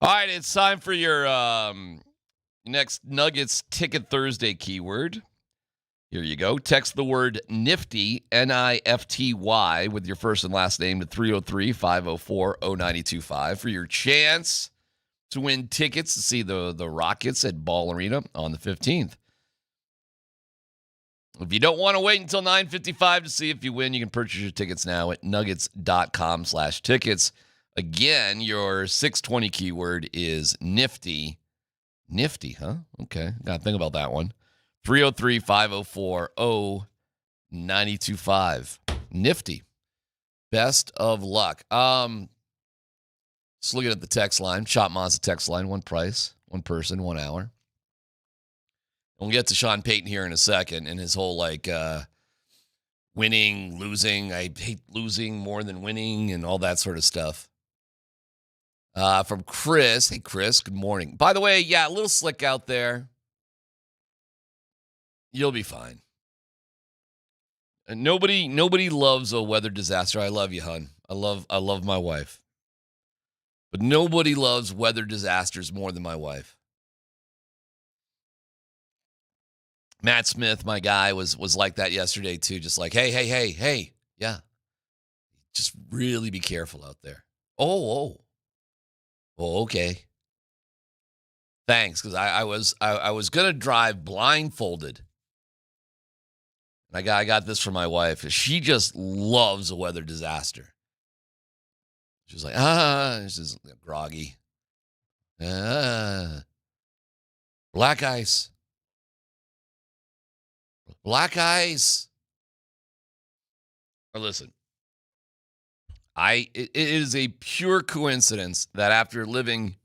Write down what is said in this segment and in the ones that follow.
All right, it's time for your next Nuggets Ticket Thursday keyword. Here you go. Text the word NIFTY, N-I-F-T-Y, with your first and last name to 303-504-0925 for your chance to win tickets to see the Rockets at Ball Arena on the 15th. If you don't want to wait until 9:55 to see if you win, you can purchase your tickets now at nuggets.com/tickets. Again, your 620 keyword is NIFTY. Nifty, huh? Okay. Got to think about that one. 303-504-0925. Nifty. Best of luck. Just looking at the text line. Shop Mazda text line. One price, one person, 1 hour. We'll get to Sean Payton here in a second and his whole, winning, losing. I hate losing more than winning and all that sort of stuff. From Chris. Hey, Chris, good morning. By the way, yeah, a little slick out there. You'll be fine. And nobody loves a weather disaster. I love you, hon. I love my wife. But nobody loves weather disasters more than my wife. Matt Smith, my guy, was like that yesterday too. Just like, hey. Yeah. Just really be careful out there. Oh, okay. Thanks, because I was gonna drive blindfolded. And I got this from my wife. She just loves a weather disaster. She's like, she's groggy. Black ice. Black ice. Or listen, it is a pure coincidence that after living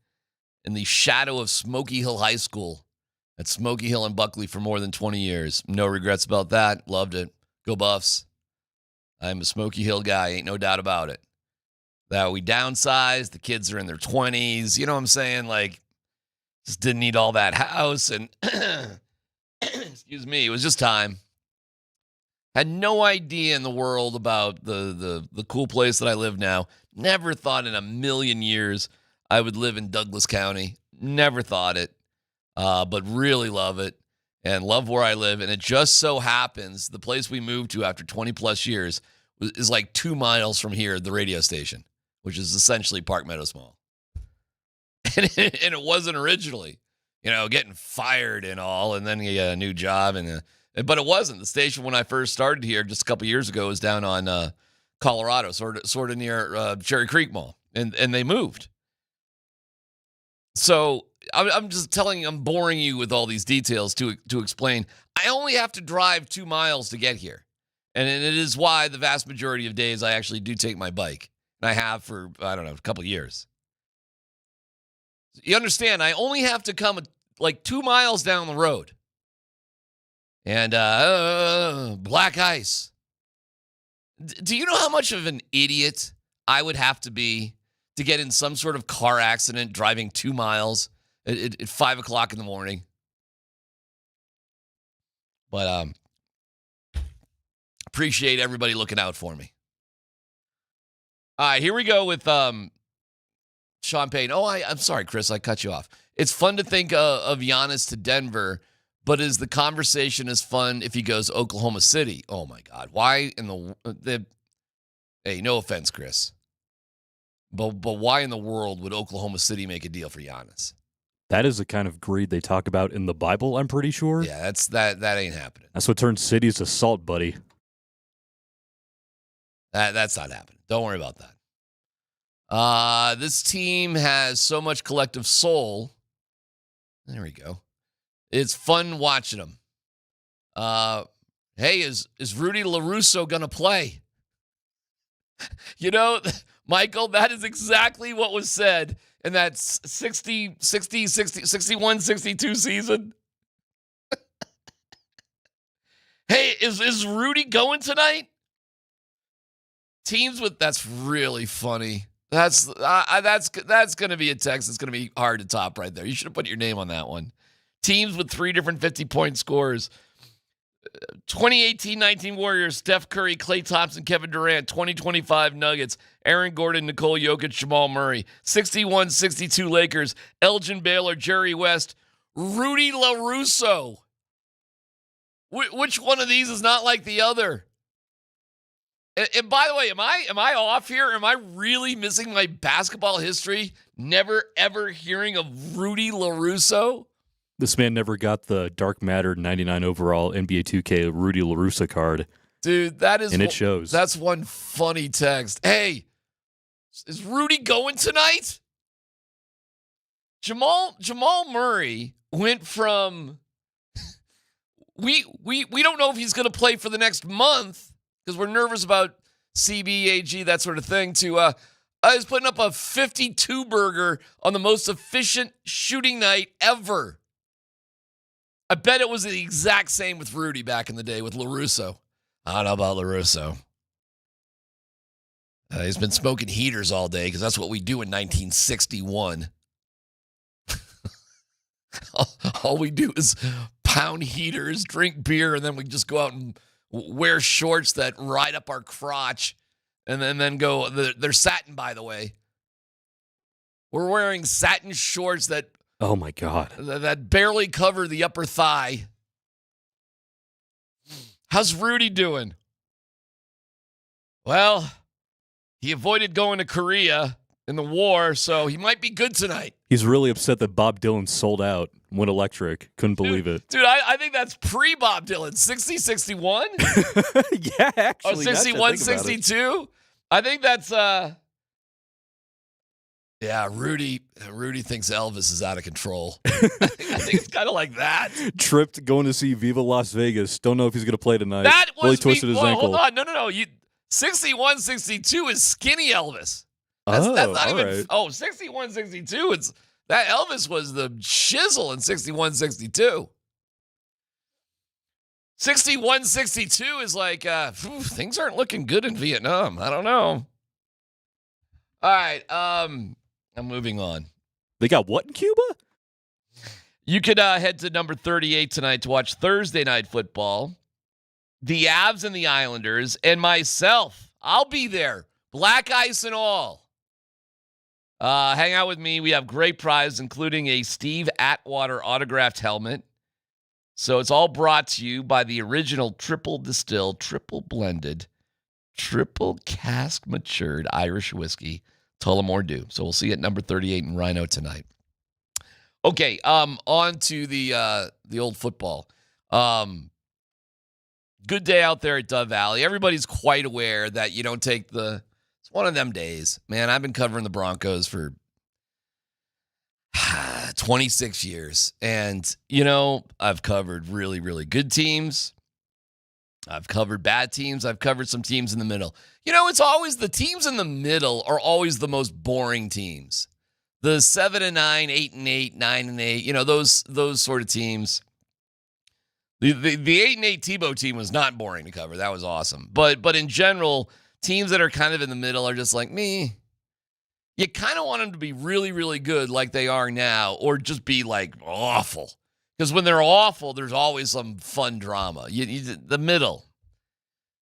in the shadow of Smoky Hill High School at Smoky Hill and Buckley for more than 20 years, no regrets about that. Loved it. Go Buffs. I'm a Smoky Hill guy. Ain't no doubt about it. That we downsized. The kids are in their 20s. You know what I'm saying? Like, just didn't need all that house. And excuse me, it was just time. Had no idea in the world about the cool place that I live now. Never thought in a million years I would live in Douglas County. Never thought it. But really love it and love where I live. And it just so happens the place we moved to after 20 plus years is like 2 miles from here, the radio station, which is essentially Park Meadows Mall. And it wasn't originally, getting fired and all, and then you get a new job. But it wasn't. The station when I first started here just a couple years ago was down on Colorado, sort of near Cherry Creek Mall, and they moved. So I'm just I'm boring you with all these details to explain. I only have to drive 2 miles to get here. And it is why the vast majority of days I actually do take my bike. And I have for, I don't know, a couple of years. You understand, I only have to come like 2 miles down the road. And black ice. Do you know how much of an idiot I would have to be to get in some sort of car accident driving 2 miles at 5 o'clock in the morning? But appreciate everybody looking out for me. All right, here we go with Sean Payton. Oh, I'm sorry, Chris, I cut you off. It's fun to think of Giannis to Denver, but is the conversation as fun if he goes Oklahoma City? Oh, my God. Why in the hey, no offense, Chris. But why in the world would Oklahoma City make a deal for Giannis? That is the kind of greed they talk about in the Bible, I'm pretty sure. Yeah, that ain't happening. That's what turns cities to salt, buddy. That's not happening. Don't worry about that. This team has so much collective soul. There we go. It's fun watching them. Hey, is Rudy LaRusso going to play? Michael, that is exactly what was said in that 61, 62 season. Hey, is Rudy going tonight? Teams with, that's really funny. That's going to be a text that's going to be hard to top right there. You should have put your name on that one. Teams with 3 different 50-point scores. 2018-19 Warriors, Steph Curry, Klay Thompson, Kevin Durant. 2025 Nuggets, Aaron Gordon, Nikola Jokic, Jamal Murray. 61-62 Lakers, Elgin Baylor, Jerry West, Rudy LaRusso. Which one of these is not like the other? And by the way, am I off here? Am I really missing my basketball history? Never, ever hearing of Rudy LaRusso? This man never got the Dark Matter 99 overall NBA 2K Rudy LaRusso card. Dude, that is... And it shows. That's one funny text. Hey, is Rudy going tonight? Jamal Murray went from... We don't know if he's going to play for the next month because we're nervous about CBAG, that sort of thing, to he's putting up a 52-burger on the most efficient shooting night ever. I bet it was the exact same with Rudy back in the day with LaRusso. I don't know about LaRusso. He's been smoking heaters all day because that's what we do in 1961. All we do is pound heaters, drink beer, and then we just go out and wear shorts that ride up our crotch and then go. They're satin, by the way. We're wearing satin shorts that... Oh, my God. That barely cover the upper thigh. How's Rudy doing? Well, he avoided going to Korea in the war, so he might be good tonight. He's really upset that Bob Dylan sold out, went electric. Couldn't believe it. Dude, I think that's pre-Bob Dylan. 60-61? Yeah, actually. Or 61-62? I think that's... Yeah, Rudy thinks Elvis is out of control. I think it's kind of like that. Tripped going to see Viva Las Vegas. Don't know if he's going to play tonight. That was really twisted his ankle. Hold on. No. 61-62 is skinny Elvis. That's not even right. 61-62. It's that Elvis was the shizzle in 61-62. 61-62 is like things aren't looking good in Vietnam. I don't know. All right, I'm moving on. They got what in Cuba? You could head to number 38 tonight to watch Thursday night football. The Avs and the Islanders and myself. I'll be there. Black ice and all. Hang out with me. We have great prizes, including a Steve Atwater autographed helmet. So it's all brought to you by the original triple distilled, triple blended, triple cask matured Irish whiskey, Tullamore Dew. So we'll see you at number 38 in Rhino tonight. Okay, on to the old football. Good day out there at Dove Valley. Everybody's quite aware that you don't take it's one of them days. Man, I've been covering the Broncos for 26 years. And, I've covered really, really good teams. I've covered bad teams. I've covered some teams in the middle. It's always the teams in the middle are always the most boring teams. The 7-9, 8-8, 9-8, those sort of teams. The 8-8 Tebow team was not boring to cover. That was awesome. But in general, teams that are kind of in the middle are just like me. You kind of want them to be really, really good like they are now, or just be like awful. Because when they're awful, there's always some fun drama. The middle.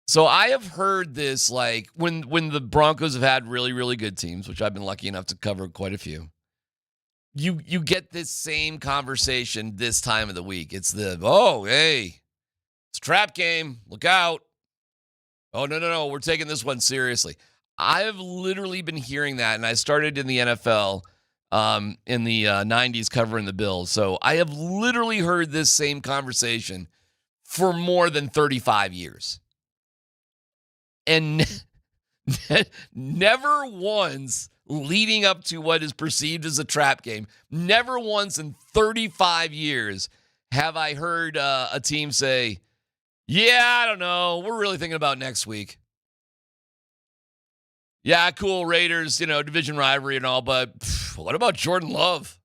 So I have heard this, like, when the Broncos have had really, really good teams, which I've been lucky enough to cover quite a few, you get this same conversation this time of the week. It's hey, it's a trap game. Look out. Oh, no, we're taking this one seriously. I have literally been hearing that, and I started in the NFL in the 90s covering the Bills. So I have literally heard this same conversation for more than 35 years. And never once leading up to what is perceived as a trap game, never once in 35 years have I heard a team say, yeah, I don't know, we're really thinking about next week. Yeah, cool, Raiders, division rivalry and all, but what about Jordan Love?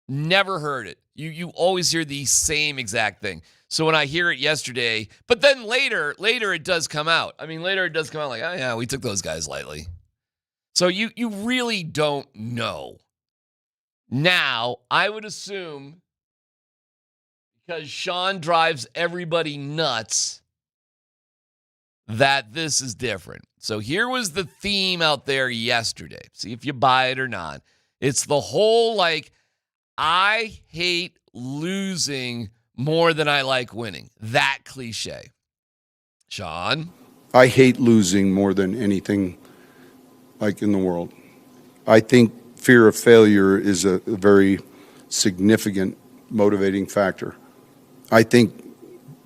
Never heard it. You always hear the same exact thing. So when I hear it yesterday, but then later it does come out. Later it does come out like, oh yeah, we took those guys lightly. So you really don't know. Now, I would assume, because Sean drives everybody nuts that this is different. So here was the theme out there yesterday. See if you buy it or not. It's the whole like, I hate losing more than I like winning. That cliche. Sean? I hate losing more than anything like in the world. I think fear of failure is a very significant motivating factor. I think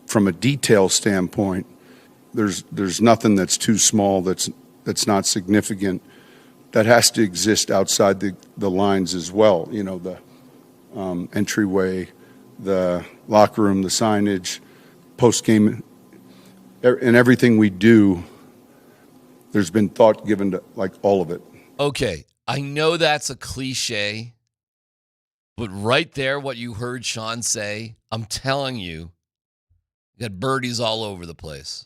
from a detail standpoint, there's nothing that's too small that's not significant that has to exist outside the lines as well. You know, the entryway, the locker room, the signage, post-game, and everything we do, there's been thought given to like all of it. Okay, I know that's a cliche, but right there, what you heard Sean say, I'm telling you, you got birdies all over the place.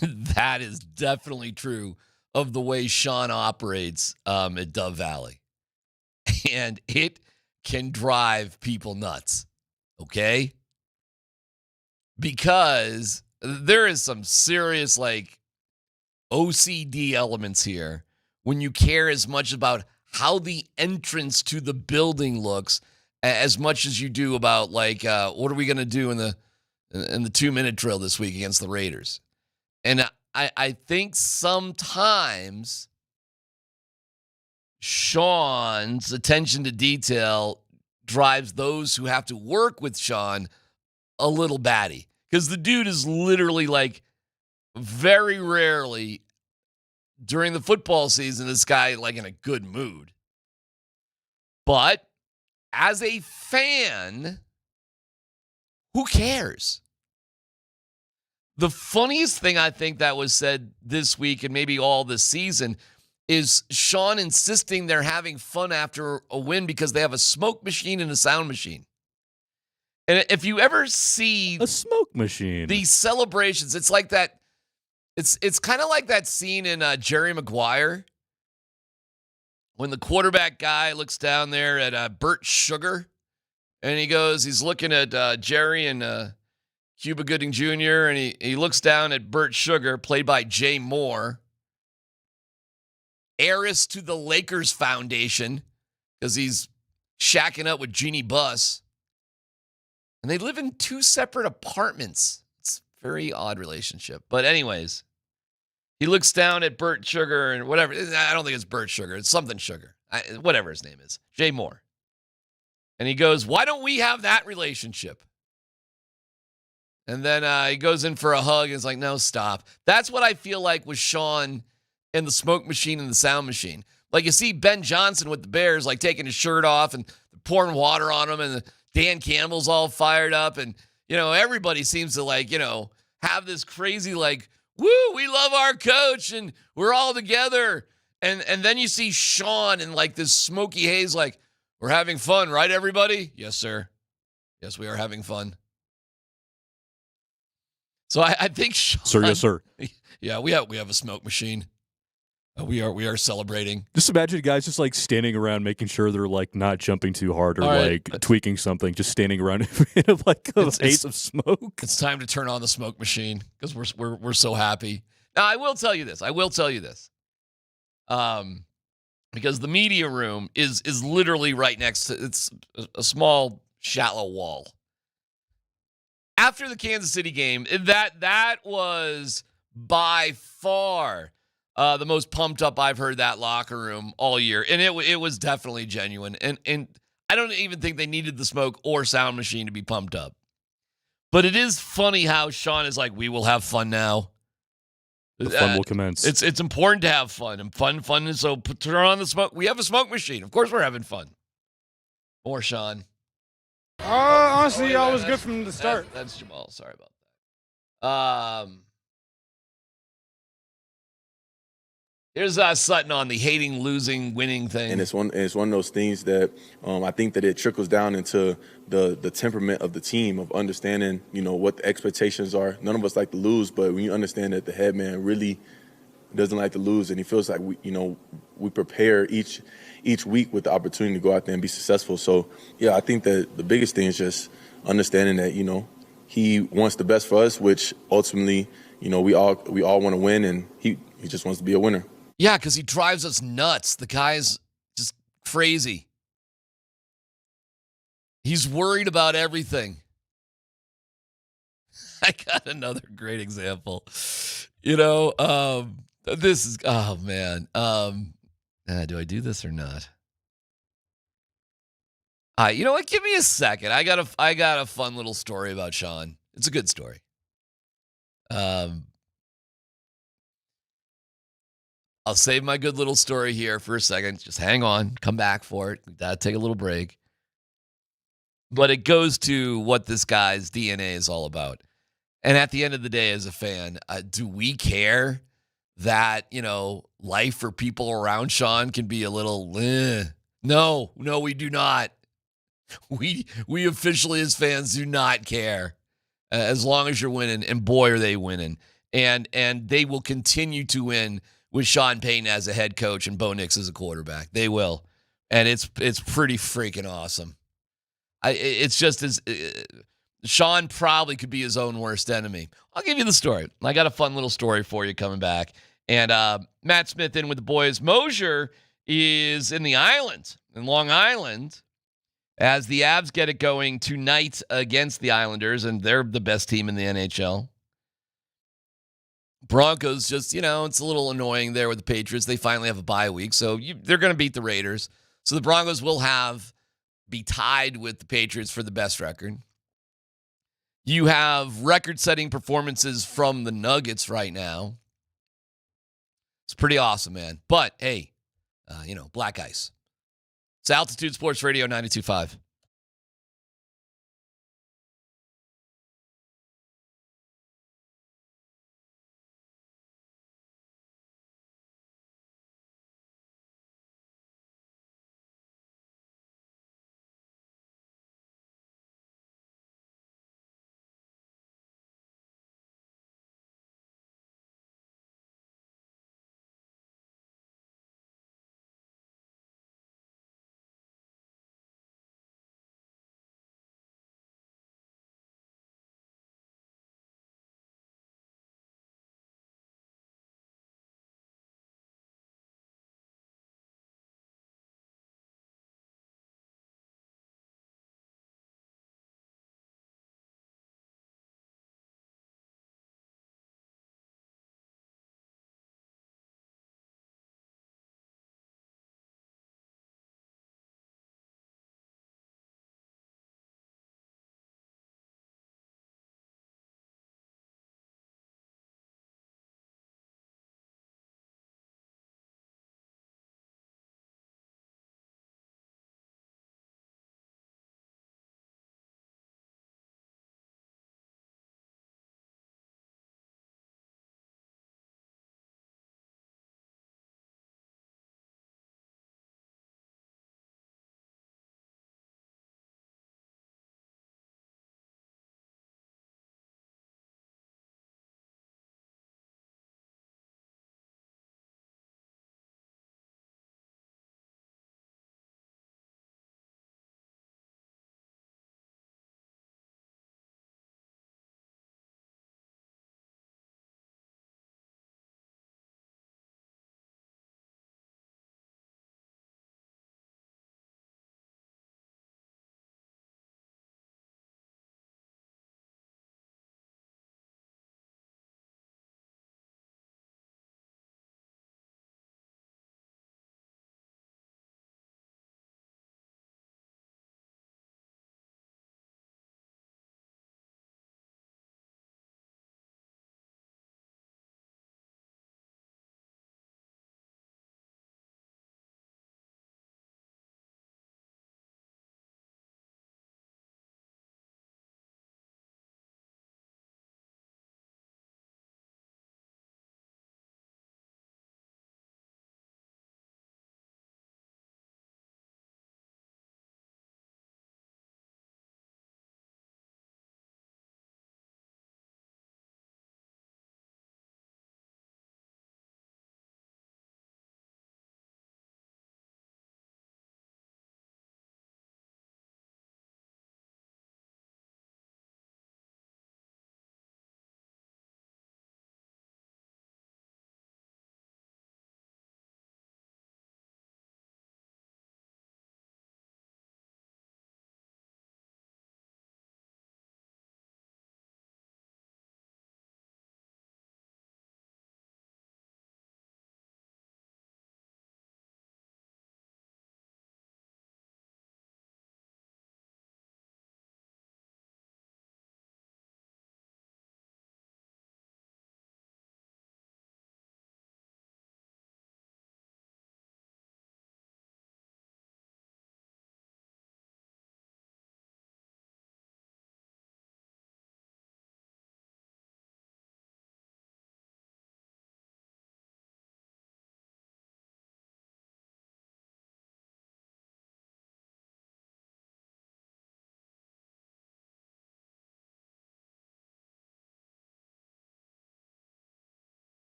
That is definitely true of the way Sean operates at Dove Valley. And it can drive people nuts, okay? Because there is some serious, like, OCD elements here when you care as much about how the entrance to the building looks as much as you do about, like, what are we going to do in the 2-minute drill this week against the Raiders? And I think sometimes Sean's attention to detail drives those who have to work with Sean a little batty. Because the dude is literally like very rarely during the football season, this guy like in a good mood. But as a fan, who cares? The funniest thing I think that was said this week and maybe all this season is Sean insisting they're having fun after a win because they have a smoke machine and a sound machine. And if you ever see A smoke machine. these celebrations, it's like that. It's kind of like that scene in Jerry Maguire when the quarterback guy looks down there at Bert Sugar, and he's looking at Jerry and Cuba Gooding Jr., and he looks down at Bert Sugar, played by Jay Moore, heiress to the Lakers Foundation, because he's shacking up with Jeannie Buss. And they live in 2 separate apartments. It's a very odd relationship. But anyways, he looks down at Bert Sugar and whatever. I don't think it's Bert Sugar. It's something Sugar. Whatever his name is. Jay Moore. And he goes, why don't we have that relationship? And then he goes in for a hug and is like, no, stop. That's what I feel like with Sean and the smoke machine and the sound machine. Like you see Ben Johnson with the Bears, like taking his shirt off and pouring water on him, and Dan Campbell's all fired up. And, everybody seems to have this crazy woo, we love our coach and we're all together. And then you see Sean in this smoky haze, we're having fun, right, everybody? Yes, sir. Yes, we are having fun. So I think Sean, Sir, yes, sir. Yeah, we have a smoke machine. We are celebrating. Just imagine guys just standing around making sure they're not jumping too hard or tweaking something, just standing around in a haze of smoke. It's time to turn on the smoke machine because we're so happy. Now I will tell you this. Because the media room is literally right next to, it's a small shallow wall. After the Kansas City game, that was by far the most pumped up I've heard that locker room all year. And it was definitely genuine. And I don't even think they needed the smoke or sound machine to be pumped up. But it is funny how Sean is like, we will have fun now. The fun will commence. It's important to have fun. And fun is so turn on the smoke. We have a smoke machine. Of course we're having fun. Or Sean. Honestly, I was good from the start. That's Jamal. Sorry about that. Here's Sutton on the hating, losing, winning thing. And it's one of those things that I think that it trickles down into the temperament of the team, of understanding, what the expectations are. None of us like to lose, but when you understand that the head man really doesn't like to lose, and he feels like we prepare each week with the opportunity to go out there and be successful. So yeah, I think that the biggest thing is just understanding that, he wants the best for us, which ultimately, we all want to win, and he just wants to be a winner. Yeah, because he drives us nuts. The guy's just crazy. He's worried about everything. I got another great example. This is, oh man. Do I do this or not? You know what? Give me a second. I got a fun little story about Sean. It's a good story. I'll save my good little story here for a second. Just hang on. Come back for it. Gotta take a little break. But it goes to what this guy's DNA is all about. And at the end of the day, as a fan, do we care that, life for people around Sean can be a little, No, we do not. We officially as fans do not care as long as you're winning, and boy, are they winning. And they will continue to win with Sean Payton as a head coach and Bo Nix as a quarterback. They will. And it's pretty freaking awesome. It's just as Sean probably could be his own worst enemy. I'll give you the story. I got a fun little story for you coming back. And Matt Smith in with the boys. Moser is in the island, in Long Island, as the Avs get it going tonight against the Islanders, and they're the best team in the NHL. Broncos just, it's a little annoying there with the Patriots. They finally have a bye week, so they're going to beat the Raiders. So the Broncos will be tied with the Patriots for the best record. You have record-setting performances from the Nuggets right now. It's pretty awesome, man. But, hey, black ice. It's Altitude Sports Radio 92.5.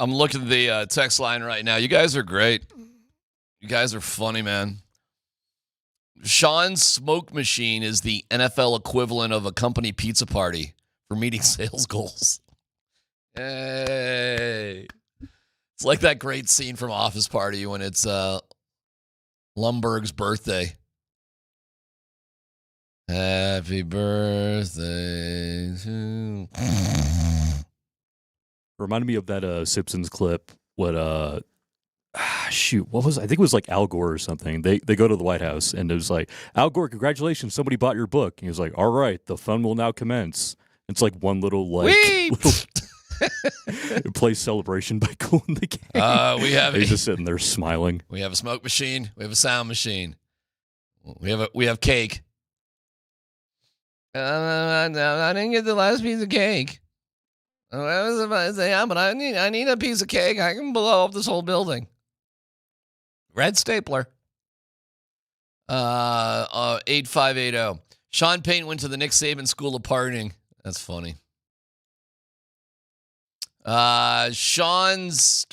I'm looking at the text line right now. You guys are great. You guys are funny, man. Sean's smoke machine is the NFL equivalent of a company pizza party for meeting sales goals. Hey. It's like that great scene from Office Party when it's Lumbergh's birthday. Happy birthday to... Reminded me of that Simpsons clip. What what was I think it was like Al Gore or something. They go to the White House and it was like, Al Gore, congratulations, somebody bought your book. And he was like, all right, the fun will now commence. It's like one little it plays Celebration by Kool and the Gang. He's just sitting there smiling. We have a smoke machine. We have a sound machine. We have cake. No, I didn't get the last piece of cake. I was about to say, yeah, but I need a piece of cake. I can blow up this whole building. Red stapler. 8580. Sean Payton went to the Nick Saban School of Partying. That's funny. Sean's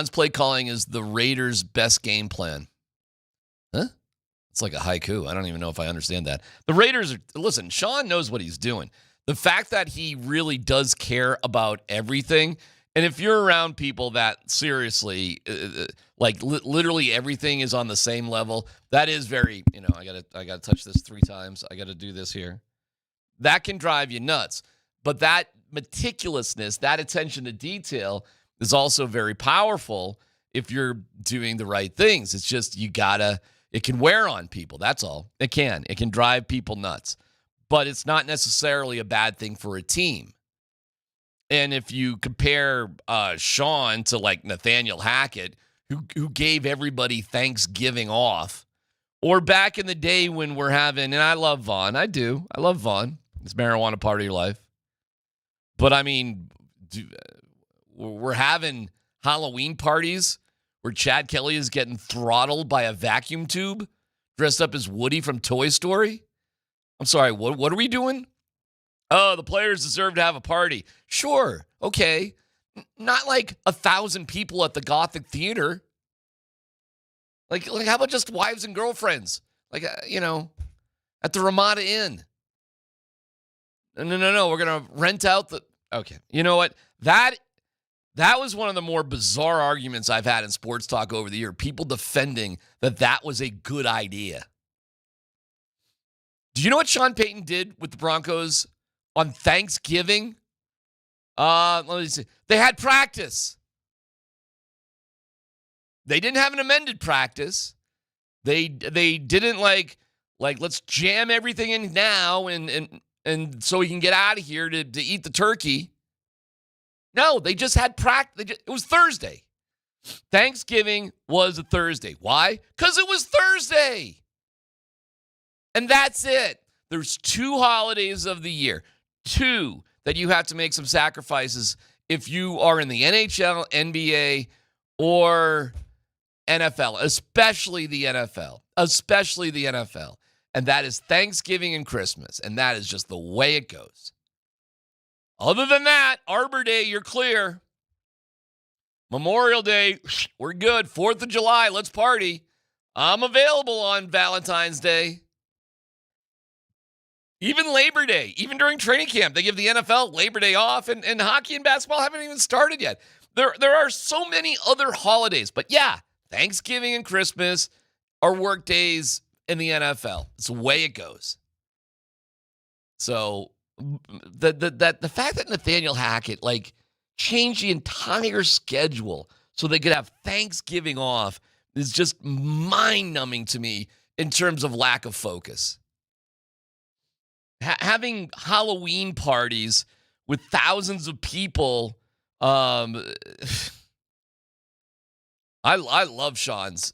play calling is the Raiders' best game plan. Huh? It's like a haiku. I don't even know if I understand that. The Raiders listen, Sean knows what he's doing. The fact that he really does care about everything, and if you're around people that seriously, literally everything is on the same level, that is very, I gotta touch this 3 times. I gotta do this here. That can drive you nuts. But that meticulousness, that attention to detail is also very powerful if you're doing the right things. It's just it can wear on people. That's all. It can drive people nuts. But it's not necessarily a bad thing for a team. And if you compare Sean to like Nathaniel Hackett, who gave everybody Thanksgiving off, or back in the day when we're having, and I love Vaughn. I do. I love Vaughn. It's marijuana part of your life. But I mean, we're having Halloween parties where Chad Kelly is getting throttled by a vacuum tube dressed up as Woody from Toy Story. I'm sorry, what are we doing? Oh, the players deserve to have a party. Sure, okay. Not like 1,000 people at the Gothic Theater. Like how about just wives and girlfriends? Like, at the Ramada Inn. No. We're going to rent out the... Okay. You know what? That was one of the more bizarre arguments I've had in sports talk over the year. People defending that was a good idea. Do you know what Sean Payton did with the Broncos on Thanksgiving? Let me see. They had practice. They didn't have an amended practice. They didn't like let's jam everything in now and so we can get out of here to eat the turkey. No, they just had practice. It was Thursday. Thanksgiving was a Thursday. Why? Because it was Thursday. And that's it. There's 2 holidays of the year. 2 that you have to make some sacrifices if you are in the NHL, NBA, or NFL, especially the NFL. And that is Thanksgiving and Christmas. And that is just the way it goes. Other than that, Arbor Day, you're clear. Memorial Day, we're good. 4th of July, let's party. I'm available on Valentine's Day. Even Labor Day, even during training camp, they give the NFL Labor Day off, and hockey and basketball haven't even started yet. There are so many other holidays. But yeah, Thanksgiving and Christmas are work days in the NFL. It's the way it goes. So the fact that Nathaniel Hackett changed the entire schedule so they could have Thanksgiving off is just mind-numbing to me in terms of lack of focus. Having Halloween parties with thousands of people, I love Sean's.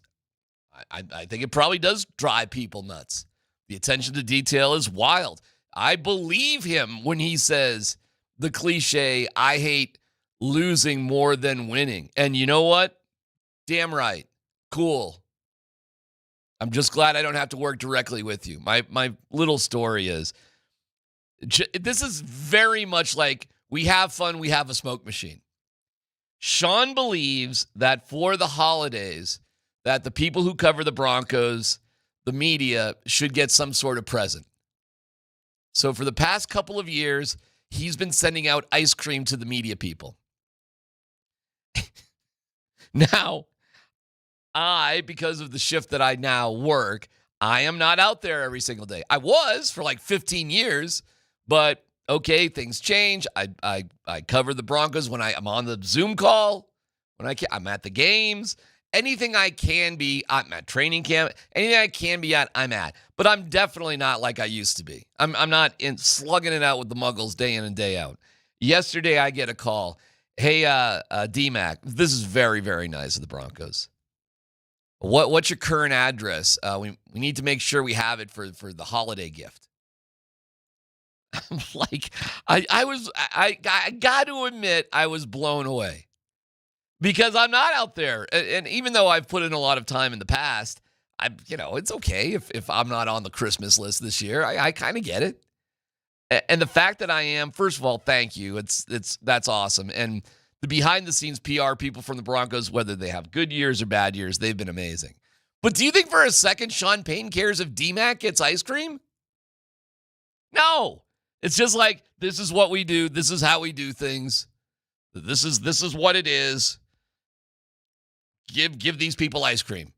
I think it probably does drive people nuts. The attention to detail is wild. I believe him when he says the cliche, I hate losing more than winning. And you know what? Damn right. Cool. I'm just glad I don't have to work directly with you. My little story is, this is very much like we have fun, we have a smoke machine. Sean believes that for the holidays, that the people who cover the Broncos, the media, should get some sort of present. So for the past couple of years, he's been sending out ice cream to the media people. Now, because of the shift that I now work, I am not out there every single day. I was for like 15 years, but okay, things change. I cover the Broncos when I'm on the Zoom call, when I'm at the games. Anything I can be, I'm at training camp. Anything I can be at, I'm at. But I'm definitely not like I used to be. I'm not slugging it out with the Muggles day in and day out. Yesterday, I get a call. Hey, DMac, this is very, very nice of the Broncos. What's your current address? We need to make sure we have it for the holiday gift. I'm like, I got to admit, I was blown away. Because I'm not out there. And even though I've put in a lot of time in the past, it's okay if I'm not on the Christmas list this year. I kind of get it. And the fact that I am, first of all, thank you. That's awesome. And the behind the scenes PR people from the Broncos, whether they have good years or bad years, they've been amazing. But do you think for a second Sean Payton cares if DMac gets ice cream? No. It's just like, this is what we do. This is how we do things. This is what it is. Give these people ice cream.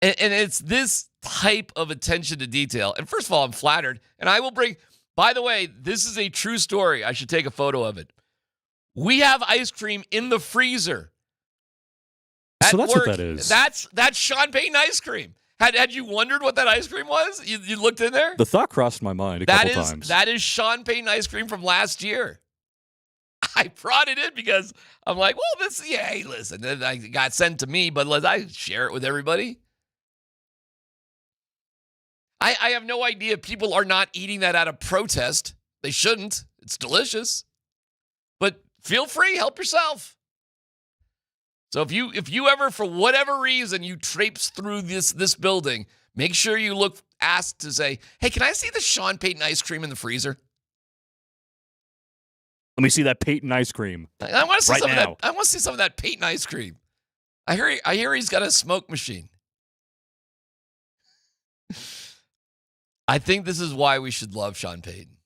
And it's this type of attention to detail. And first of all, I'm flattered. And I will bring, by the way, this is a true story. I should take a photo of it. We have ice cream in the freezer. So that's work. what that is. That's Sean Payton ice cream. Had you wondered what that ice cream was? You looked in there? The thought crossed my mind a couple times. That is Sean Payton ice cream from last year. I brought it in because I'm like, well, hey, listen, I got sent to me, but I share it with everybody. I have no idea. People are not eating that out of protest. They shouldn't. It's delicious. But feel free, help yourself. So if you ever, for whatever reason, you traipse through this building, make sure you ask to say, hey, can I see the Sean Payton ice cream in the freezer? Let me see that Payton ice cream. I want to see right some now. of that. I want to see some of that Payton ice cream. I hear he's got a smoke machine. I think this is why we should love Sean Payton.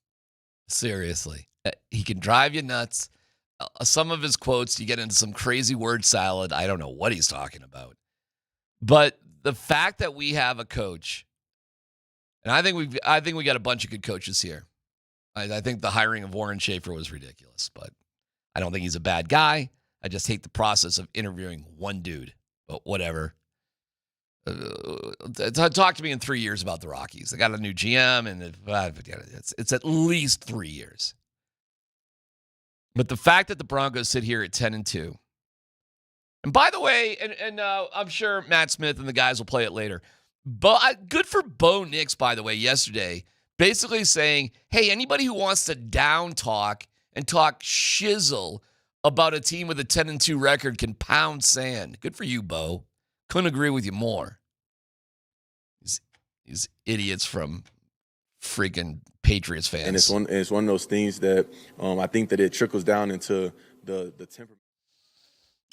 Seriously. He can drive you nuts. Some of his quotes, you get into some crazy word salad. I don't know what he's talking about. But the fact that we have a coach, and I think we got a bunch of good coaches here. I think the hiring of Warren Schaefer was ridiculous, but I don't think he's a bad guy. I just hate the process of interviewing one dude. But whatever. Talk to me in 3 years about the Rockies. They got a new GM, and it's at least 3 years. But the fact that the Broncos sit here at 10-2, and by the way, and I'm sure Matt Smith and the guys will play it later, but good for Bo Nix, by the way, yesterday, basically saying, hey, anybody who wants to down talk and talk shizzle about a team with a 10-2 record can pound sand. Good for you, Bo. Couldn't agree with you more. These idiots from freaking Patriots fans. And it's one of those things that I think that it trickles down into the temperament.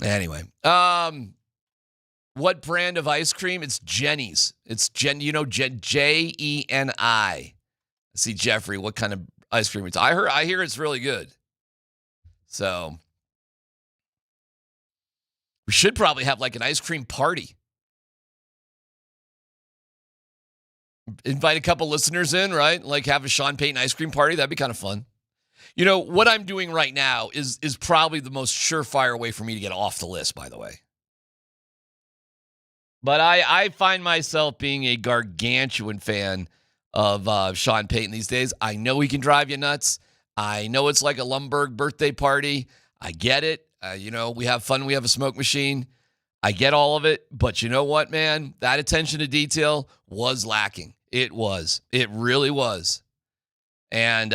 Anyway, what brand of ice cream? It's Jenny's. It's Jeni. See, Jeffrey, what kind of ice cream it's? I hear it's really good. So we should probably have like an ice cream party. Invite a couple listeners in, right? Like have a Sean Payton ice cream party. That'd be kind of fun. You know, what I'm doing right now is probably the most surefire way for me to get off the list, by the way. But I find myself being a gargantuan fan of Sean Payton these days. I know he can drive you nuts. I know it's like a Lombardi birthday party. I get it. We have fun. We have a smoke machine. I get all of it. But you know what, man? That attention to detail was lacking. It was. It really was. And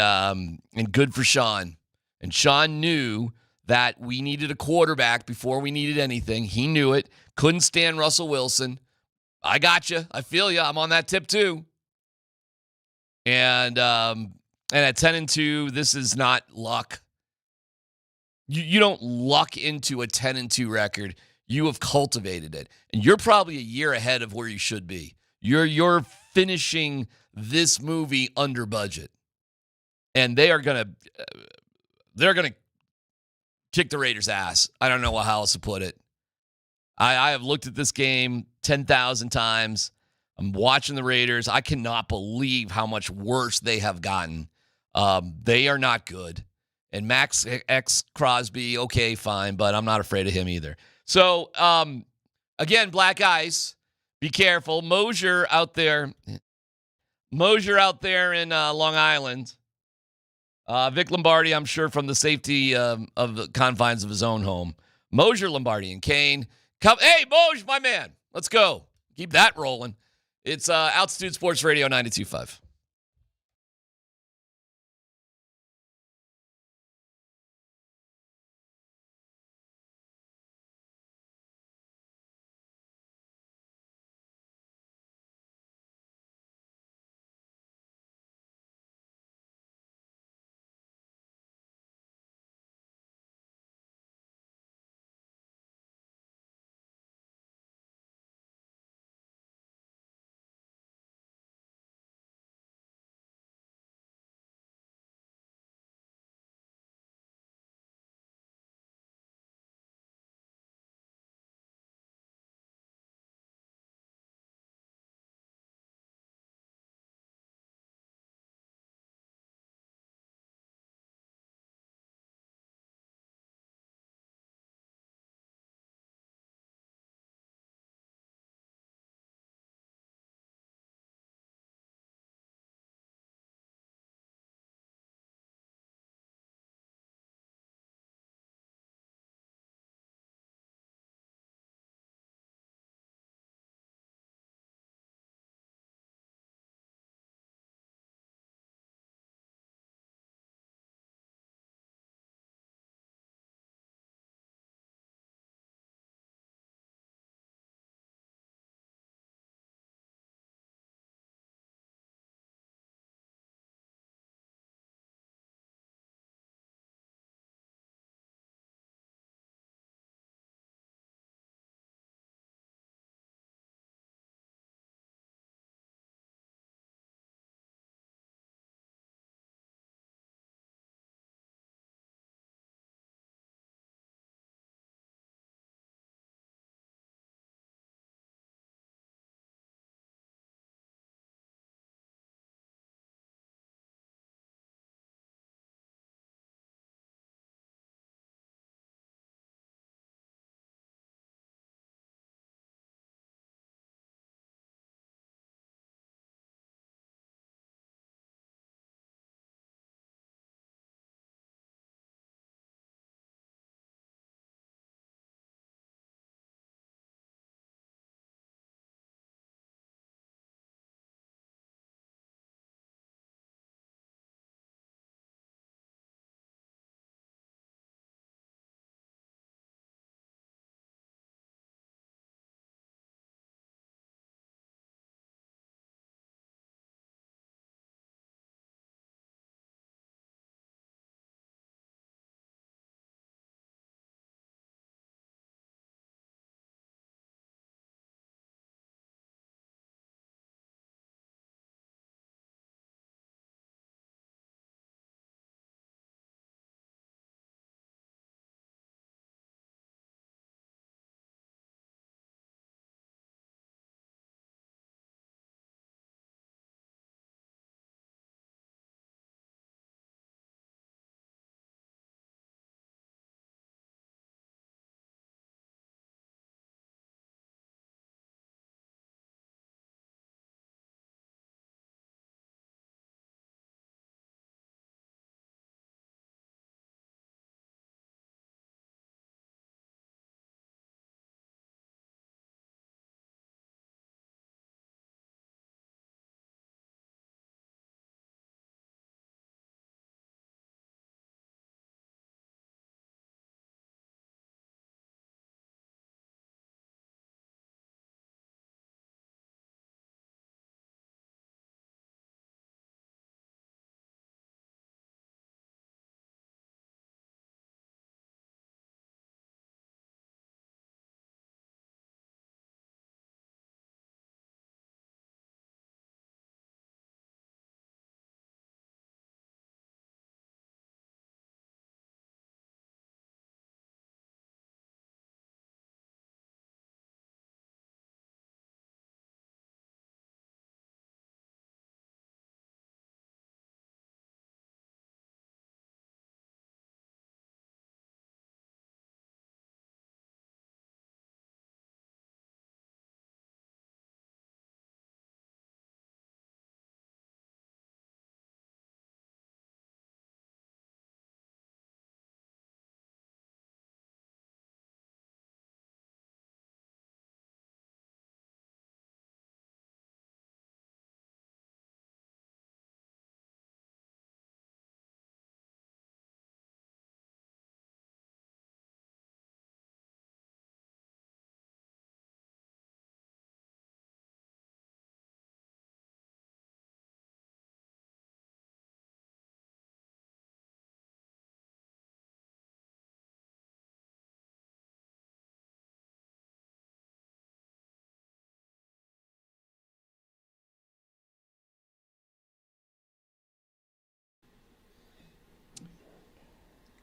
good for Sean. And Sean knew that we needed a quarterback before we needed anything. He knew it. Couldn't stand Russell Wilson. I got you. I feel you. I'm on that tip too. And at 10-2, this is not luck. You don't luck into a 10-2 record. You have cultivated it. And you're probably a year ahead of where you should be. You're finishing this movie under budget. And they're going to kick the Raiders' ass. I don't know how else to put it. I have looked at this game 10,000 times. I'm watching the Raiders. I cannot believe how much worse they have gotten. They are not good. And Max X Crosby, okay, fine, but I'm not afraid of him either. So, again, Black Ice, be careful. Moser out there in Long Island. Vic Lombardi, I'm sure, from the safety of the confines of his own home. Moser, Lombardi, and Kane. Hey, Moj, my man. Let's go. Keep that rolling. It's Altitude Sports Radio 92.5.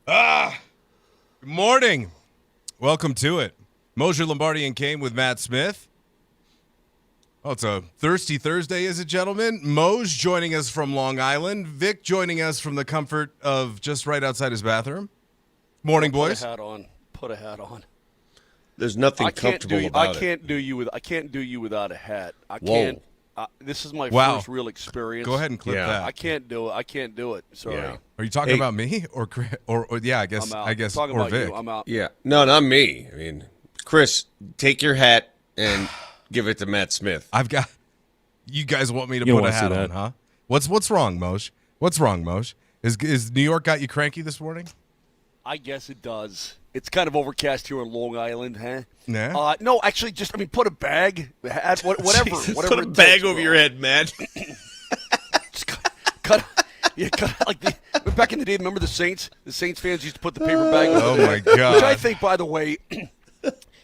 Good morning. Welcome to it. Moser, Lombardi, and Kane with Matt Smith. Oh, it's a thirsty Thursday, is it, gentlemen? Mose joining us from Long Island. Vic joining us from the comfort of just right outside his bathroom. Morning, boys. Put a hat on. Put a hat on. There's nothing comfortable about it. I can't do you without a hat. I Whoa. can't. This is my Wow. first real experience. Go ahead and clip Yeah. that. I can't do it. I can't do it. Sorry. Yeah. Are you talking about me or yeah? I guess I'm out. I guess Talking or about Vic. you. I'm out. Yeah. No, not me. I mean, Chris, take your hat and give it to Matt Smith. I've got. You guys want me to You don't put a wanna see hat on, that. huh? What's wrong, Moj? What's wrong, Moj? Is New York got you cranky this morning? I guess it does. It's kind of overcast here on Long Island, huh? Yeah. No, actually, put a bag, a hat, whatever. Jesus, whatever put a it bag takes, over bro. your head, Matt. Just cut like back in the day. Remember the Saints? The Saints fans used to put the paper bag over Oh their my head. God. Which I think, by the way,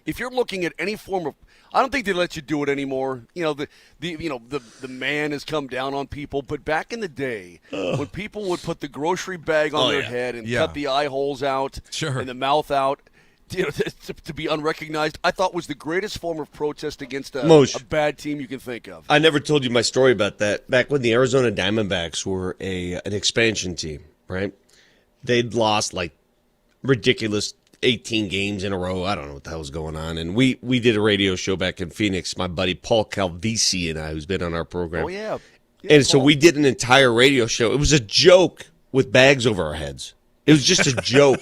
if you're looking at any form of, I don't think they let you do it anymore. You know, the man has come down on people. But back in the day, when people would put the grocery bag on their head and cut the eye holes out Sure. and the mouth out, to be unrecognized, I thought was the greatest form of protest against a bad team you can think of. I never told you my story about that. Back when the Arizona Diamondbacks were an expansion team, right? They'd lost like ridiculous 18 games in a row. I don't know what the hell was going on. And we did a radio show back in Phoenix, my buddy Paul Calvisi and I, who's been on our program. Oh, yeah. And so we did an entire radio show. It was a joke with bags over our heads. It was just a joke.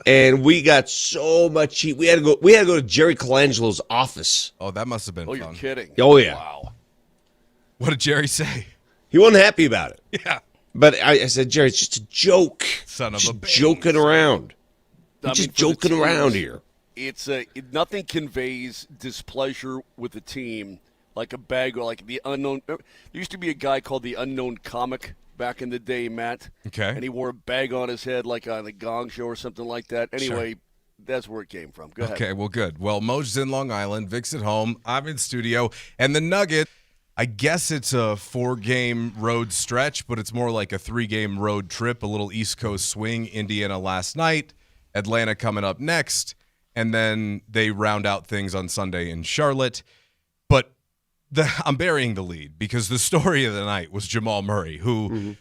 And we got so much heat. We had to go to Jerry Colangelo's office. Oh, that must have been Oh, fun. you're kidding. Oh, yeah. Wow. What did Jerry say? He wasn't happy about it. Yeah. But I said, Jerry, it's just a joke. Son of just a bitch. joking around. We're I just mean, for the joking teams, around here. It's nothing conveys displeasure with the team like a bag or like the unknown. There used to be a guy called the Unknown Comic back in the day, Matt. Okay. And he wore a bag on his head like on the Gong Show or something like that. Anyway, that's where it came from. Go ahead. Okay, well, good. Well, Moj's in Long Island, Vic's at home, I'm in studio, and the Nugget, I guess it's a 4-game road stretch, but it's more like a 3-game road trip, a little East Coast swing. Indiana last night, Atlanta coming up next, and then they round out things on Sunday in Charlotte. But I'm burying the lead because the story of the night was Jamal Murray, who,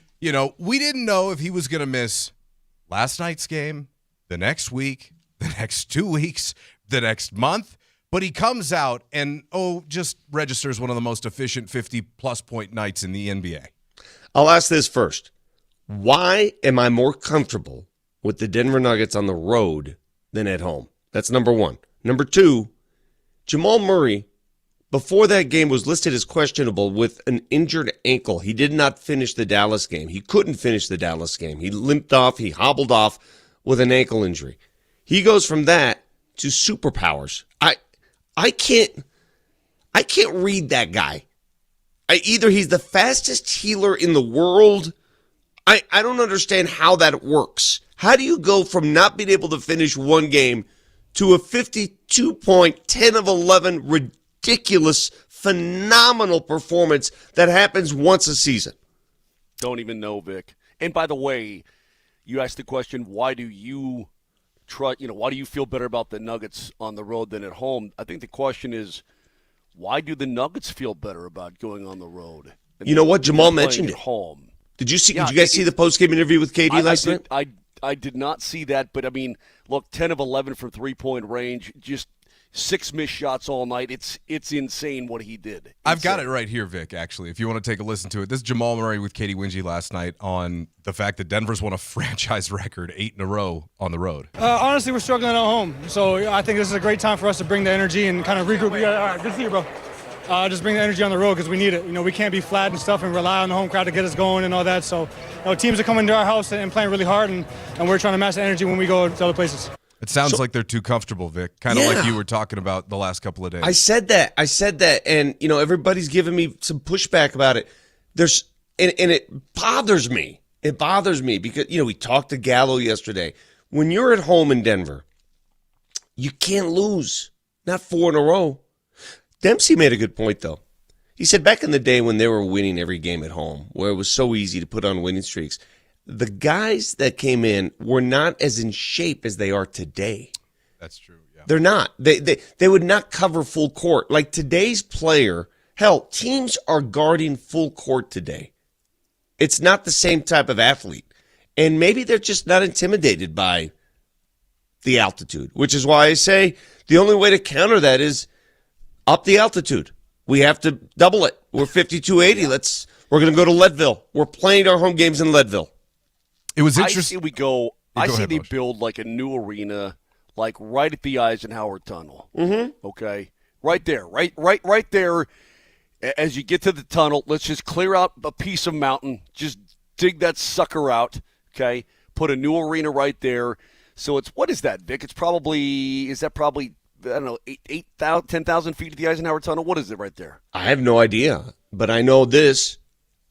we didn't know if he was going to miss last night's game, the next week, the next 2 weeks, the next month. But he comes out and, just registers one of the most efficient 50-plus point nights in the NBA. I'll ask this first. Why am I more comfortable with the Denver Nuggets on the road than at home? That's number one. Number two, Jamal Murray, before that game, was listed as questionable with an injured ankle. He did not finish the Dallas game. He couldn't finish the Dallas game. He limped off. He hobbled off with an ankle injury. He goes from that to superpowers. I can't read that guy. Either he's the fastest healer in the world. I don't understand how that works. How do you go from not being able to finish one game to a 52-point, 10 of 11 ridiculous, phenomenal performance that happens once a season? Don't even know, Vic. And by the way, you asked the question, why do you feel better about the Nuggets on the road than at home? I think the question is, why do the Nuggets feel better about going on the road? You know what? Jamal playing mentioned at it. Home. Did you guys see the post-game interview with KD last night? I did not see that, but I mean, look, 10 of 11 from three-point range, just 6 missed shots all night. It's insane what he did. I've got it right here, Vic, actually, if you want to take a listen to it. This is Jamal Murray with Katie Wingy last night on the fact that Denver's won a franchise record 8 in a row on the road. Honestly, we're struggling at home, so I think this is a great time for us to bring the energy and kind of regroup. All right, good to see you, bro. Just bring the energy on the road because we need it. We can't be flat and stuff and rely on the home crowd to get us going and all that. So, teams are coming to our house and playing really hard, and we're trying to match the energy when we go to other places. It sounds like they're too comfortable, Vic, kind of like you were talking about the last couple of days. I said that, and everybody's giving me some pushback about it. And it bothers me. It bothers me because we talked to Gallo yesterday. When you're at home in Denver, you can't lose, not 4 in a row. Dempsey made a good point, though. He said back in the day when they were winning every game at home, where it was so easy to put on winning streaks, the guys that came in were not as in shape as they are today. That's true. Yeah. They're not. They would not cover full court. Like today's player, hell, teams are guarding full court today. It's not the same type of athlete. And maybe they're just not intimidated by the altitude, which is why I say the only way to counter that is up the altitude. We have to double it. We're 5280. We're going to go to Leadville. We're playing our home games in Leadville. It was interesting. I see ahead, they Moser. build like a new arena, like right at the Eisenhower Tunnel. Mm-hmm. Okay, right there, right there. As you get to the tunnel, let's just clear out a piece of mountain. Just dig that sucker out. Okay, put a new arena right there. So it's, what is that, Vic? It's probably, I don't know, 8,000, 10,000 feet of the Eisenhower Tunnel? What is it right there? I have no idea, but I know this.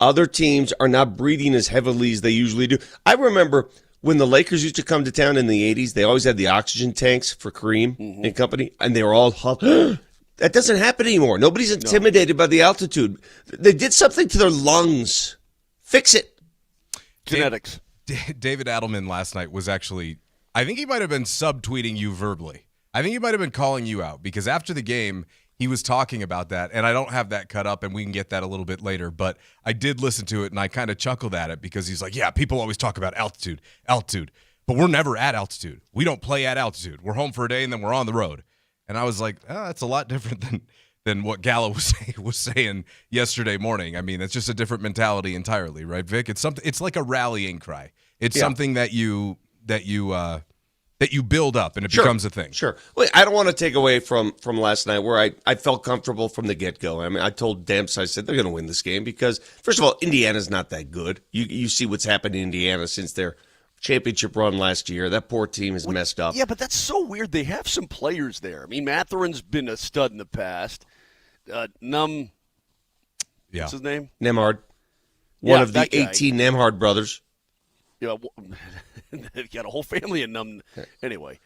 Other teams are not breathing as heavily as they usually do. I remember when the Lakers used to come to town in the 80s, they always had the oxygen tanks for Kareem and company, and they were all that doesn't happen anymore. Nobody's intimidated by the altitude. They did something to their lungs. Fix it. Genetics. David Adelman last night was actually, I think he might have been subtweeting you verbally. I think he might have been calling you out because after the game, he was talking about that, and I don't have that cut up, and we can get that a little bit later, but I did listen to it, and I kind of chuckled at it because he's like, yeah, people always talk about altitude, but we're never at altitude. We don't play at altitude. We're home for a day, and then we're on the road. And I was like, that's a lot different than what Gallo was saying yesterday morning. I mean, it's just a different mentality entirely, right, Vic? It's like a rallying cry. It's something that you build up and it becomes a thing. Sure. Wait, I don't want to take away from last night where I felt comfortable from the get-go. I mean, I told Demps, I said, they're going to win this game because, first of all, Indiana's not that good. You see what's happened in Indiana since their championship run last year. That poor team is messed up. Yeah, but that's so weird. They have some players there. I mean, Matherin's been a stud in the past. What's his name? Nemhard. One of the 18 Nemhard brothers. Yeah, they've got a whole family of them. Anyway,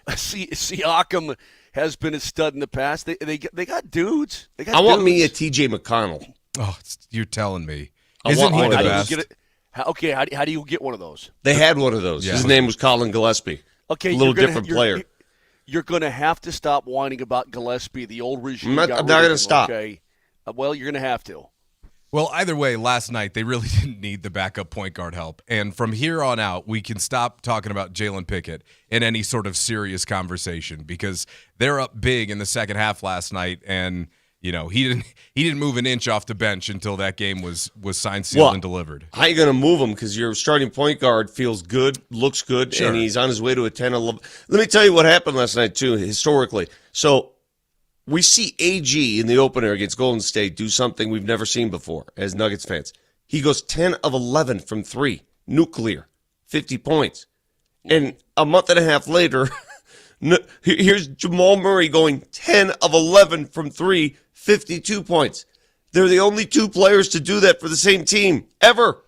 Siakam has been a stud in the past. They got dudes. I want me a TJ McConnell. Oh, you're telling me. Isn't he the best? How do you get one of those? They had one of those. Yeah. His name was Colin Gillespie. Okay, a little different player. You're going to have to stop whining about Gillespie, the old regime. I'm not going to stop. Okay, well, you're going to have to. Well, either way, last night they really didn't need the backup point guard help. And from here on out, we can stop talking about Jalen Pickett in any sort of serious conversation because they're up big in the second half last night, and you know he didn't move an inch off the bench until that game was signed, sealed, and delivered. How are you going to move him? Because your starting point guard feels good, looks good, Sure. and he's on his way to a 10-11. Let me tell you what happened last night, too, historically. So we see AG in the opener against Golden State do something we've never seen before as Nuggets fans. He goes 10 of 11 from 3, nuclear, 50 points. And a month and a half later, here's Jamal Murray going 10 of 11 from 3, 52 points. They're the only two players to do that for the same team ever.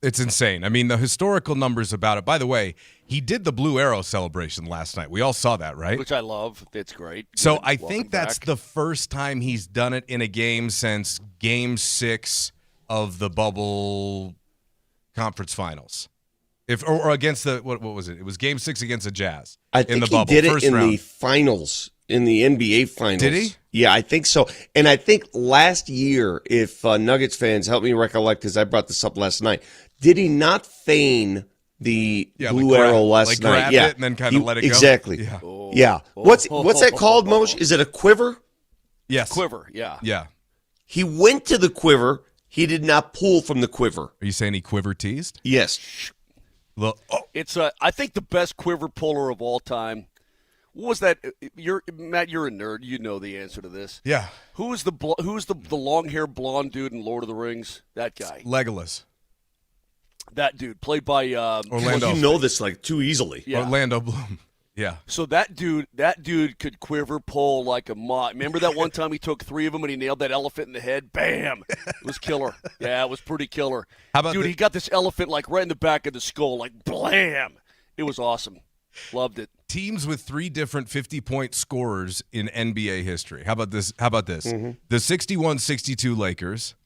It's insane. I mean, the historical numbers about it. By the way, he did the Blue Arrow celebration last night. We all saw that, right? Which I love. It's great. So Good. I think that's the first time he's done it in a game since Game 6 of the bubble conference finals. Or against the what was it? It was Game 6 against the Jazz. I think in the he bubble. did it First in round. the finals, in the NBA finals. Did he? Yeah, I think so. And I think last year, if Nuggets fans help me recollect, because I brought this up last night, did he not feign the blue arrow last night? Grab it and then kind of let it go. Exactly. Yeah. Yeah. What's that called, Moshe? Is it a quiver? Yes. Quiver, yeah. Yeah. He went to the quiver. He did not pull from the quiver. Are you saying he quiver teased? Yes. It's I think the best quiver puller of all time. What was that? Matt, you're a nerd. You know the answer to this. Yeah. Who's the long hair blonde dude in Lord of the Rings? That guy. Legolas. That dude played by Orlando. You know this like too easily. Yeah. Orlando Bloom. Yeah. So that dude could quiver pull like a moth. Remember that one time he took 3 of them and he nailed that elephant in the head? Bam! It was killer. Yeah, it was pretty killer. How about he got this elephant like right in the back of the skull, like blam! It was awesome. Loved it. Teams with 3 different 50-point scorers in NBA history. How about this? The 61-62 Lakers,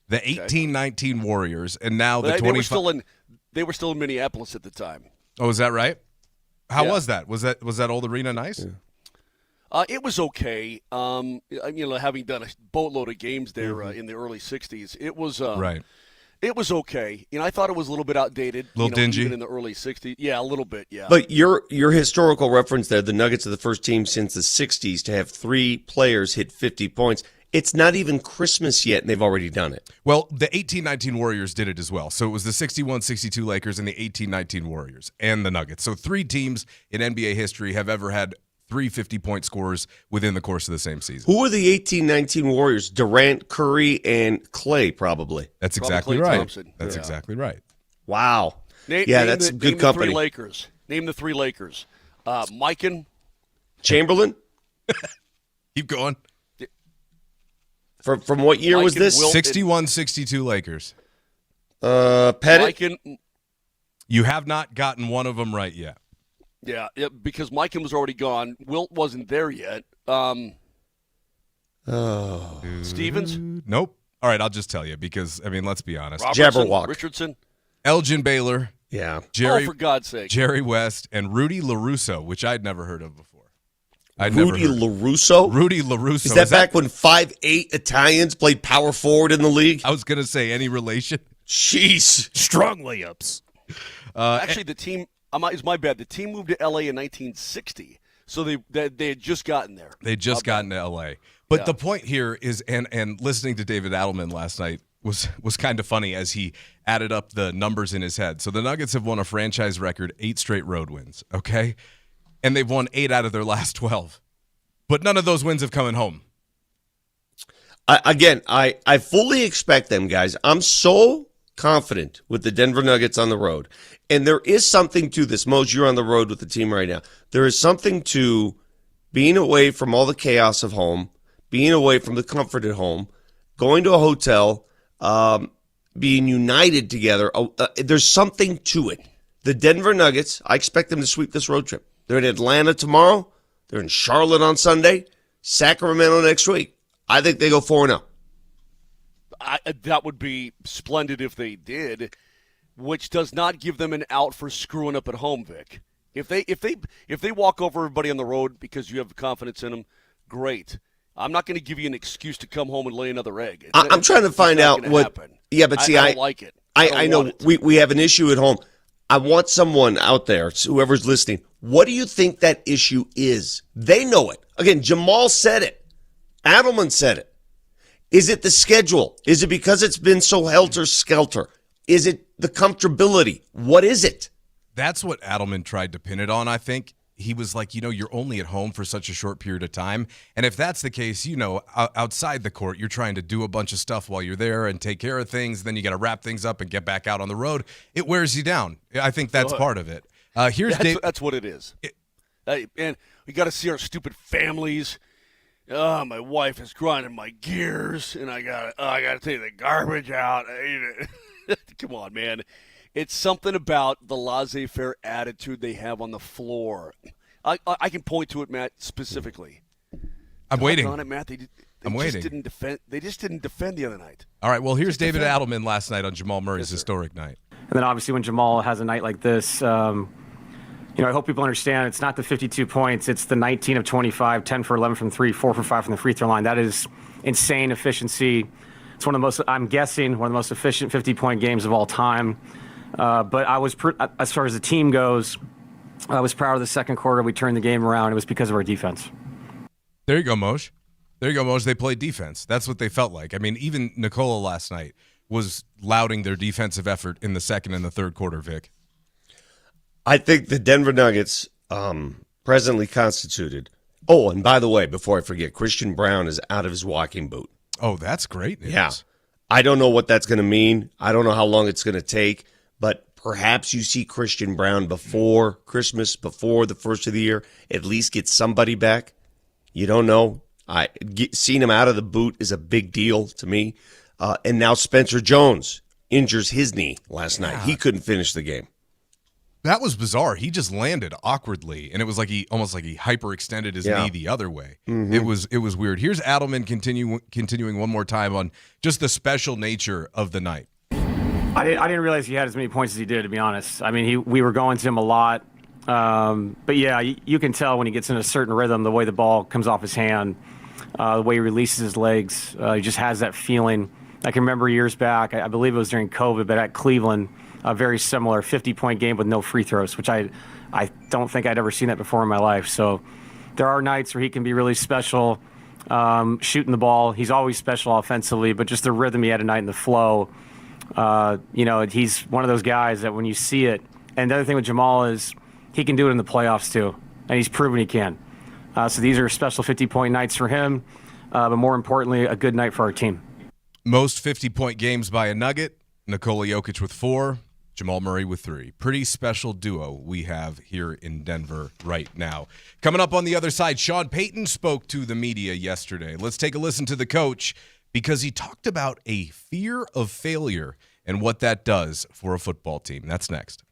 The 18-19 Warriors, and now the 25. They were still in Minneapolis at the time. Oh, is that right? How was that? Was that old arena nice? Yeah. It was okay. Having done a boatload of games there in the early '60s, it was right. It was okay. I thought it was a little bit outdated. A little dingy. Even in the early '60s. Yeah, a little bit. Yeah. But your historical reference there, the Nuggets are the first team since the '60s to have 3 players hit 50 points. It's not even Christmas yet, and they've already done it. Well, the 18-19 Warriors did it as well. So it was the 61-62 Lakers and the 18-19 Warriors and the Nuggets. So 3 teams in NBA history have ever had 3 50-point scorers within the course of the same season. Who are the 18-19 Warriors? Durant, Curry, and Clay, probably. That's Probably exactly Klay right. Thompson. That's exactly right. Wow. That's good company. Name the 3 Lakers. Name the 3 Lakers. Mikan. Chamberlain? Keep going. From what year was this? 61-62 Lakers. Pettit? Mikan. You have not gotten one of them right yet. Yeah, because Mikan was already gone. Wilt wasn't there yet. Stevens? Nope. All right, I'll just tell you because, let's be honest. Jabberwock. Richardson? Elgin Baylor. Yeah. For God's sake. Jerry West and Rudy LaRusso, which I'd never heard of before. Rudy LaRusso? Rudy LaRusso. Is that back when 5'8" Italians played power forward in the league? I was going to say any relation. Jeez. Strong layups. Actually, the team it's my bad. The team moved to L.A. in 1960, so they had just gotten there. They just gotten to L.A. But the point here is, and listening to David Adelman last night was kind of funny as he added up the numbers in his head. So the Nuggets have won a franchise record 8 straight road wins, okay? And they've won 8 out of their last 12. But none of those wins have come in home. I fully expect them, guys. I'm so confident with the Denver Nuggets on the road. And there is something to this. Moser, you're on the road with the team right now. There is something to being away from all the chaos of home, being away from the comfort at home, going to a hotel, being united together. There's something to it. The Denver Nuggets, I expect them to sweep this road trip. They're in Atlanta tomorrow. They're in Charlotte on Sunday. Sacramento next week. I think they go 4-0. That would be splendid if they did, which does not give them an out for screwing up at home, Vic. If they walk over everybody on the road because you have confidence in them, great. I'm not going to give you an excuse to come home and lay another egg. I'm trying to find out what. Happen. Yeah, but see, I don't like it. I know we have an issue at home. I want someone out there, whoever's listening. What do you think that issue is? They know it. Again, Jamal said it. Adelman said it. Is it the schedule? Is it because it's been so helter-skelter? Is it the comfortability? What is it? That's what Adelman tried to pin it on, I think. He was like, you're only at home for such a short period of time. And if that's the case, outside the court, you're trying to do a bunch of stuff while you're there and take care of things. Then you got to wrap things up and get back out on the road. It wears you down. I think that's part of it. That's what it is. And we got to see our stupid families. Oh, my wife is grinding my gears, and I got to take the garbage out. Come on, man. It's something about the laissez-faire attitude they have on the floor. I can point to it, Matt, specifically. I'm waiting. On it, Matt. I'm waiting. They just didn't defend the other night. All right, well, here's David Adelman last night on Jamal Murray's historic night. And then obviously when Jamal has a night like this, I hope people understand it's not the 52 points. It's the 19 of 25, 10 for 11 from 3, 4 for 5 from the free throw line. That is insane efficiency. It's one of the most, I'm guessing, one of the most efficient 50-point games of all time. But I was, as far as the team goes, I was proud of the second quarter. We turned the game around. It was because of our defense. There you go, Moj. They played defense. That's what they felt like. Even Nikola last night was lauding their defensive effort in the second and the third quarter, Vic. I think the Denver Nuggets, presently constituted. Oh, and by the way, before I forget, Christian Brown is out of his walking boot. Oh, that's great news. Yeah. I don't know what that's going to mean. I don't know how long it's going to take, but perhaps you see Christian Brown before Christmas, before the first of the year, at least get somebody back. You don't know. Seeing him out of the boot is a big deal to me. And now Spencer Jones injures his knee last night. He couldn't finish the game. That was bizarre. He just landed awkwardly, and it was like he hyperextended his knee the other way. Mm-hmm. It was weird. Here's Adelman continuing one more time on just the special nature of the night. I didn't realize he had as many points as he did, to be honest. I mean, we were going to him a lot. But yeah, you can tell when he gets in a certain rhythm, the way the ball comes off his hand, the way he releases his legs. He just has that feeling. I can remember years back, I believe it was during COVID, but at Cleveland, a very similar 50-point game with no free throws, which I don't think I'd ever seen that before in my life. So there are nights where he can be really special shooting the ball. He's always special offensively, but just the rhythm he had tonight and the flow, he's one of those guys that when you see it, and the other thing with Jamal is he can do it in the playoffs too, and he's proven he can. So these are special 50-point nights for him, but more importantly, a good night for our team. Most 50-point games by a Nugget, Nikola Jokic with 4, Jamal Murray with 3. Pretty special duo we have here in Denver right now. Coming up on the other side, Sean Payton spoke to the media yesterday. Let's take a listen to the coach because he talked about a fear of failure and what that does for a football team. That's next.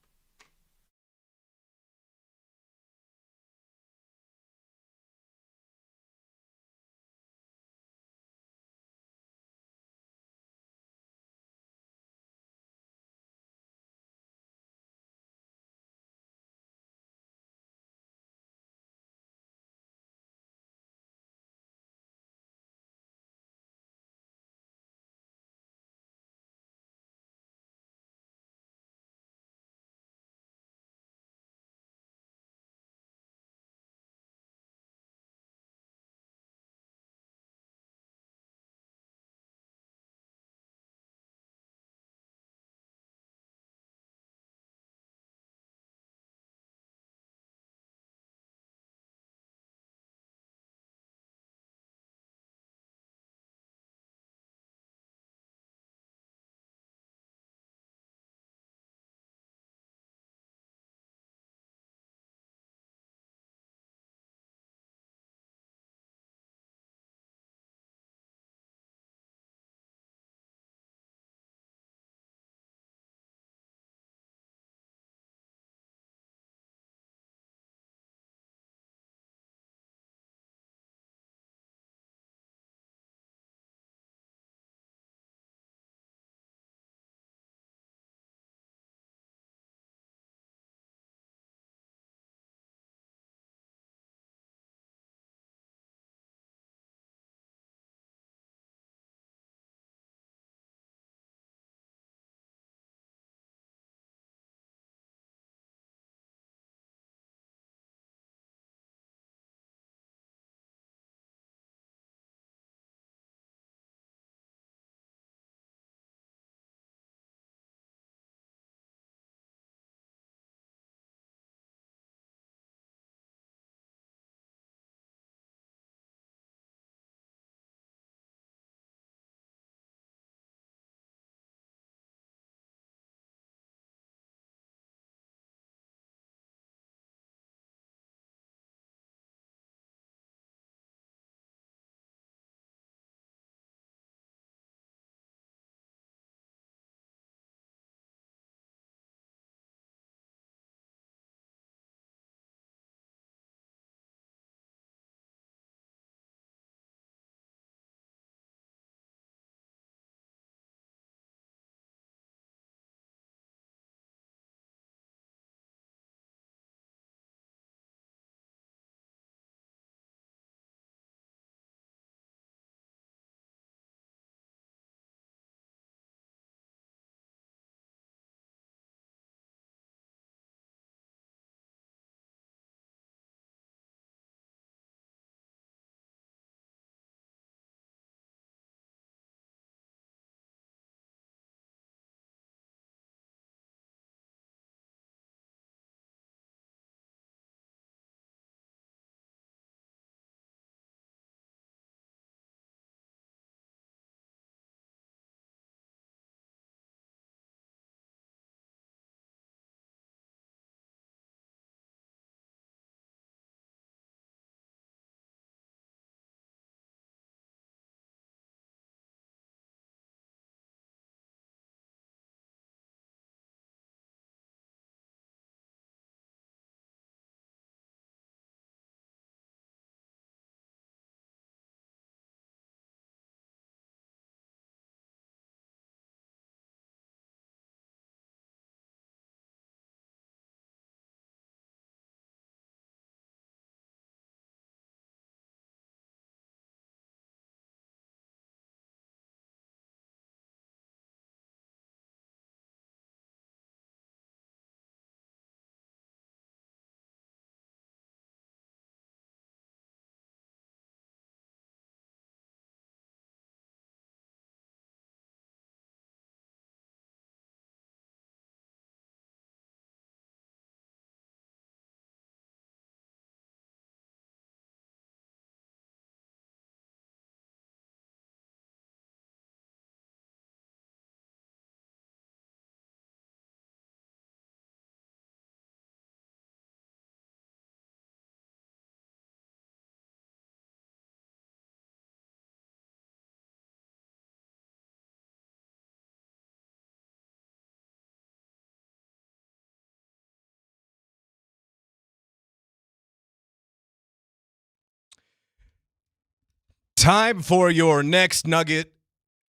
Time for your next Nugget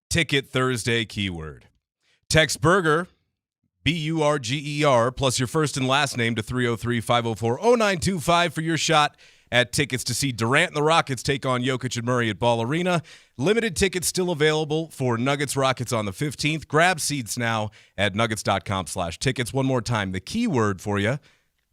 Ticket Thursday keyword. Text burger, BURGER, plus your first and last name to 303-504-0925 for your shot at tickets to see Durant and the Rockets take on Jokic and Murray at Ball Arena. Limited tickets still available for Nuggets Rockets on the 15th. Grab seats now at nuggets.com/tickets. One more time, the keyword for you,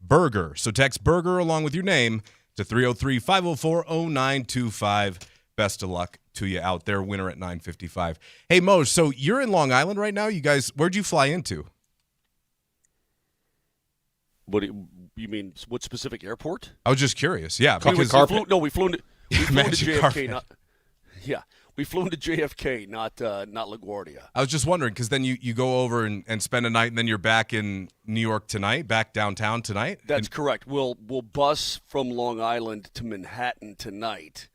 burger. So text burger along with your name to 303-504-0925. Best of luck to you out there. Winner at 9:55. Hey, Moj, so you're in Long Island right now. You guys, where'd you fly into? What do you mean? What specific airport? I was just curious. Yeah, We because flew into Magic JFK. carpet. We flew into JFK, not LaGuardia. I was just wondering because then you go over and spend a night, and then you're back in New York tonight, back downtown tonight. That's correct. We'll bus from Long Island to Manhattan tonight.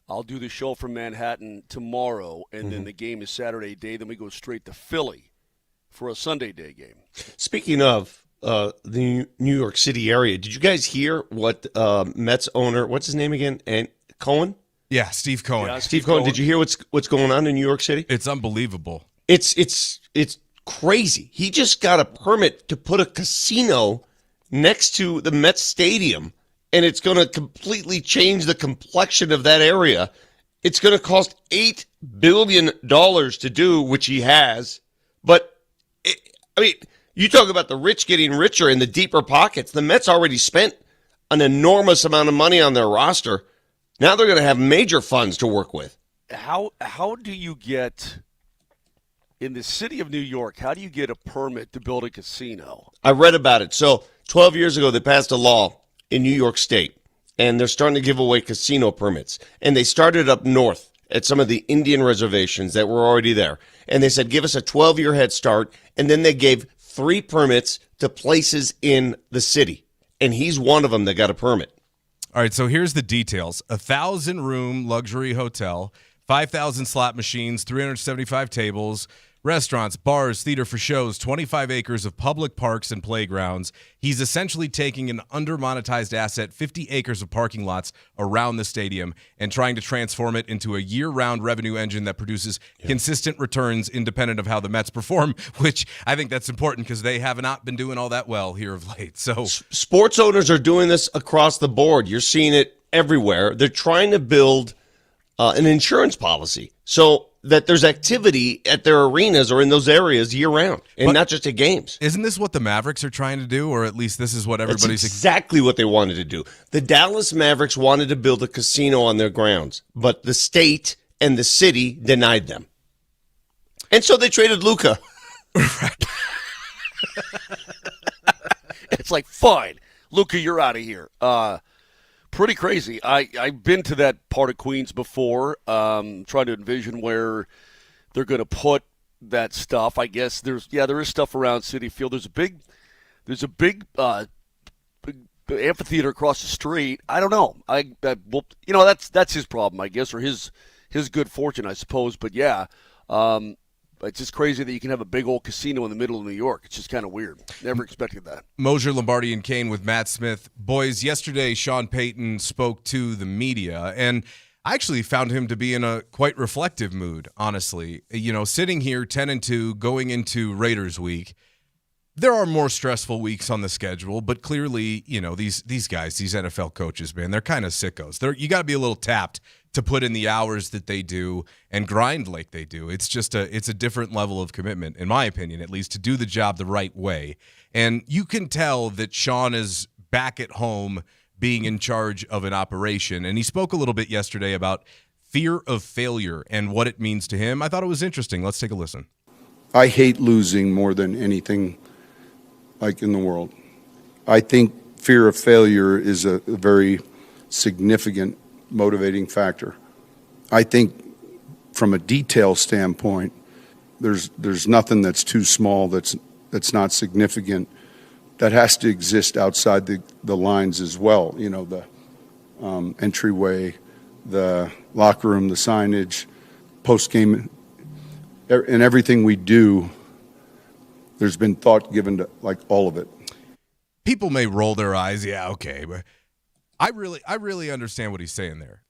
I'll do the show from Manhattan tomorrow, and then the game is Saturday day. Then we go straight to Philly for a Sunday day game. Speaking of the New York City area, did you guys hear what Mets owner, what's his name again, and Cohen? Yeah, Steve Cohen. Yeah, Steve Cohen. Did you hear what's going on in New York City? It's unbelievable. It's crazy. He just got a permit to put a casino next to the Mets stadium, and it's going to completely change the complexion of that area. It's going to cost $8 billion to do, which he has. But, you talk about the rich getting richer in the deeper pockets. The Mets already spent an enormous amount of money on their roster. Now they're going to have major funds to work with. How do you get, in the city of New York, how do you get a permit to build a casino? I read about it. So 12 years ago, they passed a law in New York State, and they're starting to give away casino permits. And they started up north at some of the Indian reservations that were already there. And they said, give us a 12-year head start. And then they gave 3 permits to places in the city. And he's one of them that got a permit. All right, so here's the details. 1,000-room luxury hotel, 5,000 slot machines, 375 tables, restaurants, bars, theater for shows, 25 acres of public parks and playgrounds. He's essentially taking an under-monetized asset, 50 acres of parking lots around the stadium, and trying to transform it into a year-round revenue engine that produces consistent returns independent of how the Mets perform, which I think that's important because they have not been doing all that well here of late. So sports owners are doing this across the board. You're seeing it everywhere. They're trying to build an insurance policy so that there's activity at their arenas or in those areas year-round, and not just at games. Isn't this what the Mavericks are trying to do, or at least this is what everybody's... That's exactly what they wanted to do. The Dallas Mavericks wanted to build a casino on their grounds, but the state and the city denied them. And so they traded Luka. It's like, fine, Luka, you're out of here. Pretty crazy. I've been to that part of Queens before, trying to envision where they're going to put that stuff. I guess there is stuff around Citi Field. There's a big amphitheater across the street. I don't know. That's his problem, I guess, or his good fortune, I suppose. But yeah, it's just crazy that you can have a big old casino in the middle of New York. It's just kind of weird. Never expected that. Moser, Lombardi, and Kane with Matt Smith. Boys, yesterday Sean Payton spoke to the media, and I actually found him to be in a quite reflective mood, honestly. Sitting here 10-2, going into Raiders week, there are more stressful weeks on the schedule, but clearly, these guys, these NFL coaches, man, they're kind of sickos. You got to be a little tapped to put in the hours that they do and grind like they do. It's just it's a different level of commitment, in my opinion, at least, to do the job the right way. And you can tell that Sean is back at home being in charge of an operation. And he spoke a little bit yesterday about fear of failure and what it means to him. I thought it was interesting. Let's take a listen. I hate losing more than anything in the world. I think fear of failure is a very significant motivating factor. I think from a detail standpoint, there's nothing that's too small that's not significant that has to exist outside the lines as well. The entryway, the locker room, the signage, post-game, and everything we do, there's been thought given to all of it. People may roll their eyes, yeah, okay, but I really understand what he's saying there.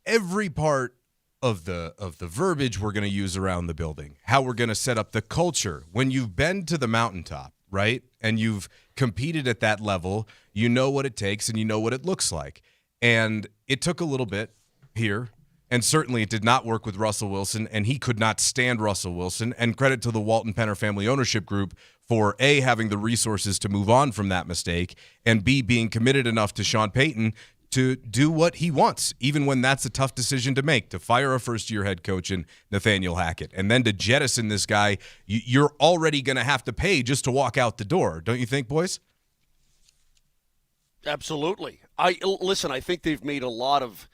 Every part of the verbiage we're going to use around the building, how we're going to set up the culture. When you've been to the mountaintop, right, and you've competed at that level, you know what it takes and you know what it looks like. And it took a little bit here, and certainly it did not work with Russell Wilson, and he could not stand Russell Wilson. And credit to the Walton Penner family ownership group for A, having the resources to move on from that mistake, and B, being committed enough to Sean Payton to do what he wants, even when that's a tough decision to make, to fire a first-year head coach in Nathaniel Hackett, and then to jettison this guy you're already going to have to pay just to walk out the door. Don't you think, boys? Absolutely. Listen, I think they've made a lot of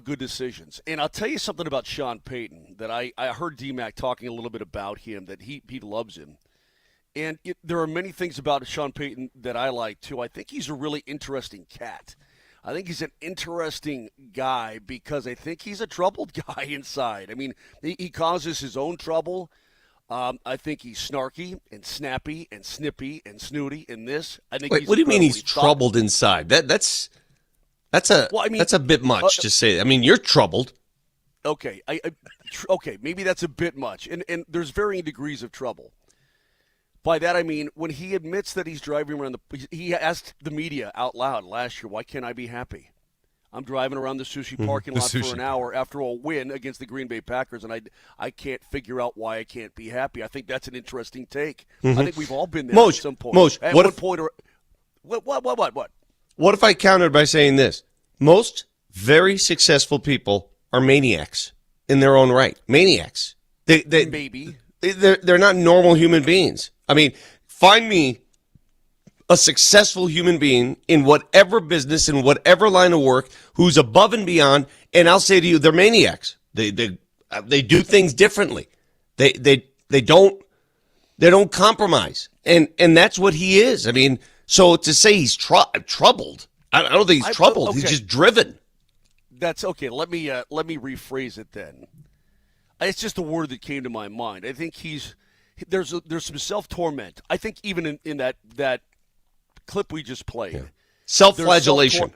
good decisions. And I'll tell you something about Sean Payton that I heard DMac talking a little bit about him, that he loves him. And there are many things about Sean Payton that I like, too. I think he's a really interesting cat. I think he's an interesting guy because I think he's a troubled guy inside. I mean, he causes his own trouble. I think he's snarky and snappy and snippy and snooty in this. I think. Wait, what do you mean he's troubled inside? That's a bit much to say. I mean, you're troubled. Okay, okay, maybe that's a bit much. And there's varying degrees of trouble. By that I mean when he admits that he's driving around he asked the media out loud last year, "Why can't I be happy? I'm driving around the sushi parking lot for an hour after a win against the Green Bay Packers, and I can't figure out why I can't be happy." I think that's an interesting take. I think we've all been there at some point. At one point or what? What if I countered by saying this? Most very successful people are maniacs in their own right. Maniacs. Maybe. They're not normal human beings. I mean, find me a successful human being in whatever business, in whatever line of work, who's above and beyond, and I'll say to you, they're maniacs. They do things differently. They don't compromise, and that's what he is. I mean, so to say he's troubled, I don't think he's troubled. Okay. He's just driven. That's okay. Let me rephrase it then. It's just a word that came to my mind. I think there's some self-torment. I think even in that clip we just played. Self-flagellation.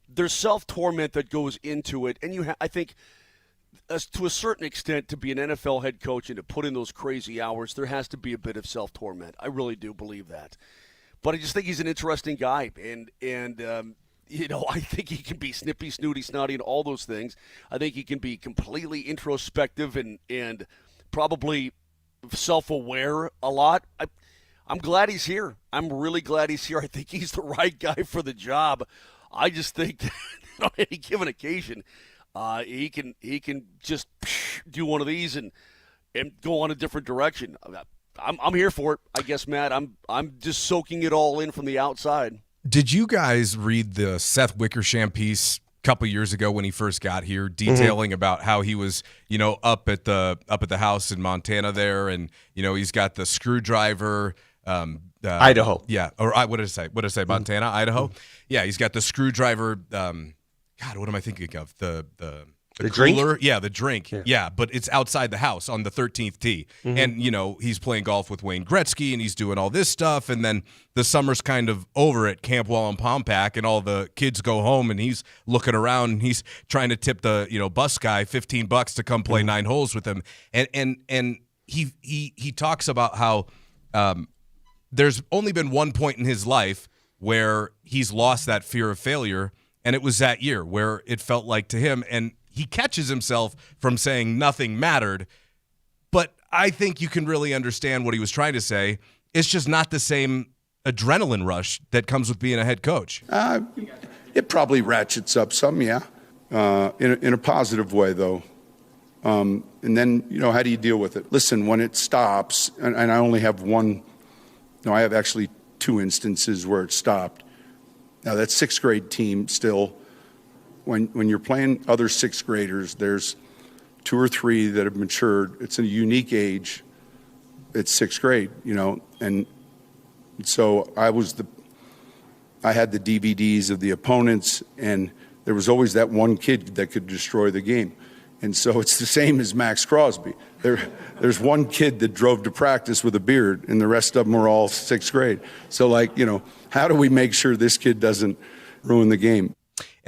There's self-torment that goes into it. And I think to a certain extent, to be an NFL head coach and to put in those crazy hours, there has to be a bit of self-torment. I really do believe that. But I just think he's an interesting guy. And I think he can be snippy, snooty, snotty, and all those things. I think he can be completely introspective and probably self-aware a lot. I'm glad he's here. I'm really glad he's here. I think he's the right guy for the job. I just think that on any given occasion, he can just do one of these and go on a different direction. I'm here for it, I guess, Matt. I'm just soaking it all in from the outside. Did you guys read the Seth Wickersham piece a couple years ago when he first got here, detailing about how he was, up at the house in Montana there, and he's got the screwdriver. Idaho. Yeah, or what did I say? Montana, Idaho. Yeah, he's got the screwdriver. God, what am I thinking of? The cooler? Drink? Yeah, the drink. Yeah, but it's outside the house on the 13th tee. And, he's playing golf with Wayne Gretzky, and he's doing all this stuff. And then the summer's kind of over at Camp Wallenpaupack, and all the kids go home, and he's looking around, and he's trying to tip the, bus guy $15 to come play 9 holes with him. And he talks about how there's only been one point in his life where he's lost that fear of failure, and it was that year where it felt like to him, and he catches himself from saying nothing mattered, but I think you can really understand what he was trying to say. It's just not the same adrenaline rush that comes with being a head coach. It probably ratchets up some, yeah, in a positive way, though. And then, how do you deal with it? Listen, when it stops, and I only have one, I have actually 2 instances where it stopped. Now, that's 6th grade team still. When you're playing other 6th graders, there's 2 or 3 that have matured. It's a unique age. It's 6th grade, and so I had the DVDs of the opponents, and there was always that one kid that could destroy the game. And so it's the same as Max Crosby. There's one kid that drove to practice with a beard, and the rest of them were all 6th grade. So, how do we make sure this kid doesn't ruin the game?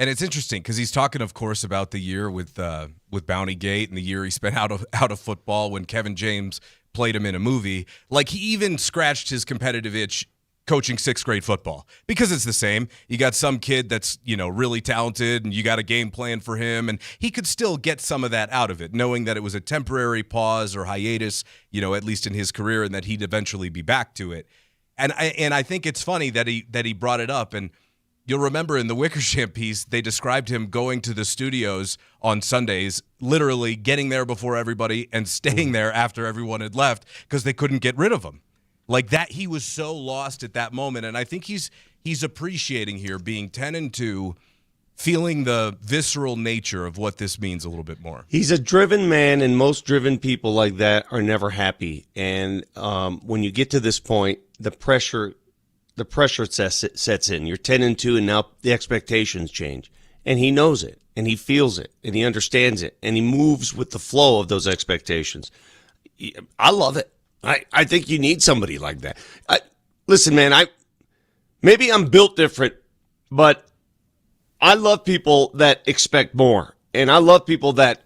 And it's interesting because he's talking, of course, about the year with Bounty Gate and the year he spent out of football when Kevin James played him in a movie. Like, he even scratched his competitive itch coaching sixth grade football because it's the same. You got some kid that's, really talented and you got a game plan for him, and he could still get some of that out of it, knowing that it was a temporary pause or hiatus, at least in his career, and that he'd eventually be back to it. And I think it's funny that he brought it up. And you'll remember in the Wickersham piece, they described him going to the studios on Sundays, literally getting there before everybody and staying there after everyone had left because they couldn't get rid of him. Like that, he was so lost at that moment. And I think he's appreciating here being 10-2, feeling the visceral nature of what this means a little bit more. He's a driven man, and most driven people like that are never happy. And when you get to this point, the pressure sets in. You're 10-2, and now the expectations change. And he knows it, and he feels it, and he understands it, and he moves with the flow of those expectations. I love it. I think you need somebody like that. Listen, man, maybe I'm built different, but I love people that expect more. And I love people that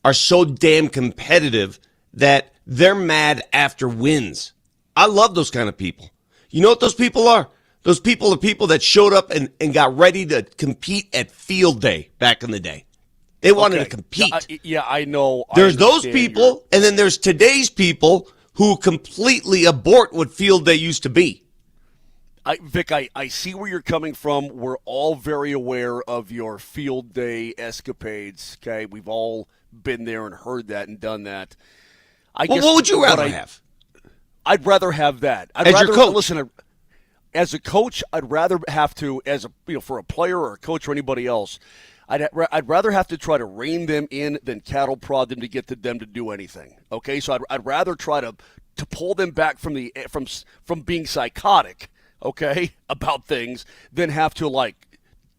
are so damn competitive that they're mad after wins. I love those kind of people. You know what those people are? Those people are people that showed up and got ready to compete at field day back in the day. They wanted to compete. Yeah, I know. There's those people, and then there's today's people who completely abort what field day used to be. Vic, I see where you're coming from. We're all very aware of your field day escapades, okay? We've all been there and heard that and done that. What would you rather have? I'd rather have that. As your coach? Listen, as a coach, I'd rather have to, for a player or a coach or anybody else, I'd rather have to try to rein them in than cattle prod them to get them to do anything. Okay, so I'd rather try to pull them back from being psychotic, okay, about things, than have to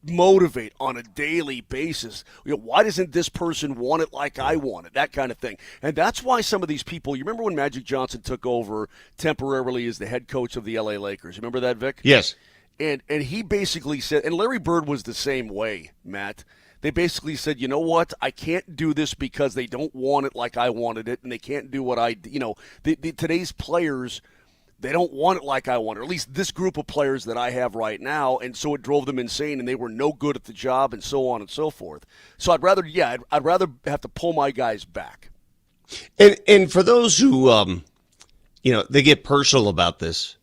motivate on a daily basis. Why doesn't this person want it like I want it? That kind of thing. And that's why some of these people, you remember when Magic Johnson took over temporarily as the head coach of the LA Lakers? Remember that, Vic? Yes. And he basically said, and Larry Bird was the same way, Matt. They basically said, you know what? I can't do this because they don't want it like I wanted it, and they can't do what today's players, they don't want it like I want it, or at least this group of players that I have right now, and so it drove them insane, and they were no good at the job, and so on and so forth. So I'd rather have to pull my guys back. And for those who, they get personal about this,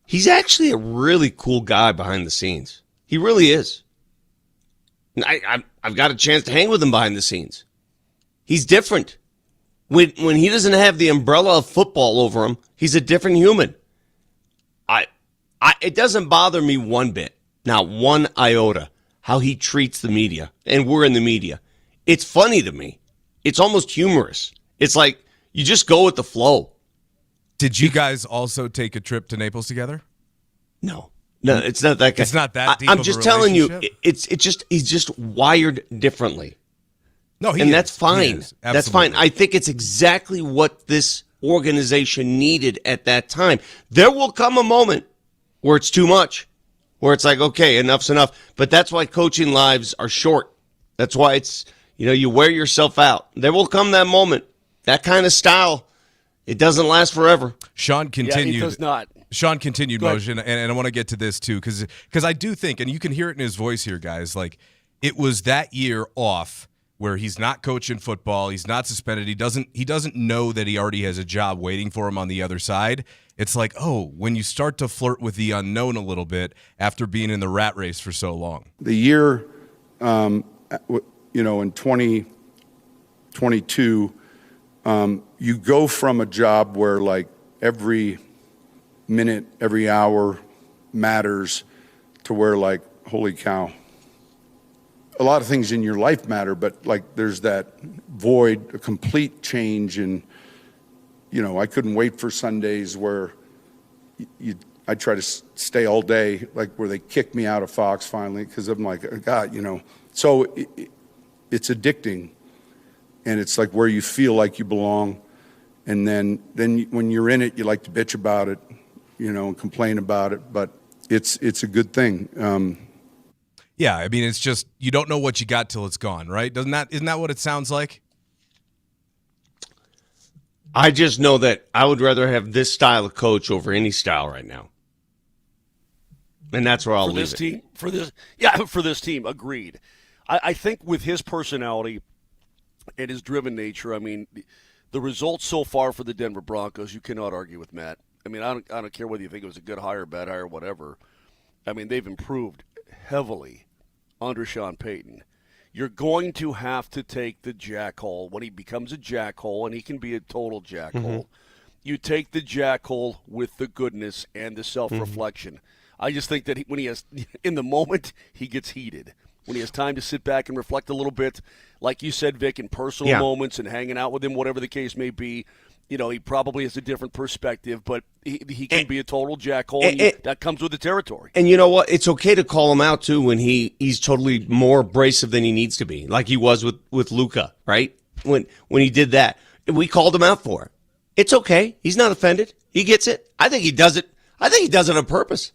he's actually a really cool guy behind the scenes. He really is. I've got a chance to hang with him behind the scenes. He's different. When he doesn't have the umbrella of football over him, he's a different human. It doesn't bother me one bit, not one iota, how he treats the media, and we're in the media. It's funny to me. It's almost humorous. It's like you just go with the flow. Did you guys also take a trip to Naples together? No, it's not that. It's not that deep. I'm just telling you, he's just wired differently. No, that's fine. That's fine. I think it's exactly what this organization needed at that time. There will come a moment where it's too much, where it's like, okay, enough's enough. But that's why coaching lives are short. That's why it's, you wear yourself out. There will come that moment. That kind of style, it doesn't last forever. Sean continued. Yeah, it does not. Sean continued, Moser, and I want to get to this too, because I do think, and you can hear it in his voice here, guys, like it was that year off where he's not coaching football, he's not suspended, he doesn't know that he already has a job waiting for him on the other side. It's like, when you start to flirt with the unknown a little bit after being in the rat race for so long. The year, in 2022, you go from a job where every minute, every hour matters to where holy cow. A lot of things in your life matter, but there's that void, a complete change in, I couldn't wait for Sundays where I try to stay all day, where they kicked me out of Fox finally, because I'm like, God, So it's addicting, and it's where you feel like you belong, and then when you're in it, you like to bitch about it, and complain about it, but it's a good thing. Yeah, I mean, it's just you don't know what you got till it's gone, right? Isn't that what it sounds like? I just know that I would rather have this style of coach over any style right now. And that's where I'll leave it. For this team, agreed. I think with his personality and his driven nature, I mean, the results so far for the Denver Broncos, you cannot argue with Matt. I mean, I don't care whether you think it was a good hire, bad hire, whatever. I mean, they've improved heavily under Sean Payton. You're going to have to take the jackhole when he becomes a jackhole, and he can be a total jackhole. You take the jackhole with the goodness and the self-reflection. I just think that when he has, in the moment, he gets heated. When he has time to sit back and reflect a little bit, like you said, Vic, in personal moments and hanging out with him, whatever the case may be, you know, he probably has a different perspective, but he can be a total jackhole, and that comes with the territory. And you know what? It's okay to call him out, too, when he's totally more abrasive than he needs to be, like he was with Luka, right? When he did that. We called him out for it. It's okay. He's not offended. He gets it. I think he does it. On purpose.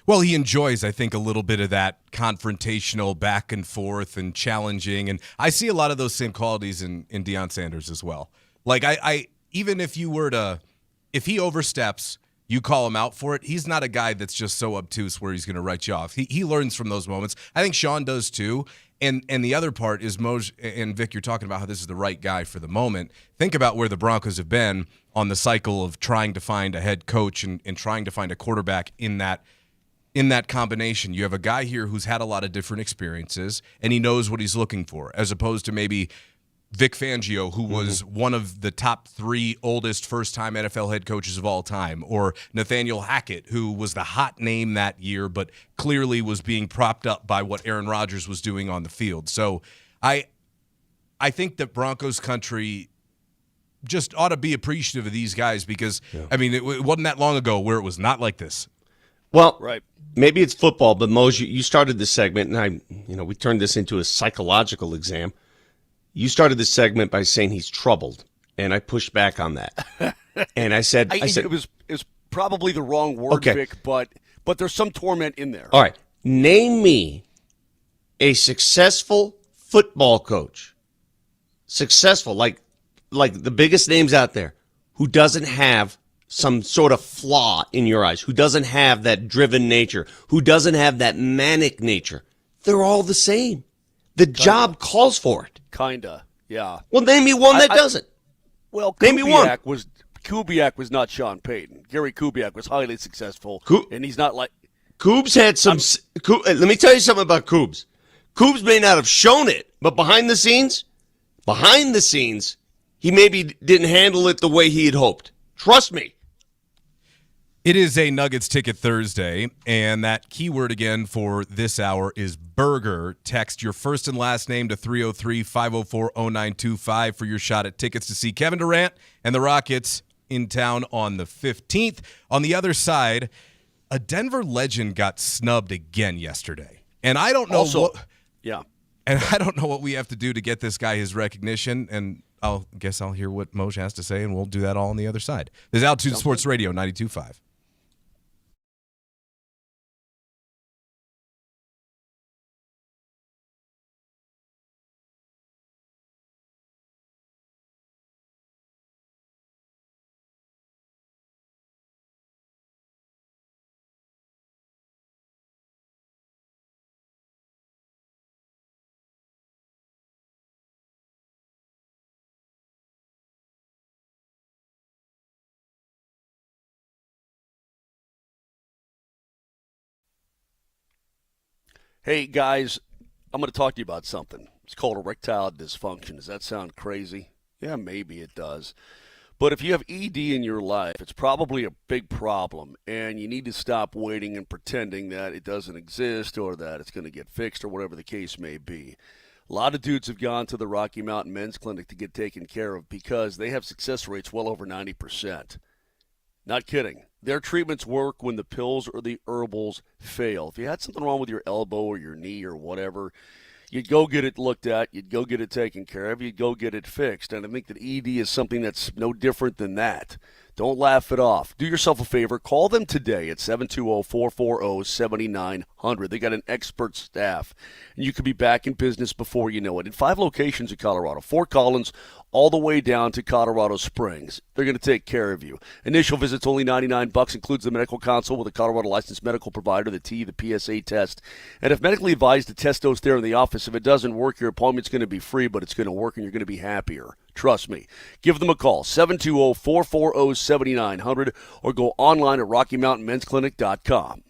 Well, he enjoys, I think, a little bit of that confrontational back and forth and challenging. And I see a lot of those same qualities in Deion Sanders as well. Like, I even if he oversteps, you call him out for it. He's not a guy that's just so obtuse where he's going to write you off. He learns from those moments. I think Sean does too. And the other part is Moser and Vic, you're talking about how this is the right guy for the moment. Think about where the Broncos have been on the cycle of trying to find a head coach and trying to find a quarterback in that combination. You have a guy here who's had a lot of different experiences, and he knows what he's looking for, as opposed to maybe Vic Fangio, who was one of the top 3 oldest first-time NFL head coaches of all time, or Nathaniel Hackett, who was the hot name that year, but clearly was being propped up by what Aaron Rodgers was doing on the field. So I think that Broncos country just ought to be appreciative of these guys because, I mean, it wasn't that long ago where it was not like this. Well, right. Maybe it's football, but Moser, you started this segment, and we turned this into a psychological exam. You started this segment by saying he's troubled, and I pushed back on that. And I said it was probably the wrong word, Vic, but there's some torment in there. All right. Name me a successful football coach. Successful, like the biggest names out there, who doesn't have some sort of flaw in your eyes, who doesn't have that driven nature, who doesn't have that manic nature. They're all the same. The job calls for it. Kinda, yeah. Well, name me one that doesn't. Well, name me one. Kubiak was not Sean Payton. Gary Kubiak was highly successful, and he's not like Coobs had some. Let me tell you something about Coobs. Coobs may not have shown it, but behind the scenes, he maybe didn't handle it the way he had hoped. Trust me. It is a Nuggets Ticket Thursday, and that keyword again for this hour is burger. Text your first and last name to 303-504-0925 for your shot at tickets to see Kevin Durant and the Rockets in town on the 15th. On the other side, a Denver legend got snubbed again yesterday. And I don't know And I don't know what we have to do to get this guy his recognition, and I'll hear what Moj has to say, and we'll do that all on the other side. This is Altitude Sports Radio 92.5. Hey, guys, I'm going to talk to you about something. It's called erectile dysfunction. Does that sound crazy? Yeah, maybe it does. But if you have ED in your life, it's probably a big problem, and you need to stop waiting and pretending that it doesn't exist or that it's going to get fixed or whatever the case may be. A lot of dudes have gone to the Rocky Mountain Men's Clinic to get taken care of because they have success rates well over 90%. Not kidding. Their treatments work when the pills or the herbals fail. If you had something wrong with your elbow or your knee or whatever, you'd go get it looked at, you'd go get it taken care of, you'd go get it fixed. And I think that ED is something that's no different than that. Don't laugh it off. Do yourself a favor. Call them today at 720-440-7900. They got an expert staff, and you could be back in business before you know it. In 5 locations in Colorado, Fort Collins, all the way down to Colorado Springs. They're going to take care of you. Initial visit's only $99, includes the medical consult with a Colorado licensed medical provider, the PSA test. And if medically advised, to test those there in the office. If it doesn't work, your appointment's going to be free, but it's going to work and you're going to be happier. Trust me. Give them a call, 720-440-7900, or go online at RockyMountainMen'sClinic.com.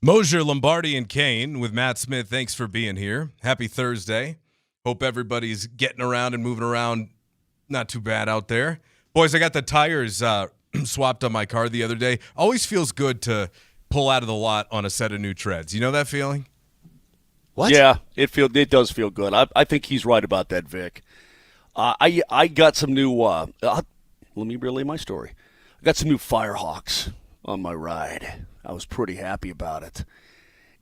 Moser, Lombardi, and Kane with Matt Smith. Thanks for being here. Happy Thursday. Hope everybody's getting around and moving around. Not too bad out there. Boys, I got the tires swapped on my car the other day. Always feels good to pull out of the lot on a set of new treads. You know that feeling? What? Yeah, it does feel good. I think he's right about that, Vic. I got some new. Let me relay my story. I got some new Firehawks on my ride. I was pretty happy about it.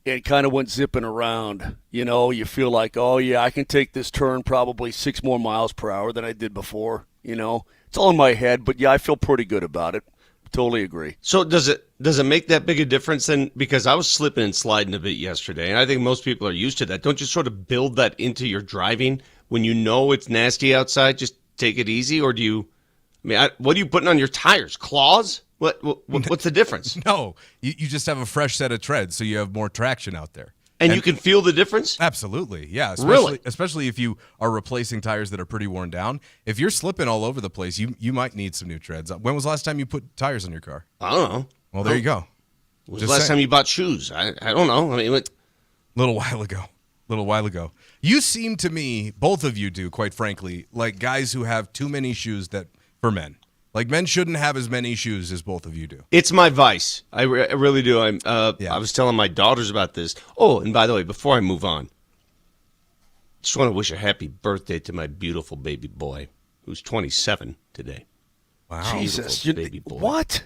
It kind of went zipping around. You know, you feel like, oh yeah, I can take this turn probably 6 more miles per hour than I did before. You know, it's all in my head, but yeah, I feel pretty good about it. Totally agree. So does it make that big a difference then? Because I was slipping and sliding a bit yesterday, and I think most people are used to that. Don't you sort of build that into your driving when you know it's nasty outside? Just take it easy, or do you? I mean, what are you putting on your tires? Claws? What's the difference? No, you just have a fresh set of treads, so you have more traction out there. And you can feel the difference? Absolutely, yeah. Really? Especially if you are replacing tires that are pretty worn down. If you're slipping all over the place, you might need some new treads. When was the last time you put tires on your car? I don't know. Well, there you go. When was the last time you bought shoes? I don't know. I mean, Little while ago. You seem to me, both of you do, quite frankly, like guys who have too many shoes for men. Like men shouldn't have as many shoes as both of you do. it's my vice. I really do. I was telling my daughters about this. Oh, and by the way, before I move on, just want to wish a happy birthday to my beautiful baby boy, who's 27 today. Wow. Jesus, baby boy. What?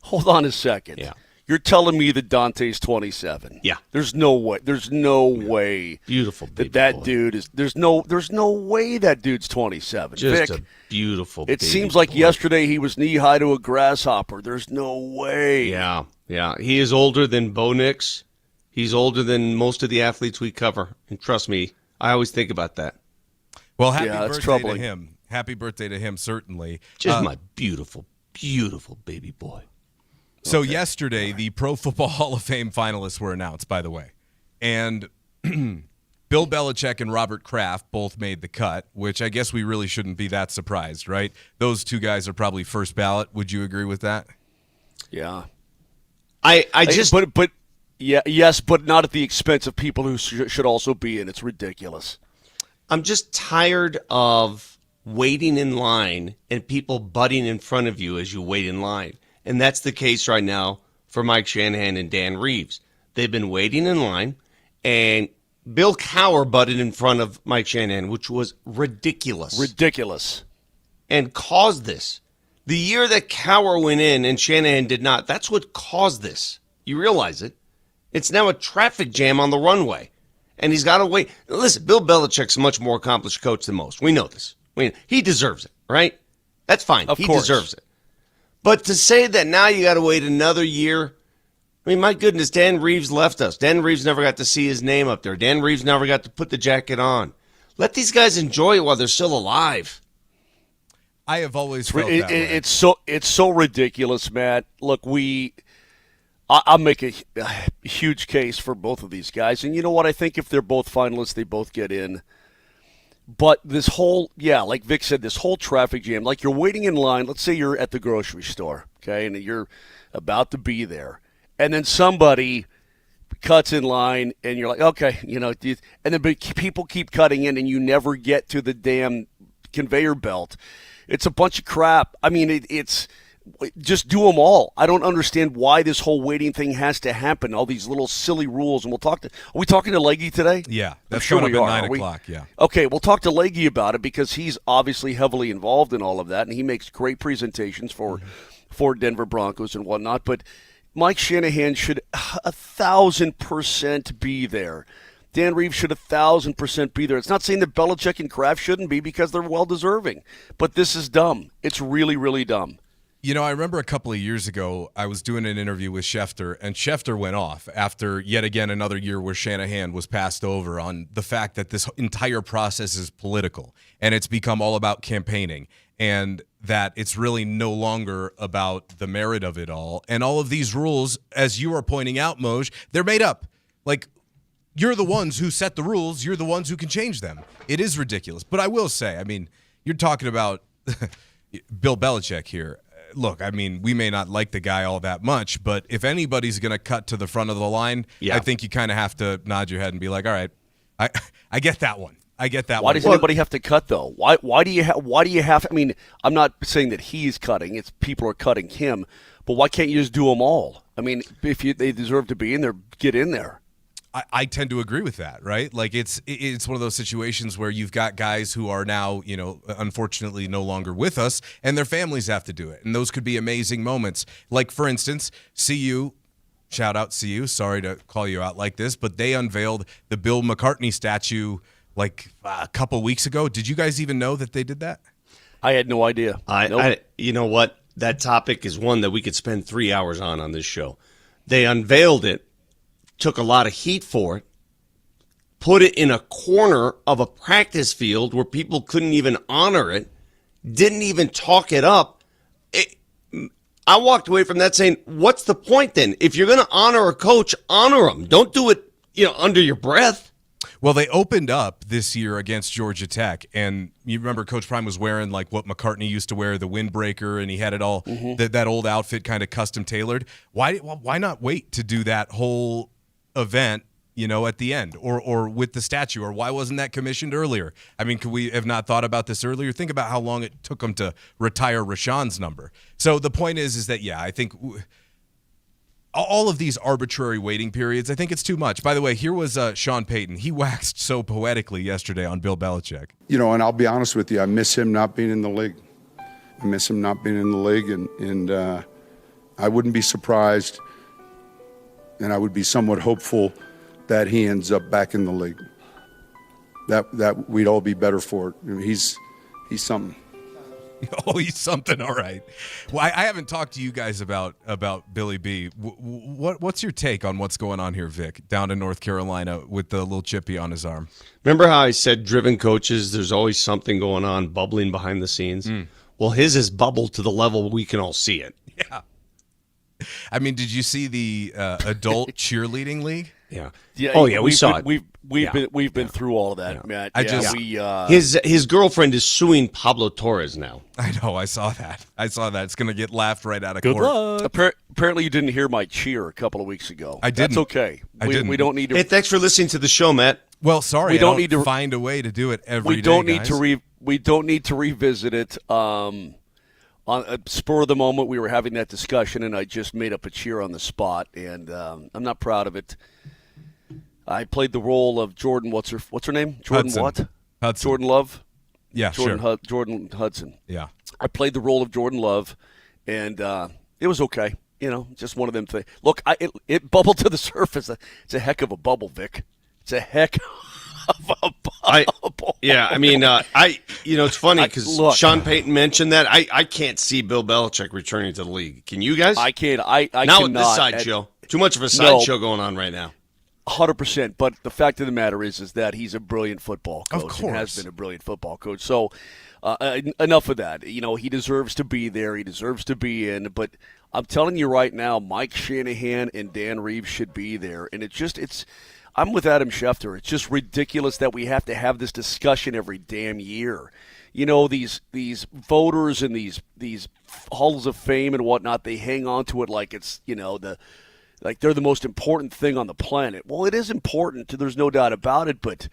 Hold on a second. Yeah. You're telling me that Dante's 27? Yeah. There's no way. There's no way. Beautiful baby that boy. dude is. There's no way that dude's 27. Just Vic, a beautiful it baby seems like boy. yesterday he was knee high to a grasshopper. There's no way. Yeah. He is older than Bo Nix. He's older than most of the athletes we cover. And trust me, I always think about that. Well, happy Yeah, it's birthday troubling. to him. Happy birthday to him, certainly. Just my beautiful, beautiful baby boy. So yesterday, the Pro Football Hall of Fame finalists were announced, by the way. And Bill Belichick and Robert Kraft both made the cut, which I guess we really shouldn't be that surprised, right? Those two guys are probably first ballot. Would you agree with that? Yeah. I just But yes, but not at the expense of people who should also be in. It's ridiculous. I'm just tired of waiting in line and people butting in front of you as you wait in line. And that's the case right now for Mike Shanahan and Dan Reeves. They've been waiting in line, and Bill Cowher butted in front of Mike Shanahan, which was ridiculous. Ridiculous. And caused this. The year that Cowher went in and Shanahan did not, that's what caused this. You realize it? It's now a traffic jam on the runway. And he's got to wait. Listen, Bill Belichick's a much more accomplished coach than most. We know this. He deserves it, right? That's fine. Of He course. deserves it. But to say that now you got to wait another year, I mean, my goodness, Dan Reeves left us. Dan Reeves never got to see his name up there. Dan Reeves never got to put the jacket on. Let these guys enjoy it while they're still alive. I have always felt that way. It's so ridiculous, Matt. Look, I'll make a huge case for both of these guys. And you know what? I think if they're both finalists, they both get in. But this whole, like Vic said, this whole traffic jam, like you're waiting in line. Let's say you're at the grocery store, okay, and you're about to be there. And then somebody cuts in line, and you're like, okay, and then people keep cutting in, and you never get to the damn conveyor belt. It's a bunch of crap. I mean, it's just do them all. I don't understand why this whole waiting thing has to happen. All these little silly rules, and are we talking to Leggy today? Yeah, that's sure coming up we at are. 9 o'clock, yeah. Okay, we'll talk to Leggy about it because he's obviously heavily involved in all of that, and he makes great presentations for Denver Broncos and whatnot. But Mike Shanahan should 1,000% be there. Dan Reeves should 1,000% be there. It's not saying that Belichick and Kraft shouldn't be because they're well-deserving, but this is dumb. It's really, really dumb. I remember a couple of years ago, I was doing an interview with Schefter, and Schefter went off after yet again another year where Shanahan was passed over on the fact that this entire process is political, and it's become all about campaigning, and that it's really no longer about the merit of it all. And all of these rules, as you are pointing out, Moj, they're made up. Like, you're the ones who set the rules. You're the ones who can change them. It is ridiculous. But I will say, I mean, you're talking about Bill Belichick here. Look, I mean, we may not like the guy all that much, but if anybody's going to cut to the front of the line, I think you kind of have to nod your head and be like, all right, I get that one. I get that Why one. does anybody have to cut though? Why do you have? I mean, I'm not saying that he's cutting; it's people are cutting him. But why can't you just do them all? I mean, if they deserve to be in there, get in there. I tend to agree with that, right? Like it's one of those situations where you've got guys who are now, unfortunately no longer with us, and their families have to do it. And those could be amazing moments. Like, for instance, CU, shout out CU, sorry to call you out like this, but they unveiled the Bill McCartney statue like a couple weeks ago. Did you guys even know that they did that? I had no idea. You know what? That topic is one that we could spend 3 hours on this show. They unveiled it. Took a lot of heat for it, put it in a corner of a practice field where people couldn't even honor it, didn't even talk it up. I walked away from that saying, what's the point then? If you're going to honor a coach, honor him. Don't do it, under your breath. Well, they opened up this year against Georgia Tech, and you remember Coach Prime was wearing like what McCartney used to wear, the windbreaker, and he had it all, that old outfit kind of custom tailored. Why not wait to do that whole event, at the end or with the statue? Or why wasn't that commissioned earlier? I mean, could we have not thought about this earlier? Think about how long it took them to retire Rashawn's number. So the point is that, I think all of these arbitrary waiting periods, I think it's too much. By the way, here was Sean Payton. He waxed so poetically yesterday on Bill Belichick. And I'll be honest with you, I miss him not being in the league. And I wouldn't be surprised, and I would be somewhat hopeful that he ends up back in the league. That we'd all be better for it. He's something. Oh, he's something. All right. Well, I haven't talked to you guys about Billy B. What's your take on what's going on here, Vic, down in North Carolina with the little chippy on his arm? Remember how I said driven coaches, there's always something going on bubbling behind the scenes? Well, his is bubbled to the level we can all see it. Yeah. I mean, did you see the adult cheerleading league? Yeah. Oh yeah, we saw it. We've been through all of that, Matt. His girlfriend is suing Pablo Torres now. I know. I saw that. It's going to get laughed right out of Good court. luck. Apparently, you didn't hear my cheer a couple of weeks ago. I didn't. That's okay. We don't need to. Hey, thanks for listening to the show, Matt. Well, sorry, We don't I need to find a way to do it every day. We don't need guys. to we don't need to revisit it. On a spur of the moment, we were having that discussion, and I just made up a cheer on the spot, and I'm not proud of it. I played the role of Jordan. What's her name? Jordan Hudson. what? Hudson. Jordan Love. Yeah, Jordan sure. Jordan Hudson. Yeah. I played the role of Jordan Love, and it was okay. Just one of them things. Look, it bubbled to the surface. It's a heck of a bubble, Vic. It's a heck of a bubble. It's funny because Look. Sean Payton mentioned that. I can't see Bill Belichick returning to the league. Can you guys? I can't. I Not cannot. with this sideshow. Too much of a sideshow going on right now. 100%. But the fact of the matter is that he's a brilliant football coach. Of course. And has been a brilliant football coach. So enough of that. He deserves to be there. He deserves to be in. But I'm telling you right now, Mike Shanahan and Dan Reeves should be there. And I'm with Adam Schefter. It's just ridiculous that we have to have this discussion every damn year. These voters and these halls of fame and whatnot, they hang on to it like it's, like they're the most important thing on the planet. Well, it is important. There's no doubt about it, but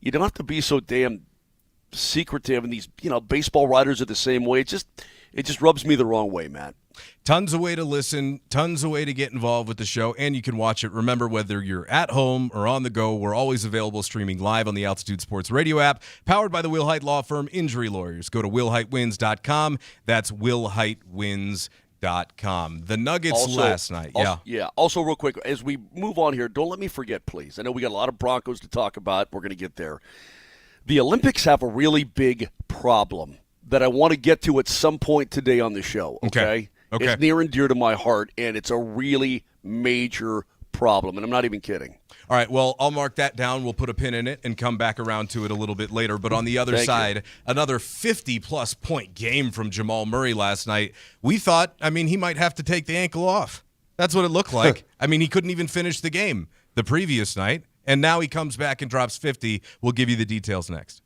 you don't have to be so damn secretive. And these, baseball writers are the same way. It just rubs me the wrong way, Matt. Tons of way to listen, tons of way to get involved with the show, and you can watch it. Remember, whether you're at home or on the go, we're always available streaming live on the Altitude Sports Radio app, powered by the Will Hite Law Firm Injury Lawyers. Go to willhitewins.com. That's willhitewins.com. The Nuggets last night. Also, real quick, as we move on here, don't let me forget, please. I know we got a lot of Broncos to talk about. We're going to get there. The Olympics have a really big problem that I want to get to at some point today on the show, okay? It's near and dear to my heart, and it's a really major problem, and I'm not even kidding. All right, well, I'll mark that down. We'll put a pin in it and come back around to it a little bit later. But on the other side, another 50-plus point game from Jamal Murray last night. We thought, he might have to take the ankle off. That's what it looked like. He couldn't even finish the game the previous night, and now he comes back and drops 50. We'll give you the details next.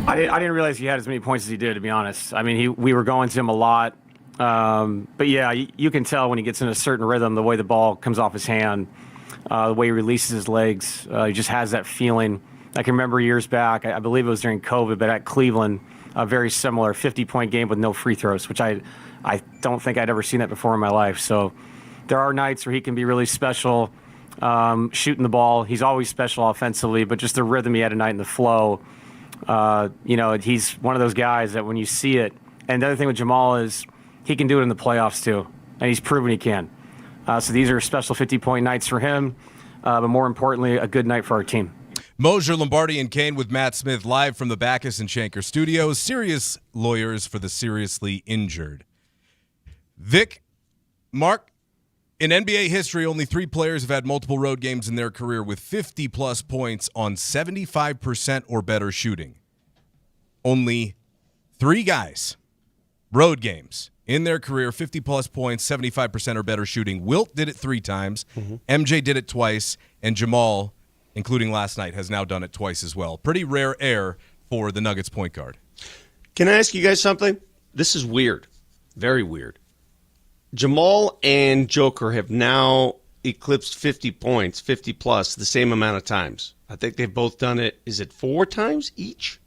I didn't realize he had as many points as he did, to be honest. I mean, we were going to him a lot. But yeah, you can tell when he gets in a certain rhythm, the way the ball comes off his hand, the way he releases his legs. He just has that feeling. I can remember years back, I believe it was during COVID, but at Cleveland, a very similar 50-point game with no free throws, which I don't think I'd ever seen that before in my life. So there are nights where he can be really special shooting the ball. He's always special offensively, but just the rhythm he had tonight and the flow, he's one of those guys that when you see it, and the other thing with Jamal is he can do it in the playoffs too, and he's proven he can. So these are special 50-point nights for him, but more importantly, a good night for our team. Moser, Lombardi, and Kane with Matt Smith live from the Backus and Shanker studios. Serious lawyers for the seriously injured. Vic, Mark, in NBA history, only 3 players have had multiple road games in their career with 50-plus points on 75% or better shooting. Only 3 guys, road games, in their career, 50-plus points, 75% or better shooting. Wilt did it 3 times, MJ did it twice, and Jamal, including last night, has now done it twice as well. Pretty rare air for the Nuggets point guard. Can I ask you guys something? This is weird. Very weird. Jamal and Joker have now eclipsed 50 points, 50-plus, the same amount of times. I think they've both done it, is it 4 times each?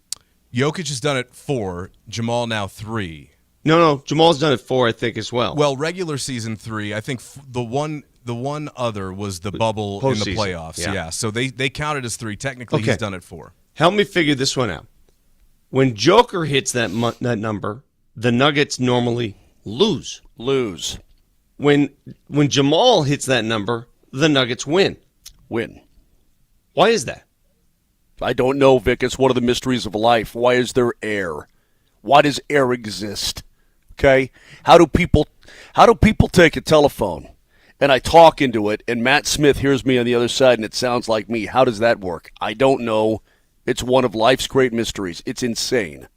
Jokic has done it 4, Jamal now 3. No, Jamal's done it 4, I think, as well. Well, regular season 3, I think the one other was the bubble in the playoffs. Yeah. So they counted as 3. Technically, he's done it 4. Help me figure this one out. When Joker hits that number, the Nuggets normally lose. When Jamal hits that number, the Nuggets win. Why is that? I don't know, Vic. It's one of the mysteries of life. Why is there air? Why does air exist? Okay? How do people take a telephone and I talk into it and Matt Smith hears me on the other side and it sounds like me? How does that work? I don't know. It's one of life's great mysteries. It's insane.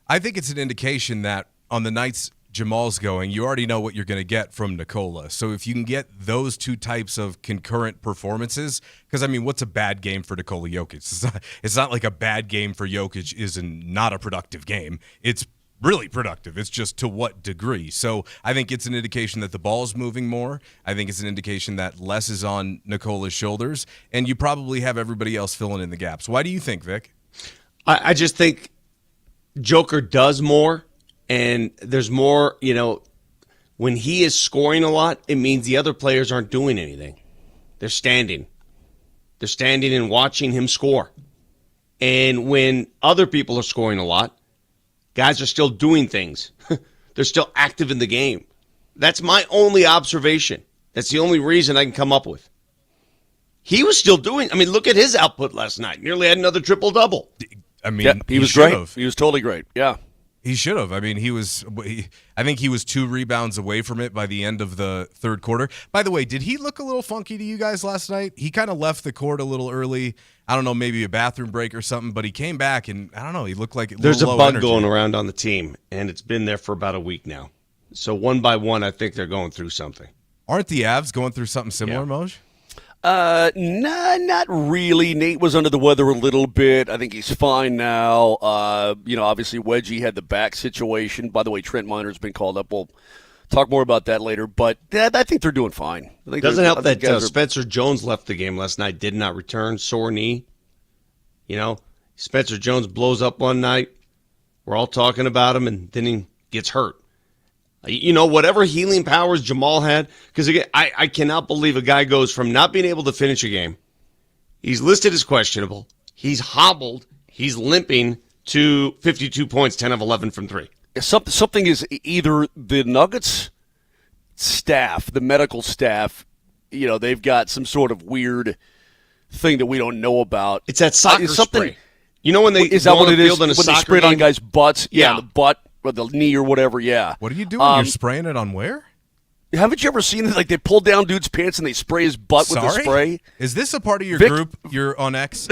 I think it's an indication that on the nights Jamal's going, you already know what you're going to get from Nikola. So if you can get those 2 types of concurrent performances, because, I mean, what's a bad game for Nikola Jokic? It's not like a bad game for Jokic is not a productive game. It's really productive. It's just to what degree. So I think it's an indication that the ball's moving more. I think it's an indication that less is on Nikola's shoulders, and you probably have everybody else filling in the gaps. Why do you think, Vic? I just think Joker does more. And there's more, when he is scoring a lot, it means the other players aren't doing anything. They're standing. They're standing and watching him score. And when other people are scoring a lot, guys are still doing things. They're still active in the game. That's my only observation. That's the only reason I can come up with. He was still doing, look at his output last night. Nearly had another triple-double. He was great. He was totally great. Yeah. He should have. I think he was 2 rebounds away from it by the end of the third quarter. By the way, did he look a little funky to you guys last night? He kind of left the court a little early. I don't know, maybe a bathroom break or something, but he came back and I don't know, he looked like a There's a low bug energy. going around on the team, and it's been there for about a week now. So one by one, I think they're going through something. Aren't the Avs going through something similar, Moj? Not really. Nate was under the weather a little bit. I think he's fine now. Obviously Wedgie had the back situation. By the way, Trent Miner's been called up. We'll talk more about that later. But I think they're doing fine. Doesn't help that Spencer Jones left the game last night, did not return, sore knee. Spencer Jones blows up one night. We're all talking about him, and then he gets hurt. Whatever healing powers Jamal had, because again, I cannot believe a guy goes from not being able to finish a game, he's listed as questionable, he's hobbled, he's limping, to 52 points, 10 of 11 from 3. Something is either the Nuggets staff, the medical staff, they've got some sort of weird thing that we don't know about. It's that soccer spray. When they is that what it is? When they spray it on guys' butts? Yeah, the butt. Or the knee or whatever, yeah. What are you doing? You're spraying it on where? Haven't you ever seen it? Like they pull down dude's pants and they spray his butt with the spray? Is this a part of your group? You're on X?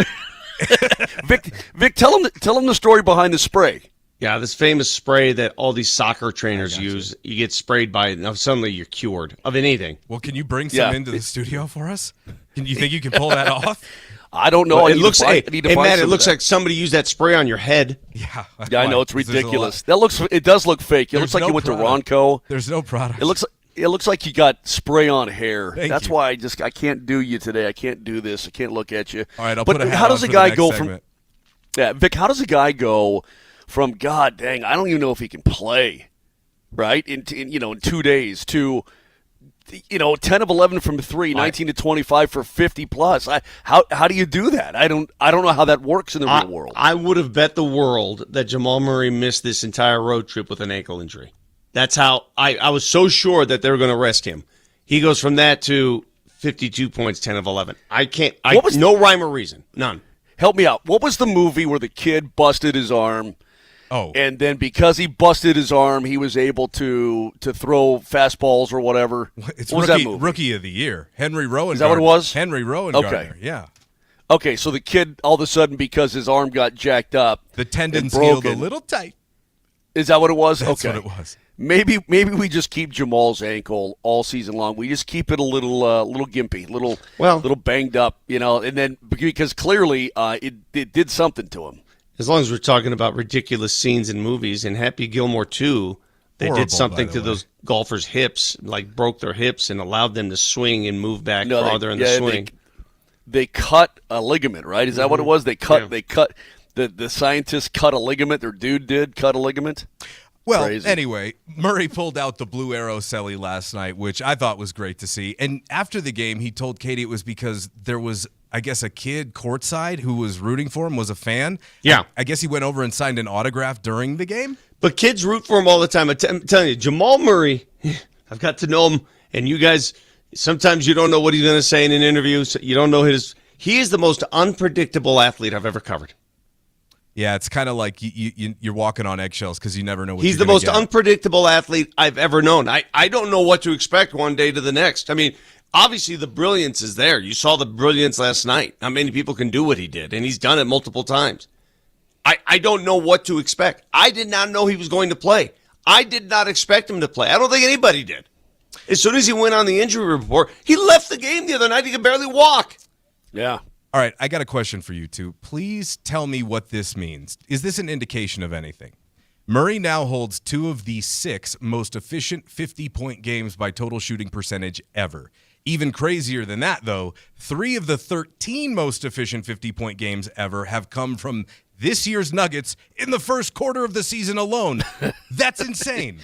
Vic, tell him the story behind the spray. Yeah, this famous spray that all these soccer trainers use. You get sprayed by it, now suddenly you're cured of anything. Well, can you bring some into the studio for us? You think you can pull that off? I don't know. Well, I it need looks. to find, I need to hey find Matt, some it of looks that. like somebody used that spray on your head. Yeah, Yeah, I know it's ridiculous. It does look fake. It looks like you went to Ronco. There's no product. It looks like you got spray on hair. Thank That's you. why I can't do you today. I can't do this. I can't look at you. All right, I'll but put a hat how on does a for the guy next go segment. from Vic, how does a guy go from God dang, I don't even know if he can play, right? In 2 days to 10 of 11 from 3, 19 to 25 for 50 plus. How do you do that? I don't know how that works in the real world. I would have bet the world that Jamal Murray missed this entire road trip with an ankle injury. That's how I was so sure that they were going to rest him. He goes from that to 52 points, 10 of 11. No rhyme or reason. None. Help me out. What was the movie where the kid busted his arm? Oh, And then because he busted his arm, he was able to throw fastballs or whatever. it's what was that movie? rookie of the year, Henry Rowan. Is that what it was? Henry Rowan. Okay. Yeah. Okay, so the kid, all of a sudden, because his arm got jacked up, The tendons and healed broken. a little tight. Is that what it was? That's okay. what it was. Maybe we just keep Jamal's ankle all season long. We just keep it a little gimpy, little banged up, and then because clearly it did something to him. As long as we're talking about ridiculous scenes in movies, in Happy Gilmore 2, they Horrible, did something by to the those golfers' hips, like broke their hips and allowed them to swing and move back No, farther in the swing. They cut a ligament, right? Is that what it was? They cut. Yeah. They cut. The scientists cut a ligament. Their dude did cut a ligament. Well, Crazy. anyway, Murray pulled out the Blue Arrow celly last night, which I thought was great to see. And after the game, he told Katie it was because there was, I guess, a kid courtside who was rooting for him, was a fan. Yeah. I guess he went over and signed an autograph during the game. But kids root for him all the time. I'm telling you, Jamal Murray, I've got to know him, and you guys, sometimes you don't know what he's going to say in an interview. So you don't know he is the most unpredictable athlete I've ever covered. Yeah, it's kind of like you're walking on eggshells because you never know what He's you're the gonna most get. unpredictable athlete I've ever known. I don't know what to expect one day to the next. I mean, obviously the brilliance is there. You saw the brilliance last night. Not many people can do what he did, and he's done it multiple times. I don't know what to expect. I did not know he was going to play. I did not expect him to play. I don't think anybody did. As soon as he went on the injury report, he left the game the other night. He could barely walk. Yeah. All right, I got a question for you two. Please tell me what this means. Is this an indication of anything? Murray now holds 2 of the 6 most efficient 50-point games by total shooting percentage ever. Even crazier than that, though, 3 of the 13 most efficient 50-point games ever have come from this year's Nuggets in the first quarter of the season alone. That's insane.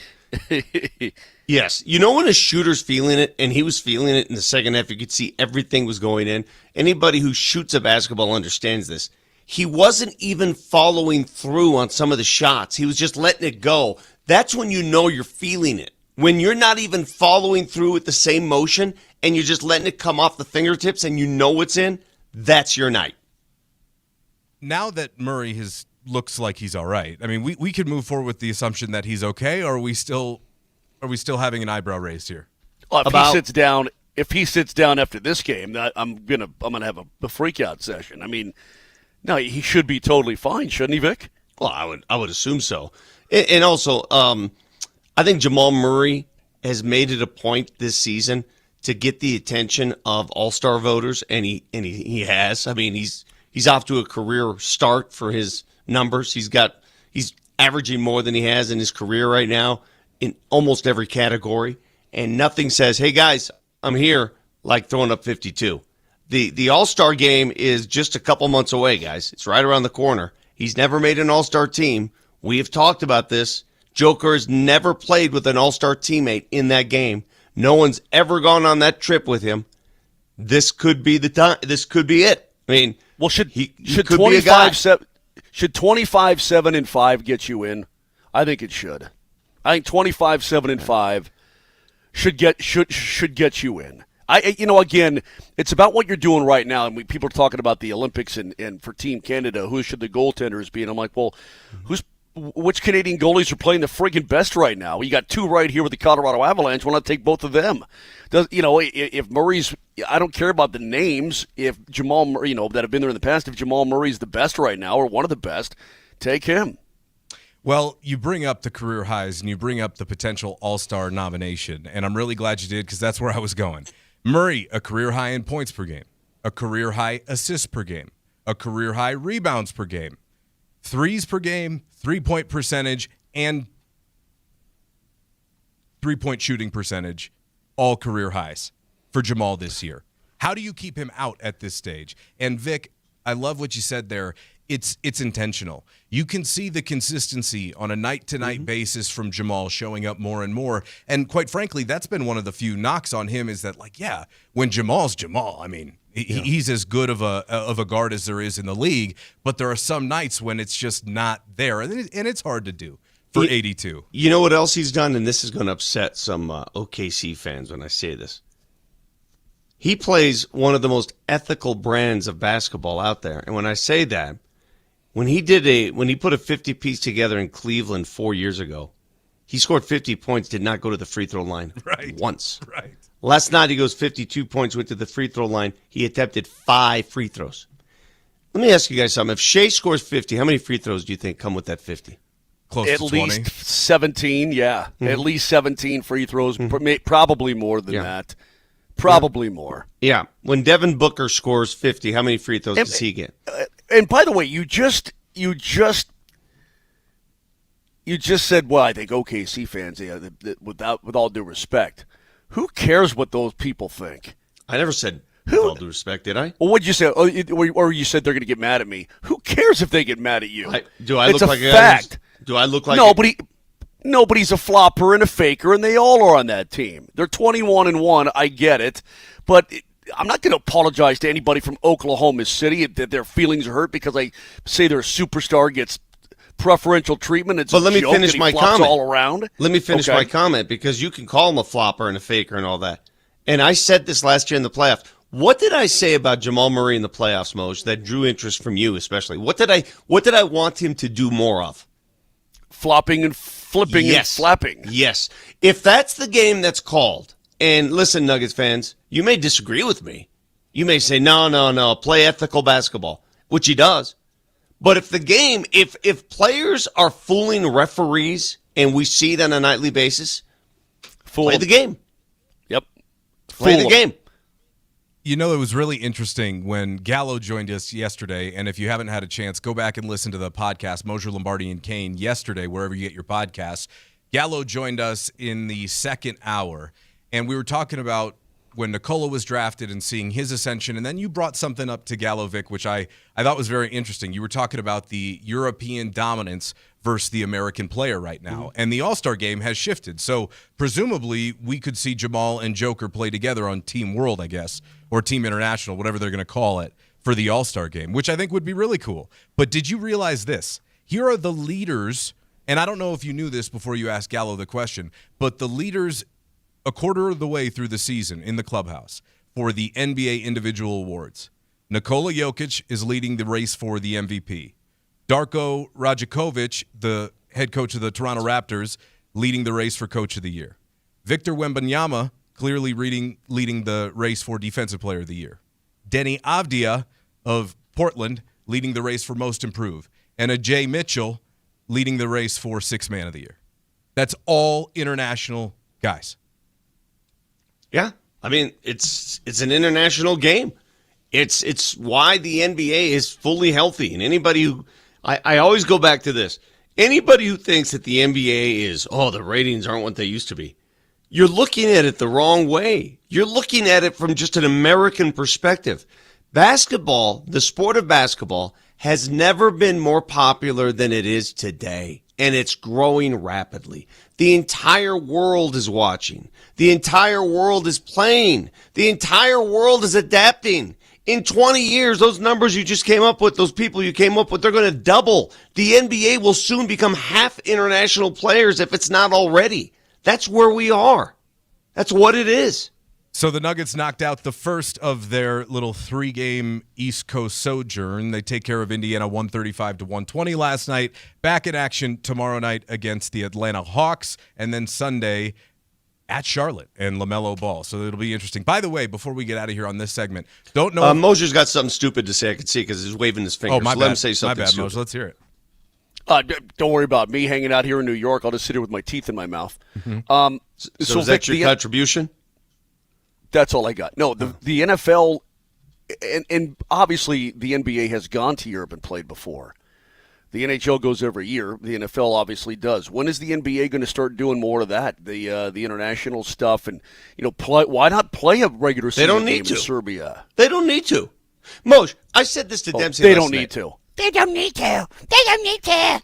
Yes. You know when a shooter's feeling it, and he was feeling it in the second half, you could see everything was going in. Anybody who shoots a basketball understands this. He wasn't even following through on some of the shots. He was just letting it go. That's when you know you're feeling it. When you're not even following through with the same motion, and you're just letting it come off the fingertips and you know it's in, that's your night. Now that Murray looks like he's all right, I mean, we could move forward with the assumption that he's okay, or are we still having an eyebrow raised here? Well, if he sits down after this game, I'm gonna have a freak out session. I mean, no, he should be totally fine, shouldn't he, Vic? Well, I would assume so. And also, I think Jamal Murray has made it a point this season to get the attention of all-star voters, and he has. I mean, he's off to a career start for his numbers. He's averaging more than he has in his career right now in almost every category, and nothing says, "Hey guys, I'm here," like throwing up 52. The All-Star game is just a couple months away, guys. It's right around the corner. He's never made an All-Star team. We have talked about this. Joker has never played with an All-Star teammate in that game. No one's ever gone on that trip with him. This could be the time. This could be it. I mean, Well, should could be a guy. 25 7 and 5 get you in? I think it should. I think 25 7 and 5 should get you in. Again, it's about what you're doing right now. And people are talking about the Olympics and for Team Canada, who should the goaltenders be? And I'm like, well, which Canadian goalies are playing the friggin' best right now? You got 2 right here with the Colorado Avalanche. Why not take both of them? If Murray's, I don't care about the names. If Jamal Murray, that have been there in the past, if Jamal Murray's the best right now or one of the best, take him. Well, you bring up the career highs and you bring up the potential All-Star nomination, and I'm really glad you did because that's where I was going. Murray, a career high in points per game. a career-high assists per game, a career-high rebounds per game, threes per game, three-point percentage, and three-point shooting percentage, all career highs for Jamal this year. How do you keep him out at this stage? And Vic, I love what you said there. It's intentional. You can see the consistency on a night-to-night basis from Jamal showing up more and more. And quite frankly, that's been one of the few knocks on him is that, when Jamal's Jamal, I mean, he's as good of a guard as there is in the league, but there are some nights when it's just not there, and it's hard to do for 82. You know what else he's done, and this is going to upset some OKC fans when I say this. He plays one of the most ethical brands of basketball out there, and when I say that, when he put a 50-piece together in Cleveland 4 years ago, he scored 50 points, did not go to the free throw line once. Right. Last night he goes 52 points, went to the free throw line. He attempted 5 free throws. Let me ask you guys something. If Shea scores 50, how many free throws do you think come with that 50? Close at to 20. least 17, yeah. At least 17 free throws, probably more than that. Probably more. Yeah. When Devin Booker scores 50, how many free throws does he get? And by the way, you just said, well, I think OKC fans, with all due respect, who cares what those people think? I never said with all due respect, did I? Well, what'd you say? Or you said they're going to get mad at me. Who cares if they get mad at you? Do I look like a fact. Do I look like Nobody's a flopper and a faker, and they all are on that team. They're 21-1. I get it, but I'm not going to apologize to anybody from Oklahoma City that their feelings are hurt because I say their superstar gets preferential treatment. But let me finish my comment. All around. Let me finish my comment because you can call him a flopper and a faker and all that. And I said this last year in the playoffs. What did I say about Jamal Murray in the playoffs, Moj, that drew interest from you especially? What did I want him to do more of? Flopping and flipping and slapping. Yes. If that's the game that's called, and listen, Nuggets fans, you may disagree with me. You may say, no, play ethical basketball, which he does. But if the game, if players are fooling referees, and we see it on a nightly basis, play the game. Yep. Play the game. You know, it was really interesting when Gallo joined us yesterday, and if you haven't had a chance, go back and listen to the podcast, Moser, Lombardi, and Kane, yesterday, wherever you get your podcasts. Gallo joined us in the second hour, and we were talking about when Nikola was drafted and seeing his ascension, and then you brought something up to Gallo, Vic, which I thought was very interesting. You were talking about the European dominance versus the American player right now, and the All-Star game has shifted. So presumably we could see Jamal and Joker play together on Team World, I guess, or Team International, whatever they're going to call it, for the All-Star game, which I think would be really cool. But did you realize this? Here are the leaders, and I don't know if you knew this before you asked Gallo the question, but the leaders a quarter of the way through the season in the clubhouse for the NBA individual awards. Nikola Jokic is leading the race for the MVP. Darko Rajakovic, the head coach of the Toronto Raptors, leading the race for Coach of the Year. Victor Wembanyama clearly leading the race for Defensive Player of the Year. Denny Avdia of Portland leading the race for Most Improved. And Ajay Mitchell leading the race for Sixth Man of the Year. That's all international guys. Yeah, I mean it's an international game. It's why the NBA is fully healthy. And anybody who I always go back to this. Anybody who thinks that the NBA is the ratings aren't what they used to be, you're looking at it the wrong way. You're looking at it from just an American perspective. Basketball, the sport of basketball, has never been more popular than it is today, and it's growing rapidly. The entire world is watching. The entire world is playing. The entire world is adapting. In 20 years, those numbers you just came up with, those people you came up with, they're going to double. The NBA will soon become half international players if it's not already. That's where we are. That's what it is. So the Nuggets knocked out the first of their little 3-game East Coast sojourn. They take care of Indiana 135-120 last night. Back in action tomorrow night against the Atlanta Hawks, and then Sunday at Charlotte and LaMelo Ball. So it'll be interesting. By the way, before we get out of here on this segment, don't know. Moser's got something stupid to say. I can see because he's waving his finger. Oh, my so bad. Let him say something my bad, stupid. Moser. Let's hear it. Don't worry about me hanging out here in New York. I'll just sit here with my teeth in my mouth. Mm-hmm. So is that your contribution? That's all I got. No, the NFL and obviously the NBA has gone to Europe and played before. The NHL goes every year. The NFL obviously does. When is the NBA going to start doing more of that? The international stuff, and why not play a regular season game in Serbia? They don't need to. Moj, I said this to Dempsey. They don't need to. They don't need to. They don't need to.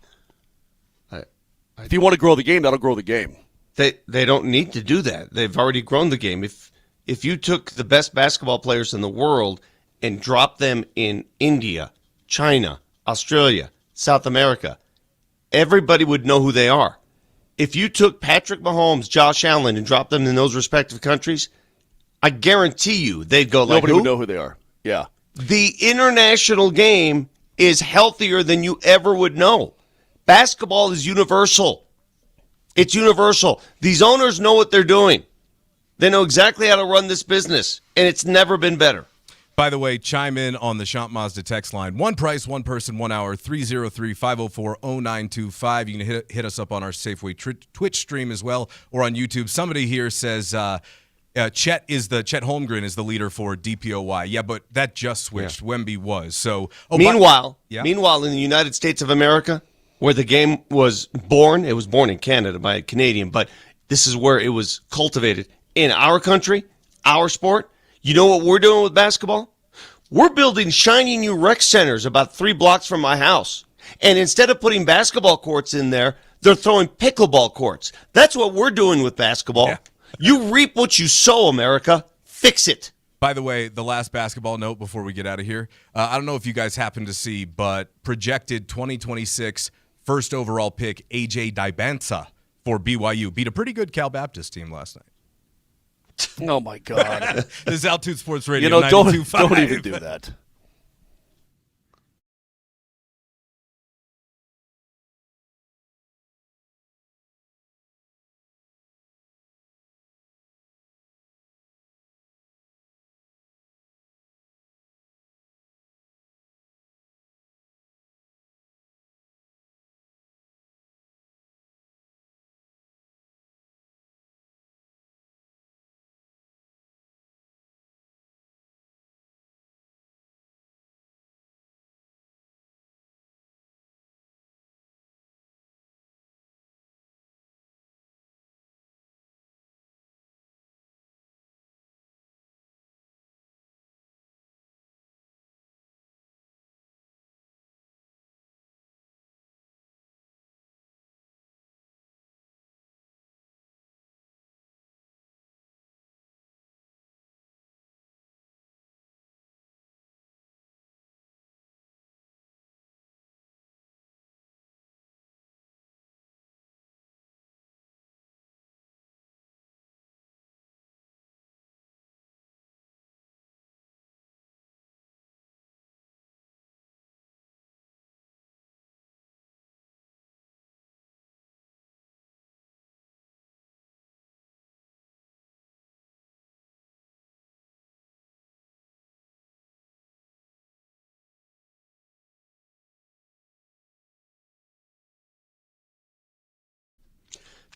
If you want to grow the game, that'll grow the game. They don't need to do that. They've already grown the game. If you took the best basketball players in the world and dropped them in India, China, Australia, South America, everybody would know who they are. If you took Patrick Mahomes, Josh Allen, and dropped them in those respective countries, I guarantee you they'd go like, nobody would know who they are. Yeah. The international game is healthier than you ever would know. Basketball is universal. It's universal. These owners know what they're doing. They know exactly how to run this business, and it's never been better. By the way, chime in on the Champ Mazda text line. One price, one person, 1 hour, 303-504-0925. You can hit us up on our Safeway Twitch stream as well, or on YouTube. Somebody here says Chet Holmgren is the leader for DPOY. Yeah, but that just switched. Yeah. Wemby was. So meanwhile, in the United States of America, where the game was born, it was born in Canada by a Canadian, but this is where it was cultivated. In our country, our sport, you know what we're doing with basketball? We're building shiny new rec centers about 3 blocks from my house. And instead of putting basketball courts in there, they're throwing pickleball courts. That's what we're doing with basketball. Yeah. You reap what you sow, America. Fix it. By the way, the last basketball note before we get out of here. I don't know if you guys happen to see, but projected 2026 first overall pick A.J. Dibansa for BYU beat a pretty good Cal Baptist team last night. Oh, my God. This is Altitude Sports Radio. Don't even do that.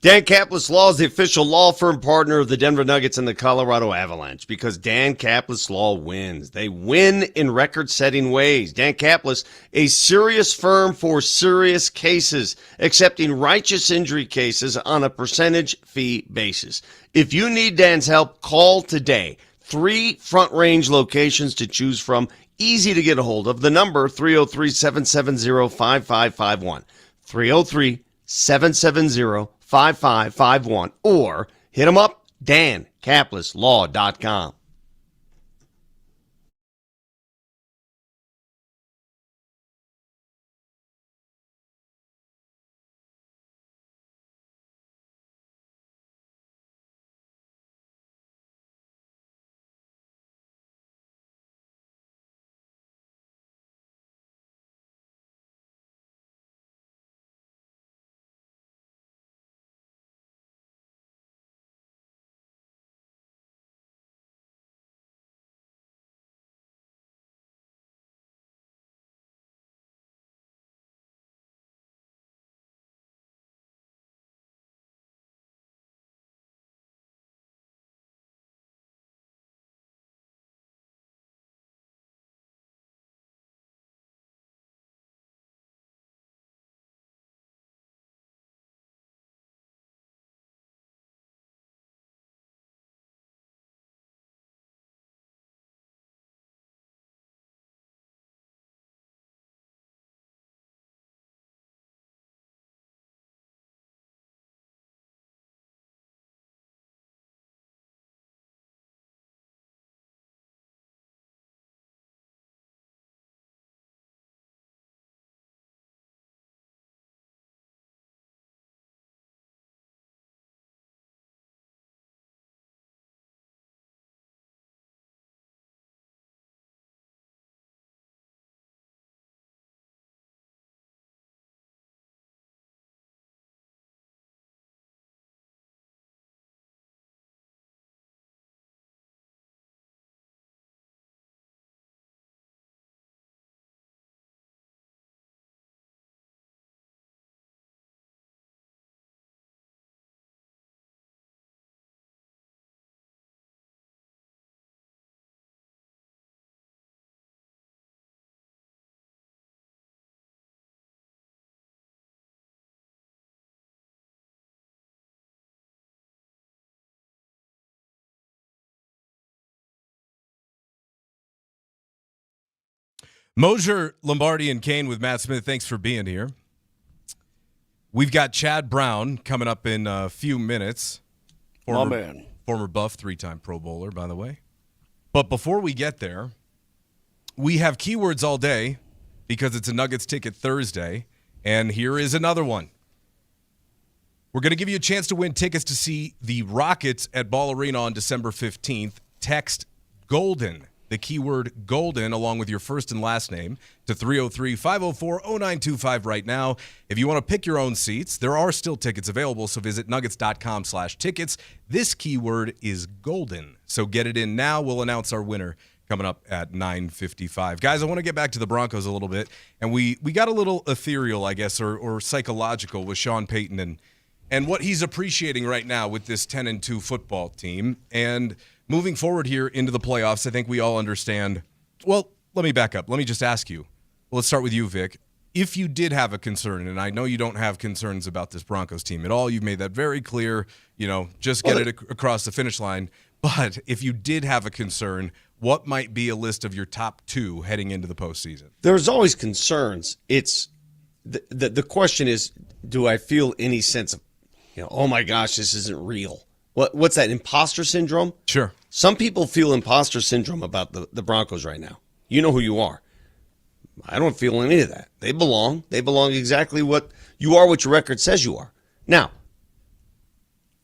Dan Caplis Law is the official law firm partner of the Denver Nuggets and the Colorado Avalanche because Dan Caplis Law wins. They win in record-setting ways. Dan Caplis, a serious firm for serious cases, accepting righteous injury cases on a percentage fee basis. If you need Dan's help, call today. 3 Front Range locations to choose from. Easy to get a hold of. The number, 303-770-5551. 303-770-5551. or hit them up, dancaplisLaw.com. Moser, Lombardi, and Kane with Matt Smith. Thanks for being here. We've got Chad Brown coming up in a few minutes. Former Buff, 3-time Pro Bowler, by the way. But before we get there, we have keywords all day because it's a Nuggets Ticket Thursday, and here is another one. We're going to give you a chance to win tickets to see the Rockets at Ball Arena on December 15th. Text GOLDEN, the keyword GOLDEN, along with your first and last name, to 303-504-0925 right now. If you want to pick your own seats, there are still tickets available, so visit nuggets.com/tickets. This keyword is GOLDEN, so get it in now. We'll announce our winner coming up at 9:55. Guys, I want to get back to the Broncos a little bit, and we got a little ethereal, I guess, or psychological with Sean Payton and what he's appreciating right now with this 10-2 football team. And moving forward here into the playoffs, I think we all understand. Well, let me back up. Let me just ask you. Let's start with you, Vic. If you did have a concern, and I know you don't have concerns about this Broncos team at all, you've made that very clear, just get it across the finish line. But if you did have a concern, what might be a list of your top 2 heading into the postseason? There's always concerns. It's the question is, do I feel any sense of, oh my gosh, this isn't real? What's that, imposter syndrome? Sure. Some people feel imposter syndrome about the Broncos right now. You know who you are. I don't feel any of that. They belong. They belong exactly what you are, what your record says you are. Now,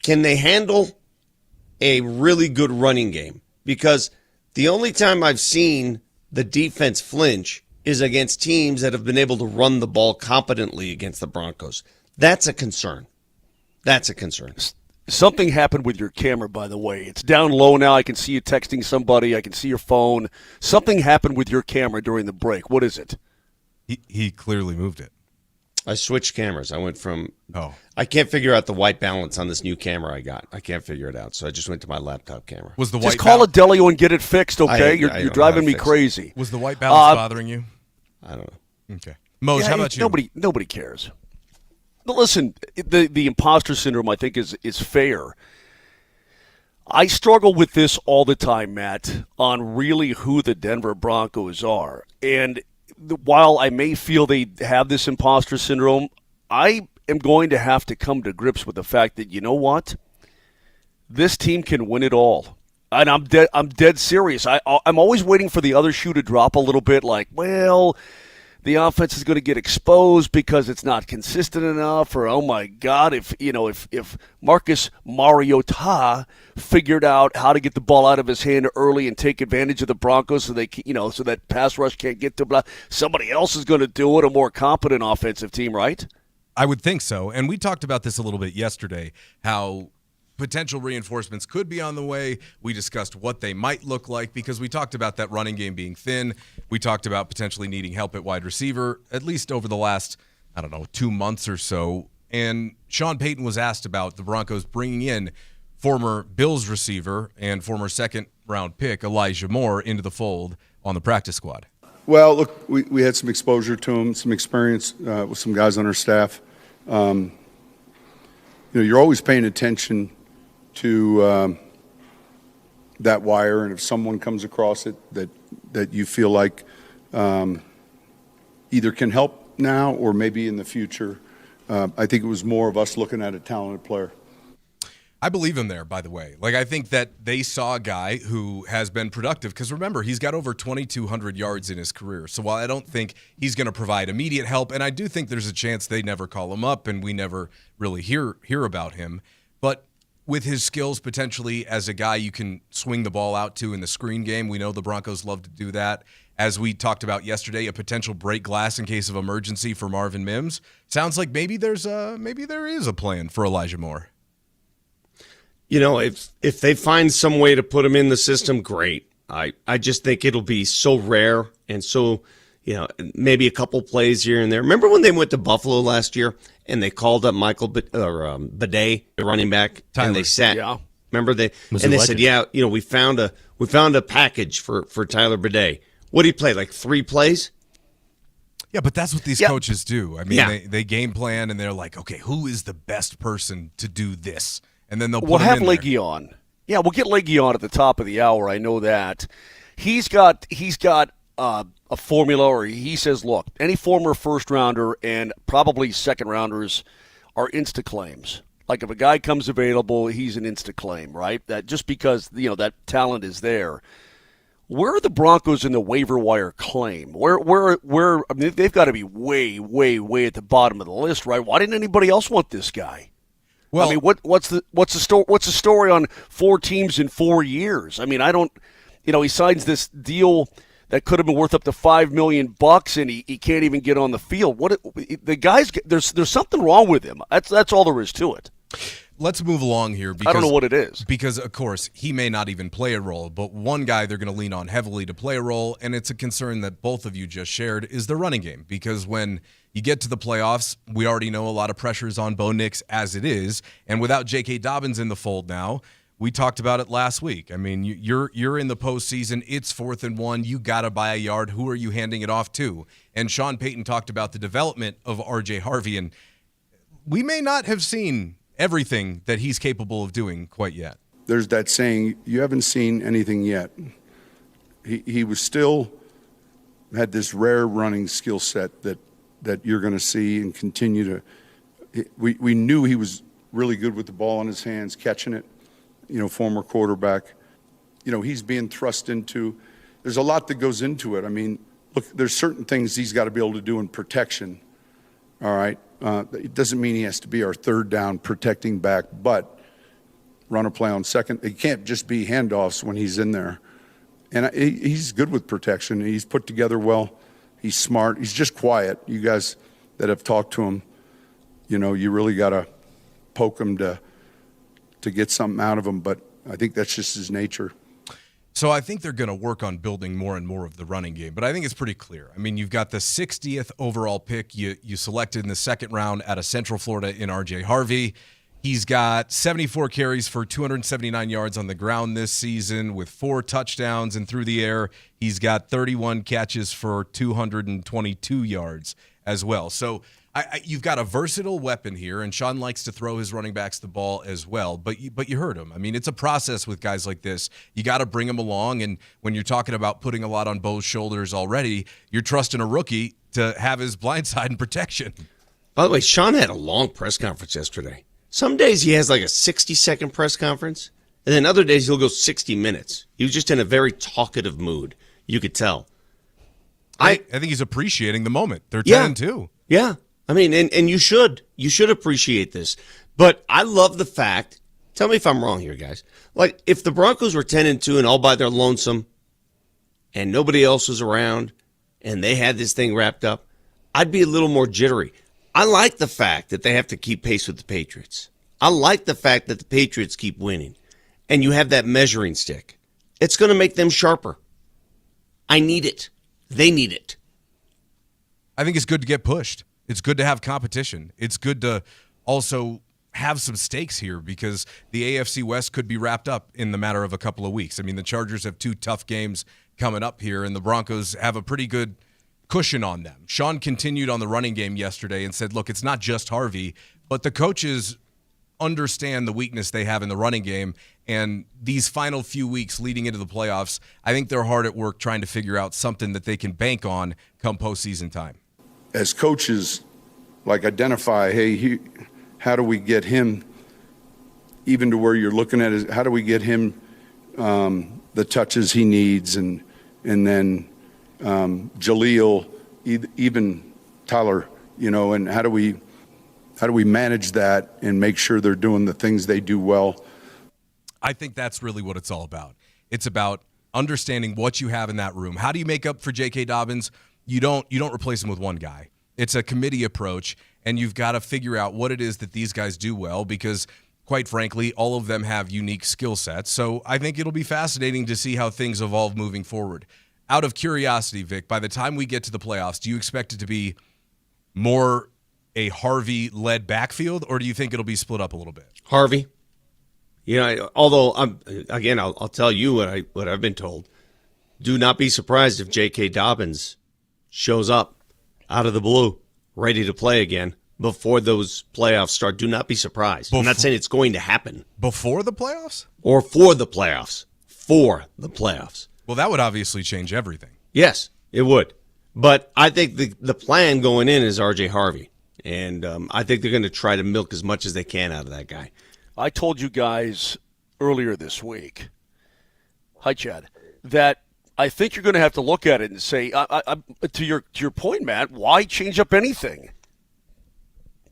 can they handle a really good running game? Because the only time I've seen the defense flinch is against teams that have been able to run the ball competently against the Broncos. That's a concern. That's a concern. Something happened with your camera, by the way. It's down low now. I can see you texting somebody. I can see your phone. Something happened with your camera during the break. What is it? He clearly moved it. I switched cameras. I went from I can't figure out the white balance on this new camera I got. I can't figure it out. So I just went to my laptop camera. Was the Just call Adelio and get it fixed, okay? You're driving me crazy. Was the white balance bothering you? I don't know. Okay. Mose, how about you? Nobody cares. But listen, the imposter syndrome, I think, is fair. I struggle with this all the time, Matt, on really who the Denver Broncos are. And while I may feel they have this imposter syndrome, I am going to have to come to grips with the fact that, you know what? This team can win it all. And I'm dead serious. I'm always waiting for the other shoe to drop a little bit, like, well, the offense is going to get exposed because it's not consistent enough, or, oh my God, if Marcus Mariota figured out how to get the ball out of his hand early and take advantage of the Broncos so they, so that pass rush can't get to somebody else is going to do it, a more competent offensive team, right? I would think so. And we talked about this a little bit yesterday, how potential reinforcements could be on the way. We discussed what they might look like because we talked about that running game being thin. We talked about potentially needing help at wide receiver, at least over the last, 2 months or so. And Sean Payton was asked about the Broncos bringing in former Bills receiver and former second-round pick Elijah Moore into the fold on the practice squad. Well, look, we had some exposure to him, some experience with some guys on our staff. You're always paying attention to that wire, and if someone comes across it that you feel like either can help now or maybe in the future, I think it was more of us looking at a talented player. I believe him there, by the way. I think that they saw a guy who has been productive because, remember, he's got over 2,200 yards in his career. So while I don't think he's going to provide immediate help, and I do think there's a chance they never call him up and we never really hear about him, but with his skills potentially as a guy you can swing the ball out to in the screen game, we know the Broncos love to do that. As we talked about yesterday, a potential break glass in case of emergency for Marvin Mims. Sounds like maybe there is a plan for Elijah Moore. If they find some way to put him in the system, great. I just think it'll be so rare and so, maybe a couple plays here and there. Remember when they went to Buffalo last year and they called up Michael Bidet, the running back, Tyler. and they sat. Yeah. Remember they said, we found a package for Tyler Bidet. What did he play? Like 3 plays? Yeah, but that's what these coaches do. I mean, they game plan and they're like, okay, who is the best person to do this? And then we'll have Leggy on. Yeah, we'll get Leggy on at the top of the hour. I know that. He's got a formula, or he says, look, any former first rounder and probably second rounders are insta claims. Like if a guy comes available, he's an insta claim, right? That just because that talent is there. Where are the Broncos in the waiver wire claim? Where? I mean, they've got to be way, way, way at the bottom of the list, right? Why didn't anybody else want this guy? Well, I mean, what's the story on 4 teams in 4 years? I mean, I don't. He signs this deal that could have been worth up to $5 million, and he can't even get on the field. The guys? There's something wrong with him. That's all there is to it. Let's move along here. Because, I don't know what it is. Because, of course, he may not even play a role, but one guy they're going to lean on heavily to play a role, and it's a concern that both of you just shared, is the running game. Because when you get to the playoffs, we already know a lot of pressures on Bo Nix as it is, and without J.K. Dobbins in the fold now, we talked about it last week. I mean, you're in the postseason. It's 4th and 1. You got to buy a yard. Who are you handing it off to? And Sean Payton talked about the development of R.J. Harvey, and we may not have seen everything that he's capable of doing quite yet. There's that saying, you haven't seen anything yet. He was still had this rare running skill set that you're going to see and continue to. We knew he was really good with the ball in his hands, catching it, former quarterback. He's being thrust into. There's a lot that goes into it. I mean, look, there's certain things he's got to be able to do in protection. All right. It doesn't mean he has to be our third down protecting back, but run a play on second. It can't just be handoffs when he's in there. And he's good with protection. He's put together well. He's smart. He's just quiet. You guys that have talked to him, you really got to poke him to get something out of him. But I think that's just his nature. So I think they're going to work on building more and more of the running game, but I think it's pretty clear. I mean, you've got the 60th overall pick you selected in the second round out of Central Florida in R.J. Harvey. He's got 74 carries for 279 yards on the ground this season with 4 touchdowns, and through the air, he's got 31 catches for 222 yards as well. So you've got a versatile weapon here, and Sean likes to throw his running backs the ball as well. But you heard him. I mean, it's a process with guys like this. You got to bring them along, and when you're talking about putting a lot on Bo's shoulders already, you're trusting a rookie to have his blind side in protection. By the way, Sean had a long press conference yesterday. Some days he has like a 60-second press conference, and then other days he'll go 60 minutes. He was just in a very talkative mood. You could tell. I think he's appreciating the moment. They're 10-2. Yeah. I mean, and you should. You should appreciate this. But I love the fact, tell me if I'm wrong here, guys. Like, if the Broncos were 10-2 and all by their lonesome and nobody else was around and they had this thing wrapped up, I'd be a little more jittery. I like the fact that they have to keep pace with the Patriots. I like the fact that the Patriots keep winning. And you have that measuring stick. It's going to make them sharper. I need it. They need it. I think it's good to get pushed. It's good to have competition. It's good to also have some stakes here because the AFC West could be wrapped up in the matter of a couple of weeks. I mean, the Chargers have 2 tough games coming up here, and the Broncos have a pretty good cushion on them. Sean continued on the running game yesterday and said, look, it's not just Harvey, but the coaches understand the weakness they have in the running game, and these final few weeks leading into the playoffs, I think they're hard at work trying to figure out something that they can bank on come postseason time. As coaches, identify, hey, how do we get him even to where you're looking at it? How do we get him the touches he needs, and then Jaleel, even Tyler, and how do we manage that and make sure they're doing the things they do well? I think that's really what it's all about. It's about understanding what you have in that room. How do you make up for J.K. Dobbins? You don't replace him with one guy. It's a committee approach, and you've got to figure out what it is that these guys do well because, quite frankly, all of them have unique skill sets. So I think it'll be fascinating to see how things evolve moving forward. Out of curiosity, Vic, by the time we get to the playoffs, do you expect it to be more a Harvey-led backfield, or do you think it'll be split up a little bit? Harvey. Although I'll tell you what I've been told. Do not be surprised if J.K. Dobbins shows up out of the blue, ready to play again before those playoffs start. Do not be surprised. I'm not saying it's going to happen. Before the playoffs? Or for the playoffs. For the playoffs. Well, that would obviously change everything. Yes. It would. But I think the plan going in is R.J. Harvey. And I think they're going to try to milk as much as they can out of that guy. I told you guys earlier this week, hi, Chad, that I think you're going to have to look at it and say, to your point, Matt, why change up anything?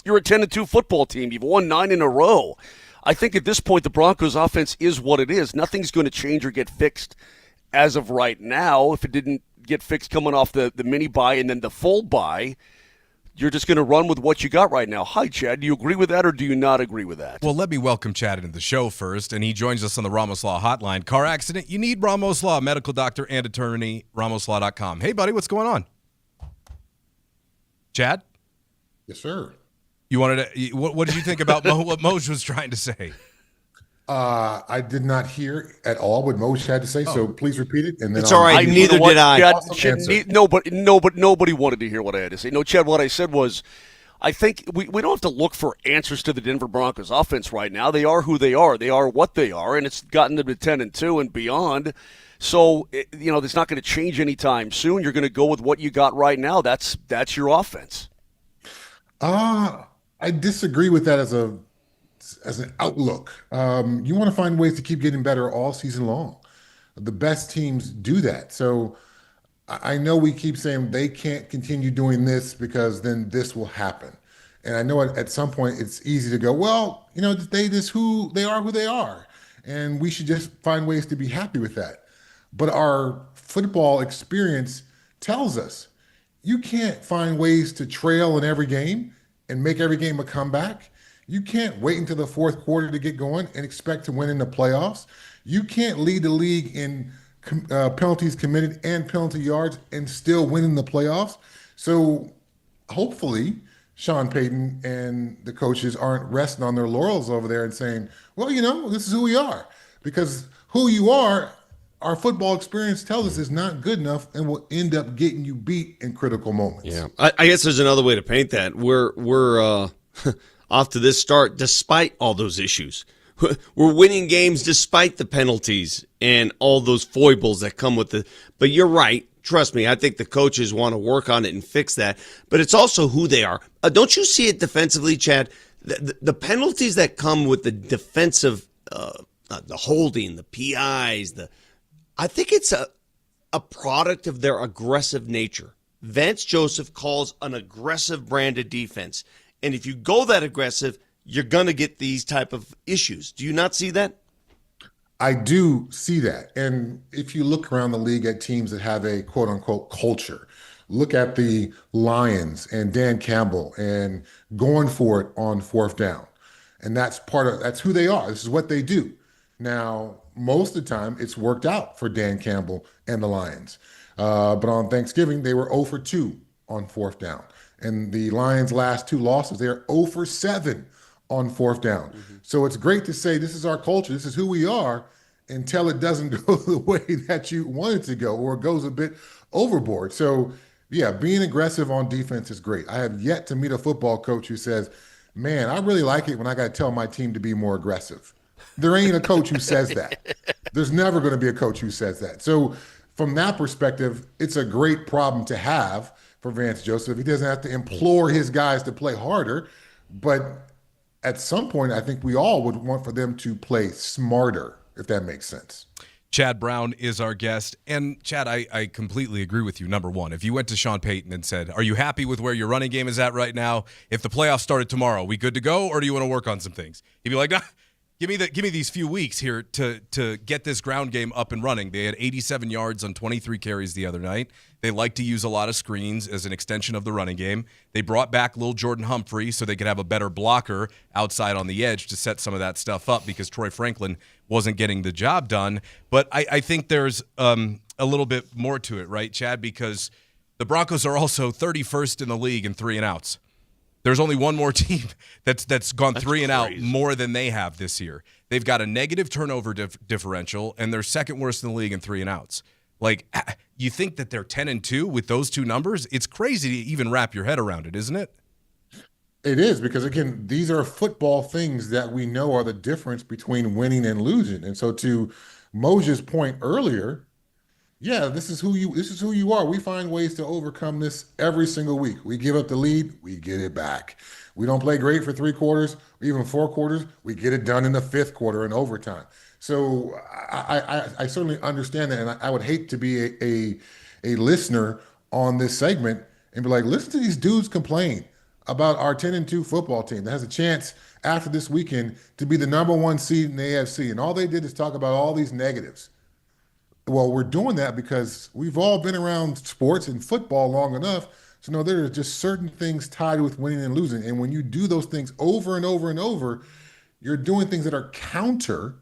You're a 10-2 football team. You've won 9 in a row. I think at this point the Broncos' offense is what it is. Nothing's going to change or get fixed as of right now. If it didn't get fixed coming off the mini bye and then the full bye, you're just going to run with what you got right now. Hi, Chad. Do you agree with that or do you not agree with that? Well, let me welcome Chad into the show first, and he joins us on the Ramos Law Hotline. Car accident, you need Ramos Law, medical doctor and attorney, ramoslaw.com. Hey, buddy, what's going on? Chad? Yes, sir. You wanted to, what did you think about what Moser was trying to say? I did not hear at all what Moser had to say, so please repeat it. And then It's all right. Neither did I. Chad, nobody wanted to hear what I had to say. No, Chad, what I said was, I think we don't have to look for answers to the Denver Broncos offense right now. They are who they are. They are what they are, and it's gotten them to 10-2 and beyond. So, it's not going to change anytime soon. You're going to go with what you got right now. That's your offense. I disagree with that as an outlook. You want to find ways to keep getting better all season long. The best teams do that. So I know we keep saying they can't continue doing this because then this will happen. And I know at some point it's easy to go, well, they are who they are. And we should just find ways to be happy with that. But our football experience tells us you can't find ways to trail in every game and make every game a comeback. You can't wait until the fourth quarter to get going and expect to win in the playoffs. You can't lead the league in penalties committed and penalty yards and still win in the playoffs. So hopefully Sean Payton and the coaches aren't resting on their laurels over there and saying, well, this is who we are. Because who you are, our football experience tells us is not good enough and will end up getting you beat in critical moments. Yeah, I guess there's another way to paint that. We're off to this start despite all those issues. We're winning games despite the penalties and all those foibles that come with it. But you're right. Trust me, I think the coaches want to work on it and fix that. But it's also who they are. Don't you see it defensively, Chad? The penalties that come with the defensive, the holding, the PIs, I think it's a product of their aggressive nature. Vance Joseph calls an aggressive brand of defense. And if you go that aggressive, you're going to get these type of issues. Do you not see that? I do see that. And if you look around the league at teams that have a quote unquote culture, look at the Lions and Dan Campbell and going for it on fourth down. And that's who they are. This is what they do. Now, most of the time, it's worked out for Dan Campbell and the Lions. But on Thanksgiving, they were 0 for 2 on fourth down. And the Lions' last 2 losses, they're 0 for 7 on fourth down. Mm-hmm. So it's great to say this is our culture, this is who we are, until it doesn't go the way that you want it to go or it goes a bit overboard. So, yeah, being aggressive on defense is great. I have yet to meet a football coach who says, man, I really like it when I got to tell my team to be more aggressive. There ain't a coach who says that. There's never going to be a coach who says that. So from that perspective, it's a great problem to have for Vance Joseph. He doesn't have to implore his guys to play harder, but at some point, I think we all would want for them to play smarter, if that makes sense. Chad Brown is our guest. And, Chad, I completely agree with you. Number one, if you went to Sean Payton and said, are you happy with where your running game is at right now? If the playoffs started tomorrow, we good to go, or do you want to work on some things? He'd be like, nah, give me these few weeks here to get this ground game up and running. They had 87 yards on 23 carries the other night. They like to use a lot of screens as an extension of the running game. They brought back little Jordan Humphrey so they could have a better blocker outside on the edge to set some of that stuff up because Troy Franklin wasn't getting the job done. But I think there's a little bit more to it, right, Chad? Because the Broncos are also 31st in the league in 3-and-outs. There's only one more team that's gone 3-and-out more than they have this year. They've got a negative turnover differential, and they're second worst in the league in 3-and-outs. Like, you think that they're 10-2 with those two numbers? It's crazy to even wrap your head around it, isn't it? It is, because, again, these are football things that we know are the difference between winning and losing. And so to Moser's point earlier, yeah, this is who you are. We find ways to overcome this every single week. We give up the lead, we get it back. We don't play great for 3 quarters, or even 4 quarters. We get it done in the 5th quarter in overtime. So I certainly understand that, and I would hate to be a listener on this segment and be like, listen to these dudes complain about our 10-2 football team that has a chance after this weekend to be the #1 seed in the AFC, and all they did is talk about all these negatives. Well, we're doing that because we've all been around sports and football long enough to know there are just certain things tied with winning and losing. And when you do those things over and over and over, you're doing things that are counter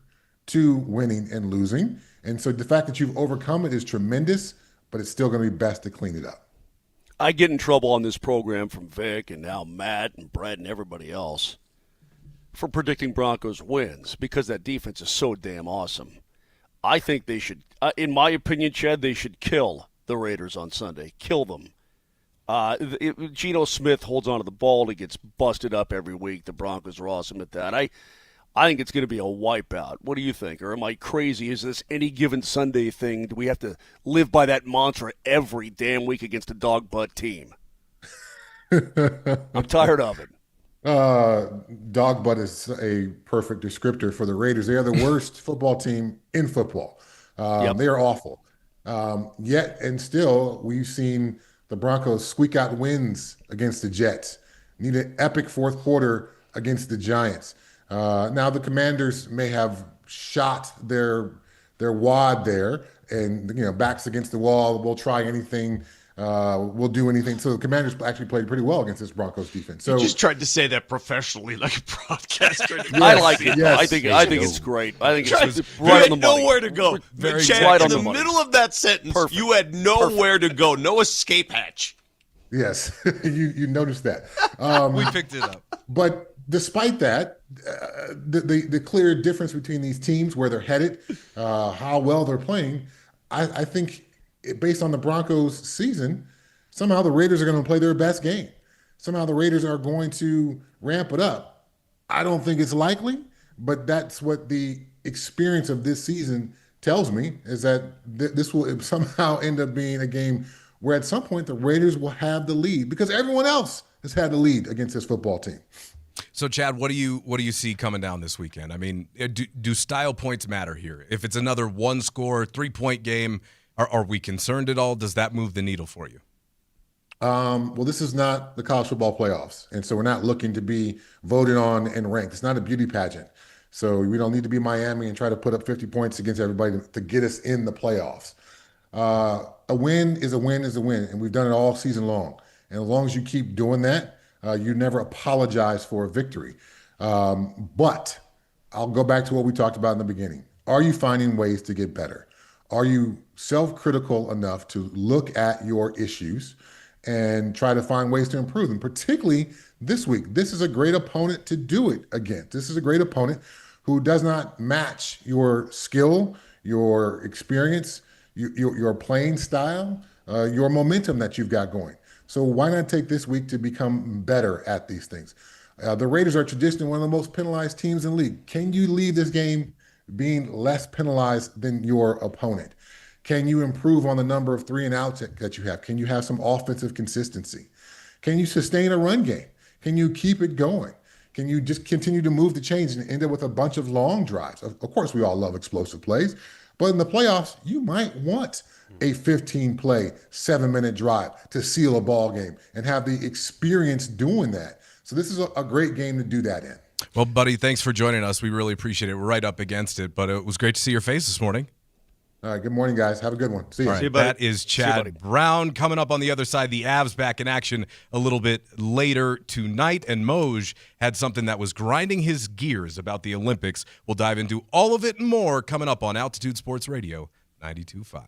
to winning and losing. And so the fact that you've overcome it is tremendous, but it's still going to be best to clean it up. I get in trouble on this program from Vic and now Matt and Brett and everybody else for predicting Broncos wins because that defense is so damn awesome. I think they should, in my opinion, Chad, they should kill the Raiders on Sunday. Kill them. Geno Smith holds onto the ball. He gets busted up every week. The Broncos are awesome at that. I think it's going to be a wipeout. What do you think? Or am I crazy? Is this any given Sunday thing? Do we have to live by that mantra every damn week against a dog butt team? I'm tired of it. Dog butt is a perfect descriptor for the Raiders. They are the worst football team in football. Yep. They are awful. Yet and still, we've seen the Broncos squeak out wins against the Jets. Need an epic 4th quarter against the Giants. Now the Commanders may have shot their wad there, and backs against the wall. We'll try anything. We'll do anything. So the Commanders actually played pretty well against this Broncos defense. So You just tried to say that professionally, like a broadcaster. I like it. Yes. I think it's great. I think it's You right had on the money. nowhere to go. Very Chad, right in on the the money. middle of that sentence, Perfect. you had nowhere to go. No escape hatch. Yes, you noticed that. We picked it up. But despite that, the clear difference between these teams, where they're headed, how well they're playing, I think based on the Broncos season, somehow the Raiders are going to play their best game. Somehow the Raiders are going to ramp it up. I don't think it's likely, but that's what the experience of this season tells me, is that this will somehow end up being a game where at some point the Raiders will have the lead because everyone else has had the lead against this football team. So, Chad, what do you see coming down this weekend? I mean, do style points matter here? If it's another 1-score, 3-point game, are we concerned at all? Does that move the needle for you? Well, this is not the college football playoffs, and so we're not looking to be voted on and ranked. It's not a beauty pageant. So we don't need to be Miami and try to put up 50 points against everybody to get us in the playoffs. A win is a win is a win, and we've done it all season long. And as long as you keep doing that, you never apologize for a victory. But I'll go back to what we talked about in the beginning. Are you finding ways to get better? Are you self-critical enough to look at your issues and try to find ways to improve them, particularly this week? This is a great opponent to do it against. This is a great opponent who does not match your skill, your experience, your playing style, your momentum that you've got going. So why not take this week to become better at these things? The Raiders are traditionally one of the most penalized teams in the league. Can you leave this game being less penalized than your opponent? Can you improve on the number of 3-and-outs that you have? Can you have some offensive consistency? Can you sustain a run game? Can you keep it going? Can you just continue to move the chains and end up with a bunch of long drives? Of course, we all love explosive plays, but in the playoffs, you might want a 15-play, 7-minute drive to seal a ball game and have the experience doing that. So this is a great game to do that in. Well, buddy, thanks for joining us. We really appreciate it. We're right up against it, but it was great to see your face this morning. All right, good morning, guys. Have a good one. See you. All right, See you, buddy. that is Chad Brown. Coming up on the other side, the Avs back in action a little bit later tonight, and Moser had something that was grinding his gears about the Olympics. We'll dive into all of it and more coming up on Altitude Sports Radio 92.5.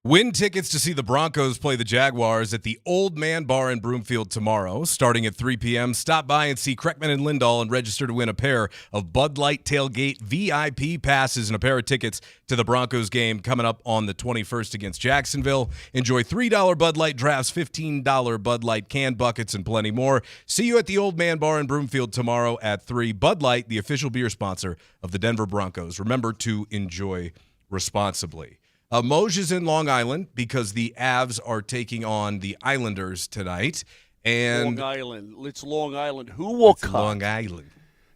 Win tickets to see the Broncos play the Jaguars at the Old Man Bar in Broomfield tomorrow, starting at 3 p.m. Stop by and see Kreckman and Lindahl and register to win a pair of Bud Light Tailgate VIP passes and a pair of tickets to the Broncos game coming up on the 21st against Jacksonville. Enjoy $3 Bud Light drafts, $15 Bud Light can buckets, and plenty more. See you at the Old Man Bar in Broomfield tomorrow at 3. Bud Light, the official beer sponsor of the Denver Broncos. Remember to enjoy responsibly. Moser's in Long Island because the Avs are taking on the Islanders tonight. And Long Island. It's Long Island. Who will cut? Long Island.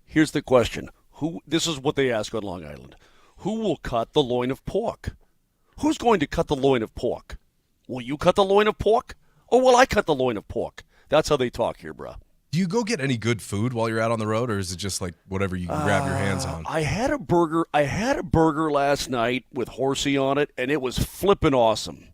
Here's the question. This is what they ask on Long Island. Who will cut the loin of pork? Who's going to cut the loin of pork? Will you cut the loin of pork? Or will I cut the loin of pork? That's how they talk here, bro. Do you go get any good food while you're out on the road, or is it just like whatever you can grab your hands on? I had a burger last night with horsey on it, and it was flipping awesome.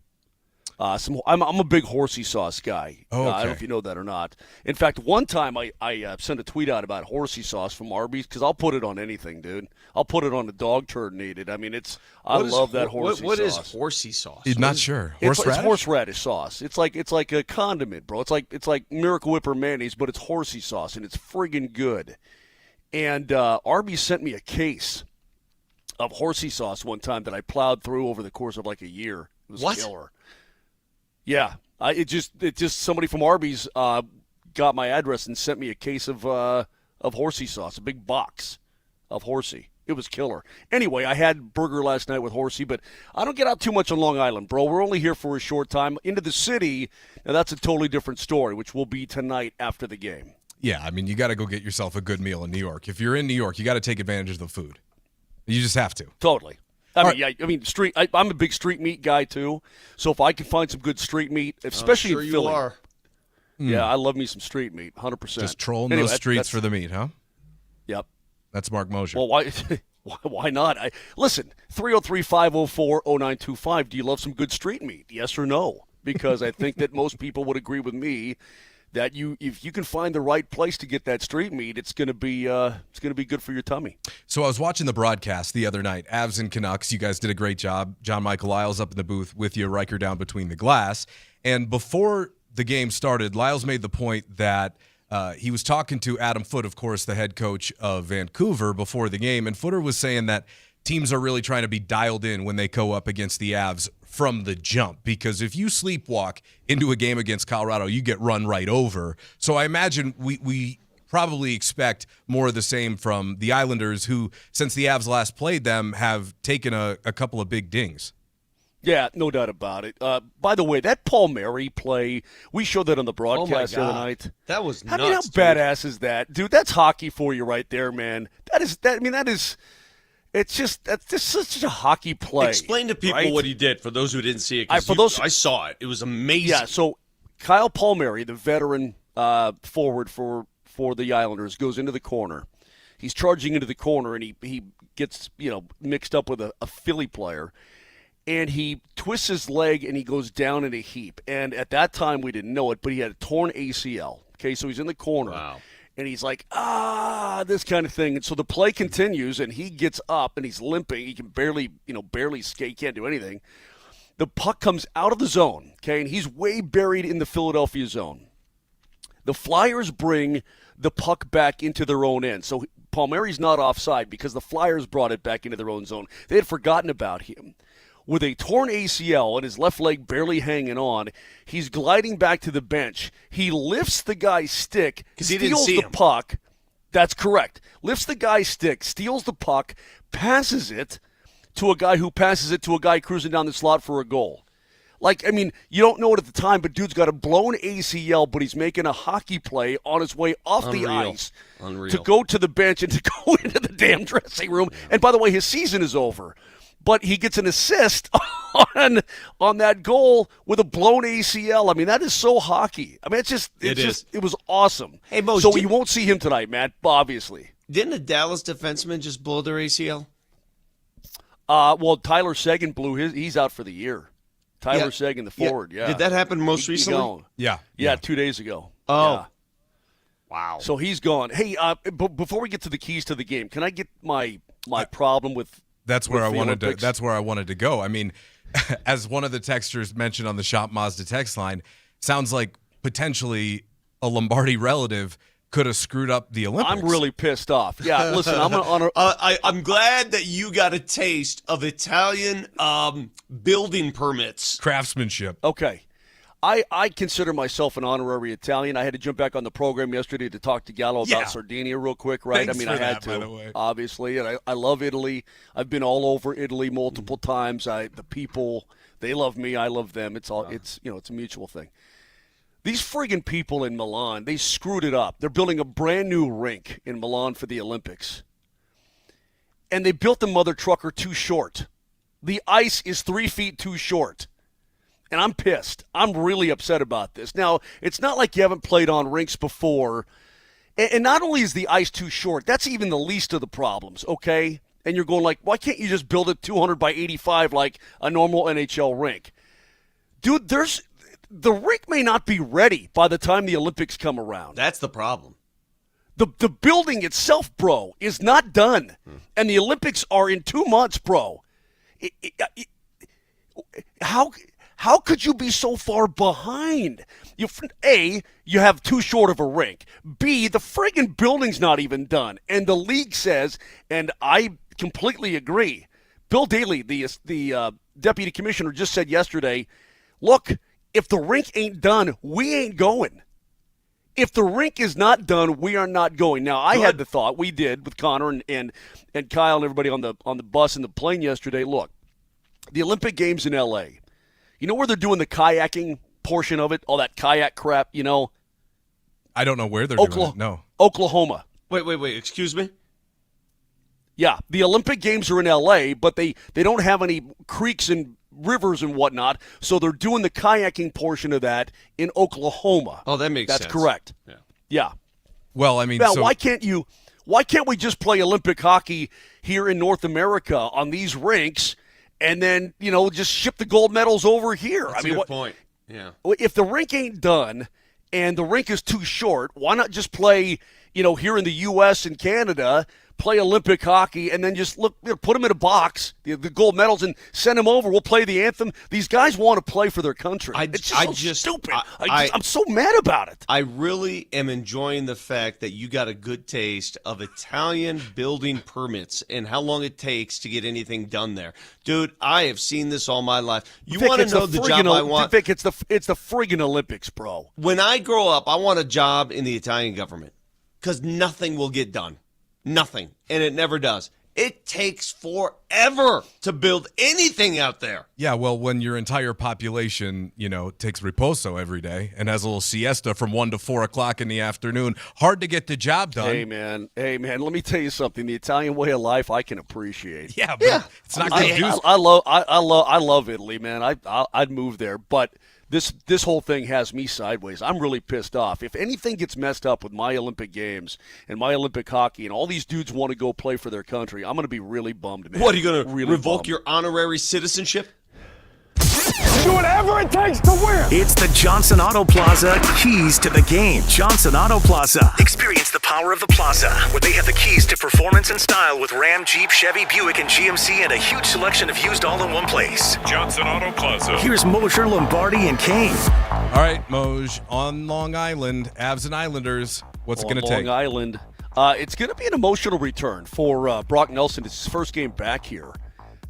I'm a big horsey sauce guy. Oh, okay. I don't know if you know that or not. In fact, one time I sent a tweet out about horsey sauce from Arby's because I'll put it on anything, dude. I'll put it on a dog turd and eat it. I mean, I love that horsey sauce. What is horsey sauce? You're not sure. It's horseradish sauce. It's like a condiment, bro. It's like Miracle Whip or mayonnaise, but it's horsey sauce, and it's friggin' good. And Arby's sent me a case of horsey sauce one time that I plowed through over the course of like a year. It was killer. Yeah, it just somebody from Arby's got my address and sent me a case of horsey sauce, a big box of horsey. It was killer. Anyway, I had burger last night with horsey, but I don't get out too much on Long Island, bro. We're only here for a short time. Into the city, now that's a totally different story, which will be tonight after the game. Yeah, I mean, you got to go get yourself a good meal in New York. If you're in New York, you got to take advantage of the food. You just have to. Totally. I'm a big street meat guy too. So if I can find some good street meat, especially in Philly, you are. Yeah, I love me some street meat, 100%. Just trolling those streets for the meat, huh? Yep. That's Mark Moser. Well, why not? Listen, 303-504-0925. Do you love some good street meat? Yes or no? Because I think that most people would agree with me that if you can find the right place to get that street meat, it's going to be good for your tummy. So I was watching the broadcast the other night, Avs and Canucks. You guys did a great job. John Michael Lyles up in the booth with you, Riker down between the glass. And before the game started, Lyles made the point that he was talking to Adam Foote, of course, the head coach of Vancouver, before the game. And Footer was saying that teams are really trying to be dialed in when they go up against the Avs from the jump, because if you sleepwalk into a game against Colorado, you get run right over. So I imagine we probably expect more of the same from the Islanders, who, since the Avs last played them, have taken a couple of big dings. Yeah, no doubt about it. By the way, that Paul Mary play, we showed that on the broadcast the other night. That was nuts. I mean, how badass is that? Dude, that's hockey for you right there, man. It's just such a hockey play. Explain to people right? what he did for those who didn't see it. I saw it. It was amazing. Yeah, so Kyle Palmieri, the veteran forward for the Islanders, goes into the corner. He's charging into the corner, and he gets mixed up with a Philly player. And he twists his leg, and he goes down in a heap. And at that time, we didn't know it, but he had a torn ACL. Okay, so he's in the corner. Wow. And he's like, this kind of thing. And so the play continues, and he gets up, and he's limping. He can barely skate. He can't do anything. The puck comes out of the zone, okay, and he's way buried in the Philadelphia zone. The Flyers bring the puck back into their own end. So Palmieri's not offside because the Flyers brought it back into their own zone. They had forgotten about him. With a torn ACL and his left leg barely hanging on, he's gliding back to the bench. He lifts the guy's stick, steals the puck. That's correct. Lifts the guy's stick, steals the puck, passes it to a guy who passes it to a guy cruising down the slot for a goal. Like, I mean, you don't know it at the time, but dude's got a blown ACL, but he's making a hockey play on his way off the ice to go to the bench and to go into the damn dressing room. And by the way, his season is over. But he gets an assist on that goal with a blown ACL. I mean, that is so hockey. I mean, it was awesome. Hey, Mo, so you won't see him tonight, Matt, obviously. Didn't a Dallas defenseman just blow their ACL? Well, Tyler Seguin blew his. He's out for the year. Tyler Seguin, the forward, yeah. Did that happen most recently? Yeah, 2 days ago. Oh. Yeah. Wow. So he's gone. Hey, before we get to the keys to the game, can I get my problem with That's where I wanted to go. I mean, as one of the texters mentioned on the Shop Mazda text line, sounds like potentially a Lombardi relative could have screwed up the Olympics. I'm really pissed off. Yeah, listen, I'm going to honor. I'm glad that you got a taste of Italian building permits. Craftsmanship. Okay. I consider myself an honorary Italian. I had to jump back on the program yesterday to talk to Gallo about Sardinia real quick, right? Thanks I mean, for I had that, to, by the way. obviously. And I love Italy. I've been all over Italy multiple times. The people, they love me. I love them. It's a mutual thing. These friggin' people in Milan, they screwed it up. They're building a brand new rink in Milan for the Olympics. And they built the mother trucker too short. The ice is 3 feet too short. And I'm pissed. I'm really upset about this. Now, it's not like you haven't played on rinks before. And not only is the ice too short, that's even the least of the problems, okay? And you're going like, why can't you just build it 200 by 85 like a normal NHL rink? Dude, the rink may not be ready by the time the Olympics come around. That's the problem. The building itself, bro, is not done. And the Olympics are in 2 months, bro. How could you be so far behind? A, you have too short of a rink. B, the friggin' building's not even done. And the league says, and I completely agree, Bill Daley, the deputy commissioner, just said yesterday, look, if the rink ain't done, we ain't going. If the rink is not done, we are not going. Now, I had the thought, we did with Connor and Kyle and everybody on the bus and the plane yesterday. Look, the Olympic Games in L.A., you know where they're doing the kayaking portion of it, all that kayak crap, you know? I don't know where they're doing it. No. Oklahoma. Wait, excuse me? Yeah, the Olympic Games are in L.A., but they don't have any creeks and rivers and whatnot, so they're doing the kayaking portion of that in Oklahoma. Oh, that makes sense. That's correct. Yeah. Well, I mean, now, why can't we just play Olympic hockey here in North America on these rinks and then, just ship the gold medals over here? That's a good point. Yeah. If the rink ain't done and the rink is too short, why not just play, here in the U.S. and Canada, play Olympic hockey, and then just put them in a box, the gold medals, and send them over. We'll play the anthem. These guys want to play for their country. It's just stupid. I'm so mad about it. I really am enjoying the fact that you got a good taste of Italian building permits and how long it takes to get anything done there. Dude, I have seen this all my life. You want to know the job I want? Vic, it's the friggin' Olympics, bro. When I grow up, I want a job in the Italian government because nothing will get done. Nothing. And it never does. It takes forever to build anything out there. Yeah, well, when your entire population, takes riposo every day and has a little siesta from 1 to 4 o'clock in the afternoon, hard to get the job done. Hey, man, let me tell you something. The Italian way of life, I can appreciate. Yeah, but it's not going to do. I love Italy, man. I'd move there, but this whole thing has me sideways. I'm really pissed off. If anything gets messed up with my Olympic Games and my Olympic hockey and all these dudes want to go play for their country, I'm going to be really bummed, man. What, are you going to revoke your honorary citizenship? Do whatever it takes to win. It's the Johnson Auto Plaza Keys to the Game. Johnson Auto Plaza. Experience the power of the plaza, where they have the keys to performance and style with Ram, Jeep, Chevy, Buick, and GMC, and a huge selection of used all in one place. Johnson Auto Plaza. Here's Moser, Lombardi, and Kane. All right, Moj, on Long Island, Avs and Islanders, what's it going to take? Long Island. It's going to be an emotional return for Brock Nelson. It's his first game back here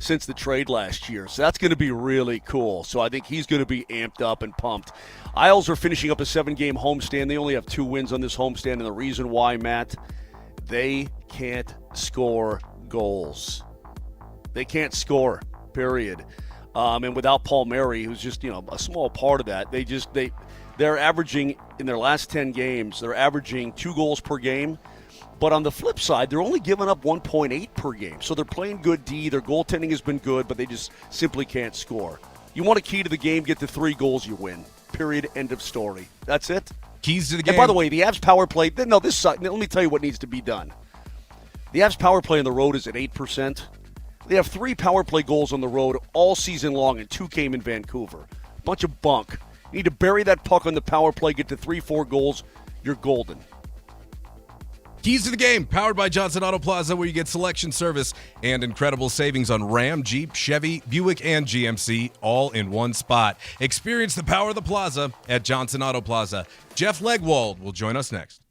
since the trade last year. So that's going to be really cool. So I think he's going to be amped up and pumped. Isles are finishing up a 7-game homestand. They only have 2 wins on this homestand, and the reason why, Matt, they can't score goals. They can't score, period. And without Paul Mary, who's just, a small part of that, they're averaging, in their last 10 games, they're averaging 2 goals per game. But on the flip side, they're only giving up 1.8 per game. So they're playing good D. Their goaltending has been good, but they just simply can't score. You want a key to the game, get to 3 goals, you win. Period. End of story. That's it. Keys to the game. And by the way, the Avs power play, let me tell you what needs to be done. The Avs power play on the road is at 8%. They have 3 power play goals on the road all season long, and 2 came in Vancouver. Bunch of bunk. You need to bury that puck on the power play, get to 3-4 goals. You're golden. Keys to the Game, powered by Johnson Auto Plaza, where you get selection, service, and incredible savings on Ram, Jeep, Chevy, Buick, and GMC, all in one spot. Experience the power of the plaza at Johnson Auto Plaza. Jeff Legwold will join us next.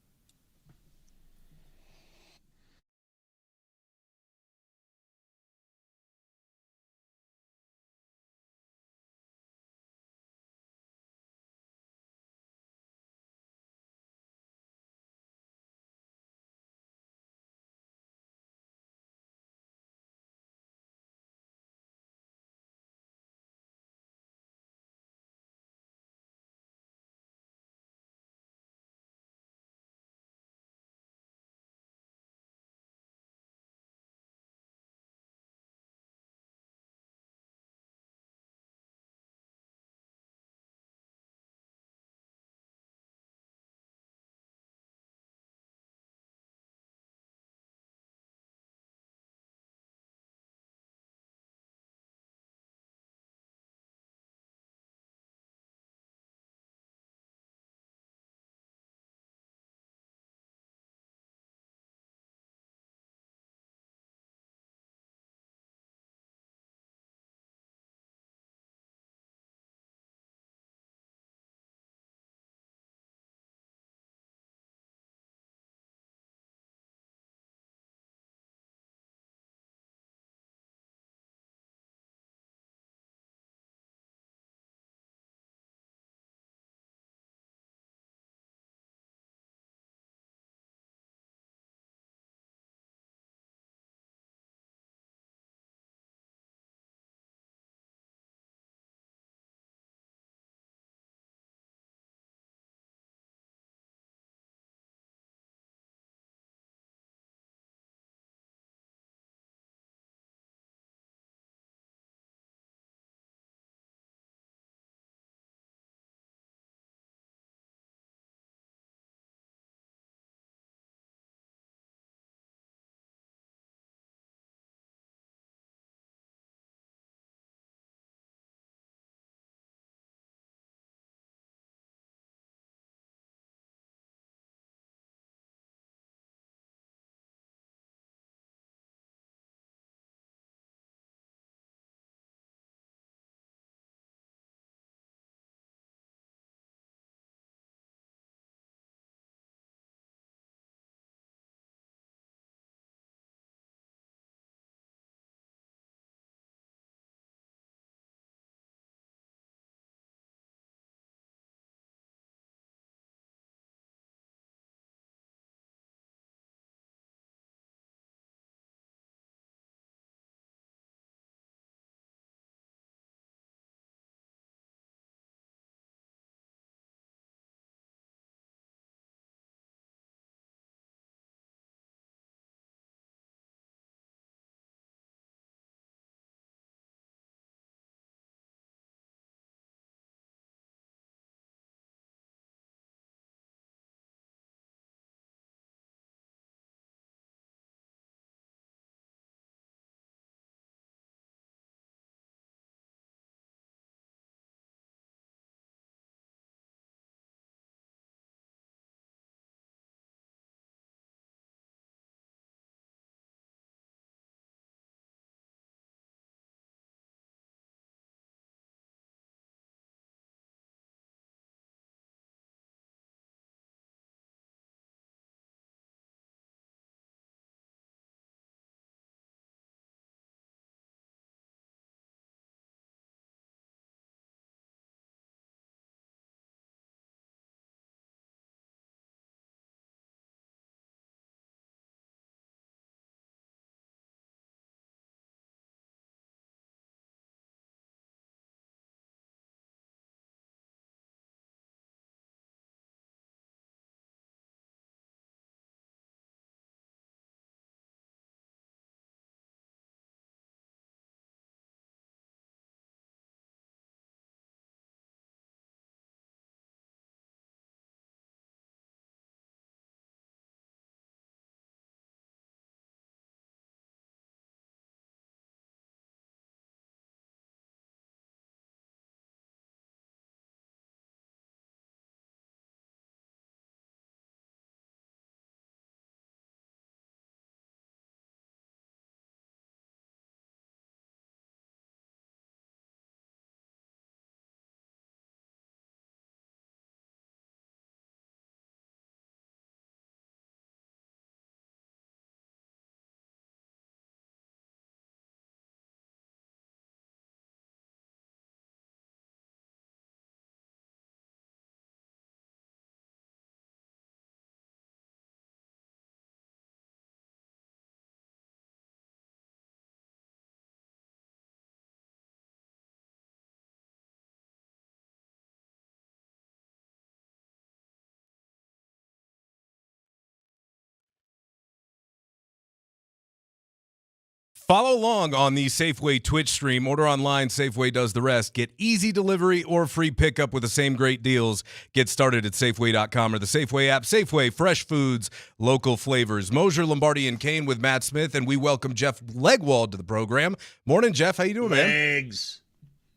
Follow along on the Safeway Twitch stream. Order online, Safeway does the rest. Get easy delivery or free pickup with the same great deals. Get started at Safeway.com or the Safeway app. Safeway, fresh foods, local flavors. Moser, Lombardi, and Kane with Matt Smith, and we welcome Jeff Legwald to the program. Morning, Jeff. How you doing, man? Legs.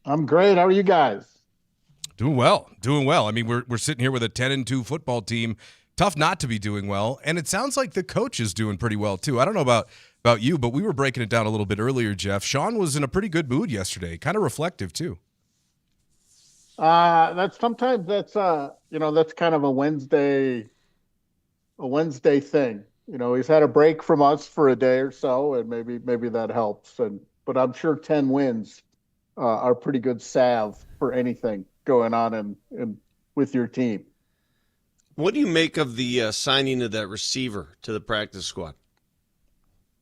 I'm great. How are you guys? Doing well. I mean, we're sitting here with a 10-2 football team. Tough not to be doing well, and it sounds like the coach is doing pretty well, too. I don't know about you, but we were breaking it down a little bit earlier, Jeff. Sean was in a pretty good mood yesterday, kind of reflective too. That's kind of a Wednesday thing. He's had a break from us for a day or so, and maybe that helps. But I'm sure 10 wins are pretty good salve for anything going on in with your team. What do you make of the signing of that receiver to the practice squad?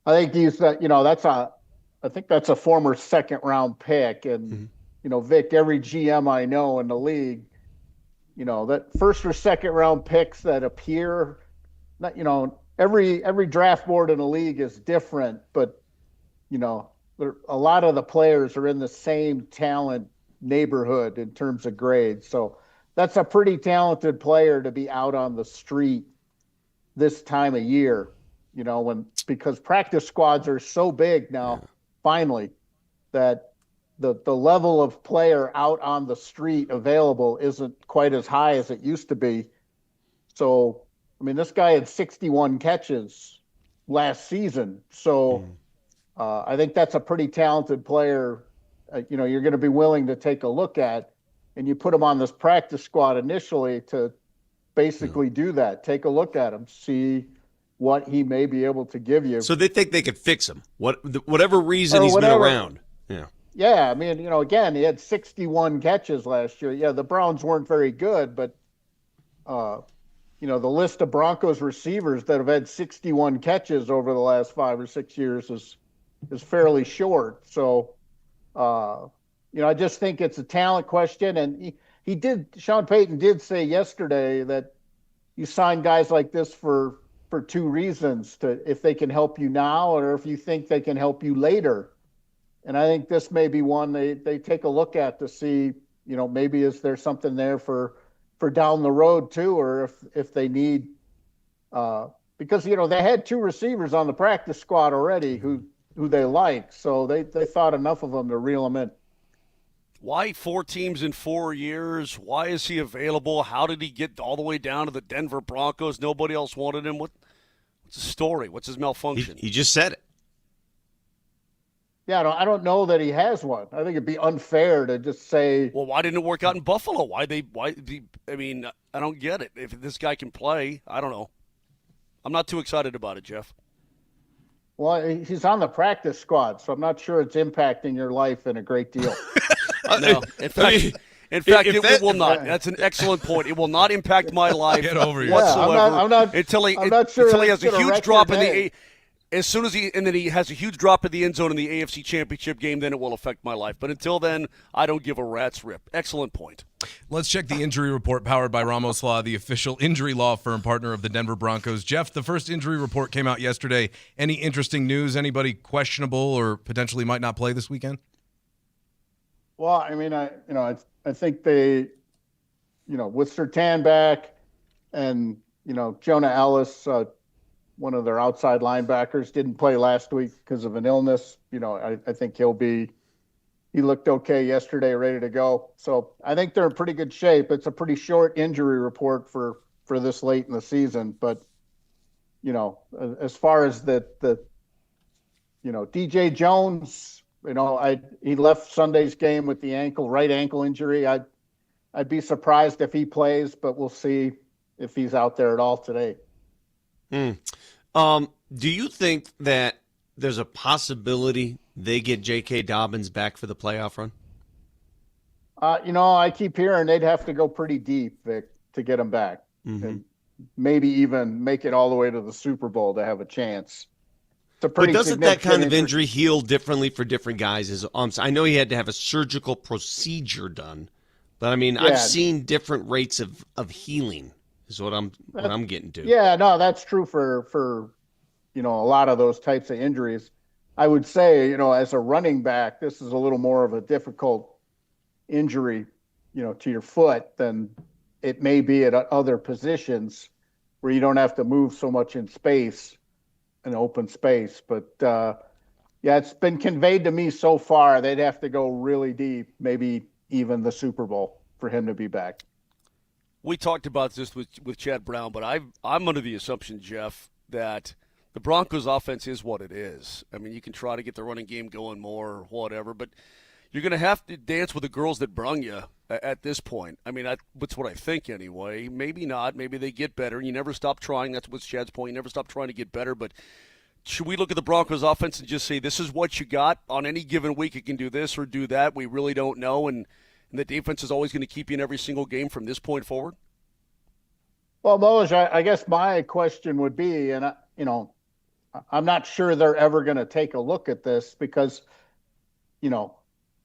I think I think that's a former second round pick. And, Vic, every GM I know in the league, that first or second round picks that appear, every draft board in the league is different, but, a lot of the players are in the same talent neighborhood in terms of grades. So that's a pretty talented player to be out on the street this time of year. Because practice squads are so big now, finally, that the level of player out on the street available isn't quite as high as it used to be. So, this guy had 61 catches last season. So I think that's a pretty talented player, you're going to be willing to take a look at. And you put him on this practice squad initially to basically do that. Take a look at him, see what he may be able to give you. So they think they could fix him, whatever reason he's been around. Yeah. Yeah, again, he had 61 catches last year. Yeah, the Browns weren't very good, but, the list of Broncos receivers that have had 61 catches over the last 5 or 6 years is fairly short. So, I just think it's a talent question. And Sean Payton did say yesterday that you sign guys like this for two reasons: if they can help you now or if you think they can help you later. And I think this may be one they take a look at to see, maybe is there something there for down the road too, or if they need, because, they had 2 receivers on the practice squad already who they like. So they thought enough of them to reel them in. Why 4 teams in 4 years? Why is he available? How did he get all the way down to the Denver Broncos? Nobody else wanted him. What's the story? What's his malfunction? He just said it. Yeah, I don't know that he has one. I think it'd be unfair to just say. Well, why didn't it work out in Buffalo? I don't get it. If this guy can play, I don't know. I'm not too excited about it, Jeff. Well, he's on the practice squad, so I'm not sure it's impacting your life in a great deal. No, in fact, it will not. That's an excellent point. It will not impact my life whatsoever. Until he has a huge drop in the. As soon as he has a huge drop in the end zone in the AFC Championship game, then it will affect my life. But until then, I don't give a rat's rip. Excellent point. Let's check the injury report powered by Ramos Law, the official injury law firm partner of the Denver Broncos. Jeff, the first injury report came out yesterday. Any interesting news? Anybody questionable or potentially might not play this weekend? Well, I think they, with Surtain back and, Jonah Ellis, one of their outside linebackers, didn't play last week because of an illness. I think he looked okay yesterday, ready to go. So I think they're in pretty good shape. It's a pretty short injury report for this late in the season. But, as far as the DJ Jones, he left Sunday's game with the right ankle injury. I'd be surprised if he plays, but we'll see if he's out there at all today. Do you think that there's a possibility they get J.K. Dobbins back for the playoff run? I keep hearing they'd have to go pretty deep, Vic, to get him back. Mm-hmm. And maybe even make it all the way to the Super Bowl to have a chance. But doesn't that kind of injury heal differently for different guys? I know he had to have a surgical procedure done, but I've seen different rates of healing. Is what I'm getting to. Yeah, no, that's true for a lot of those types of injuries. I would say, as a running back, this is a little more of a difficult injury, to your foot than it may be at other positions where you don't have to move so much in space, in open space. But yeah, it's been conveyed to me so far they'd have to go really deep, maybe even the Super Bowl for him to be back. We talked about this with Chad Brown, but I'm under the assumption, Jeff, that the Broncos offense is what it is. I mean, you can try to get the running game going more or whatever, but you're going to have to dance with the girls that brung you at this point. I mean, that's what I think anyway. Maybe not. Maybe they get better. You never stop trying. That's what's Chad's point. You never stop trying to get better. But should we look at the Broncos offense and just say this is what you got on any given week? It can do this or do that. We really don't know. And the defense is always going to keep you in every single game from this point forward? Well, Moser, I guess my question would be, and I'm not sure they're ever going to take a look at this because,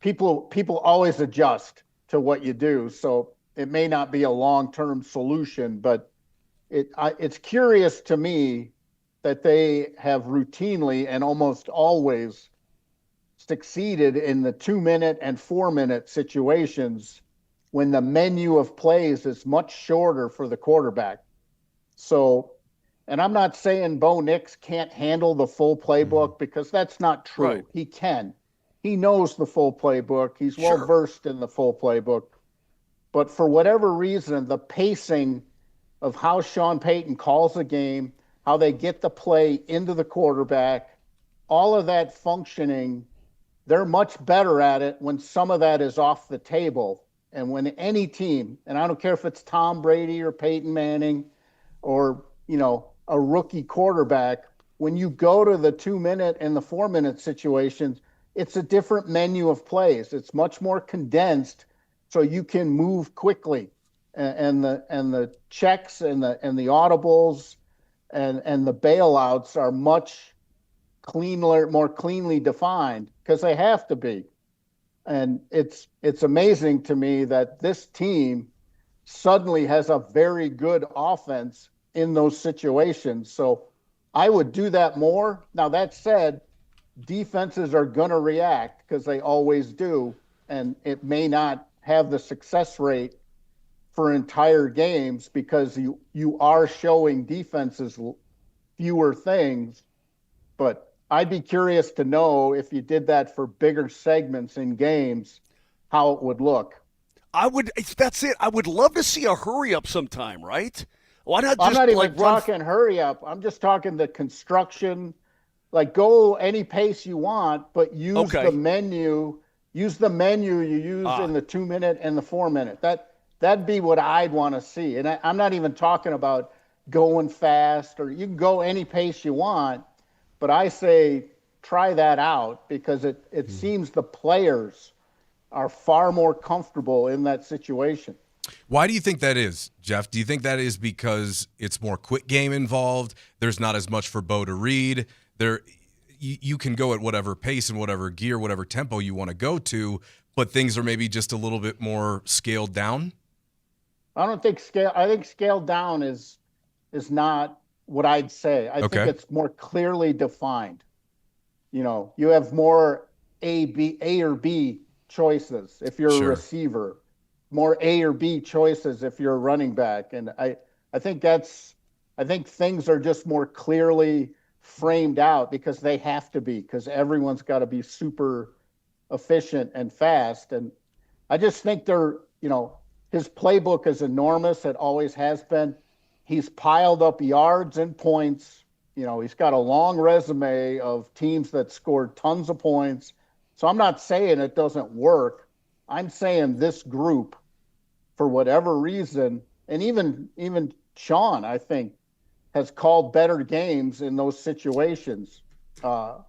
people always adjust to what you do. So it may not be a long-term solution, but it's curious to me that they have routinely and almost always succeeded in the 2-minute and 4-minute situations when the menu of plays is much shorter for the quarterback. So, and I'm not saying Bo Nix can't handle the full playbook because that's not true. Right. He can. He knows the full playbook. He's well versed in the full playbook. But for whatever reason, the pacing of how Sean Payton calls the game, how they get the play into the quarterback, all of that functioning, they're much better at it when some of that is off the table. And when any team, and I don't care if it's Tom Brady or Peyton Manning or, a rookie quarterback, when you go to the 2-minute and the 4-minute situations, it's a different menu of plays. It's much more condensed so you can move quickly. And the checks and the audibles and the bailouts are much cleaner, more cleanly defined because they have to be. And it's amazing to me that this team suddenly has a very good offense in those situations. So I would do that more. Now, that said, defenses are going to react because they always do, and it may not have the success rate for entire games because you are showing defenses fewer things. But I'd be curious to know if you did that for bigger segments in games, how it would look. That's it. I would love to see a hurry up sometime, right? Why not just I'm not even talking hurry up. I'm just talking the construction. Like, go any pace you want, but use the menu. Use the menu you use in the 2-minute and the 4-minute. That'd be what I'd want to see. And I'm not even talking about going fast, or you can go any pace you want. But I say try that out because it seems the players are far more comfortable in that situation. Why do you think that is, Jeff? Do you think that is because it's more quick game involved? There's not as much for Bo to read. You can go at whatever pace and whatever gear, whatever tempo you want to go to, but things are maybe just a little bit more scaled down? I think scaled down is not what I'd say. I think it's more clearly defined. You have more A or B choices if you're a receiver, more A or B choices if you're a running back. And I think things are just more clearly framed out because they have to be, because everyone's got to be super efficient and fast. And I just think his playbook is enormous. It always has been. He's piled up yards and points. He's got a long resume of teams that scored tons of points. So I'm not saying it doesn't work. I'm saying this group, for whatever reason, and even Sean, I think, has called better games in those situations. But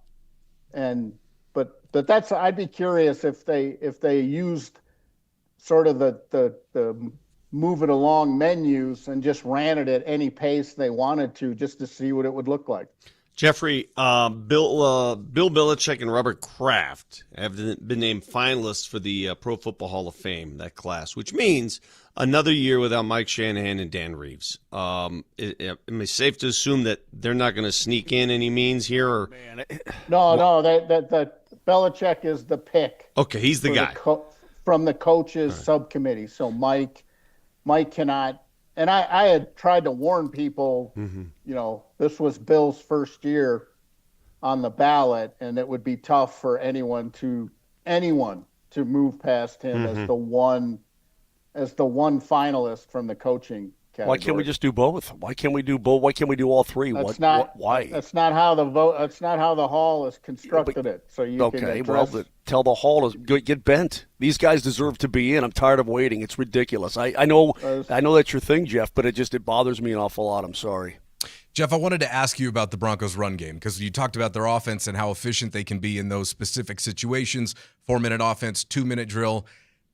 that's, I'd be curious if they used sort of the move it along menus and just ran it at any pace they wanted to, just to see what it would look like. Jeffrey, Bill Belichick and Robert Kraft have been named finalists for the Pro Football Hall of Fame, that class, which means another year without Mike Shanahan and Dan Reeves. Am I safe to assume that they're not going to sneak in any means here? Or? No, that Belichick is the pick. Okay, he's the guy. From the coaches subcommittee. So Mike cannot. And I had tried to warn people, this was Bill's first year on the ballot, and it would be tough for anyone to move past him as the one finalist from the coaching category. Why can't we just do both? Why can't we do both? Why can't we do all three? Why? That's not how the vote. That's not how the hall has constructed it. So you can address. Tell the hall to get bent. These guys deserve to be in. I'm tired of waiting. It's ridiculous. I know that's your thing, Jeff, but it bothers me an awful lot. I'm sorry. Jeff, I wanted to ask you about the Broncos' run game because you talked about their offense and how efficient they can be in those specific situations. 4-minute offense, 2-minute drill,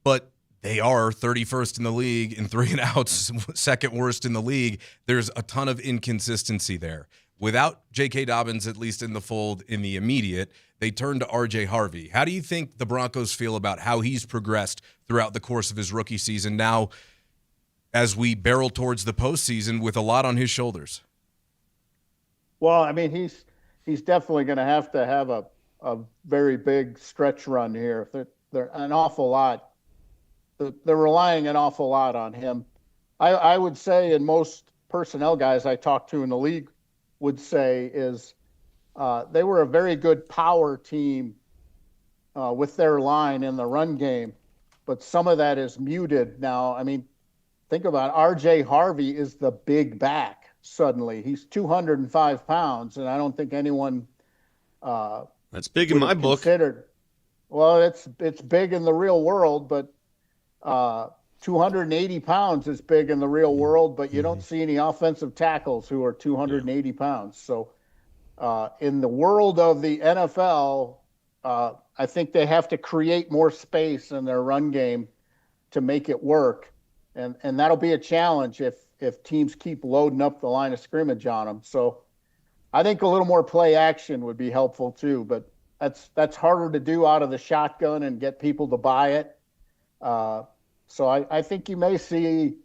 but they are 31st in the league in 3 and outs, second worst in the league. There's a ton of inconsistency there. Without J.K. Dobbins, at least in the fold in the immediate, they turn to R.J. Harvey. How do you think the Broncos feel about how he's progressed throughout the course of his rookie season now as we barrel towards the postseason with a lot on his shoulders? Well, I mean, he's definitely going to have a very big stretch run here. They're an awful lot. They're relying an awful lot on him. I would say, and most personnel guys I talk to in the league would say, is they were a very good power team with their line in the run game, but some of that is muted now. I mean, think about it. R.J. Harvey is the big back suddenly. He's 205 pounds, and I don't think anyone that's big in my book. Well, it's big in the real world, but 280 pounds is big in the real world, but you don't see any offensive tackles who are 280 pounds. So in the world of the NFL, I think they have to create more space in their run game to make it work. And that'll be a challenge if teams keep loading up the line of scrimmage on them. So I think a little more play action would be helpful too, but that's harder to do out of the shotgun and get people to buy it. So I think you may see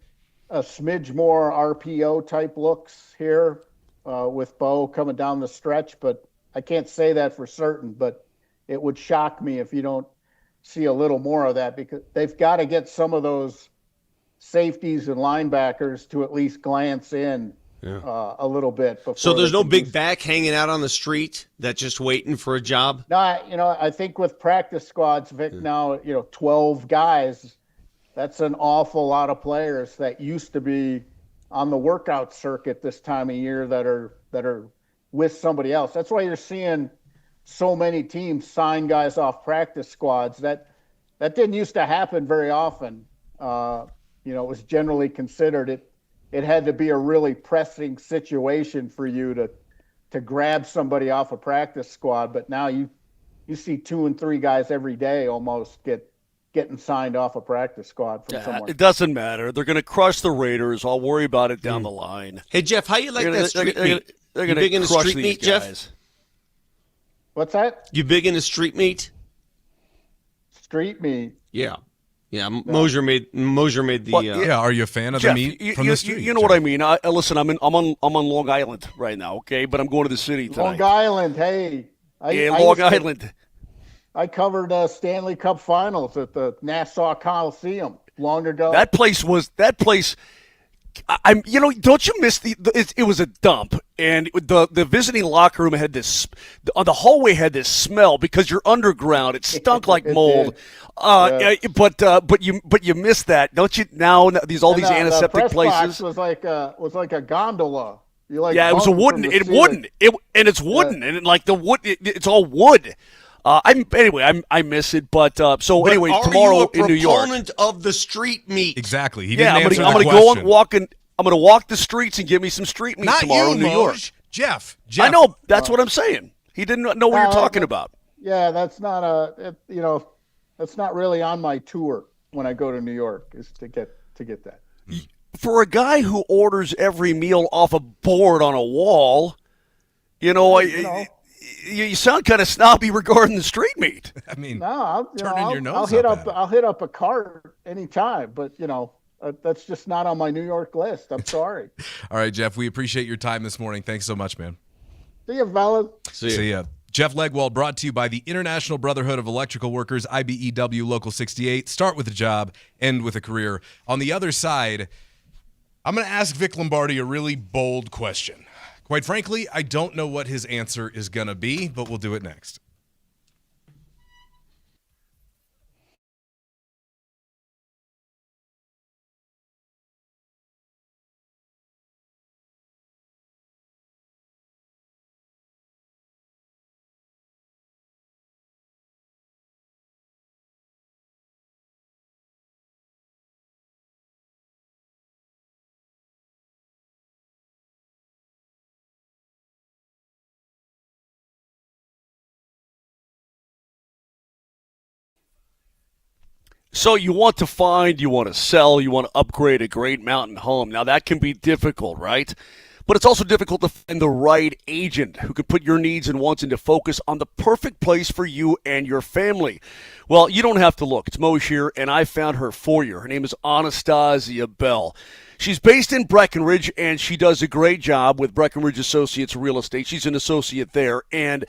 a smidge more RPO type looks here with Bo coming down the stretch, but I can't say that for certain, but it would shock me if you don't see a little more of that, because they've got to get some of those safeties and linebackers to at least glance in a little bit. So there's no big back hanging out on the street that's just waiting for a job? No, I think with practice squads, Vic, now, 12 guys, that's an awful lot of players that used to be on the workout circuit this time of year that are with somebody else. That's why you're seeing so many teams sign guys off practice squads. That didn't used to happen very often. It was generally considered it had to be a really pressing situation for you to grab somebody off a practice squad. But now you see 2 and 3 guys every day almost getting signed off a practice squad from somewhere. It doesn't matter. They're going to crush the Raiders. I'll worry about it down the line. Hey, Jeff, how you like that street meat? They're you going big to into crush street these meat, guys. Jeff? What's that? You big into street meat? Street meat? Yeah. Yeah, Moser made the. Are you a fan of Jeff, the meat from the street? You know what I mean. Listen, I'm on Long Island right now, okay? But I'm going to the city tonight. Long Island, hey. Long Island. I covered Stanley Cup Finals at the Nassau Coliseum long ago. That place. Don't you miss it was a dump, and the visiting locker room had this. The hallway had this smell because you're underground. It stunk like mold. But you miss that, don't you? Now these antiseptic the press places box was like a gondola. It was a wooden. It's wooden, and like the wood, it's all wood. I miss it, but tomorrow in New York. Are you a proponent of the street meat? Exactly. He didn't answer the I'm question. Go and walk I'm going to walk the streets and give me some street meat tomorrow in New York. Jeff. I know. That's what I'm saying. He didn't know what you're talking about. Yeah, that's not that's not really on my tour when I go to New York, is to get that. For a guy who orders every meal off a board on a wall, You know, You know. you sound kind of snobby regarding the street meat. I mean, No, I'll hit I'll hit up a cart anytime, but that's just not on my New York list. I'm sorry. All right, Jeff, we appreciate your time this morning. Thanks so much, man. See you, fellas. See ya. Jeff Legwald, brought to you by the International Brotherhood of Electrical Workers, IBEW Local 68. Start with a job, end with a career. On the other side, I'm going to ask Vic Lombardi a really bold question. Quite frankly, I don't know what his answer is going to be, but we'll do it next. So you want to find, you want to sell, you want to upgrade a great mountain home. Now that can be difficult, right? But it's also difficult to find the right agent who could put your needs and wants into focus on the perfect place for you and your family. Well, you don't have to look. It's Moser, and I found her for you. Her name is Anastasia Bell. She's based in Breckenridge, and she does a great job with Breckenridge Associates Real Estate. She's an associate there, and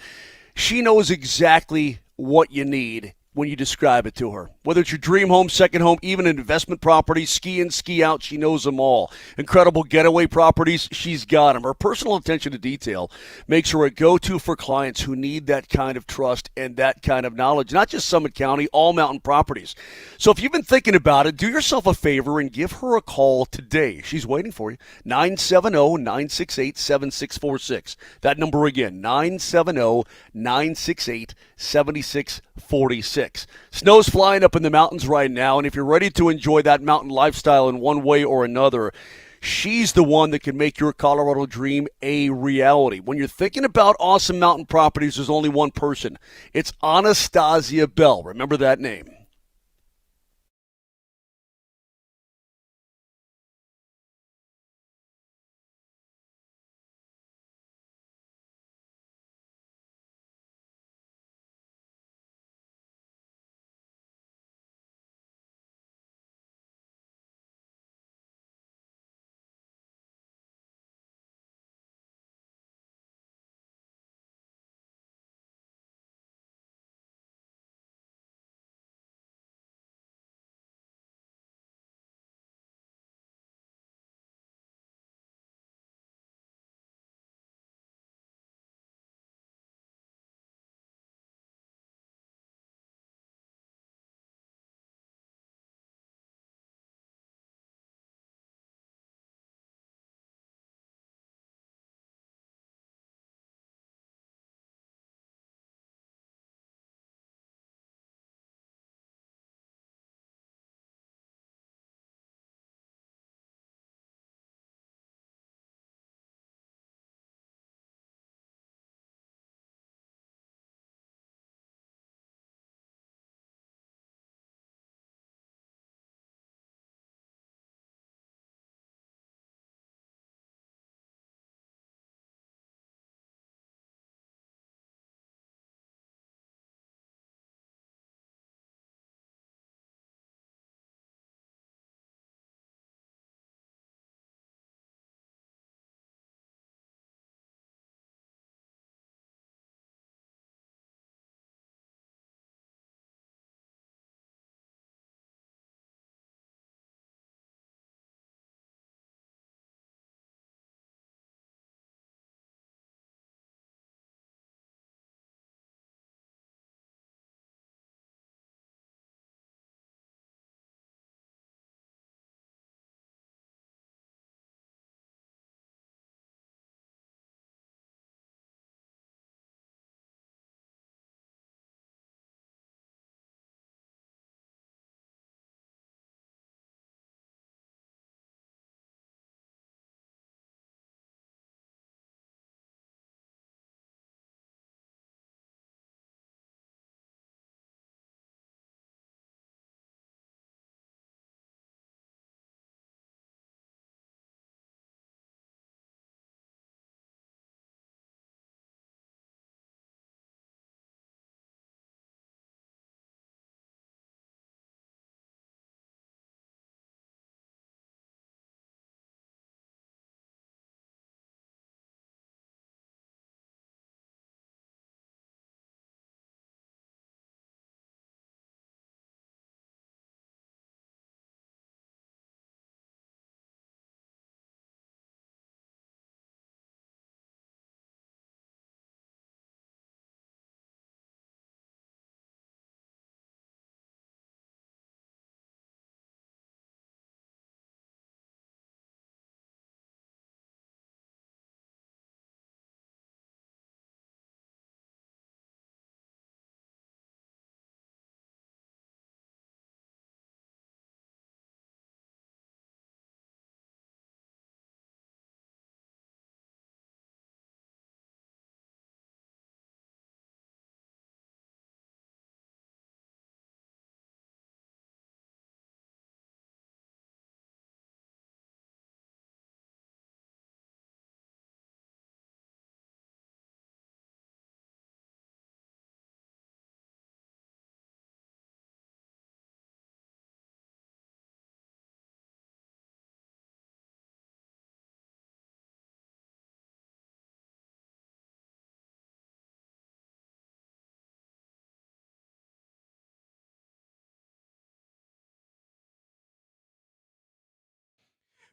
she knows exactly what you need when you describe it to her. Whether it's your dream home, second home, even an investment property, ski in, ski out, she knows them all. Incredible getaway properties, she's got them. Her personal attention to detail makes her a go-to for clients who need that kind of trust and that kind of knowledge. Not just Summit County, all mountain properties. So if you've been thinking about it, do yourself a favor and give her a call today. She's waiting for you. 970-968-7646. That number again, 970-968-7646. Snow's flying up in the mountains right now, and if you're ready to enjoy that mountain lifestyle in one way or another, she's the one that can make your Colorado dream a reality. When you're thinking about awesome mountain properties, there's only one person. It's Anastasia Bell. Remember that name.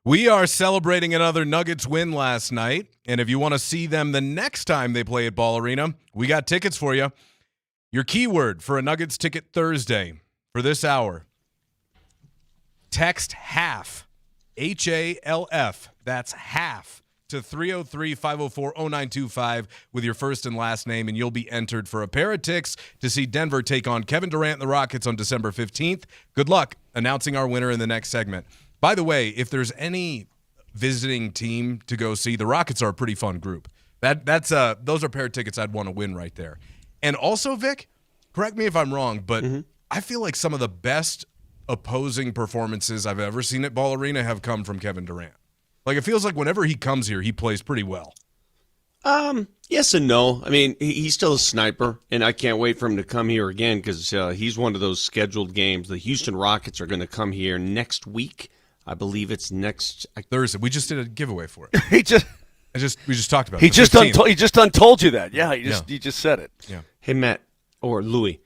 We are celebrating another Nuggets win last night, and if you want to see them the next time they play at Ball Arena, we got tickets for you. Your keyword for a Nuggets ticket Thursday for this hour, text HALF, HALF, that's HALF, to 303-504-0925 with your first and last name, and you'll be entered for a pair of tickets to see Denver take on Kevin Durant and the Rockets on December 15th. Good luck announcing our winner in the next segment. By the way, if there's any visiting team to go see, the Rockets are a pretty fun group. Those are a pair of tickets I'd want to win right there. And also, Vic, correct me if I'm wrong, but I feel like some of the best opposing performances I've ever seen at Ball Arena have come from Kevin Durant. Like, it feels like whenever he comes here, he plays pretty well. Yes and no. I mean, he's still a sniper, and I can't wait for him to come here again because he's one of those scheduled games. The Houston Rockets are going to come here next week. I believe it's next Thursday. We just did a giveaway for it. We just talked about it. He just untold you that. Yeah, he just said it. Yeah. Hey, Matt or Louie,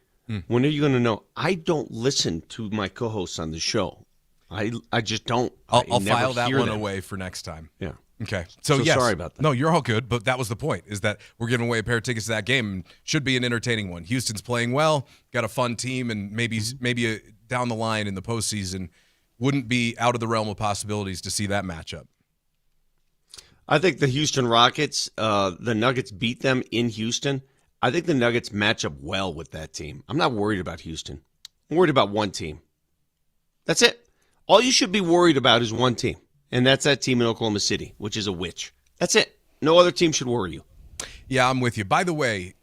when are you going to know? I don't listen to my co-hosts on the show. I just don't. I'll file that one away for next time. Yeah. Okay. So yes. Sorry about that. No, you're all good, but that was the point, is that we're giving away a pair of tickets to that game. Should be an entertaining one. Houston's playing well, got a fun team, and maybe down the line in the postseason wouldn't be out of the realm of possibilities to see that matchup. I think the Houston Rockets, the Nuggets beat them in Houston. I think the Nuggets match up well with that team. I'm not worried about Houston. I'm worried about one team. That's it. All you should be worried about is one team, and that's that team in Oklahoma City, which is a witch. That's it. No other team should worry you. Yeah, I'm with you. By the way,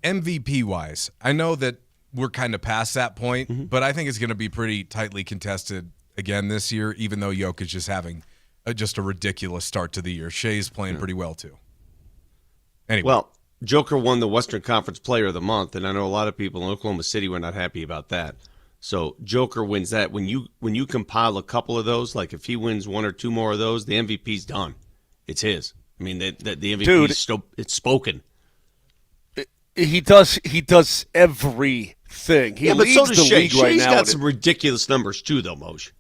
MVP-wise, I know that we're kind of past that point, but I think it's going to be pretty tightly contested again this year, even though Jokic is having just a ridiculous start to the year. Shea's playing pretty well, too. Anyway. Well, Joker won the Western Conference Player of the Month, and I know a lot of people in Oklahoma City were not happy about that. So Joker wins that. When you compile a couple of those, like if he wins one or two more of those, the MVP's done. It's his. I mean, the MVP is still, it's spoken. He does everything. He leads but so does the Shea. league right Shea's now. got some ridiculous numbers too, though, Moj.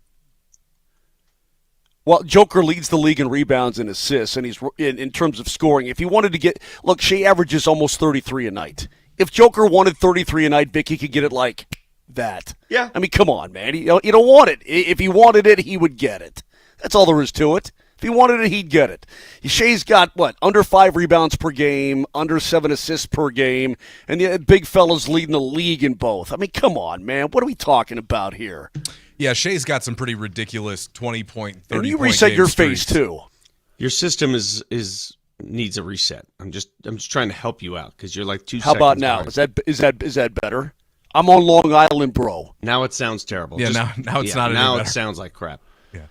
Well, Joker leads the league in rebounds and assists, and he's in terms of scoring. If he wanted to get – look, Shea averages almost 33 a night. If Joker wanted 33 a night, Vic, he could get it like that. Yeah. I mean, come on, man. You don't want it. If he wanted it, he would get it. That's all there is to it. If he wanted it, he'd get it. Shea's got, under 5 rebounds per game, under 7 assists per game, and the big fella's leading the league in both. I mean, come on, man. What are we talking about here? Yeah, Shea's got some pretty ridiculous 20-point, 30-point And you reset your streaks. face, too. Your system needs a reset. I'm just trying to help you out because you're like 2 How seconds about now? behind. Is that better? I'm on Long Island, bro. Now it sounds terrible. Yeah, now it's not any Now better. it sounds like crap. Yeah,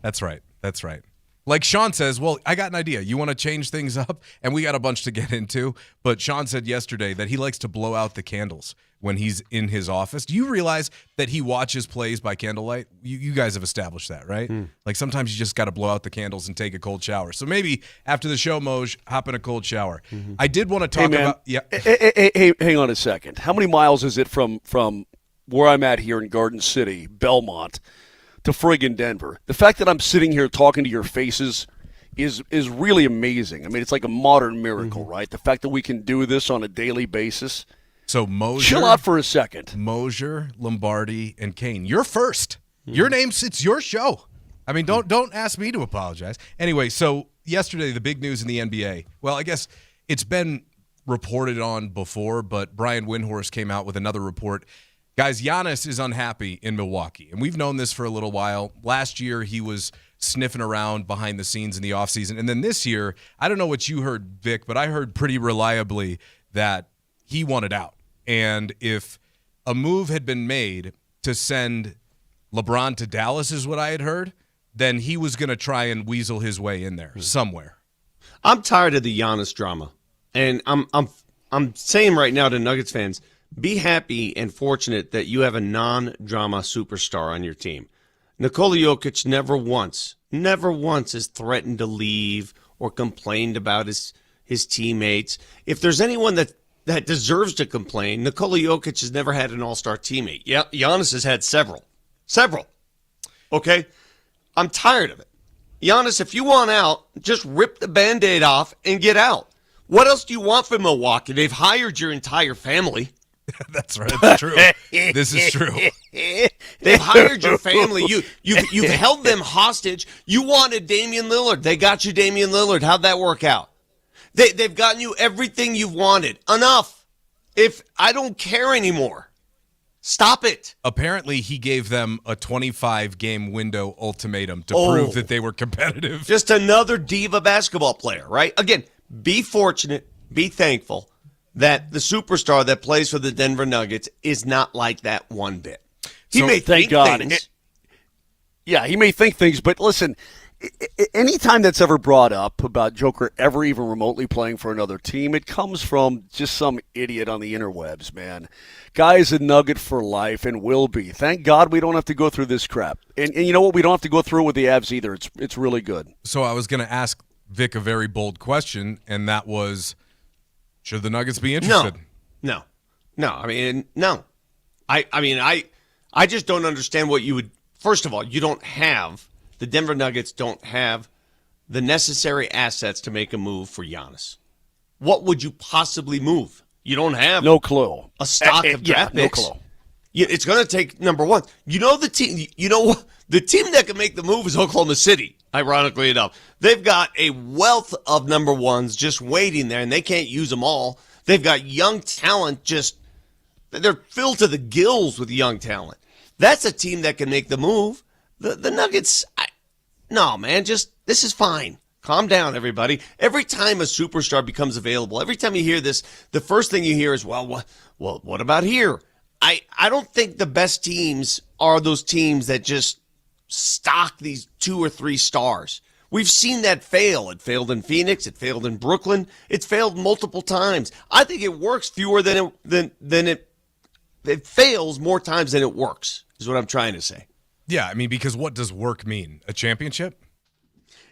that's right. That's right. Like Sean says, well, I got an idea. You want to change things up? And we got a bunch to get into. But Sean said yesterday that he likes to blow out the candles when he's in his office. Do you realize that he watches plays by candlelight? You guys have established that, right? Like sometimes you just got to blow out the candles and take a cold shower. So maybe after the show, Moj, hop in a cold shower. I did want to talk about – yeah. Hey, hang on a second. How many miles is it from where I'm at here in Garden City, Belmont, to friggin' Denver? The fact that I'm sitting here talking to your faces is really amazing. I mean, it's like a modern miracle, right? The fact that we can do this on a daily basis. So Moser, chill out for a second. Moser, Lombardi, and Kane. You're first. Your name's it's your show. I mean, don't ask me to apologize. Anyway, so yesterday the big news in the NBA. Well, I guess it's been reported on before, but Brian Windhorst came out with another report. Guys, Giannis is unhappy in Milwaukee, and we've known this for a little while. Last year he was sniffing around behind the scenes in the offseason, and then this year, I don't know what you heard, Vic, but I heard pretty reliably that he wanted out. And if a move had been made to send LeBron to Dallas is what I had heard, then he was going to try and weasel his way in there somewhere. I'm tired of the Giannis drama. And I'm saying right now to Nuggets fans, be happy and fortunate that you have a non-drama superstar on your team. Nikola Jokic never once has threatened to leave or complained about his teammates. If there's anyone that deserves to complain, Nikola Jokic has never had an all-star teammate. Yeah, Giannis has had several. Okay? I'm tired of it. Giannis, if you want out, just rip the Band-Aid off and get out. What else do you want from Milwaukee? They've hired your entire family. That's right. That's true. This is true. They've hired your family. You've held them hostage. You wanted Damian Lillard. They got you Damian Lillard. How'd that work out? They've gotten you everything you've wanted. Enough. If I don't care anymore. Stop it. Apparently, he gave them a 25-game window ultimatum to prove that they were competitive. Just another diva basketball player, right? Again, be fortunate, be thankful that the superstar that plays for the Denver Nuggets is not like that one bit. He may think things. Yeah, he may think things, but listen, anytime that's ever brought up about Joker ever even remotely playing for another team, it comes from just some idiot on the interwebs, man. Guy's a Nugget for life and will be. Thank God we don't have to go through this crap. And you know what? We don't have to go through it with the Avs either. It's really good. So I was going to ask Vic a very bold question, and that was, should the Nuggets be interested? No. I mean, no. I just don't understand what you would. First of all, the Denver Nuggets don't have the necessary assets to make a move for Giannis. What would you possibly move? You don't have no clue. A stock of draft picks. No clue. It's going to take number one. The team that can make the move is Oklahoma City. Ironically enough, they've got a wealth of number ones just waiting there, and they can't use them all. They've got young talent they're filled to the gills with young talent. That's a team that can make the move. The Nuggets, no, man, this is fine. Calm down, everybody. Every time a superstar becomes available, every time you hear this, the first thing you hear is, well, what about here? I don't think the best teams are those teams that just stock these 2 or 3 stars. We've seen that fail. It failed in Phoenix. It failed in Brooklyn. It's failed multiple times. I think it works fewer than it fails more times than it works, is what I'm trying to say. Yeah, I mean, because what does work mean? A championship?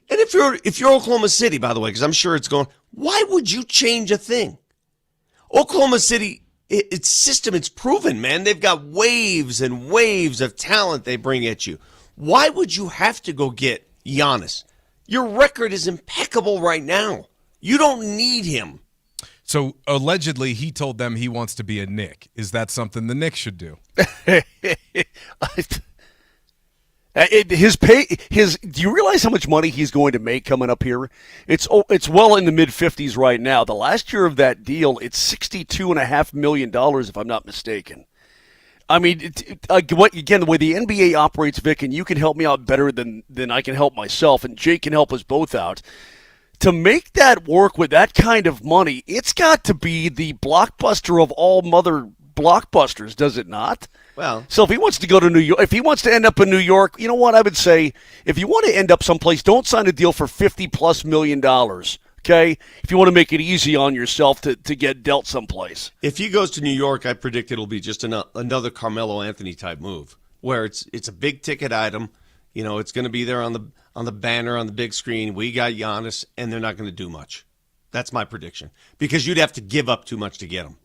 And if you're Oklahoma City, by the way, because I'm sure it's going, why would you change a thing? Oklahoma City, its system, it's proven, man. They've got waves and waves of talent they bring at you. Why would you have to go get Giannis? Your record is impeccable right now. You don't need him. So allegedly, he told them he wants to be a Knick. Is that something the Knicks should do? Do you realize how much money he's going to make coming up here? It's well in the mid-50s right now. The last year of that deal, it's $62.5 million, if I'm not mistaken. I mean, again, the way the NBA operates, Vic, and you can help me out better than I can help myself, and Jake can help us both out. To make that work with that kind of money, it's got to be the blockbuster of all mother blockbusters, does it not? Well, so if he wants to go to New York, if he wants to end up in New York, you know what I would say? If you want to end up someplace, don't sign a deal for $50+ million. Okay, if you want to make it easy on yourself to get dealt someplace. If he goes to New York, I predict it'll be just another Carmelo Anthony type move, where it's a big ticket item. You know, it's going to be there on the banner on the big screen. We got Giannis, and they're not going to do much. That's my prediction, because you'd have to give up too much to get him.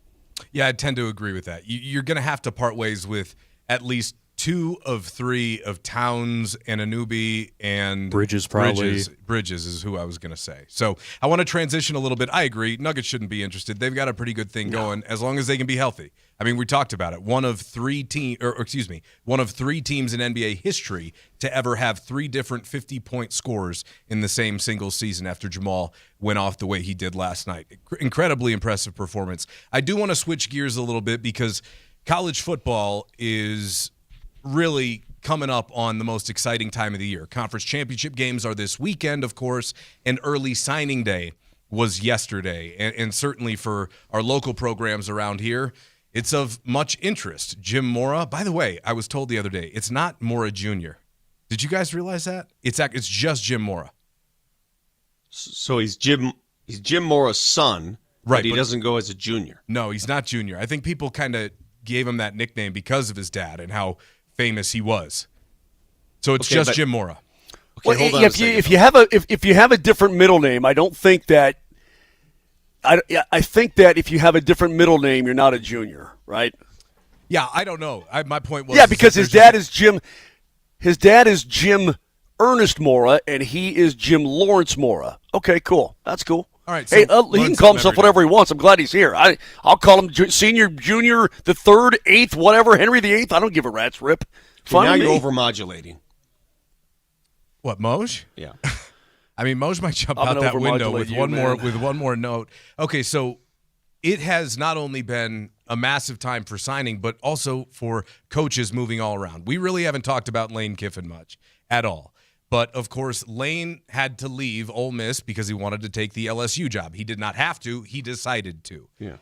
Yeah, I tend to agree with that. You're going to have to part ways with at least 2 of 3 of Towns and Anunoby and Bridges, probably. Bridges is who I was going to say. So I want to transition a little bit. I agree. Nuggets shouldn't be interested. They've got a pretty good thing going as long as they can be healthy. I mean, we talked about it. One of 3 teams in NBA history to ever have 3 different 50-point scores in the same single season after Jamal went off the way he did last night. Incredibly impressive performance. I do want to switch gears a little bit because college football is really coming up on the most exciting time of the year. Conference championship games are this weekend, of course, and early signing day was yesterday. And certainly for our local programs around here, it's of much interest. Jim Mora, by the way, I was told the other day, it's not Mora Jr. Did you guys realize that? It's just Jim Mora. So he's Jim Mora's son, right? But he doesn't go as a junior. No, he's not junior. I think people kind of gave him that nickname because of his dad and how famous he was. So it's Jim Mora. Okay, hold on. If you have a different middle name, I don't think that. I think that if you have a different middle name, you're not a junior, right? Yeah, I don't know. My point was because his dad is Jim. His dad is Jim Ernest Mora, and he is Jim Lawrence Mora. Okay, cool. That's cool. All right. Hey, he can call himself whatever he wants. I'm glad he's here. I'll call him senior, junior, the third, eighth, whatever, Henry the Eighth. I don't give a rat's rip. Okay, now you're overmodulating. What, Moj? Yeah. I mean, Moj might jump out that window with one more note. Okay, so it has not only been a massive time for signing, but also for coaches moving all around. We really haven't talked about Lane Kiffin much at all. But, of course, Lane had to leave Ole Miss because he wanted to take the LSU job. He did not have to. He decided to. Yeah.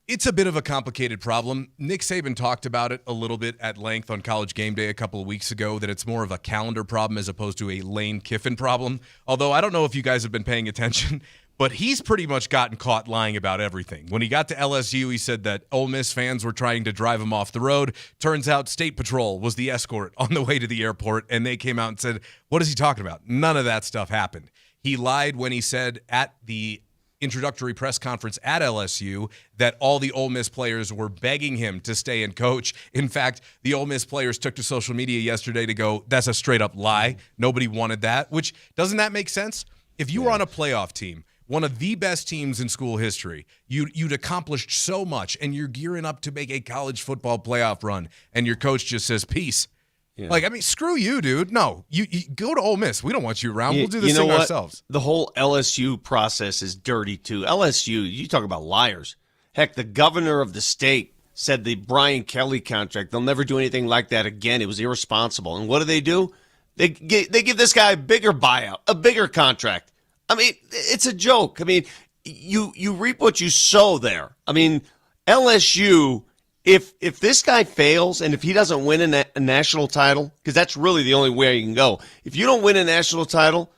It's a bit of a complicated problem. Nick Saban talked about it a little bit at length on College Game Day a couple of weeks ago, that it's more of a calendar problem as opposed to a Lane Kiffin problem. Although I don't know if you guys have been paying attention, but he's pretty much gotten caught lying about everything. When he got to LSU, he said that Ole Miss fans were trying to drive him off the road. Turns out State Patrol was the escort on the way to the airport, and they came out and said, what is he talking about? None of that stuff happened. He lied when he said at the introductory press conference at LSU that all the Ole Miss players were begging him to stay and coach. In fact, the Ole Miss players took to social media yesterday to go, that's a straight up lie. Nobody wanted that, which doesn't that make sense? If you were on a playoff team, one of the best teams in school history, you'd accomplished so much, and you're gearing up to make a college football playoff run, and your coach just says, peace. Yeah. Like, I mean, screw you, dude. No, you go to Ole Miss. We don't want you around. We'll do this thing ourselves. The whole LSU process is dirty, too. LSU, you talk about liars. Heck, the governor of the state said the Brian Kelly contract, they'll never do anything like that again. It was irresponsible. And what do? They give this guy a bigger buyout, a bigger contract. I mean, it's a joke. I mean, you reap what you sow there. I mean, LSU, if this guy fails and if he doesn't win a national title, because that's really the only way you can go. If you don't win a national title,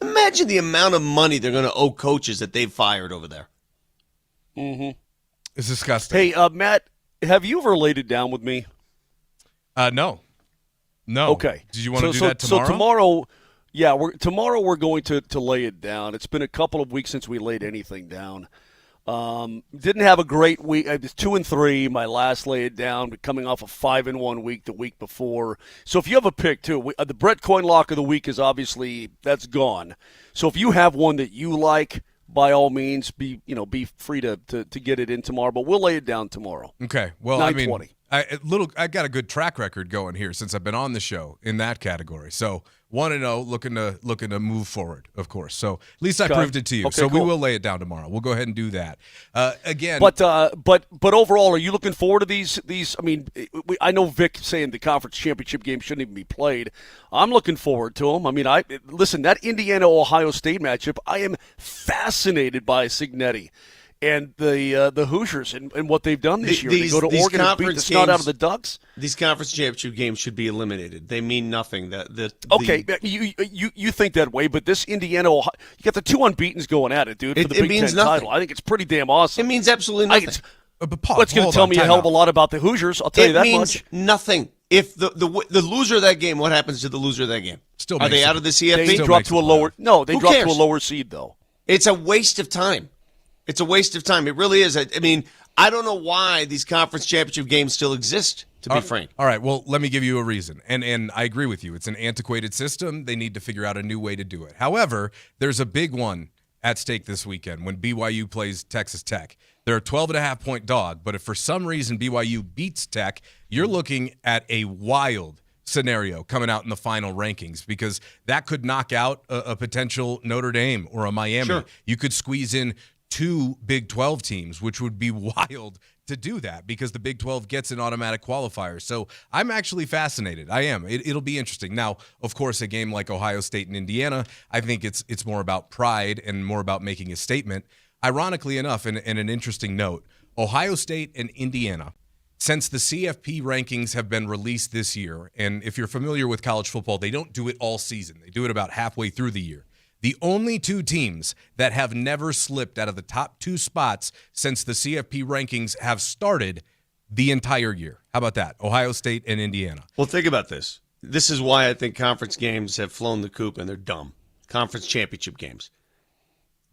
imagine the amount of money they're going to owe coaches that they've fired over there. Mm-hmm. It's disgusting. Hey, Matt, have you ever laid it down with me? No. Okay. Did you want to do that tomorrow? So tomorrow... Yeah, tomorrow we're going to lay it down. It's been a couple of weeks since we laid anything down. Didn't have a great week. I was 2-3 my last lay it down, but coming off a 5-1 week the week before. So if you have a pick too, the Brett Coin Lock of the week is obviously that's gone. So if you have one that you like, by all means, be free to get it in tomorrow. But we'll lay it down tomorrow. Okay. Well, 9:20. I got a good track record going here since I've been on the show in that category. So 1-0, looking to move forward, of course. So at least I proved it to you. Okay, so cool. we will lay it down tomorrow. We'll go ahead and do that again. But overall, are you looking forward to these? I mean, I know Vic saying the conference championship game shouldn't even be played. I'm looking forward to them. I mean, listen, that Indiana-Ohio State matchup, I am fascinated by Signetti and the Hoosiers and what they've done this year. They go to Oregon and beat the snot out of the Ducks. These conference championship games should be eliminated. They mean nothing. You think that way, but this Indiana, you got the two unbeatens going at it, dude, for the Big Ten title. I think it's pretty damn awesome. It means absolutely nothing. It's going to tell me a hell of a lot about the Hoosiers. I'll tell you that much. It means nothing. If the loser of that game, what happens to the loser of that game? Are they out of the CFP? They drop to a lower. No, they drop to a lower seed though. It's a waste of time. It's a waste of time. It really is. I mean, I don't know why these conference championship games still exist, to be frank. All right, well, let me give you a reason. And I agree with you. It's an antiquated system. They need to figure out a new way to do it. However, there's a big one at stake this weekend when BYU plays Texas Tech. They're a 12.5-point dog, but if for some reason BYU beats Tech, you're looking at a wild scenario coming out in the final rankings because that could knock out a potential Notre Dame or a Miami. Sure. You could squeeze in 2 Big 12 teams, which would be wild to do that because the Big 12 gets an automatic qualifier. So I'm actually fascinated. I am. It'll be interesting. Now, of course, a game like Ohio State and Indiana, I think it's more about pride and more about making a statement. Ironically enough, and an interesting note, Ohio State and Indiana, since the CFP rankings have been released this year, and if you're familiar with college football, they don't do it all season. They do it about halfway through the year. The only 2 teams that have never slipped out of the top 2 spots since the CFP rankings have started the entire year. How about that? Ohio State and Indiana. Well, think about this. This is why I think conference games have flown the coop and they're dumb. Conference championship games.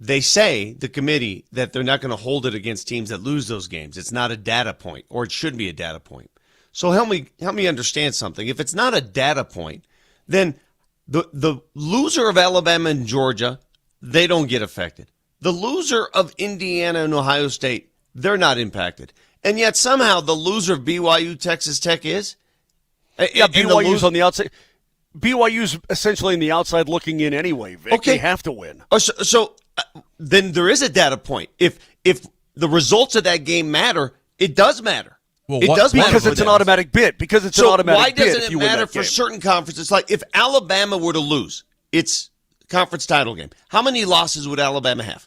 They say, the committee, that they're not going to hold it against teams that lose those games. It's not a data point, or it should be a data point. So help me understand something. If it's not a data point, then The loser of Alabama and Georgia, they don't get affected. The loser of Indiana and Ohio State, they're not impacted. And yet somehow the loser of BYU, Texas Tech is. Yeah, BYU's on the outside. BYU's essentially on the outside looking in anyway, Vic. Okay. They have to win. So then there is a data point. If the results of that game matter, it does matter. Well, it does matter because it's an automatic bid. Because it's an automatic bid. Why doesn't it matter for certain conferences? Like if Alabama were to lose its conference title game, how many losses would Alabama have?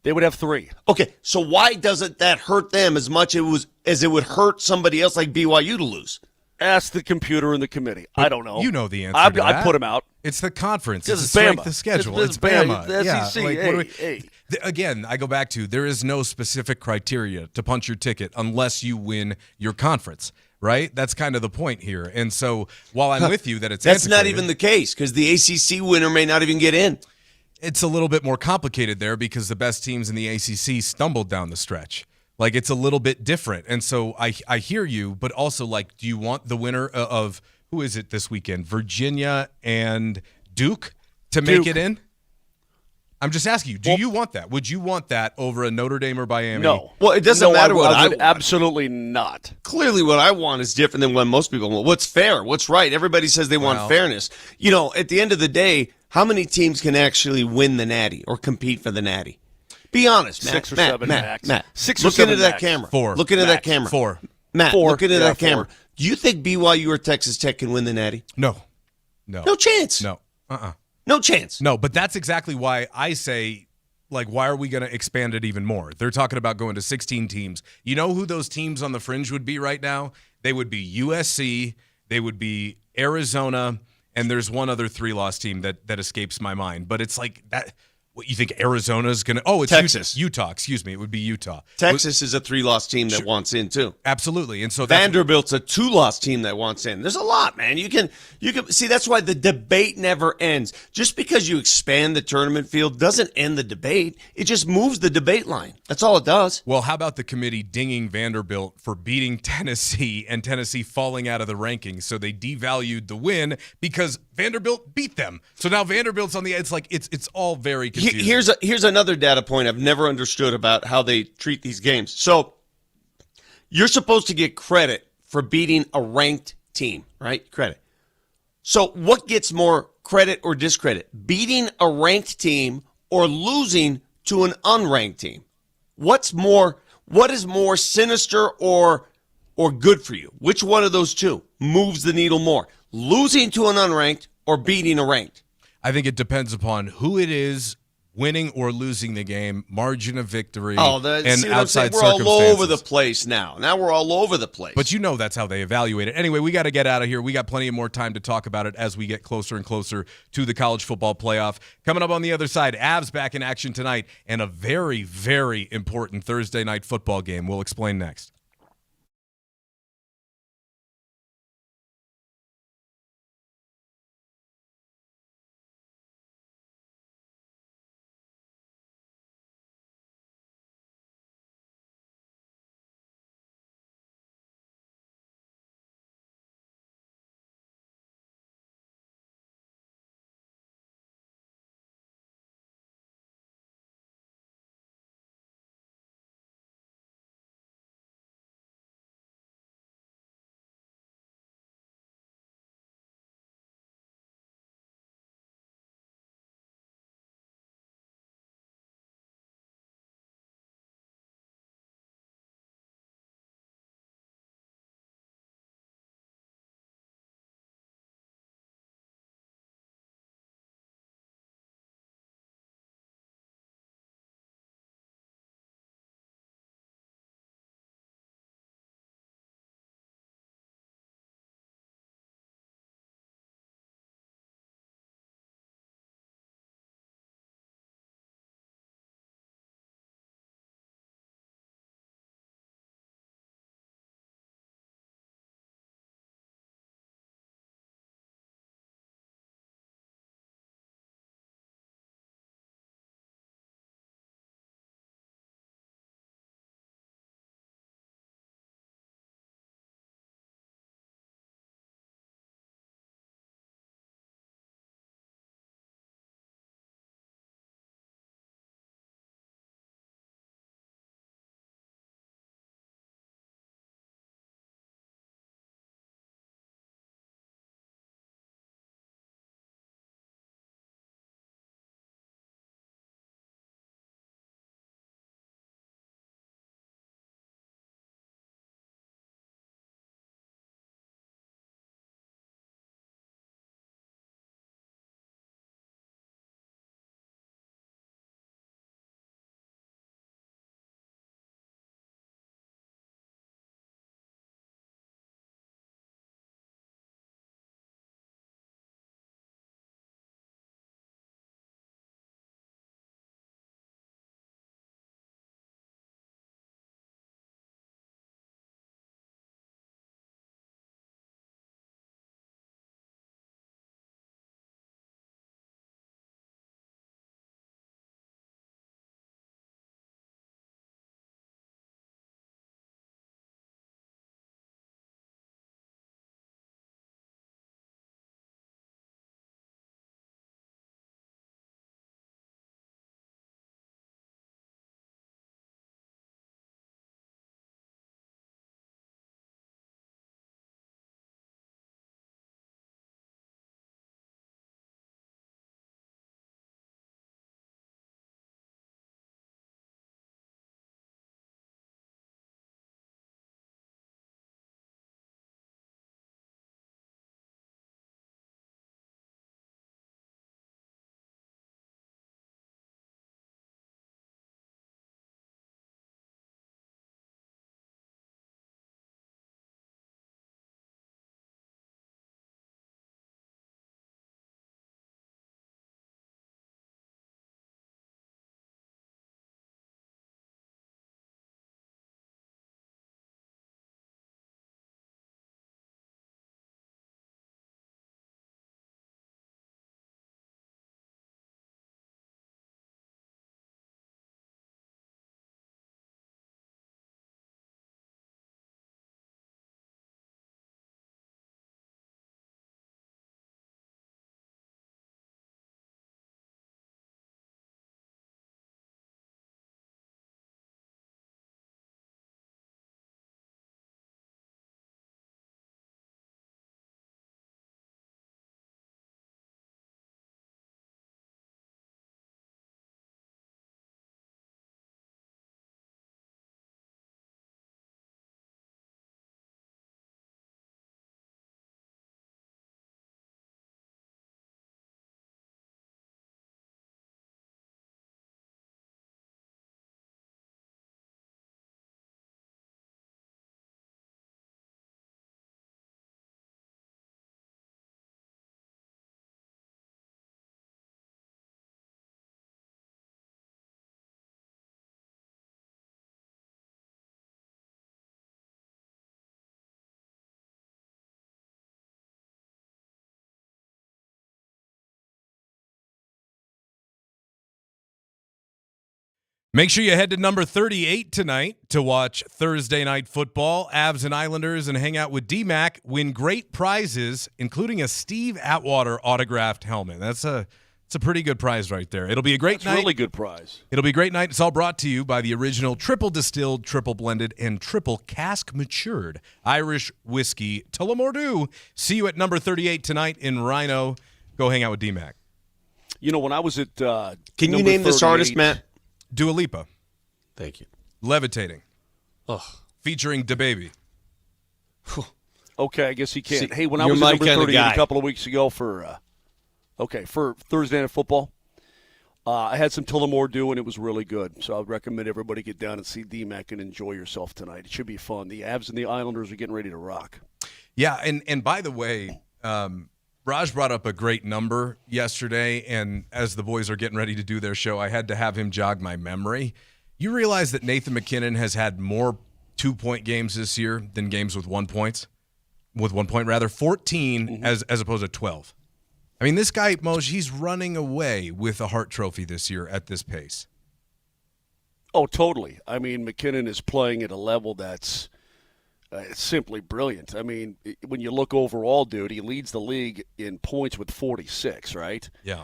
They would have 3. Okay, so why doesn't that hurt them as much as it would hurt somebody else like BYU to lose? Ask the computer in the committee. But I don't know. You know the answer to that. I put them out. It's the conference. It's It's the strength Bama. of schedule. It's Bama. the Yeah, SEC. like, again, I go back to there is no specific criteria to punch your ticket unless you win your conference, right? That's kind of the point here. And so while I'm with you that it's That's not antiquated, even the case because the ACC winner may not even get in. it's a little bit more complicated there because the best teams in the ACC stumbled down the stretch. Like it's a little bit different. And so I hear you, but also like, do you want the winner of who is it this weekend? Virginia and Duke to make it in? I'm just asking you, do you want that? Would you want that over a Notre Dame or Miami? No. Well, it doesn't matter what I would. Absolutely not. Clearly, what I want is different than what most people want. What's fair? What's right? Everybody says they want fairness. You know, at the end of the day, how many teams can actually win the Natty or compete for the Natty? Be honest, Matt. 6 or 7 max. Matt, 6 or look 7 into that max. camera. 4. Look into that camera. 4. Matt, 4. look into Yeah, that camera. 4. Do you think BYU or Texas Tech can win the Natty? No. No chance. No. No chance. No, but that's exactly why I say, like, why are we going to expand it even more? They're talking about going to 16 teams. You know who those teams on the fringe would be right now? They would be USC, they would be Arizona, and there's one other 3-loss team that escapes my mind. But it's like that. What you think Arizona's going to? Oh, it's Texas. Utah. Excuse me. It would be Utah. Texas is a 3-loss team that wants in too. Absolutely. And so Vanderbilt's a 2-loss team that wants in. There's a lot, man. You can see that's why the debate never ends. Just because you expand the tournament field doesn't end the debate. It just moves the debate line. That's all it does. Well, how about the committee dinging Vanderbilt for beating Tennessee and Tennessee falling out of the rankings? So they devalued the win because Vanderbilt beat them. So now Vanderbilt's on the edge. Like it's all very confusing. Here's another data point I've never understood about how they treat these games. So you're supposed to get credit for beating a ranked team, right? Credit. So what gets more credit or discredit? Beating a ranked team or losing to an unranked team? What is more sinister or good for you? Which one of those two moves the needle more? Losing to an unranked or beating a ranked? I think it depends upon who it is, winning or losing the game, margin of victory, and outside We're circumstances. all over the place now. Now we're all over the place. But you know that's how they evaluate it. Anyway, we got to get out of here. We got plenty of more time to talk about it as we get closer and closer to the college football playoff. Coming up on the other side, Avs back in action tonight, and a very, very important Thursday night football game. We'll explain next. Make sure you head to number 38 tonight to watch Thursday Night Football, Avs and Islanders, and hang out with DMac. Win great prizes, including a Steve Atwater autographed helmet. It's a pretty good prize right there. It'll be a great night. Really good prize. It'll be a great night. It's all brought to you by the original triple distilled, triple blended, and triple cask matured Irish whiskey, Tullamore. See you at number 38 tonight in Rhino. Go hang out with DMac. You know, when I was at Can you name this artist, Matt? Dua Lipa. Thank you. Levitating. Ugh. Featuring DaBaby. Okay, I guess he can. See, Hey, when I was at number 38 guy. a couple of weeks ago for Thursday Night Football, I had some Tullamore Dew, and it was really good. So I would recommend everybody get down and see DMac and enjoy yourself tonight. It should be fun. The Avs and the Islanders are getting ready to rock. Yeah, and by the way, Raj brought up a great number yesterday, and as the boys are getting ready to do their show, I had to have him jog my memory. You realize that Nathan McKinnon has had more 2-point games this year than games with 1 point? With 1 point, rather. 14 as opposed to 12. I mean, this guy, Moj, he's running away with a Hart Trophy this year at this pace. Oh, totally. I mean, McKinnon is playing at a level that's simply brilliant. I mean, when you look overall, dude, he leads the league in points with 46, right? Yeah.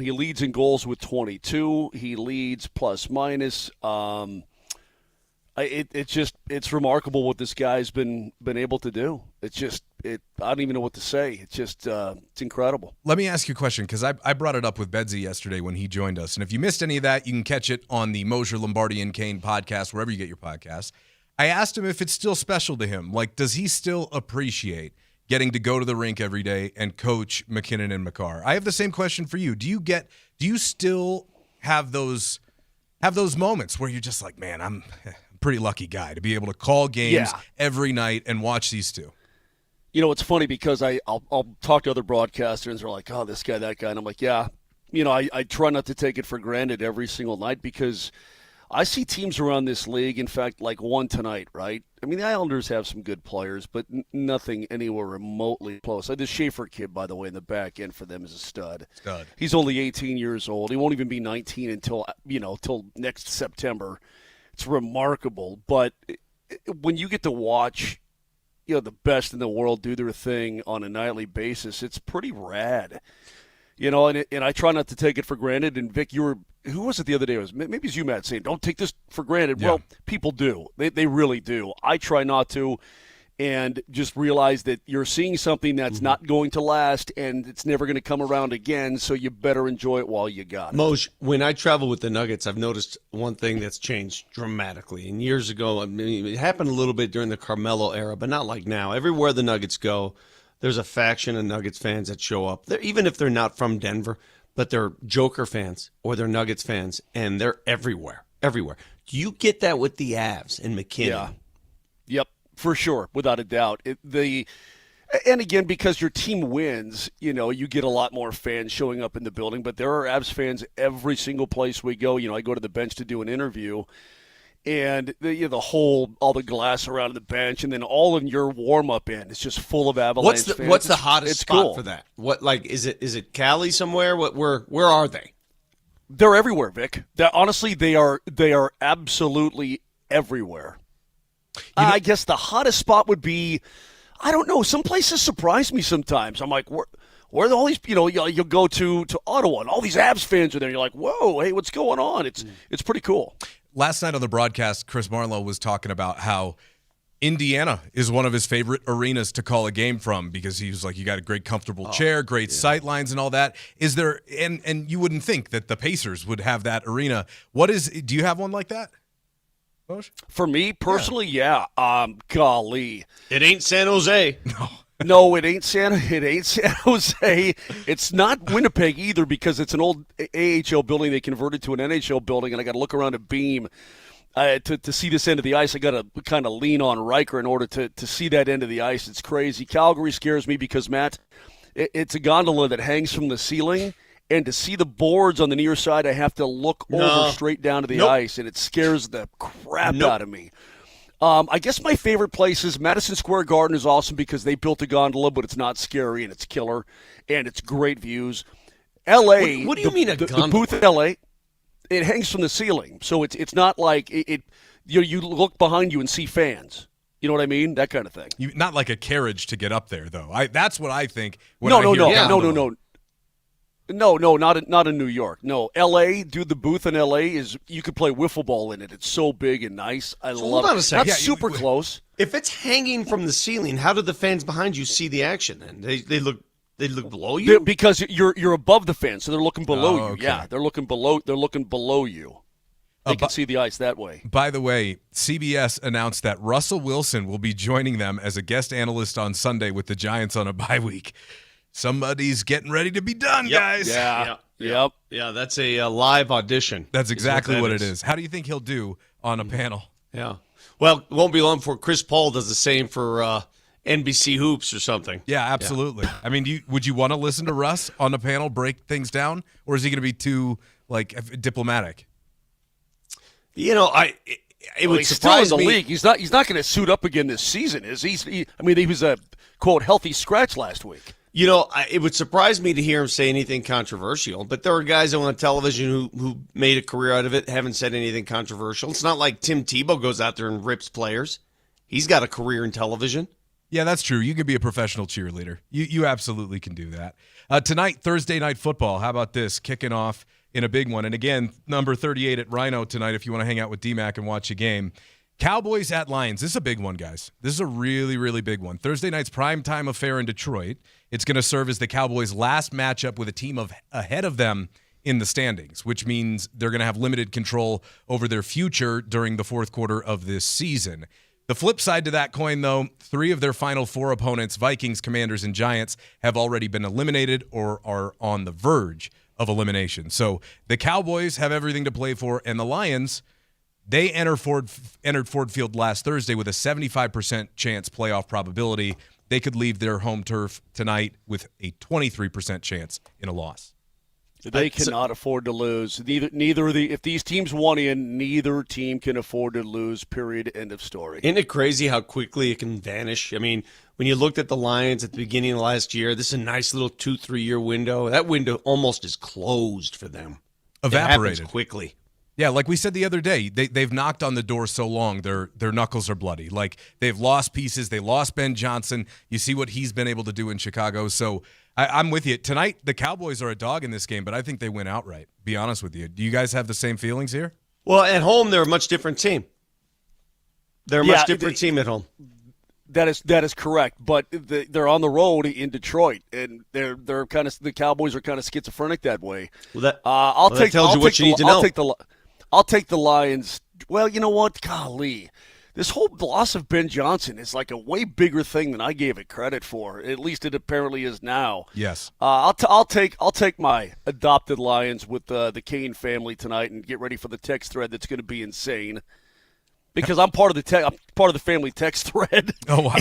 He leads in goals with 22. He leads plus minus. It's remarkable what this guy's been able to do. I don't even know what to say. It's incredible. Let me ask you a question, because I brought it up with Bedsy yesterday when he joined us. And if you missed any of that, you can catch it on the Moser, Lombardi, and Kane podcast, wherever you get your podcasts. I asked him if it's still special to him. Like, does he still appreciate getting to go to the rink every day and coach McKinnon and Makar? I have the same question for you. Do you still have those moments where you're just like, man, I'm a pretty lucky guy to be able to call games every night and watch these two? You know, it's funny because I'll talk to other broadcasters and they're like, oh, this guy, that guy. And I'm like, yeah. You know, I try not to take it for granted every single night because I see teams around this league, in fact, like one tonight, right? I mean, the Islanders have some good players, but nothing anywhere remotely close. The Schaefer kid, by the way, in the back end for them is a stud. He's only 18 years old. He won't even be 19 until next September. It's remarkable. But when you get to watch, the best in the world do their thing on a nightly basis, it's pretty rad. And I try not to take it for granted. And Vic, who was it the other day? It was maybe it's you, Matt, saying don't take this for granted. Yeah. Well, people do. They really do. I try not to, and just realize that you're seeing something that's not going to last, and it's never going to come around again. So you better enjoy it while you got it. Moj, when I travel with the Nuggets, I've noticed one thing that's changed dramatically. And years ago, I mean, it happened a little bit during the Carmelo era, but not like now. Everywhere the Nuggets go, there's a faction of Nuggets fans that show up. Even if they're not from Denver, but they're Joker fans or they're Nuggets fans, and they're everywhere. Do you get that with the Avs and McKinnon? Yeah. Yep, for sure, without a doubt. And again, because your team wins, you get a lot more fans showing up in the building, but there are Avs fans every single place we go. I go to the bench to do an interview, and all the glass around the bench, and then all in your warm-up end is just full of Avalanche fans. What's the hottest spot cool for that? What, like, is it Cali somewhere? Where are they? They're everywhere, Vic. Honestly, they are absolutely everywhere. I guess the hottest spot would be, I don't know, some places surprise me sometimes. I'm like, where are all these, you'll go to Ottawa, and all these Avs fans are there. You're like, whoa, hey, what's going on? It's pretty cool. Last night on the broadcast, Chris Marlowe was talking about how Indiana is one of his favorite arenas to call a game from because he was like, you got a great comfortable chair, great sight lines and all that. Is there, and you wouldn't think that the Pacers would have that arena. Do you have one like that? Mosh? For me personally, yeah. Golly. It ain't San Jose. No, it ain't San Jose. It's not Winnipeg either because it's an old AHL building they converted to an NHL building, and I got to look around a beam to see this end of the ice. I got to kind of lean on Riker in order to see that end of the ice. It's crazy. Calgary scares me because, Matt, it's a gondola that hangs from the ceiling, and to see the boards on the near side, I have to look over straight down to the ice, and it scares the crap out of me. I guess my favorite place is Madison Square Garden is awesome because they built a gondola, but it's not scary and it's killer and it's great views. L.A. What do you mean a gondola? The booth in L.A. it hangs from the ceiling, so it's not like you look behind you and see fans. You know what I mean? That kind of thing. Not like a carriage to get up there, though. That's what I think. No, not in New York. No, L.A., dude, the booth in L.A. is you could play wiffle ball in it. It's so big and nice. I love it. Hold on a second. Not super close. If it's hanging from the ceiling, how do the fans behind you see the action? Then they look below you because you're above the fans, so they're looking below you. Okay. Yeah, they're looking below you. They can see the ice that way. By the way, CBS announced that Russell Wilson will be joining them as a guest analyst on Sunday with the Giants on a bye week. Somebody's getting ready to be done, guys. Yeah. Yep. Yeah, that's a live audition. That's exactly what it is. How do you think he'll do on a panel? Yeah. Well, it won't be long before Chris Paul does the same for NBC Hoops or something. Yeah, absolutely. Yeah. I mean, would you want to listen to Russ on a panel break things down, or is he going to be too diplomatic? You know, it would he's surprise still in the me. league. He's not going to suit up again this season, is he? He was a quote healthy scratch last week. You know, it would surprise me to hear him say anything controversial, but there are guys on television who made a career out of it, haven't said anything controversial. It's not like Tim Tebow goes out there and rips players. He's got a career in television. Yeah, that's true. You could be a professional cheerleader. You absolutely can do that. Tonight, Thursday Night Football. How about this? Kicking off in a big one. And again, number 38 at Rhino tonight if you want to hang out with DMac and watch a game. Cowboys at Lions. This is a big one, guys. This is a really, really big one. Thursday night's primetime affair in Detroit. It's going to serve as the Cowboys' last matchup with a team ahead of them in the standings, which means they're going to have limited control over their future during the fourth quarter of this season. The flip side to that coin, though, 3 of their final 4 opponents, Vikings, Commanders, and Giants, have already been eliminated or are on the verge of elimination. So the Cowboys have everything to play for, and the Lions, they entered Ford Field last Thursday with a 75% chance playoff probability. They could leave their home turf tonight with a 23% chance in a loss. They cannot afford to lose. If these teams want in, neither team can afford to lose, period, end of story. Isn't it crazy how quickly it can vanish? I mean, when you looked at the Lions at the beginning of last year, this is a nice little 2-3 year window. That window almost is closed for them. Evaporated. It happens quickly. Yeah, like we said the other day, they've knocked on the door so long, their knuckles are bloody. Like, they've lost pieces. They lost Ben Johnson. You see what he's been able to do in Chicago. So I'm with you. Tonight, the Cowboys are a dog in this game, but I think they win outright, be honest with you. Do you guys have the same feelings here? Well, at home, they're a much different team. They're a much different team at home. That is correct, but they're on the road in Detroit, and they're kind of the Cowboys are kind of schizophrenic that way. Well, that tells you what you need to know. I'll take the Lions. Well, you know what? Golly, this whole loss of Ben Johnson is like a way bigger thing than I gave it credit for. At least it apparently is now. Yes. I'll take my adopted Lions with the Kane family tonight and get ready for the text thread that's going to be insane. Because I'm part of the family text thread. Oh wow!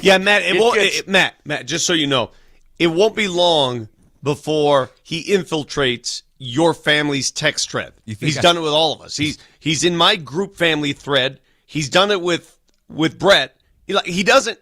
Yeah, Matt. Matt. Just so you know, it won't be long before he infiltrates your family's text thread. He's done it with all of us. He's in my group family thread. He's done it with Brett. He doesn't.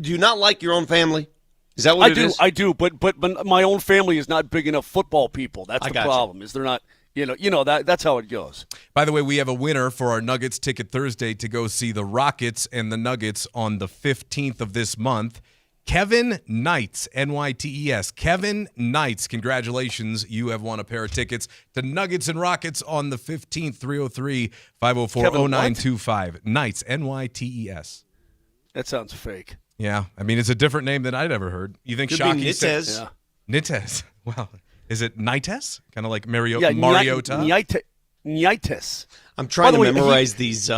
Do you not like your own family? Is that what it is? I do. But my own family is not big enough football people. That's the problem. Is they're not. That's how it goes. By the way, we have a winner for our Nuggets ticket Thursday to go see the Rockets and the Nuggets on the 15th of this month. Kevin Knights, N-Y-T-E-S. Kevin Knights, congratulations. You have won a pair of tickets to Nuggets and Rockets on the 15th, 303-504-0925. Knights, N-Y-T-E-S. That sounds fake. Yeah. I mean, it's a different name than I'd ever heard. You think Shockey said Nites. Well, is it Nites? Kind of like Mariota? Nites. I'm trying to memorize these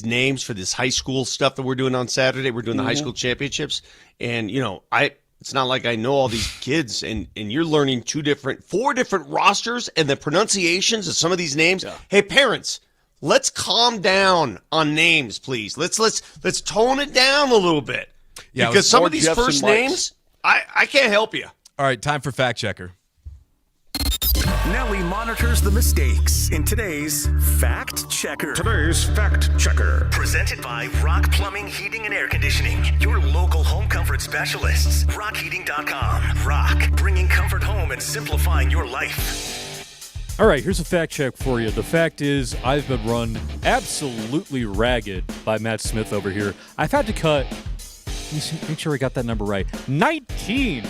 names for this high school stuff that we're doing on Saturday. We're doing the high school championships. And, it's not like I know all these kids, and you're learning 4 different rosters and the pronunciations of some of these names. Yeah. Hey, parents, let's calm down on names, please. Let's tone it down a little bit. Yeah, because some of these first names, I can't help you. All right, time for Fact Checker. Nelly monitors the mistakes in today's Fact Checker. Presented by Rock Plumbing, Heating, and Air Conditioning. Your local home comfort specialists. RockHeating.com. Rock, bringing comfort home and simplifying your life. All right, here's a fact check for you. The fact is, I've been run absolutely ragged by Matt Smith over here. I've had to cut, let me make sure I got that number right, 19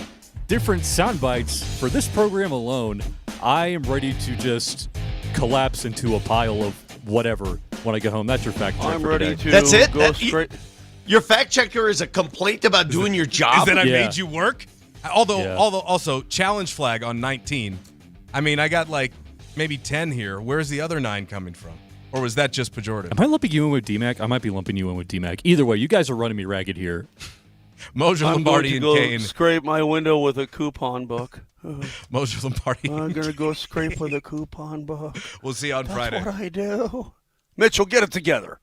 different sound bites for this program alone. I am ready to just collapse into a pile of whatever when I get home. That's your fact check. I'm for ready today. to That's it? go straight. Your fact checker is a complaint about doing your job? Is that I Yeah. made you work? Although also challenge flag on 19. I mean, I got like maybe 10 here. Where's the other 9 coming from? Or was that just pejorative? Am I lumping you in with DMac? I might be lumping you in with DMac. Either way, you guys are running me ragged here. Moser, I'm Lombardi, going and to go Kane. scrape my window with a coupon book. Moser, Lombardi. I'm going to go scrape with a coupon book. We'll see you on Friday. That's what I do. Mitchell, get it together.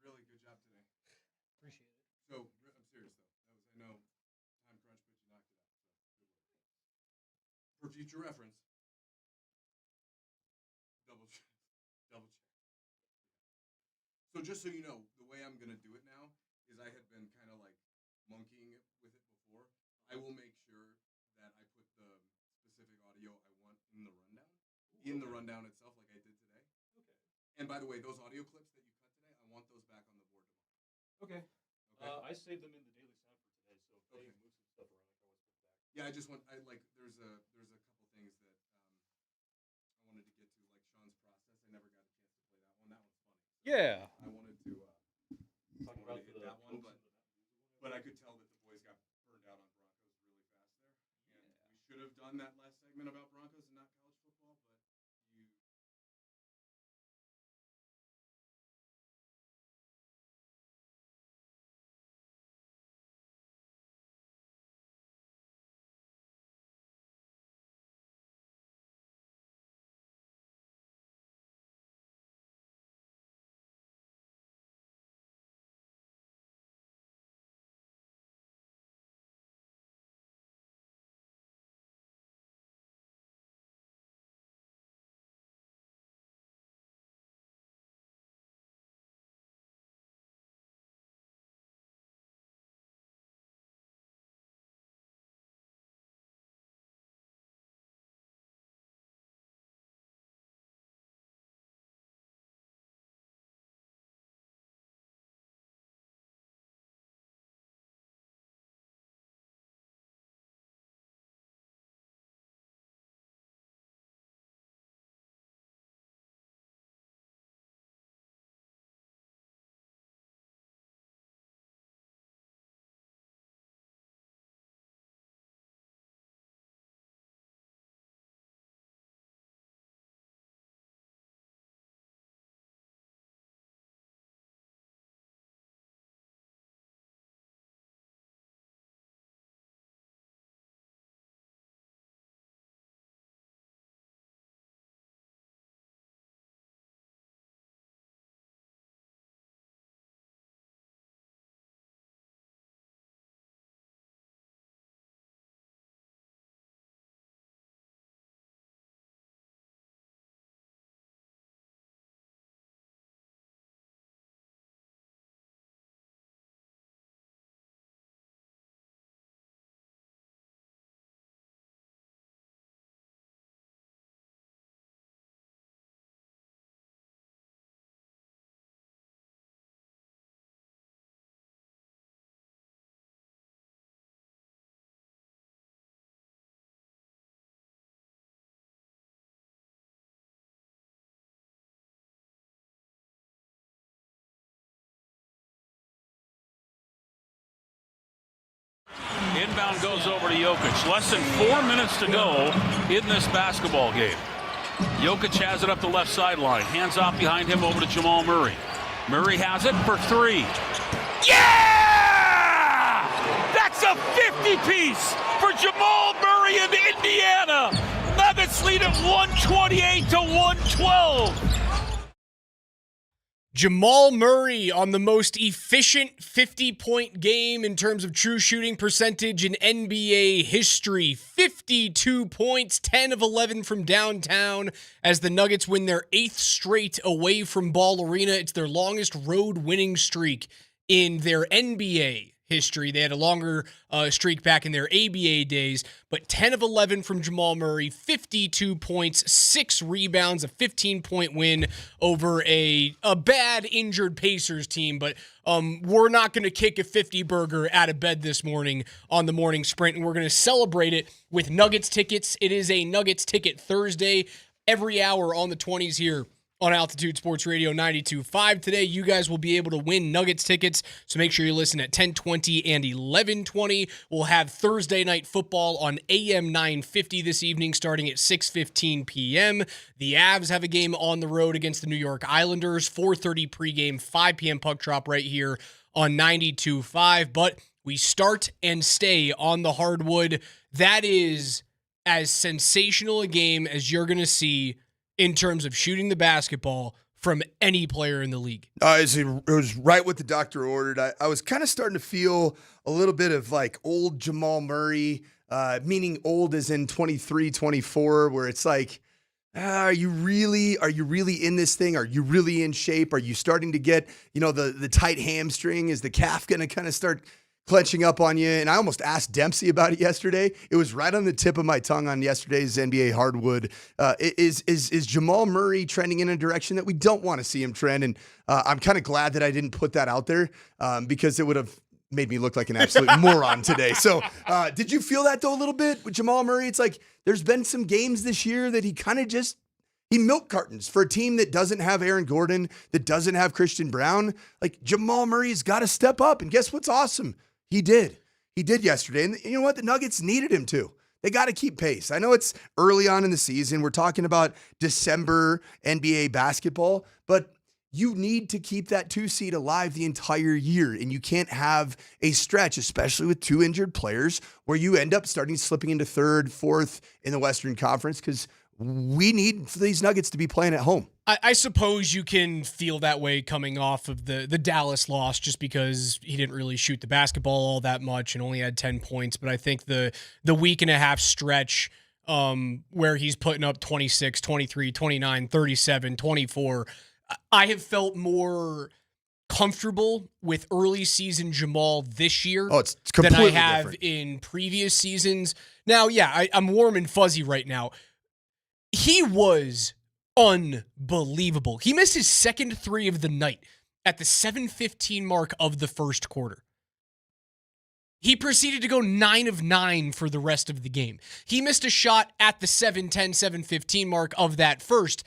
Really good job today. Appreciate it. So, I'm serious though. I know, time crunch, but you knocked it out. So, good work. For future reference, double check. Double check. So just so you know, the way I'm gonna do it now is I had been kind of like monkeying with it before. I will make sure that I put the specific audio I want in the rundown. In the rundown itself, like I did today. Okay. And by the way, those audio clips that you cut today, I want those back on the board tomorrow. Okay. I saved them in the Daily Sanford today, so if they move some stuff around, I can always put it back. Yeah, I just want there's a couple things that I wanted to get to, like Sean's process. I never got a chance to play that one. That one's funny. So Yeah. I wanted to talk about hit that one, but I could tell that the boys got burned out on Broncos really fast there. And we should have done that last segment about Broncos and not college football, but Inbound goes over to Jokic. Less than 4 minutes to go in this basketball game. Jokic has it up the left sideline. Hands off behind him over to Jamal Murray. Murray has it for 3. Yeah! That's a 50-piece for Jamal Murray in Indiana. Nuggets lead at 128 to 112. Jamal Murray on the most efficient 50-point game in terms of true shooting percentage in NBA history. 52 points, 10 of 11 from downtown as the Nuggets win their 8th straight away from Ball Arena. It's their longest road winning streak in their NBA history. They had a longer streak back in their ABA days, but 10 of 11 from Jamal Murray, 52 points, 6 rebounds, a 15-point win over a bad injured Pacers team. But we're not going to kick a 50-burger out of bed this morning on the morning sprint, and we're going to celebrate it with Nuggets tickets. It is a Nuggets ticket Thursday, every hour on the 20s here on Altitude Sports Radio 92.5. Today, you guys will be able to win Nuggets tickets, so make sure you listen at 10:20 and 11:20. We'll have Thursday Night Football on AM 950 this evening, starting at 6:15 p.m. The Avs have a game on the road against the New York Islanders, 4:30 pregame, 5 p.m. puck drop right here on 92.5. But we start and stay on the hardwood. That is as sensational a game as you're going to see in terms of shooting the basketball from any player in the league. It was right what the doctor ordered. I was kind of starting to feel a little bit of like old Jamal Murray, meaning old as in 23, 24, where it's like, are you really in this thing? Are you really in shape? Are you starting to get, the tight hamstring? Is the calf going to kind of start clenching up on you? And I almost asked Dempsey about it yesterday. It was right on the tip of my tongue on yesterday's NBA hardwood. Is Jamal Murray trending in a direction that we don't want to see him trend? And I'm kind of glad that I didn't put that out there because it would have made me look like an absolute moron today. So did you feel that though a little bit with Jamal Murray? It's like there's been some games this year that he kind of he milk cartons for a team that doesn't have Aaron Gordon, that doesn't have Christian Brown. Like Jamal Murray's got to step up. And guess what's awesome? He did. He did yesterday. And you know what? The Nuggets needed him to. They got to keep pace. I know it's early on in the season. We're talking about December NBA basketball, but you need to keep that 2 seed alive the entire year. And you can't have a stretch, especially with 2 injured players, where you end up slipping into 3rd, 4th in the Western Conference because we need these Nuggets to be playing at home. I suppose you can feel that way coming off of the Dallas loss just because he didn't really shoot the basketball all that much and only had 10 points. But I think the week and a half stretch where he's putting up 26, 23, 29, 37, 24, I have felt more comfortable with early season Jamal this year than I have different in previous seasons. Now, yeah, I'm warm and fuzzy right now. He was unbelievable. He missed his second 3 of the night at the 7:15 mark of the first quarter. He proceeded to go 9 of 9 for the rest of the game. He missed a shot at the 7:10, 7:15 mark of that first.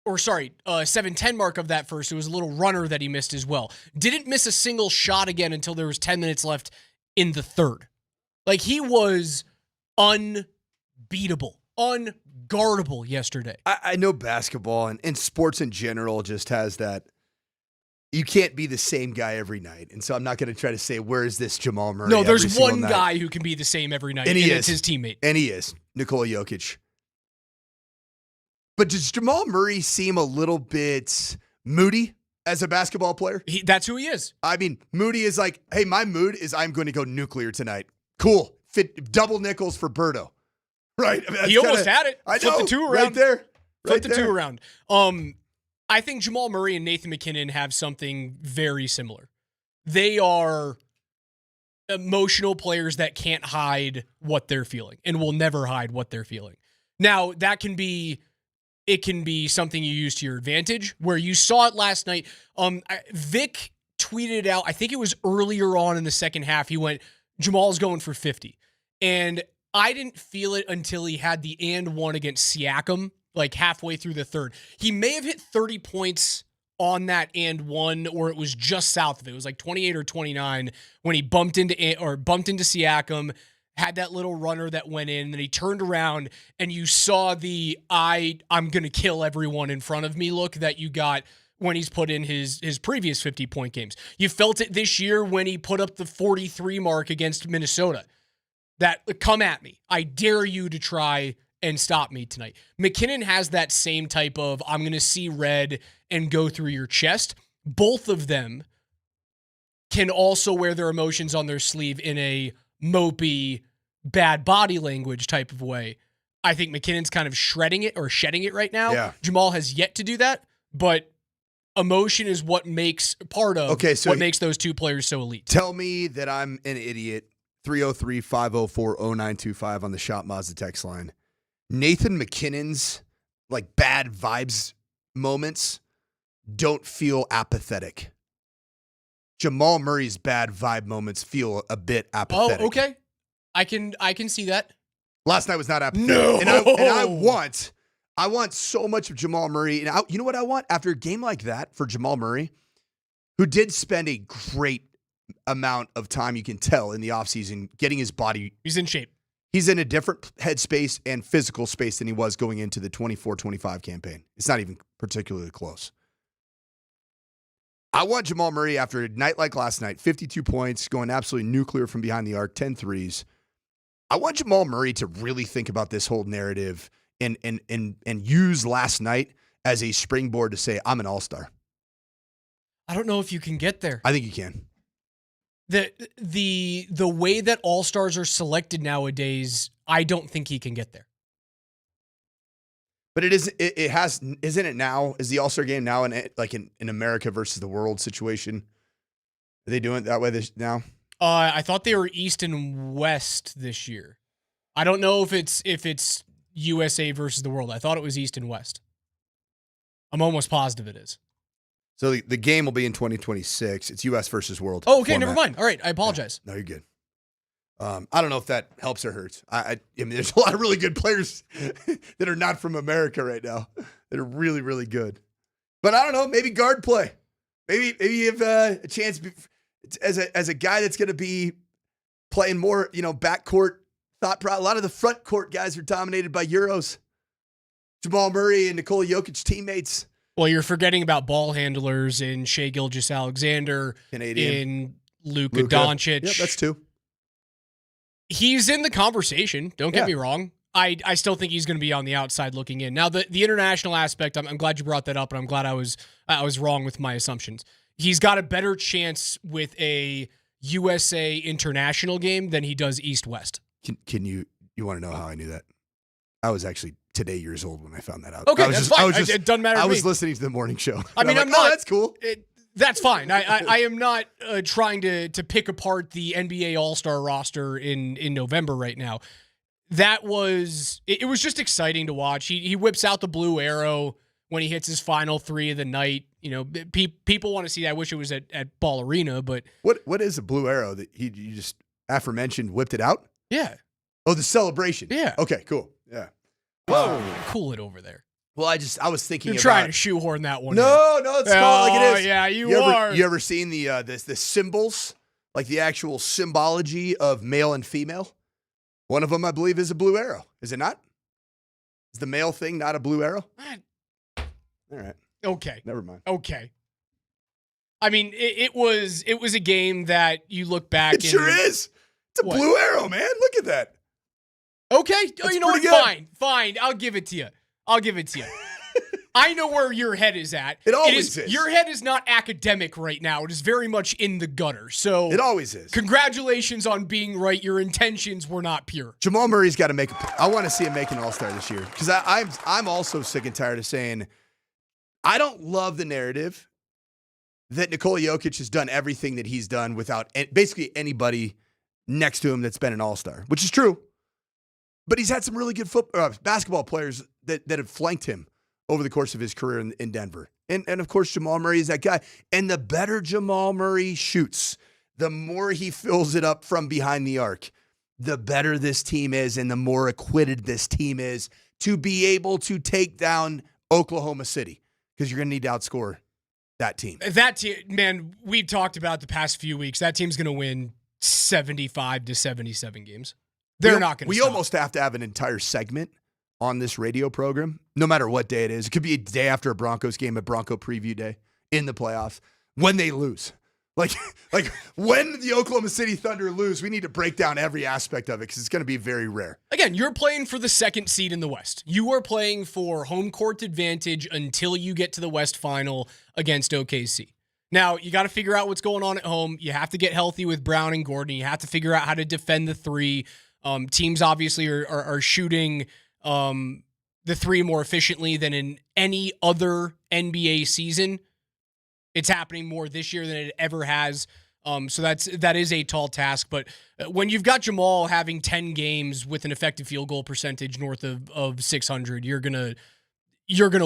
7:10 mark of that first. It was a little runner that he missed as well. Didn't miss a single shot again until there was 10 minutes left in the third. Like, he was unbeatable. Unguardable yesterday. I know basketball and sports in general just has that. You can't be the same guy every night. And so I'm not going to try to say, where is this Jamal Murray? No, there's one guy who can be the same every night, and it's his teammate. And he is, Nikola Jokic. But does Jamal Murray seem a little bit moody as a basketball player? That's who he is. I mean, moody is like, hey, my mood is I'm going to go nuclear tonight. Cool. Fit double nickels for Berto. Right. I mean, he almost had it. I Flipped know. the 2 around. Right there. Flipped the 2 around. I think Jamal Murray and Nathan McKinnon have something very similar. They are emotional players that can't hide what they're feeling and will never hide what they're feeling. Now, it can be something you use to your advantage, where you saw it last night. Vic tweeted out, I think it was earlier on in the second half, he went, Jamal's going for 50. And I didn't feel it until he had the and one against Siakam, like halfway through the third. He may have hit 30 points on that and one, or it was just south of it. It was like 28 or 29 when he bumped into Siakam, had that little runner that went in, and then he turned around and you saw the I'm going to kill everyone in front of me look that you got when he's put in his previous 50-point games. You felt it this year when he put up the 43 mark against Minnesota. That, come at me. I dare you to try and stop me tonight. McKinnon has that same type of, I'm going to see red and go through your chest. Both of them can also wear their emotions on their sleeve in a mopey, bad body language type of way. I think McKinnon's kind of shedding it right now. Yeah. Jamal has yet to do that, but emotion is what makes what makes those two players so elite. Tell me that I'm an idiot. 303-504-0925 on the Shop Mazda text line. Nathan McKinnon's like bad vibes moments don't feel apathetic. Jamal Murray's bad vibe moments feel a bit apathetic. Oh, okay. I can see that. Last night was not apathetic. No. And I want so much of Jamal Murray. And you know what I want? After a game like that for Jamal Murray, who did spend a great amount of time, you can tell, in the offseason getting his body. He's in shape. He's in a different headspace and physical space than he was going into the 24-25 campaign. It's not even particularly close. I want Jamal Murray, after a night like last night, 52 points, going absolutely nuclear from behind the arc, 10 threes. I want Jamal Murray to really think about this whole narrative and use last night as a springboard to say, I'm an all-star. I don't know if you can get there. I think you can. The way that all-stars are selected nowadays, I don't think he can get there. But isn't it now? Is the All-Star game now in America versus the world situation? Are they doing it that way now? I thought they were East and West this year. I don't know if it's USA versus the world. I thought it was East and West. I'm almost positive it is. So the game will be in 2026. It's U.S. versus world. Oh, okay, format. never mind. All right, I apologize. No, you're good. I don't know if that helps or hurts. I mean, there's a lot of really good players that are not from America right now that are really, really good. But I don't know, maybe guard play. Maybe you have a chance as a guy that's going to be playing more, backcourt thought. A lot of the front court guys are dominated by Euros. Jamal Murray and Nikola Jokic teammates. Well, you're forgetting about ball handlers in Shai Gilgeous-Alexander, in Luka Doncic. Yep, that's two. He's in the conversation. Don't get me wrong. I still think he's going to be on the outside looking in. Now, the international aspect, I'm glad you brought that up, and I'm glad I was wrong with my assumptions. He's got a better chance with a USA international game than he does East-West. Can you want to know how I knew that? I was actually today years old when I found that out. Okay, that's fine. It doesn't matter to me. I was listening to the morning show. I mean, I'm like, not. Oh, that's cool. That's fine. I am not trying to pick apart the NBA All-Star roster in November right now. It was just exciting to watch. He whips out the blue arrow when he hits his final three of the night. People want to see that. I wish it was at Ball Arena, but what is a blue arrow that you just aforementioned whipped it out? Yeah. Oh, the celebration. Yeah. Okay, cool. Yeah. Whoa, cool it over there. Well, I was thinking you're trying to shoehorn that one. No, it's called like it is. Yeah, you are. You ever seen the symbols, like the actual symbology of male and female? One of them, I believe, is a blue arrow. Is it not? Is the male thing not a blue arrow? All right. Okay. Never mind. Okay. I mean, it was a game that you look back. It sure is. It's a blue arrow, man. Look at that. Okay. That's you know what? good. Fine. I'll give it to you. I know where your head is at. It always is. Your head is not academic right now. It is very much in the gutter. So it always is. Congratulations on being right. Your intentions were not pure. Jamal Murray's got to I want to see him make an All-Star this year because I'm also sick and tired of saying I don't love the narrative that Nikola Jokic has done everything that he's done without basically anybody next to him that's been an All-Star, which is true. But he's had some really good basketball players that have flanked him over the course of his career in Denver. And of course, Jamal Murray is that guy. And the better Jamal Murray shoots, the more he fills it up from behind the arc, the better this team is and the more acquitted this team is to be able to take down Oklahoma City because you're going to need to outscore that team. That team, man, we've talked about the past few weeks. That team's going to win 75 to 77 games. They're not going to We stop. almost have to have an entire segment on this radio program, no matter what day it is. It could be a day after a Broncos game, a Bronco preview day in the playoffs, when they lose. Like when the Oklahoma City Thunder lose, we need to break down every aspect of it because it's going to be very rare. Again, you're playing for the second seed in the West. You are playing for home court advantage until you get to the West Final against OKC. Now, you got to figure out what's going on at home. You have to get healthy with Brown and Gordon. You have to figure out how to defend the three. Teams obviously are shooting the three more efficiently than in any other NBA season. It's happening more this year than it ever has. So that is a tall task. But when you've got Jamal having 10 games with an effective field goal percentage north of 600, you're gonna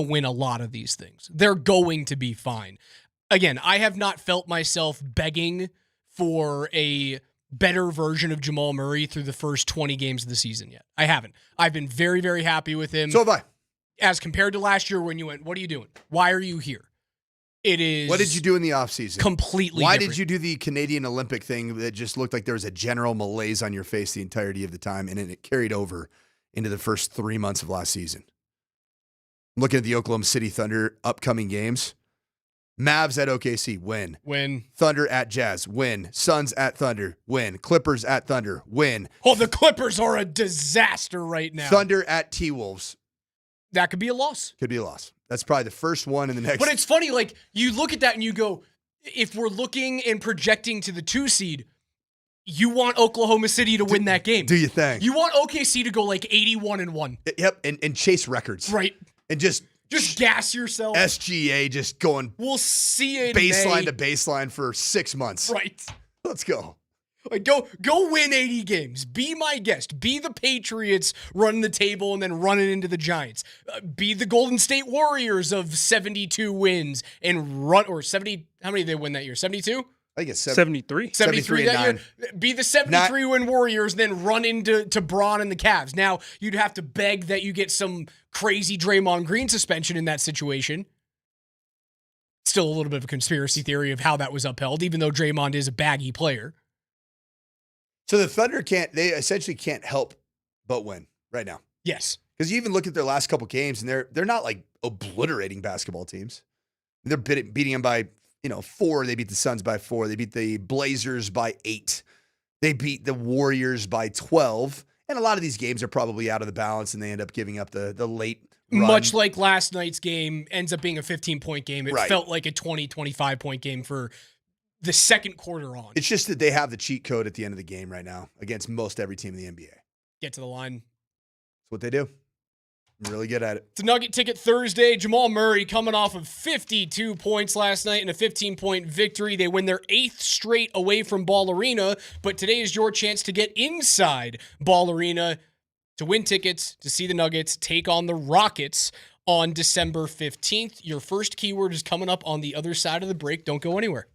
win a lot of these things. They're going to be fine. Again, I have not felt myself begging for a better version of Jamal Murray through the first 20 games of the season yet. I haven't. I've been very, very happy with him. So have I. As compared to last year when you went, what are you doing? Why are you here? It is. What did you do in the offseason? Completely Why different. did you do the Canadian Olympic thing that just looked like there was a general malaise on your face the entirety of the time, and then it carried over into the first 3 months of last season? I'm looking at the Oklahoma City Thunder upcoming games. Mavs at OKC, win. Win. Thunder at Jazz, win. Suns at Thunder, win. Clippers at Thunder, win. Oh, the Clippers are a disaster right now. Thunder at T-Wolves. That could be a loss. Could be a loss. That's probably the first one in the next. But it's funny, like, you look at that and you go, if we're looking and projecting to the 2 seed, you want Oklahoma City to win that game. Do you think? You want OKC to go like 81-1. Yep, and chase records. Right. And just gas yourself. SGA just going We'll see it baseline in to baseline for 6 months. Right. Let's go. Like, go win 80 games. Be my guest. Be the Patriots running the table and then running into the Giants. Be the Golden State Warriors of 72 wins and run, or 70, how many did they win that year? 72? I think it's 73 that year. Be the 73 win Warriors, then run into Braun and the Cavs. Now, you'd have to beg that you get some crazy Draymond Green suspension in that situation. Still a little bit of a conspiracy theory of how that was upheld, even though Draymond is a baggy player. So the Thunder they essentially can't help but win right now. Yes. Because you even look at their last couple games, and they're not like obliterating basketball teams. They're beating them by 4. They beat the Suns by 4. They beat the Blazers by 8. They beat the Warriors by 12. And a lot of these games are probably out of the balance, and they end up giving up the late run. Much like last night's game ends up being a 15-point game. It Right. felt like a 20, 25-point game for the second quarter on. It's just that they have the cheat code at the end of the game right now against most every team in the NBA. Get to the line. That's what they do. I'm really good at it. It's a Nugget Ticket Thursday. Jamal Murray coming off of 52 points last night in a 15-point victory. They win their 8th straight away from Ball Arena, but today is your chance to get inside Ball Arena to win tickets to see the Nuggets take on the Rockets on December 15th. Your first keyword is coming up on the other side of the break. Don't go anywhere.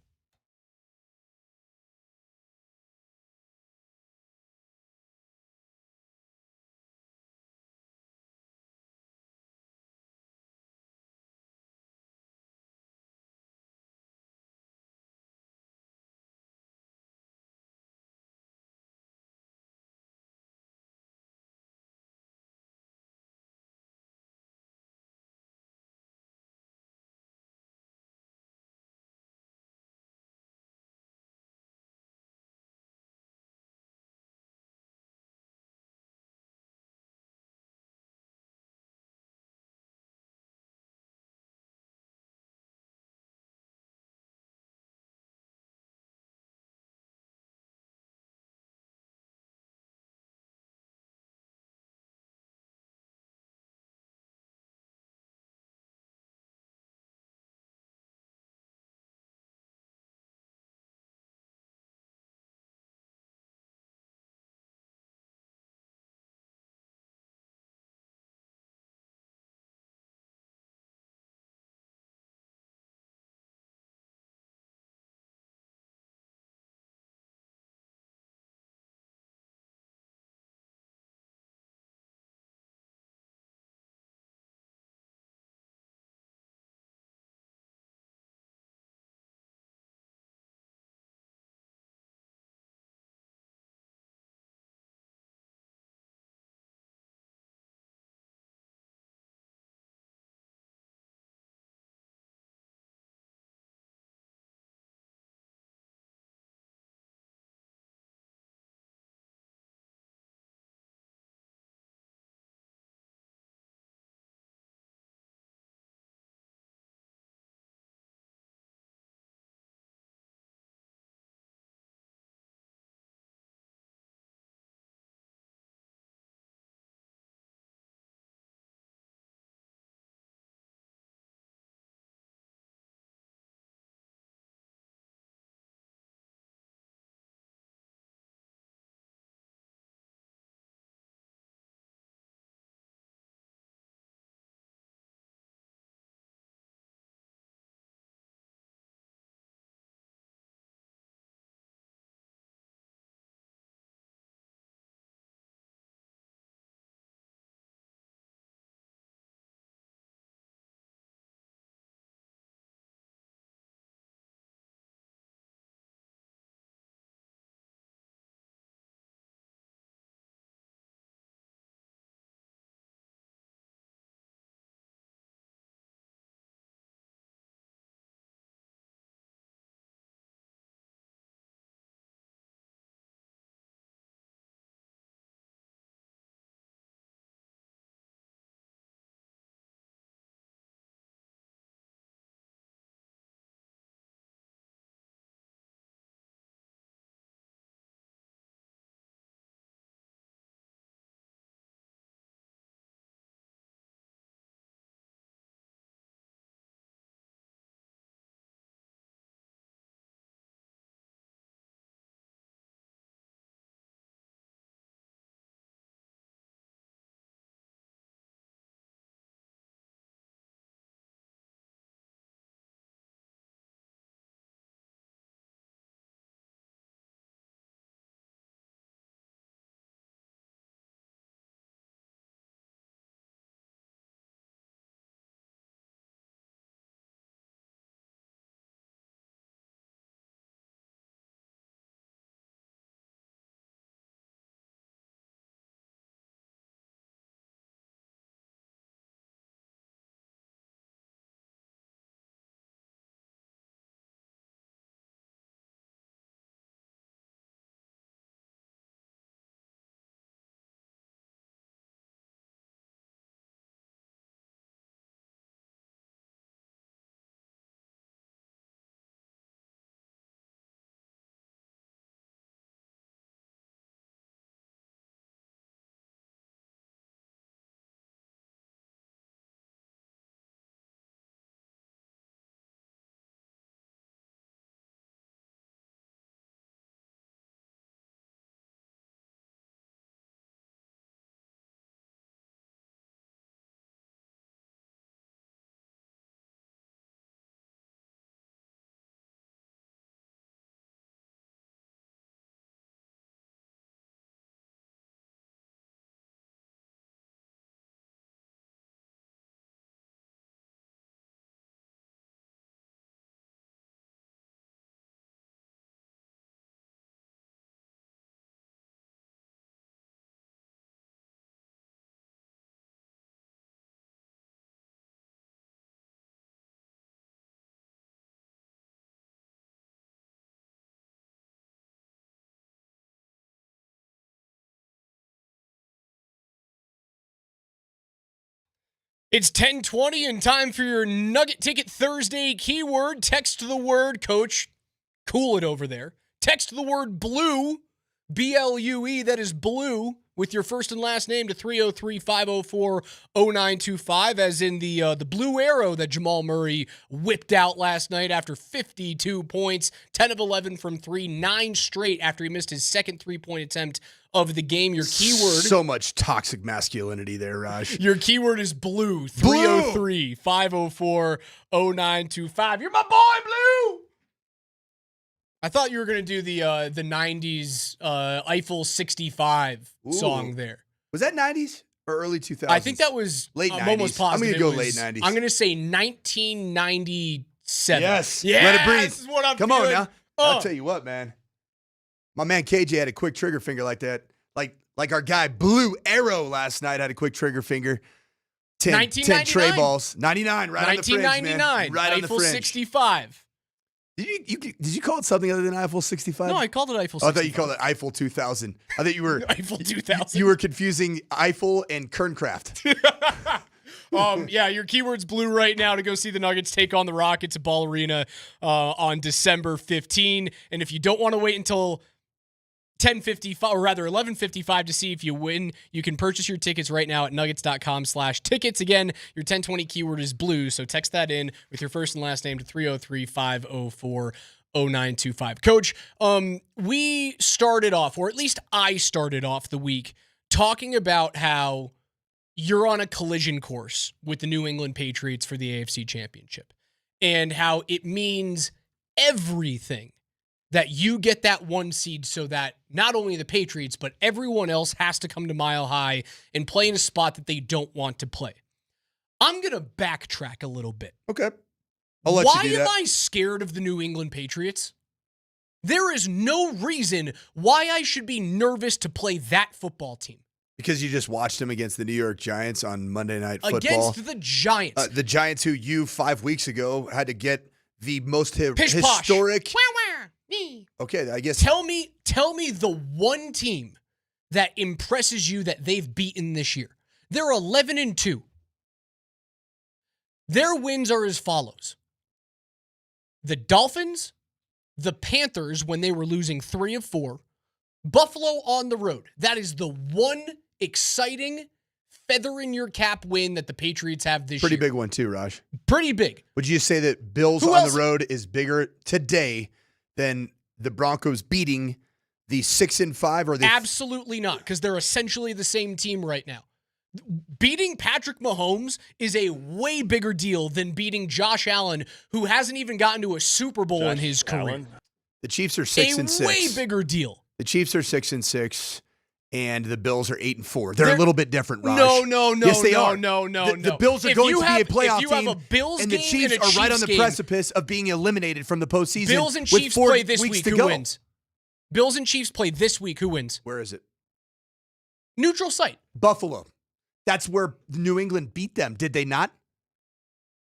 It's 10:20 and time for your Nugget Ticket Thursday keyword. Text the word, Coach. Cool it over there. Text the word blue, B-L-U-E, that is blue, with your first and last name to 303-504-0925, as in the blue arrow that Jamal Murray whipped out last night after 52 points, 10 of 11 from 3, 9 straight after he missed his second 3-point attempt of the game. Your keyword. So much toxic masculinity there, Raj. Your keyword is blue. 303-504-0925. You're my boy, Blue. I thought you were going to do the 90s Eiffel 65 song there. Was that 90s or early 2000s? I think that was late 90s. I'm almost positive. I'm going to go late 90s. I'm going to say 1997. Yes. Yeah, Let it breathe. This is what I'm Come feeling. on now. I'll tell you what, man. My man KJ had a quick trigger finger like that. Like our guy Blue Arrow last night had a quick trigger finger. 10 tray balls. 99, right on the fringe, man. 1999. Right on the Eiffel fringe. 65. Did you call it something other than Eiffel 65? No, I called it Eiffel 65. I thought you called it Eiffel 2000. I thought you were Eiffel 2000. You were confusing Eiffel and Kerncraft. Yeah, your keyword's blue right now to go see the Nuggets take on the Rockets at Ball Arena on December 15. And if you don't want to wait until 10:55, or rather 11:55 to see if you win, you can purchase your tickets right now at nuggets.com/tickets. Again, your 1020 keyword is blue, so text that in with your first and last name to 303-504-0925. Coach, we started off, or at least I started off the week talking about how you're on a collision course with the New England Patriots for the AFC Championship, and how it means everything that you get that 1 seed, so that not only the Patriots, but everyone else has to come to Mile High and play in a spot that they don't want to play. I'm going to backtrack a little bit. Okay. I'll let Why you do that. am I scared of the New England Patriots? There is no reason why I should be nervous to play that football team. Because you just watched him against the New York Giants on Monday Night Football. Against the Giants. The Giants who you 5 weeks ago had to get the most Pish-posh. historic. Me. Okay, I guess. Tell me the one team that impresses you that they've beaten this year. They're 11-2. Their wins are as follows: the Dolphins, the Panthers when they were losing 3 of 4, Buffalo on the road. That is the one exciting feather in your cap win that the Patriots have this year. Pretty big one too, Raj. Pretty big. Would you say that Bills Who on else? the road is bigger today than the Broncos beating the 6-5 or the Absolutely not, because they're essentially the same team right now. Beating Patrick Mahomes is a way bigger deal than beating Josh Allen, who hasn't even gotten to a Super Bowl in his career. The Chiefs are 6-6. A way bigger deal. The Chiefs are 6-6, and the Bills are 8-4. They're a little bit different, Raj. No. Yes, they are. No. The Bills are going to be a playoff If you have team, a Bills and the game Chiefs and a are right on Chiefs the game, precipice of being eliminated from the postseason. Bills and with Chiefs 4 play this weeks week. to Who go. wins? Bills and Chiefs play this week. Who wins? Where is it? Neutral site. Buffalo. That's where New England beat them, did they not?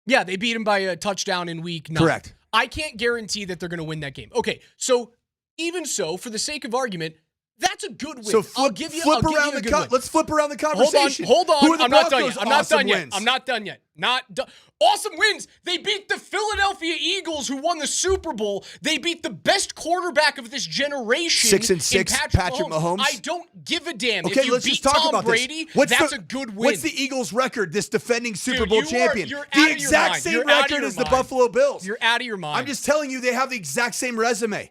Yeah, they beat them by a touchdown in week 9. Correct. I can't guarantee that they're going to win that game. Okay, so even so, for the sake of argument, that's a good win. So I'll give you a good win. Let's flip around the conversation. Hold on. Who are the I'm not done Broncos' yet. I'm not awesome done yet. wins? I'm not done yet. Not done. Awesome wins. They beat the Philadelphia Eagles, who won the Super Bowl. They beat the best quarterback of this generation. 6-6, in Patrick Mahomes. I don't give a damn. Okay, if you let's beat just talk Tom about Brady, this. that's a good win. What's the Eagles' record, this defending Super Dude, Bowl you're champion? out The of your exact mind. same You're out of record your as the mind. Buffalo Bills. You're out of your mind. I'm just telling you, they have the exact same resume.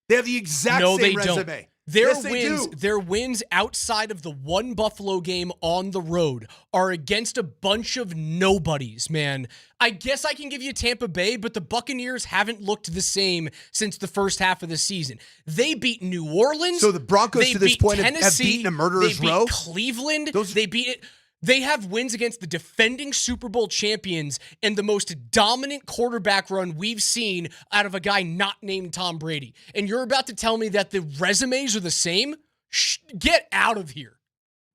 They have the exact No, same they don't. resume. Their wins outside of the one Buffalo game on the road are against a bunch of nobodies, man. I guess I can give you Tampa Bay, but the Buccaneers haven't looked the same since the first half of the season. They beat New Orleans. So the Broncos they to this beat point have Tennessee, beaten a murderer's they beat row? Cleveland. They beat it. They have wins against the defending Super Bowl champions and the most dominant quarterback run we've seen out of a guy not named Tom Brady. And you're about to tell me that the resumes are the same? Get out of here.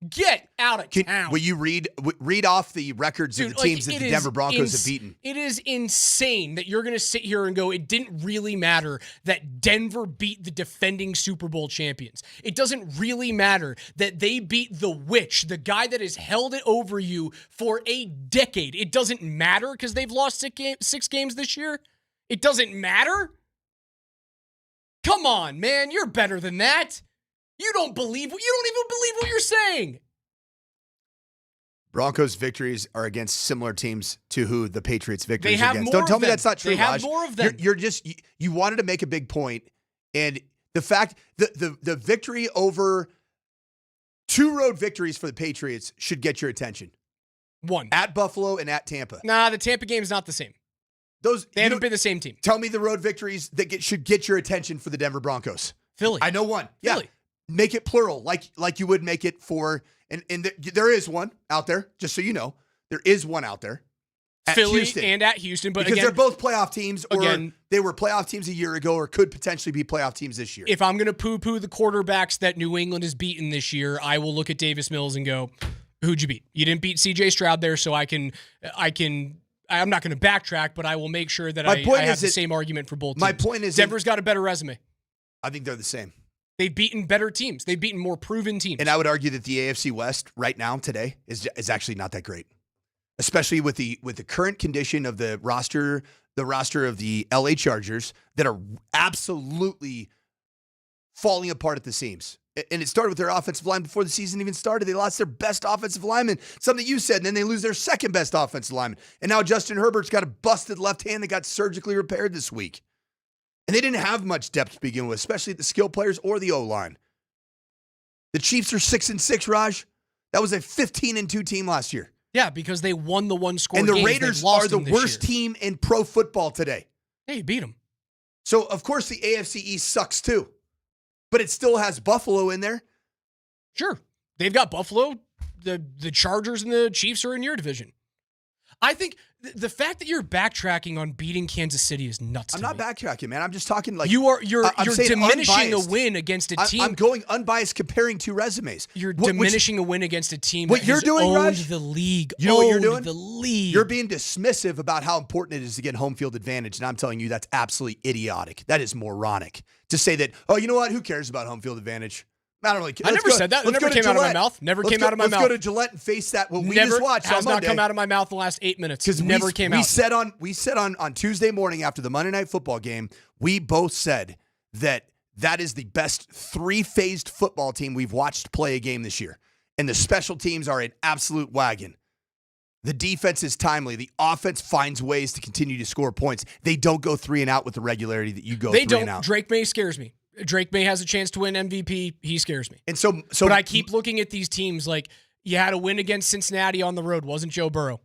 Get out of town. Will you read off the records of the teams that the Denver Broncos have beaten? It is insane that you're going to sit here and go, it didn't really matter that Denver beat the defending Super Bowl champions. It doesn't really matter that they beat the witch, the guy that has held it over you for a decade. It doesn't matter because they've lost 6 games this year. It doesn't matter? Come on, man. You're better than that. You don't even believe what you're saying. Broncos victories are against similar teams to who the Patriots victories They have against. more Don't tell of me them. that's not true, They have Raj. more of them. You're just you wanted to make a big point, and the fact the victory over 2 road victories for the Patriots should get your attention. 1 at Buffalo and at Tampa. Nah, the Tampa game is not the same. They haven't been the same team. Tell me the road victories that should get your attention for the Denver Broncos. Philly. I know one. Philly. Yeah. Make it plural, like you would make it for, and there is one out there, just so you know. There is one out there. At Philly Houston. and at Houston. But because again, they're both playoff teams, or again, they were playoff teams a year ago, or could potentially be playoff teams this year. If I'm going to poo-poo the quarterbacks that New England has beaten this year, I will look at Davis Mills and go, who'd you beat? You didn't beat C.J. Stroud there, so I'm not going to backtrack, but I will make sure that I have the same argument for both teams. My point is Denver's got a better resume. I think they're the same. They've beaten better teams. They've beaten more proven teams. And I would argue that the AFC West right now today is actually not that great, especially with the current condition of the roster of the LA Chargers that are absolutely falling apart at the seams. And it started with their offensive line before the season even started. They lost their best offensive lineman, something you said, and then they lose their second best offensive lineman. And now Justin Herbert's got a busted left hand that got surgically repaired this week. And they didn't have much depth to begin with, especially the skill players or the O-line. The Chiefs are 6-6, Raj. That was a 15-2 team last year. Yeah, because they won the one-score games. And the games. Raiders are the worst team in pro football today. Hey, you beat them. So, of course, the AFC East sucks too. But it still has Buffalo in there. Sure. They've got Buffalo. The Chargers and the Chiefs are in your division. I think the fact that you're backtracking on beating Kansas City is nuts. I'm not backtracking, man. I'm just talking like you're I'm diminishing unbiased. a win against a team. I'm going unbiased, comparing 2 resumes. You're diminishing a win against a team. What that you're has doing, owned Raj? the league. You know what you're doing? The league. You're being dismissive about how important it is to get home field advantage, and I'm telling you that's absolutely idiotic. That is moronic to say that. Oh, you know what? Who cares about home field advantage? I don't really care. I never said that. It never came out of my mouth. Never came out of my mouth. Let's go to Gillette and face that. What we never just watched has on Monday. not come out of my mouth in the last 8 minutes. Because never came out. We said on Tuesday morning after the Monday Night Football game, we both said that is the best 3-phased football team we've watched play a game this year. And the special teams are an absolute wagon. The defense is timely. The offense finds ways to continue to score points. They don't go 3 and out with the regularity that you go 3 and out. Drake May scares me. Drake May has a chance to win MVP. He scares me. And so but I keep looking at these teams like you had a win against Cincinnati on the road. Wasn't Joe Burrow.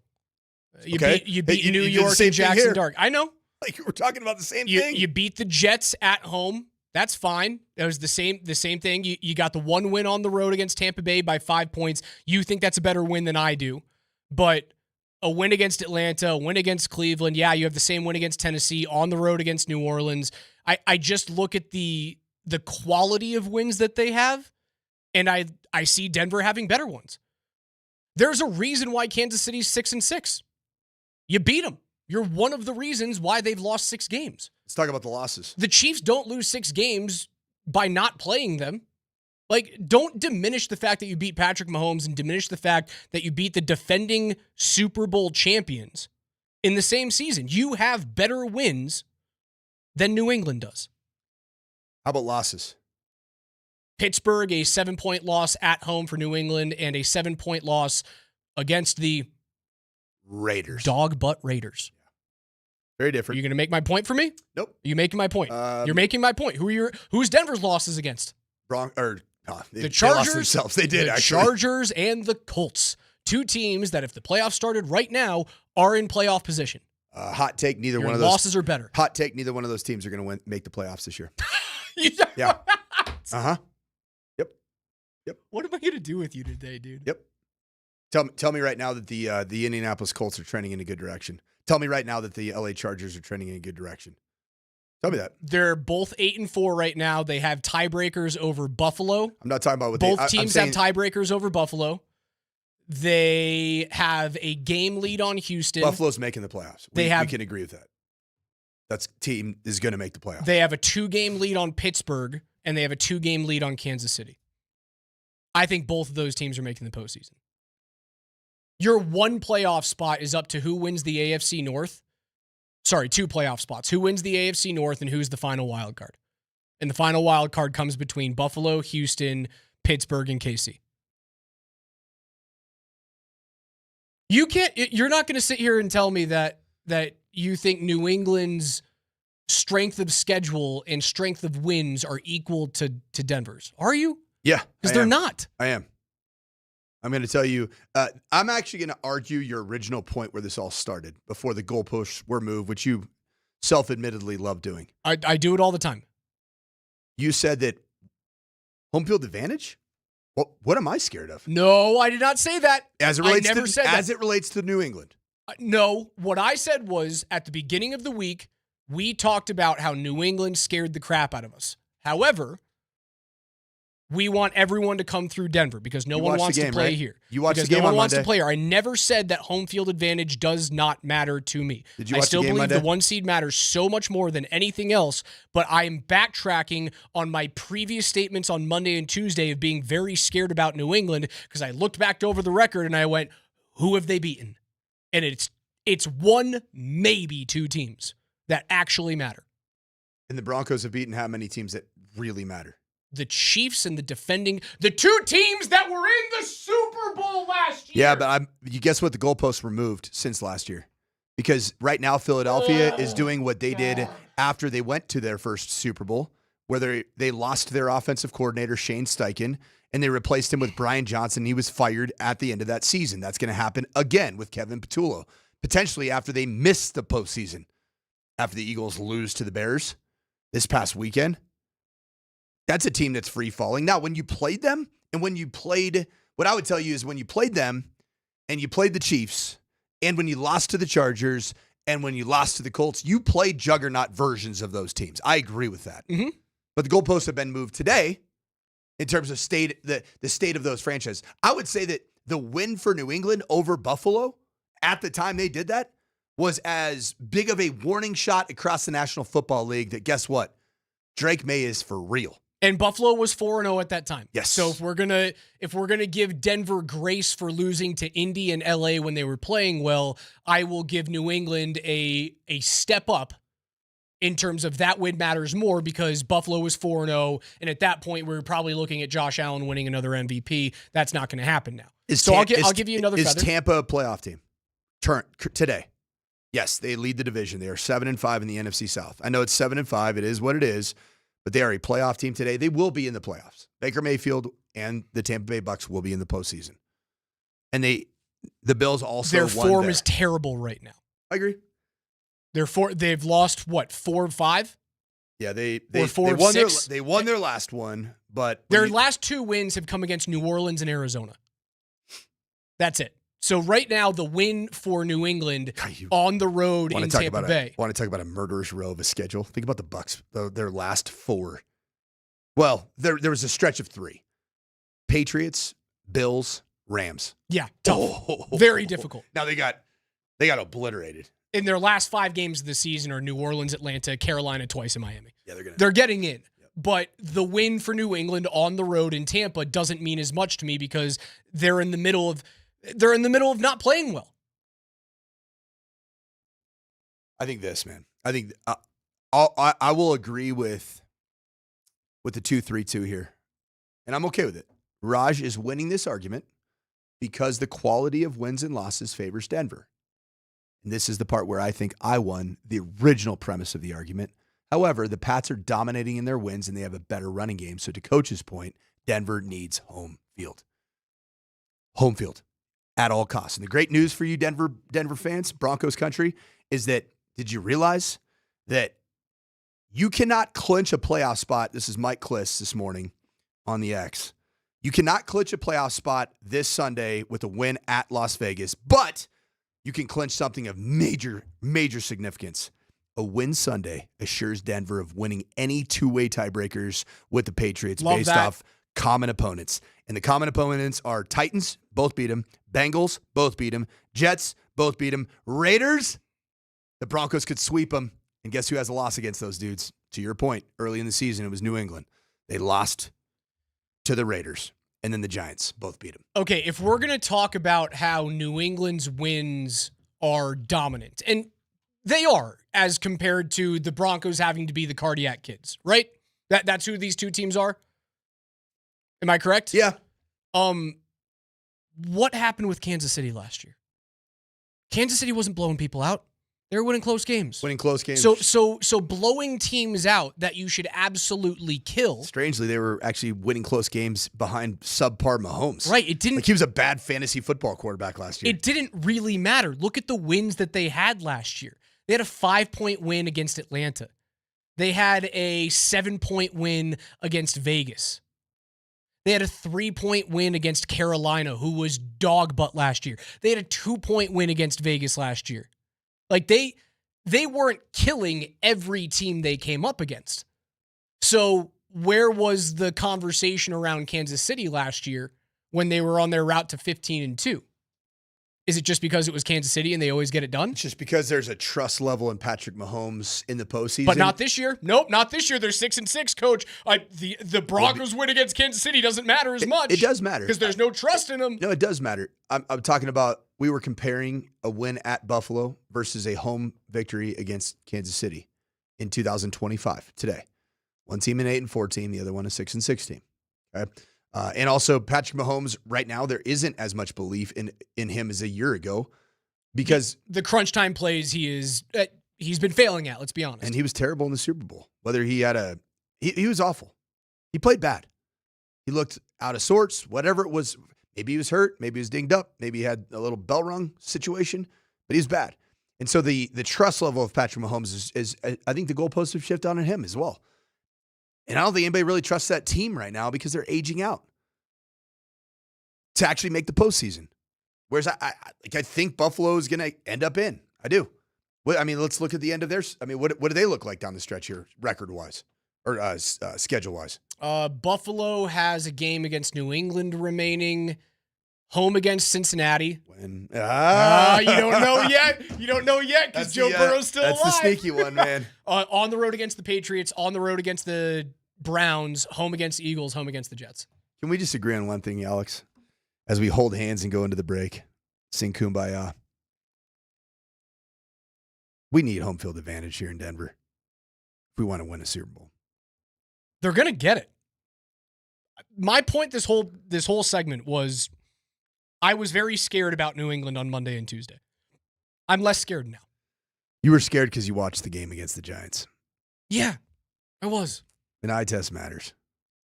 You beat New York and Jackson Dart. I know. Like we're talking about the same thing. You beat the Jets at home. That's fine. That was the same thing. You got the 1 win on the road against Tampa Bay by 5 points. You think that's a better win than I do. But a win against Atlanta, a win against Cleveland. Yeah, you have the same win against Tennessee, on the road against New Orleans. I just look at the quality of wins that they have, and I see Denver having better ones. There's a reason why Kansas City's 6-6. You beat them. You're one of the reasons why they've lost 6 games. Let's talk about the losses. The Chiefs don't lose 6 games by not playing them. Like, don't diminish the fact that you beat Patrick Mahomes and diminish the fact that you beat the defending Super Bowl champions in the same season. You have better wins than New England does. How about losses? Pittsburgh, a 7-point loss at home for New England, and a 7-point loss against the Raiders. Dog butt Raiders. Very Are different. you going to make my point for me? Nope. Are you making my point? You're making my point. Who's Denver's losses against? The The Chargers. They lost themselves. They did, the actually. Chargers and the Colts. 2 teams that, if the playoffs started right now, are in playoff position. Hot take, neither Your one of those losses are better. Hot take, neither one of those teams are going to make the playoffs this year. Yeah. Uh-huh. Yep. What am I going to do with you today, dude? Yep. Tell me right now that the Indianapolis Colts are trending in a good direction. Tell me right now that the LA Chargers are trending in a good direction. Tell me that. They're both 8-4 right now. They have tiebreakers over Buffalo. I'm not talking about what both teams have tiebreakers over Buffalo. They have a game lead on Houston. Buffalo's making the playoffs. We can agree with that. That team is going to make the playoffs. They have a 2-game lead on Pittsburgh, and they have a 2-game lead on Kansas City. I think both of those teams are making the postseason. Your one playoff spot is up to who wins the AFC North. Sorry, 2 playoff spots. Who wins the AFC North and who's the final wild card? And the final wild card comes between Buffalo, Houston, Pittsburgh, and KC. You're not going to sit here and tell me that you think New England's strength of schedule and strength of wins are equal to Denver's. Are you? Yeah. Because they're not. I am. I'm going to tell you, I'm actually going to argue your original point where this all started before the goalposts were moved, which you self-admittedly love doing. I do it all the time. You said that home field advantage? What am I scared of? No, I did not say that. As it relates to New England. No, what I said was at the beginning of the week, we talked about how New England scared the crap out of us. However, we want everyone to come through Denver because no one wants to play here. You watched the game because no one on wants Monday. to play here. I never said that home field advantage does not matter to me. Did you I watch still the game believe Monday? the 1 seed matters so much more than anything else, but I am backtracking on my previous statements on Monday and Tuesday of being very scared about New England because I looked back over the record and I went, who have they beaten? And it's 1, maybe 2 teams that actually matter. And the Broncos have beaten how many teams that really matter? The Chiefs and the 2 teams that were in the Super Bowl last year. Yeah, but you guess what? The goalposts were moved since last year. Because right now Philadelphia is doing what they did after they went to their first Super Bowl, where they lost their offensive coordinator, Shane Steichen, and they replaced him with Brian Johnson. He was fired at the end of that season. That's going to happen again with Kevin Patullo, potentially after they miss the postseason, after the Eagles lose to the Bears this past weekend. That's a team that's free falling. Now, when you played them and what I would tell you is when you played them and you played the Chiefs and when you lost to the Chargers and when you lost to the Colts, you played juggernaut versions of those teams. I agree with that. Mm-hmm. But the goalposts have been moved today in terms of the state of those franchises. I would say that the win for New England over Buffalo at the time they did that was as big of a warning shot across the National Football League that guess what? Drake May is for real. And Buffalo was 4-0 at that time. Yes. So if we're gonna give Denver grace for losing to Indy and LA when they were playing well, I will give New England a step up in terms of that win matters more because Buffalo was 4-0, and at that point we were probably looking at Josh Allen winning another MVP. That's not going to happen now. I'll give you another feather. Is Tampa a playoff team? Today. Yes, they lead the division. They are 7-5 in the NFC South. I know it's 7-5. It is what it is. But they are a playoff team today. They will be in the playoffs. Baker Mayfield and the Tampa Bay Bucks will be in the postseason. And the Bills also their won form there. is terrible right now. I agree. They've lost 4 of 5? Yeah, they won won 6? They won their last one, but their last 2 wins have come against New Orleans and Arizona. That's it. So right now, the win for New England on the road in Tampa Bay. Want to talk about a murderer's row of a schedule? Think about the Bucks, their last 4. Well, there was a stretch of 3. Patriots, Bills, Rams. Yeah, tough. Very difficult. Now they got obliterated. In their last 5 games of the season are New Orleans, Atlanta, Carolina, twice in Miami. Yeah, they're getting in. Yep. But the win for New England on the road in Tampa doesn't mean as much to me because they're in the middle of not playing well. I think this, man. I think I will agree with the 2-3-2 here, and I'm okay with it. Raj is winning this argument because the quality of wins and losses favors Denver. And this is the part where I think I won the original premise of the argument. However, the Pats are dominating in their wins, and they have a better running game. So to Coach's point, Denver needs home field. Home field. At all costs. And the great news for you Denver fans, Broncos country, is that did you realize that you cannot clinch a playoff spot? This is Mike Kliss this morning on the X. You cannot clinch a playoff spot this Sunday with a win at Las Vegas, but you can clinch something of major, major significance a win Sunday assures Denver of winning any two-way tiebreakers with the Patriots Love based that. off common opponents. And the common opponents are Titans, both beat them. Bengals, both beat them. Jets, both beat them. Raiders, the Broncos could sweep them. And guess who has a loss against those dudes? To your point, early in the season, it was New England. They lost to the Raiders. And then the Giants both beat them. Okay, if we're going to talk about how New England's wins are dominant, and they are as compared to the Broncos having to be the cardiac kids, right? That's who these two teams are? Am I correct? Yeah. What happened with Kansas City last year? Kansas City wasn't blowing people out. They were winning close games. Winning close games. So blowing teams out that you should absolutely kill. Strangely, they were actually winning close games behind subpar Mahomes. Right. It didn't. Like he was a bad fantasy football quarterback last year. It didn't really matter. Look at the wins that they had last year. They had a 5-point win against Atlanta. They had a 7-point win against Vegas. They had a 3-point win against Carolina, who was dog butt last year. They had a 2-point win against Vegas last year. Like they weren't killing every team they came up against. So where was the conversation around Kansas City last year when they were on their route to 15-2? Is it just because it was Kansas City and they always get it done? It's just because there's a trust level in Patrick Mahomes in the postseason. But not this year. Nope, not this year. They're 6-6, coach. The Broncos win against Kansas City doesn't matter as much. It does matter. Because there's no trust in them. No, it does matter. I'm talking about, we were comparing a win at Buffalo versus a home victory against Kansas City in 2025 today. One team an 8-4 team, the other one a 6-6 team. Okay. And also Patrick Mahomes right now, there isn't as much belief in him as a year ago because the crunch time plays he's been failing at, let's be honest. And he was terrible in the Super Bowl. Whether he had he was awful. He played bad. He looked out of sorts, whatever it was. Maybe he was hurt, maybe he was dinged up, maybe he had a little bell rung situation, but he's bad. And so the trust level of Patrick Mahomes is I think the goalposts have shifted on him as well. And I don't think anybody really trusts that team right now because they're aging out to actually make the postseason. Whereas I think Buffalo is going to end up in. I do. I mean, let's look at the end of theirs. I mean, what do they look like down the stretch here, record-wise or schedule-wise? Buffalo has a game against New England remaining. Home against Cincinnati. You don't know yet. You don't know yet because Joe Burrow's still alive. That's the sneaky one, man. On the road against the Patriots, on the road against the Browns, home against the Eagles, home against the Jets. Can we just agree on one thing, Alex? As we hold hands and go into the break, sing Kumbaya. We need home field advantage here in Denver if we want to win a Super Bowl. They're going to get it. My point this whole segment was I was very scared about New England on Monday and Tuesday. I'm less scared now. You were scared because you watched the game against the Giants. Yeah, I was. An eye test matters.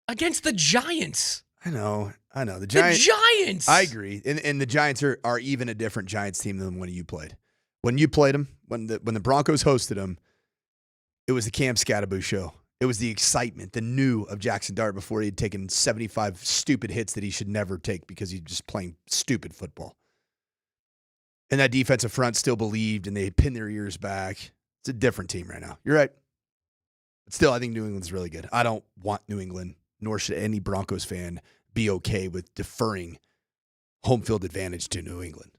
Against the Giants. I know. The Giants. The Giants. I agree. And the Giants are even a different Giants team than when you played. When you played them, when the Broncos hosted them, it was the Cam Scatterbo show. It was the excitement, the new of Jackson Dart before he had taken 75 stupid hits that he should never take because he's just playing stupid football. And that defensive front still believed, and they pinned their ears back. It's a different team right now. You're right. But still, I think New England's really good. I don't want New England, nor should any Broncos fan be okay with deferring home field advantage to New England.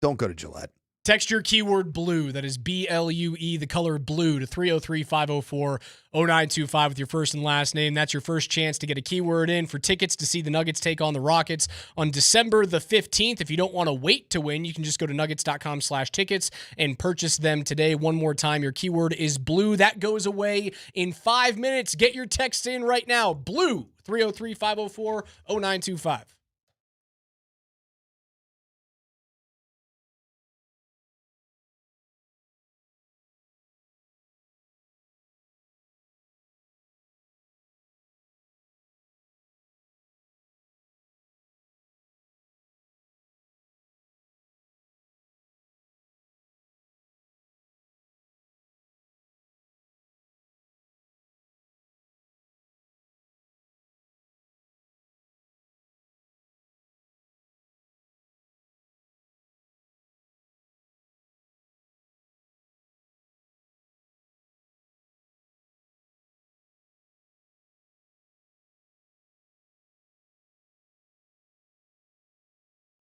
Don't go to Gillette. Text your keyword BLUE, that is BLUE, the color blue, to 303-504-0925 with your first and last name. That's your first chance to get a keyword in for tickets to see the Nuggets take on the Rockets on December the 15th. If you don't want to wait to win, you can just go to nuggets.com/tickets and purchase them today. One more time, your keyword is BLUE. That goes away in 5 minutes. Get your text in right now. BLUE, 303-504-0925.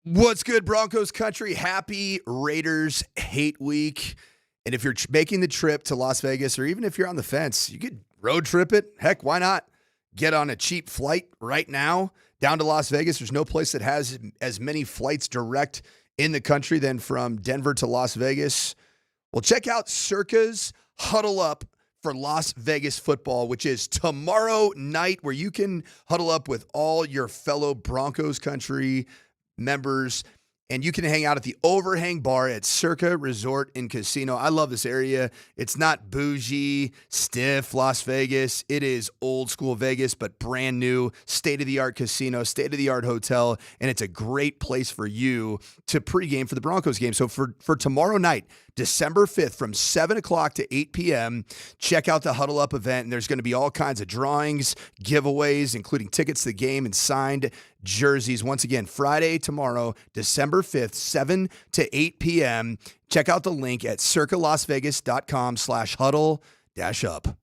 What's good, Broncos country? Happy Raiders Hate Week. And if you're making the trip to Las Vegas, or even if you're on the fence, you could road trip it. Heck, why not? Get on a cheap flight right now down to Las Vegas. There's no place that has as many flights direct in the country than from Denver to Las Vegas. Well, check out Circa's Huddle Up for Las Vegas football, which is tomorrow night, where you can huddle up with all your fellow Broncos country members, and you can hang out at the Overhang Bar at Circa Resort and Casino. I love this area. It's not bougie, stiff Las Vegas. It is old school Vegas, but brand new, state-of-the-art casino, state-of-the-art hotel, and it's a great place for you to pregame for the Broncos game. So for tomorrow night, December 5th, from 7 o'clock to 8 p.m., check out the Huddle Up event, and there's going to be all kinds of drawings, giveaways, including tickets to the game and signed jerseys. Once again, Friday, tomorrow, December 5th, 7 to 8 p.m. Check out the link at circalasvegas.com/huddle-up.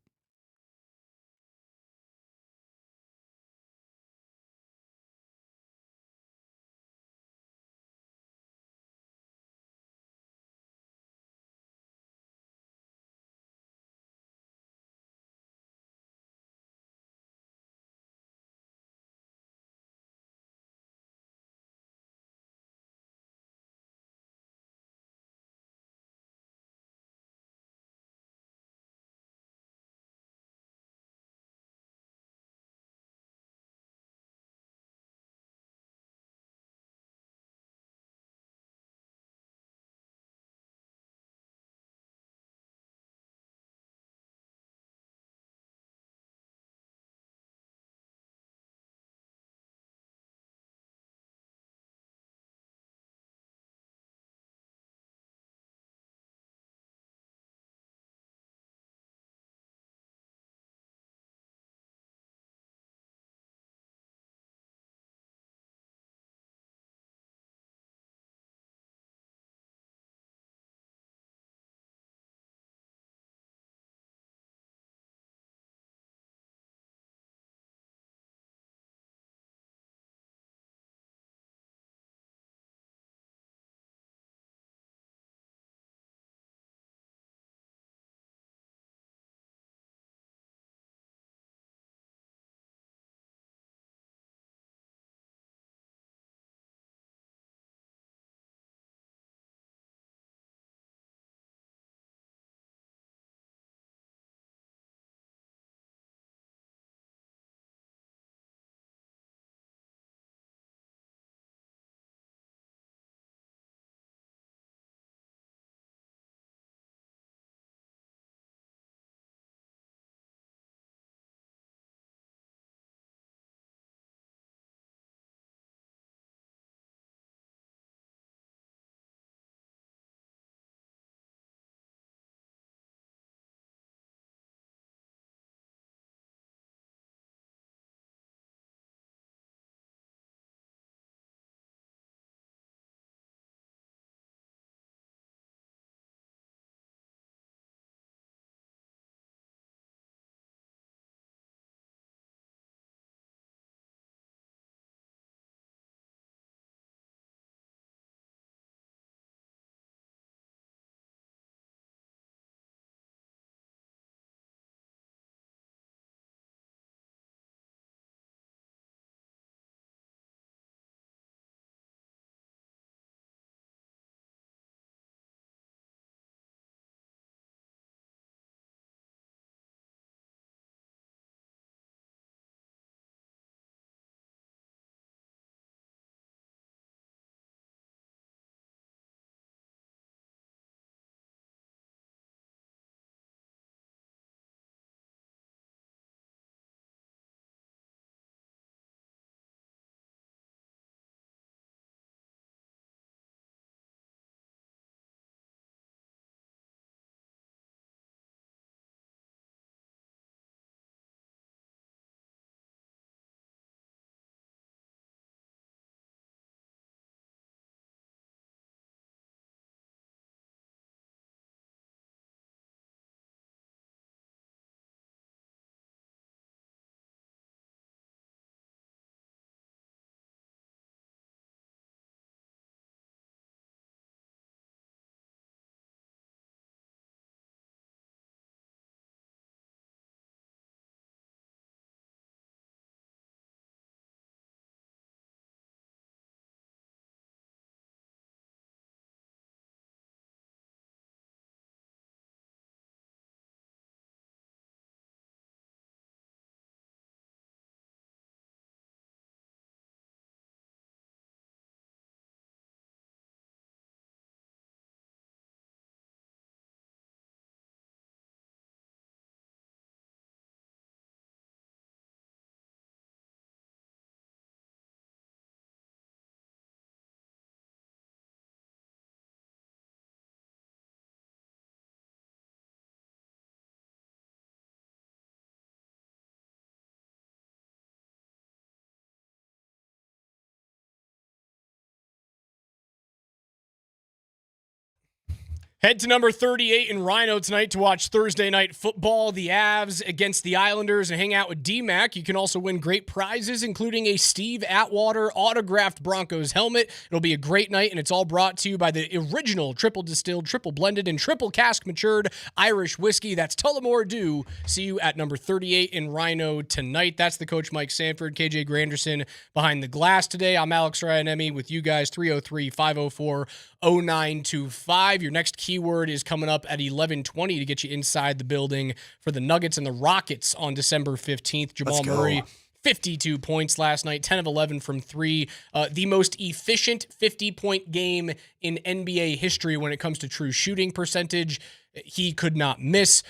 Head to number 38 in Rhino tonight to watch Thursday night football, the Avs against the Islanders, and hang out with DMac. You can also win great prizes, including a Steve Atwater autographed Broncos helmet. It'll be a great night, and it's all brought to you by the original triple distilled, triple blended, and triple cask matured Irish whiskey. That's Tullamore Dew. See you at number 38 in Rhino tonight. That's the coach, Mike Sanford, KJ Granderson behind the glass today. I'm Alex Ryanemi with you guys, 303-504-0925. Your next keyword is coming up at 11:20 to get you inside the building for the Nuggets and the Rockets on December 15th. Jamal Murray, 52 points last night, 10 of 11 from three. The most efficient 50-point game in NBA history when it comes to true shooting percentage. He could not miss.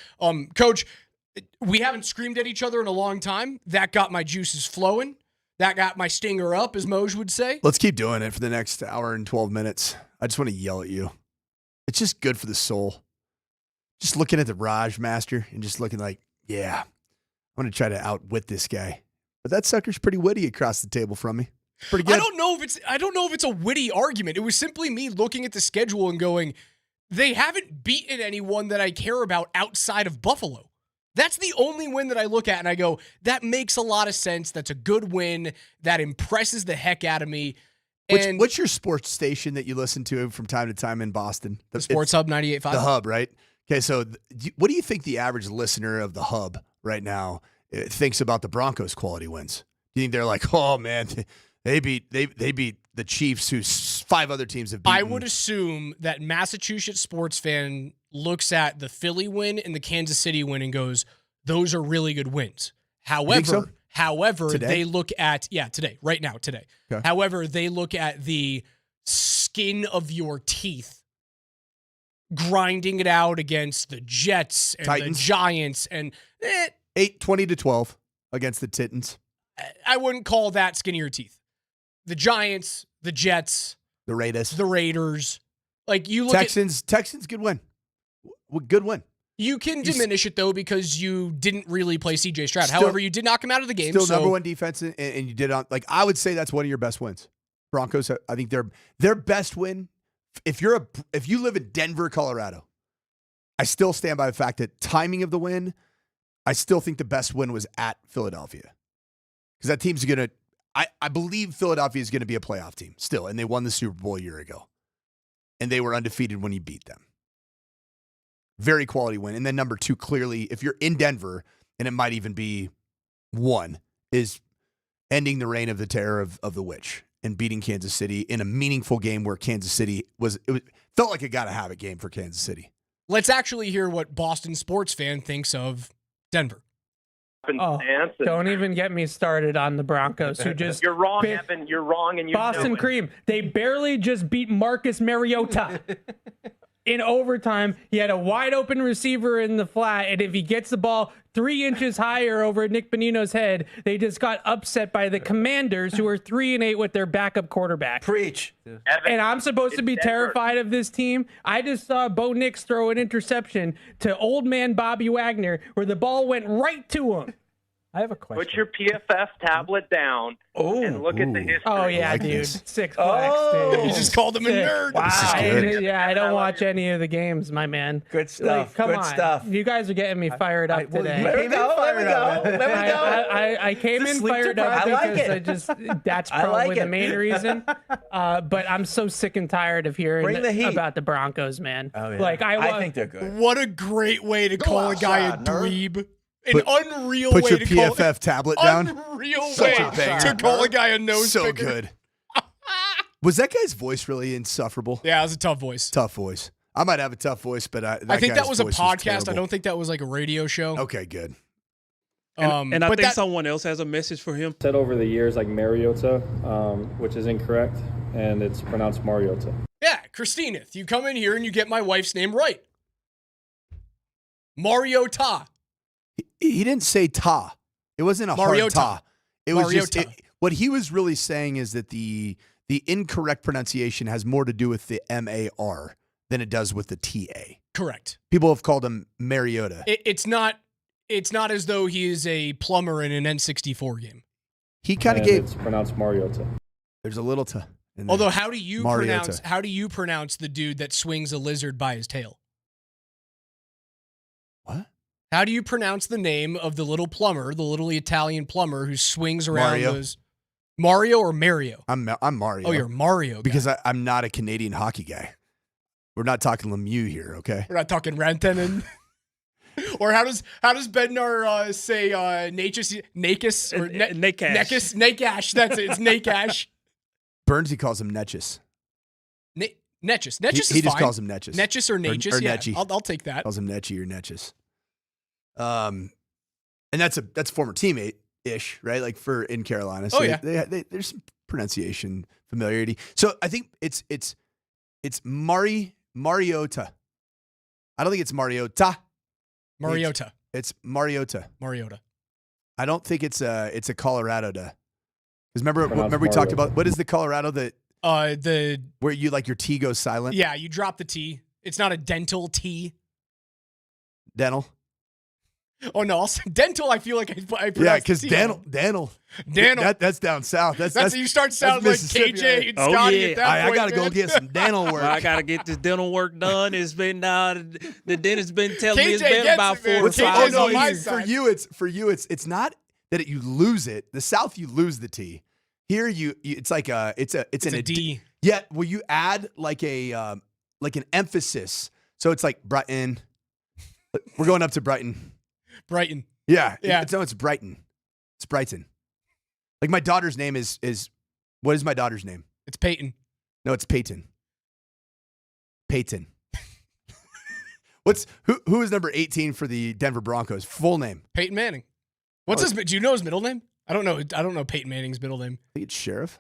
Coach, we haven't screamed at each other in a long time. That got my juices flowing. That got my stinger up, as Moj would say. Let's keep doing it for the next hour and 12 minutes. I just want to yell at you. It's just good for the soul. Just looking at the Raj Master and just looking like, yeah, I'm going to try to outwit this guy. But that sucker's pretty witty across the table from me. Pretty good. I don't know if it's a witty argument. It was simply me looking at the schedule and going, they haven't beaten anyone that I care about outside of Buffalo. That's the only win that I look at and I go, that makes a lot of sense. That's a good win. That impresses the heck out of me. What's your sports station that you listen to from time to time in Boston? The Sports Hub 98.5. The Hub, right? Okay, so what do you think the average listener of the Hub right now thinks about the Broncos' quality wins? Do you think they're like, oh man, they beat the Chiefs, who 5 other teams have beaten? I would assume that Massachusetts sports fan looks at the Philly win and the Kansas City win and goes, those are really good wins. However, today? They look at, today. Okay. However, they look at the skin of your teeth, grinding it out against the Jets and Titans. the Giants and 20-12 against the Titans. I wouldn't call that skin of your teeth. The Giants, the Jets, the Raiders. Like you look Texans, good win. Good win. You can diminish it, though, because you didn't really play C.J. Stroud. However, you did knock him out of the game. Still number one defense, and you did on. Like I would say that's one of your best wins. Broncos, I think their best win. If you live in Denver, Colorado, I still stand by the fact that timing of the win, I still think the best win was at Philadelphia, because that team's gonna. I believe Philadelphia is going to be a playoff team still, and they won the Super Bowl a year ago, and they were undefeated when you beat them. Very quality win. And then number 2, clearly, if you're in Denver, and it might even be 1, is ending the reign of the terror of the witch and beating Kansas City in a meaningful game where Kansas City felt like a gotta-have-it game for Kansas City. Let's actually hear what Boston sports fan thinks of Denver. Don't even get me started on the Broncos, who just... You're wrong, Evan. You're wrong, and you Boston Cream. They barely just beat Marcus Mariota. In overtime, he had a wide-open receiver in the flat, and if he gets the ball 3 inches higher over Nick Bonino's head, they just got upset by the Commanders, who are 3-8 with their backup quarterback. Preach. Evan, and I'm supposed to be terrified of this team? I just saw Bo Nix throw an interception to old man Bobby Wagner, where the ball went right to him. I have a question. Put your PFF tablet down and look at the history. Oh, yeah, like dude. this. 6 flags, dude. You just called him a nerd. Wow. This is good. I don't watch any of the games, my man. Good stuff. Come Good on. stuff. You guys are getting me fired up today. There we go. I came in fired up because that's probably the main reason. But I'm so sick and tired of hearing about the Broncos, man. Oh, yeah. Like I think they're good. What a great way to call a guy a dweeb. Unreal Put way your to PFF call tablet down. Unreal Such way a banger. to call a guy a nose So picker. good. Was that guy's voice really insufferable? Yeah, it was a tough voice. Tough voice. I might have a tough voice, but I think that was a podcast. terrible. I don't think that was like a radio show. Okay, good. And I think someone else has a message for him. Said over the years like Mariota, which is incorrect, and it's pronounced Mariota. Yeah, Christina, you come in here and you get my wife's name right. Mariota. He didn't say ta. It wasn't a Mariota. hard ta. It was just Mariota. what he was really saying is that the incorrect pronunciation has more to do with the MAR than it does with the TA. Correct. People have called him Mariota. It's not as though he is a plumber in an N64 game. He kind of gave. It's pronounced Mariota. There's a little ta. Although, how do you Mariota. pronounce the dude that swings a lizard by his tail? How do you pronounce the name of the little plumber, the little Italian plumber who swings around Mario. those? Mario or Mario? I'm Mario. Oh, you're Mario guy. Because I'm not a Canadian hockey guy. We're not talking Lemieux here, okay? We're not talking Rantanen. Or how does Bednar say Nakis or Nakash. Nakash. That's it. It's Nakash. Burnsy calls him Netchis. Netchis. Netchis is He just fine. calls him Netchis. Netchis or Natchis. Or Yeah, Netchy. I'll take that. Calls him Netchy or Netchis. And that's a former teammate-ish, right? Like in Carolina. So there's some pronunciation familiarity. So I think it's Mariota. I don't think it's Mariota. Mariota. It's Mariota. Mariota. I don't think it's a Colorado. Because remember we talked about what is the Colorado that where you like your T goes silent? Yeah, you drop the T. It's not a dental T. Dental. Oh no, dental. I feel like I yeah, because T. Danil. That's down south. That's you start sounding like KJ and Oh, Scotty yeah. at that I point. gotta go get some dental work. Well, I gotta get this dental work done. It's been the dentist been telling me it's KJ been gets about it, man. 4 or KJ's 5 on my years. side. For you, it's not that you lose it. The South, you lose the T. Here, it's like it's a D. Yeah, well, you add like an emphasis. So it's like Brighton. We're going up to Brighton. Brighton. Yeah. Yeah. It's Brighton. It's Brighton. Like my daughter's name is what is my daughter's name? It's Payton. No, it's Payton. Payton. Who is number 18 for the Denver Broncos? Full name. Peyton Manning. What's his? Do you know his middle name? I don't know Peyton Manning's middle name. I think it's Sheriff.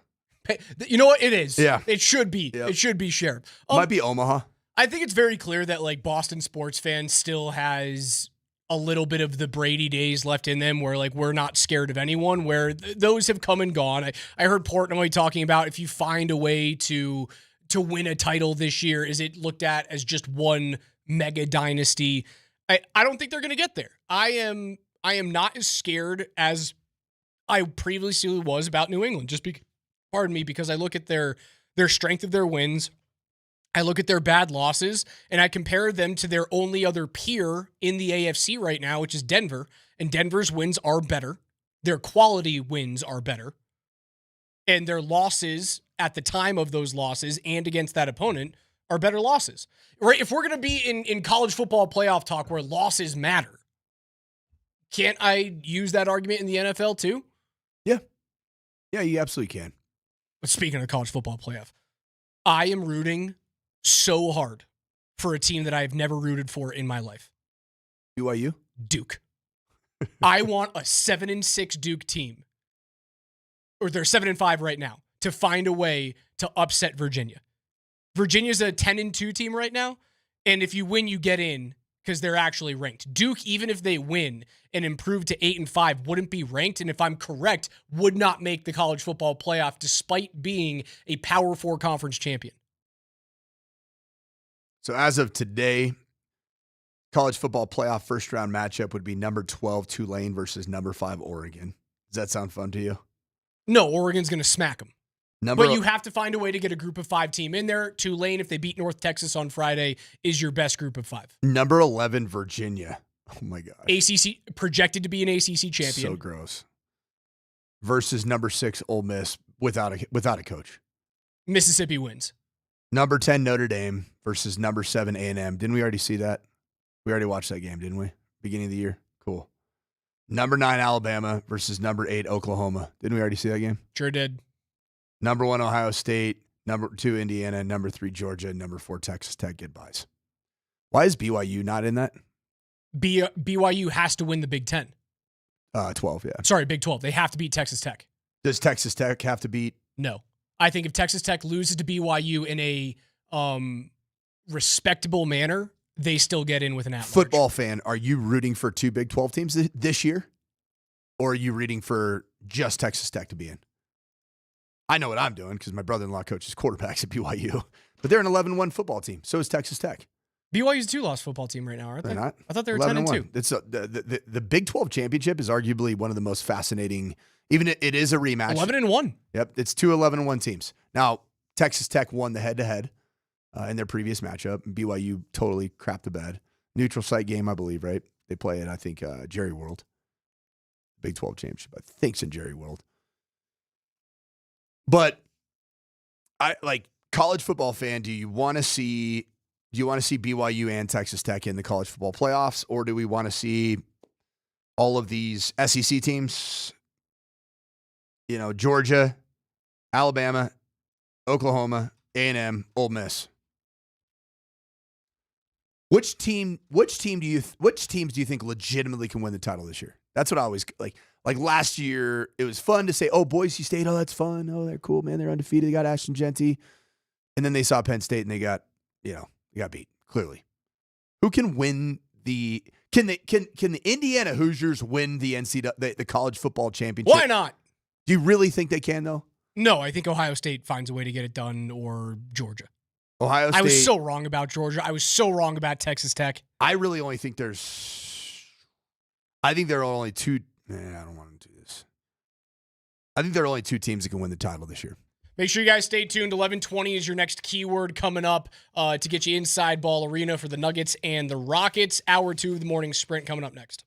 You know what? It is. Yeah. It should be. Yep. It should be Sheriff. Might be Omaha. I think it's very clear that like Boston sports fans still has a little bit of the Brady days left in them where like we're not scared of anyone, where those have come and gone. I heard Portnoy talking about if you find a way to win a title this year, is it looked at as just one mega dynasty? I don't think they're going to get there. I am not as scared as I previously was about New England, because I look at their strength of their wins. I look at their bad losses and I compare them to their only other peer in the AFC right now, which is Denver. And Denver's wins are better. Their quality wins are better. And their losses at the time of those losses and against that opponent are better losses. Right? If we're going to be in college football playoff talk where losses matter, can't I use that argument in the NFL too? Yeah. Yeah, you absolutely can. But speaking of college football playoff, I am rooting so hard for a team that I have never rooted for in my life. BYU? Duke. I want a 7-6 Duke team, or they're 7-5 right now, to find a way to upset Virginia. Virginia's a 10-2 team right now, and if you win, you get in because they're actually ranked. Duke, even if they win and improve to 8-5, wouldn't be ranked, and if I'm correct, would not make the college football playoff despite being a Power 4 conference champion. So as of today, college football playoff first round matchup would be number 12 Tulane versus number 5 Oregon. Does that sound fun to you? No, Oregon's going to smack them. But you have to find a way to get a group of 5 team in there. Tulane, if they beat North Texas on Friday, is your best group of 5. Number 11 Virginia. Oh my gosh. ACC projected to be an ACC champion. So gross. Versus number 6 Ole Miss without a coach. Mississippi wins. Number 10 Notre Dame versus number 7 A&M. Didn't we already see that? We already watched that game, didn't we? Beginning of the year. Cool. Number 9 Alabama versus number 8 Oklahoma. Didn't we already see that game? Sure did. Number 1 Ohio State, number 2 Indiana, number 3 Georgia, number 4 Texas Tech. Goodbyes. Why is BYU not in that? BYU has to win the Big 10. 12, yeah. Sorry, Big 12. They have to beat Texas Tech. Does Texas Tech have to beat? No. I think if Texas Tech loses to BYU in a respectable manner, they still get in with an at-large. Football fan, are you rooting for 2 Big 12 teams this year? Or are you rooting for just Texas Tech to be in? I know what I'm doing because my brother-in-law coaches quarterbacks at BYU. But they're an 11-1 football team. So is Texas Tech. BYU's a 2-loss football team right now, aren't they? They're not. I thought they were 10-2. It's the Big 12 championship is arguably one of the most fascinating. Even it is a rematch. 11-1. Yep, it's 2 11-1 teams. Now Texas Tech won the head-to-head in their previous matchup. BYU totally crapped the bed. Neutral site game, I believe, right? They play at, I think, Jerry World. Big 12 championship. I think it's in Jerry World. But I like college football fan, do you want to see BYU and Texas Tech in the college football playoffs, or do we want to see all of these SEC teams, Georgia, Alabama, Oklahoma, A&M, Ole Miss? Which teams do you think legitimately can win the title this year? That's what I always like. Like last year, it was fun to say, "Oh, Boise State, oh that's fun, oh they're cool, man, they're undefeated, they got Ashton Genty," and then they saw Penn State and they got beat clearly. Who can win the? Can the Indiana Hoosiers win the the college football championship? Why not? Do you really think they can though? No, I think Ohio State finds a way to get it done, or Georgia. Ohio State. I was so wrong about Georgia. I was so wrong about Texas Tech. I really only think I think there are only two. I don't want to do this. I think there are only two teams that can win the title this year. Make sure you guys stay tuned. 11:20 is your next keyword coming up to get you inside Ball Arena for the Nuggets and the Rockets. Hour 2 of the morning sprint coming up next.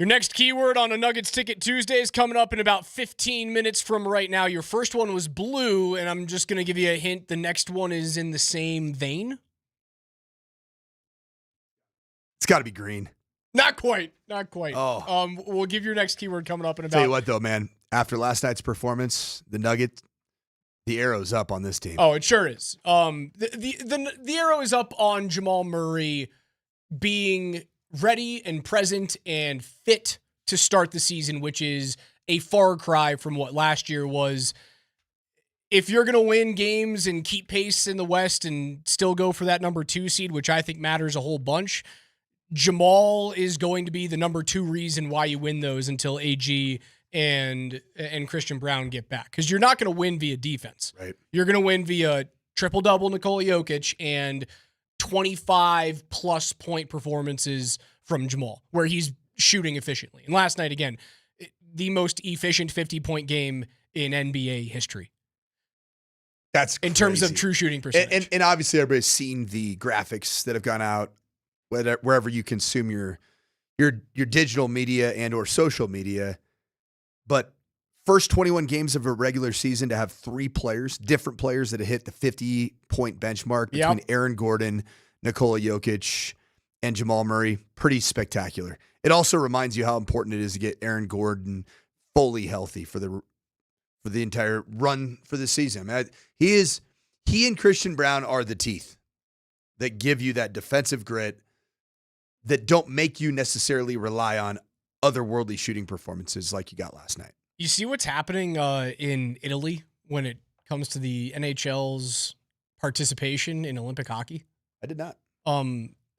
Your next keyword on a Nuggets Ticket Tuesday is coming up in about 15 minutes from right now. Your first one was blue, and I'm just going to give you a hint. The next one is in the same vein. It's got to be green. Not quite. Not quite. Oh. We'll give your next keyword coming up in about... Tell you what, though, man. After last night's performance, the Nuggets, the arrow's up on this team. Oh, it sure is. The arrow is up on Jamal Murray being ready and present and fit to start the season, which is a far cry from what last year was. If you're going to win games and keep pace in the West and still go for that number 2 seed, which I think matters a whole bunch, Jamal is going to be the number 2 reason why you win those until AG and Christian Brown get back. Because you're not going to win via defense. Right. You're going to win via triple-double Nikola Jokic and 25-plus point performances from Jamal, where he's shooting efficiently. And last night, again, the most efficient 50-point game in NBA history. That's in terms of true shooting percentage. And obviously, everybody's seen the graphics that have gone out wherever you consume your digital media and or social media. But first 21 games of a regular season to have 3 players, different players that have hit the 50-point benchmark between Aaron Gordon, Nikola Jokic, and Jamal Murray. Pretty spectacular. It also reminds you how important it is to get Aaron Gordon fully healthy for the entire run for the season. I mean, he and Christian Brown are the teeth that give you that defensive grit that don't make you necessarily rely on otherworldly shooting performances like you got last night. You see what's happening in Italy when it comes to the NHL's participation in Olympic hockey? I did not.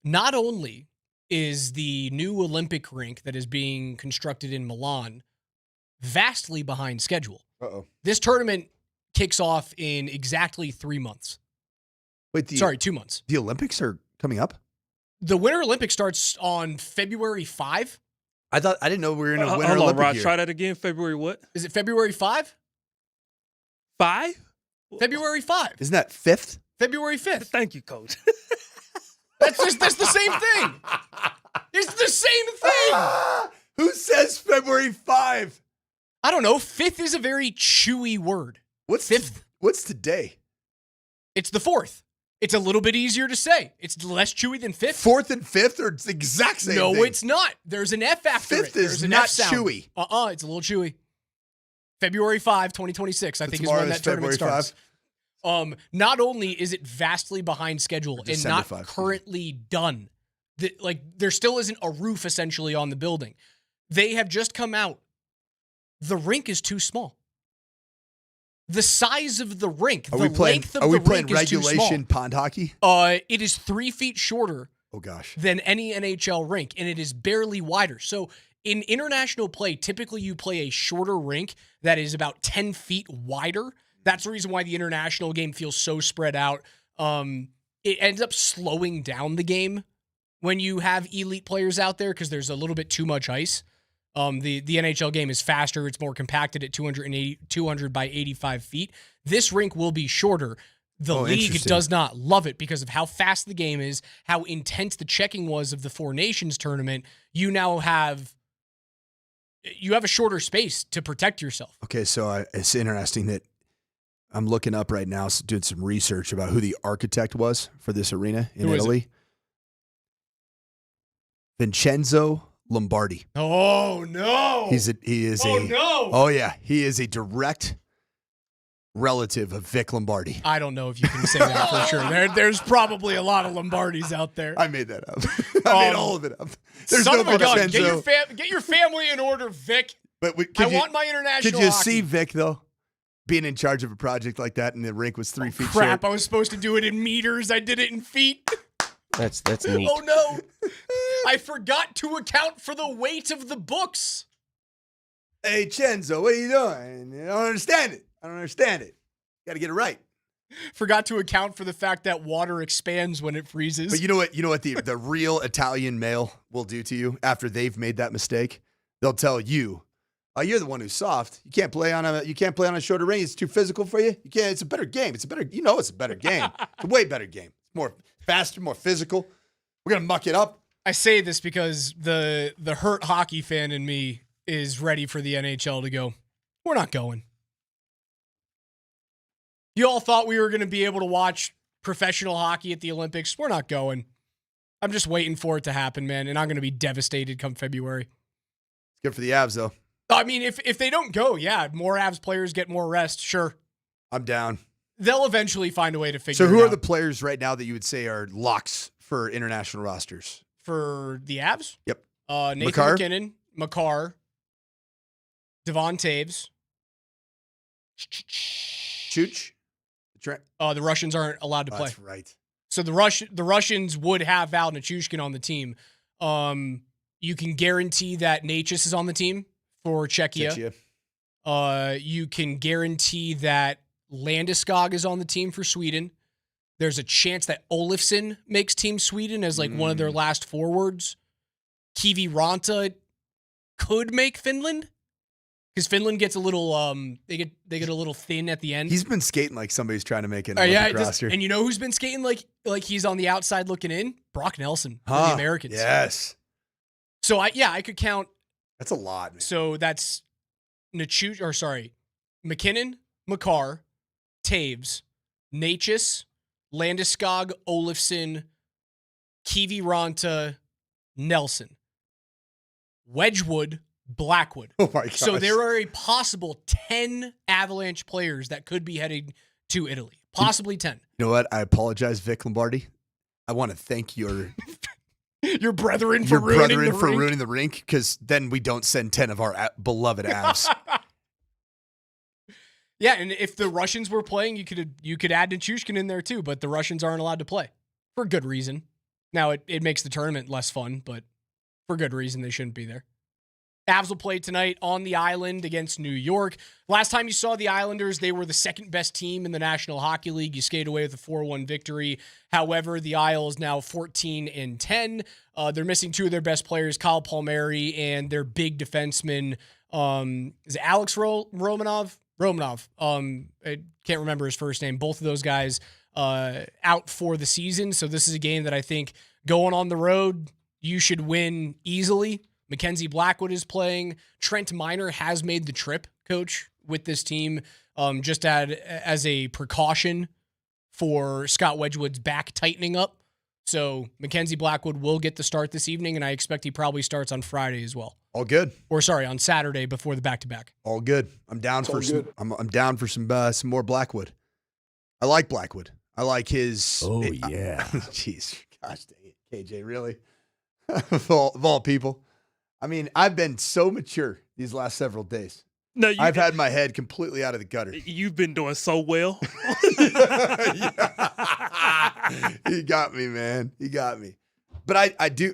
Not only is the new Olympic rink that is being constructed in Milan vastly behind schedule. Uh-oh. This tournament kicks off in exactly 3 months. Wait, 2 months. The Olympics are coming up? The Winter Olympics starts on February 5. I didn't know we were in a Winter Hold on, Olympic Rod, year. try that again. February what? Is it February 5? 5? February 5. Isn't that 5th? February 5th. Thank you, Coach. That's the same thing. It's the same thing. Who says February 5? I don't know. 5th is a very chewy word. What's 5th? What's today? It's the 4th. It's a little bit easier to say. It's less chewy than 5th. 4th and 5th are the exact same thing. No, it's not. There's an F after 5th it. There's is an not F sound. chewy. It's a little chewy. February 5, 2026, I think is tomorrow when is that tournament February starts. Not only is it vastly behind schedule and December not 5. currently done, there still isn't a roof essentially on the building. They have just come out. The rink is too small. The size of the rink, the length of the rink is too small. regulation pond hockey? It is 3 feet shorter than any NHL rink, and it is barely wider. So in international play, typically you play a shorter rink that is about 10 feet wider. That's the reason why the international game feels so spread out. It ends up slowing down the game when you have elite players out there because there's a little bit too much ice. The NHL game is faster. It's more compacted at 200 by 85 feet. This rink will be shorter. The league does not love it because of how fast the game is, how intense the checking was of the Four Nations tournament. You now have a shorter space to protect yourself. Okay, so it's interesting that I'm looking up right now, doing some research about who the architect was for this arena in Italy. Vincenzo Lombardi. Oh no! He is a direct relative of Vic Lombardi. I don't know if you can say that for sure. There's probably a lot of Lombardis out there. I made that up. I made all of it up. There's son no of a gun. Vincenzo. Get your family in order, Vic. But want my international. Could you hockey. see Vic though, being in charge of a project like that, and the rink was 3 feet Crap! short? I was supposed to do it in meters. I did it in feet. That's neat. Oh no! I forgot to account for the weight of the books. Hey, Chenzo, what are you doing? I don't understand it. Got to get it right. Forgot to account for the fact that water expands when it freezes. But you know what the real Italian male will do to you after they've made that mistake? They'll tell you, "Oh, you're the one who's soft. You can't play on a shorter ring. It's too physical for you. You can't. It's a better game. It's a better game. It's a way better game. It's more faster, more physical. We're gonna muck it up. I say this because the hurt hockey fan in me is ready for the NHL to go, we're not going. You all thought we were going to be able to watch professional hockey at the Olympics. We're not going. I'm just waiting for it to happen, man, and I'm going to be devastated come February. Good for the Avs, though. I mean, if they don't go, yeah, more Avs players get more rest, sure. I'm down. They'll eventually find a way to figure it out. So who are the players right now that you would say are locks for international rosters? For the Avs? Yep. Nathan Makar? McKinnon, Makar, Devon Taves. Chooch? The Russians aren't allowed to play. That's right. So the Russians would have Val Nichushkin on the team. You can guarantee that Natchez is on the team for Czechia. You can guarantee that Landeskog is on the team for Sweden. There's a chance that Olofsson makes Team Sweden as like one of their last forwards. Kivi Ranta could make Finland because Finland gets a little they get a little thin at the end. He's been skating like somebody's trying to make an Olympic roster. And you know who's been skating like he's on the outside looking in? Brock Nelson for the Americans. Yes. So I could count. That's a lot, man. So that's McKinnon, Makar, Taves, Natchez, Landeskog, Olofsson, Kivi Ranta, Nelson, Wedgwood, Blackwood. Oh my gosh. So there are a possible 10 Avalanche players that could be heading to Italy. Possibly 10. You know what? I apologize, Vic Lombardi. I want to thank your brethren for ruining the rink, because then we don't send 10 of our beloved Avs. Yeah, and if the Russians were playing, you could add Nichushkin in there too, but the Russians aren't allowed to play for good reason. Now it makes the tournament less fun, but for good reason they shouldn't be there. Avs will play tonight on the island against New York. Last time you saw the Islanders, they were the second best team in the National Hockey League. You skated away with a 4-1 victory. However, the Isle is now 14-10. They're missing two of their best players, Kyle Palmieri and their big defenseman, is it Alex Romanov? Romanov. I can't remember his first name. Both of those guys out for the season. So this is a game that I think going on the road, you should win easily. Mackenzie Blackwood is playing. Trent Miner has made the trip, coach, with this team, just as a precaution for Scott Wedgwood's back tightening up. So Mackenzie Blackwood will get the start this evening, and I expect he probably starts on Friday as well. All good. Or sorry, on Saturday before the back-to-back. All good. I'm down for some. I'm down for some more Blackwood. I like Blackwood. I like his. Oh yeah. Jeez, gosh dang it, KJ, really? of all people. I mean, I've been so mature these last several days. No, I've had my head completely out of the gutter. You've been doing so well. He got me, man. He got me. But I do.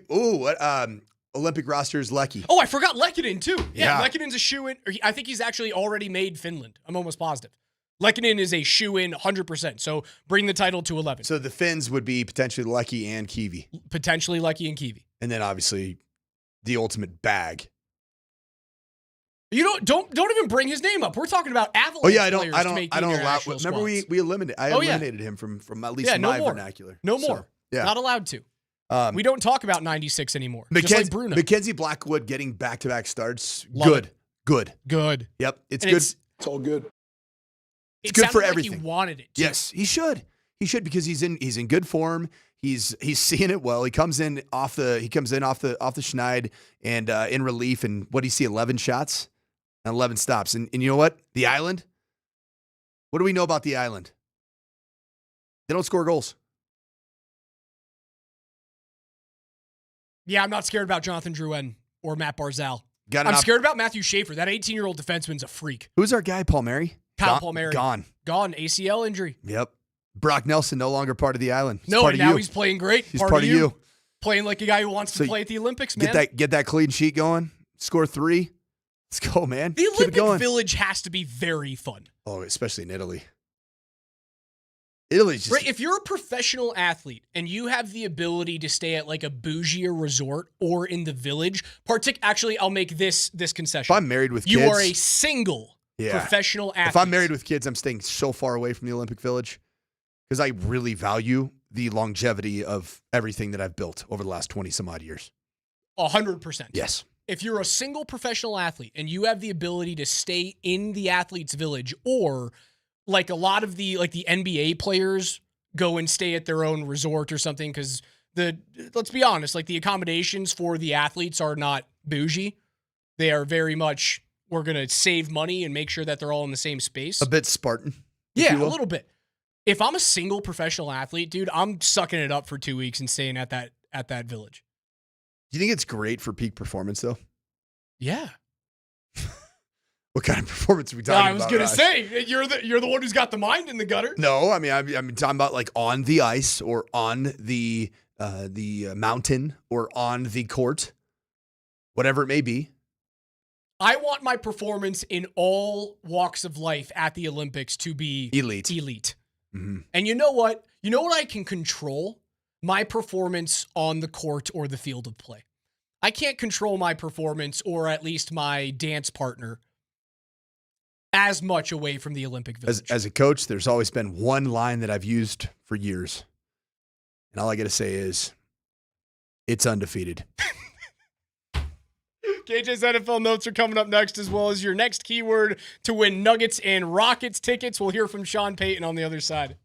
Olympic roster is Lecky. Oh, I forgot Lehkonen too. Yeah. Lehkonen's a shoo-in. I think he's actually already made Finland. I'm almost positive. Lehkonen is a shoo-in 100%. So bring the title to 11. So the Finns would be potentially Lecky and Kiwi. Potentially Lecky and Kiwi. And then obviously the ultimate bag. You don't even bring his name up. We're talking about Avalanche. Oh yeah, I don't allow. Remember we eliminated. I eliminated him from at least my vernacular. No more. So, yeah, not allowed to. We don't talk about 96 anymore. Just like Bruno. Mackenzie Blackwood getting back-to-back starts. Love Good. Yep, It's good. It's all good. It's good for everything. Like he wanted it. Too. Yes, he should. He should, because he's in good form. He's seeing it well. He comes in off the schneid and in relief. And what do you see? 11 shots and 11 stops. And you know what? The Island. What do we know about the Island? They don't score goals. Yeah, I'm not scared about Jonathan Drouin or Matt Barzal. I'm scared about Matthew Schaefer. That 18-year-old defenseman's a freak. Who's our guy, Palmieri? Kyle Palmieri. Gone. ACL injury. Yep. Brock Nelson no longer part of the Island. He's playing great. He's part of you. Playing like a guy who wants to play at the Olympics, man. Get that clean sheet going. Score 3. Let's go, man. The Olympic Village has to be very fun. Oh, especially in Italy. Italy's just... Right, if you're a professional athlete and you have the ability to stay at like a bougier resort or in the Village, actually, I'll make this concession. If I'm married with kids... You are a single professional athlete. If I'm married with kids, I'm staying so far away from the Olympic Village because I really value the longevity of everything that I've built over the last 20 some odd years. 100%. Yes. If you're a single professional athlete and you have the ability to stay in the athlete's village, or like a lot of the NBA players go and stay at their own resort or something, because let's be honest, like the accommodations for the athletes are not bougie. They are very much, we're going to save money and make sure that they're all in the same space. A bit Spartan. Yeah, a little bit. If I'm a single professional athlete, dude, I'm sucking it up for 2 weeks and staying at that village. Do you think it's great for peak performance, though? Yeah. What kind of performance are we talking about? I was going to say, you're the one who's got the mind in the gutter. No, I mean, I'm talking about like on the ice or on the mountain or on the court, whatever it may be. I want my performance in all walks of life at the Olympics to be elite. Mm-hmm. And you know what? You know what I can control? My performance on the court or the field of play. I can't control my performance, or at least my dance partner, as much away from the Olympic village. As a coach, there's always been one line that I've used for years. And all I got to say is, it's undefeated. KJ's NFL notes are coming up next, as well as your next keyword to win Nuggets and Rockets tickets. We'll hear from Sean Payton on the other side.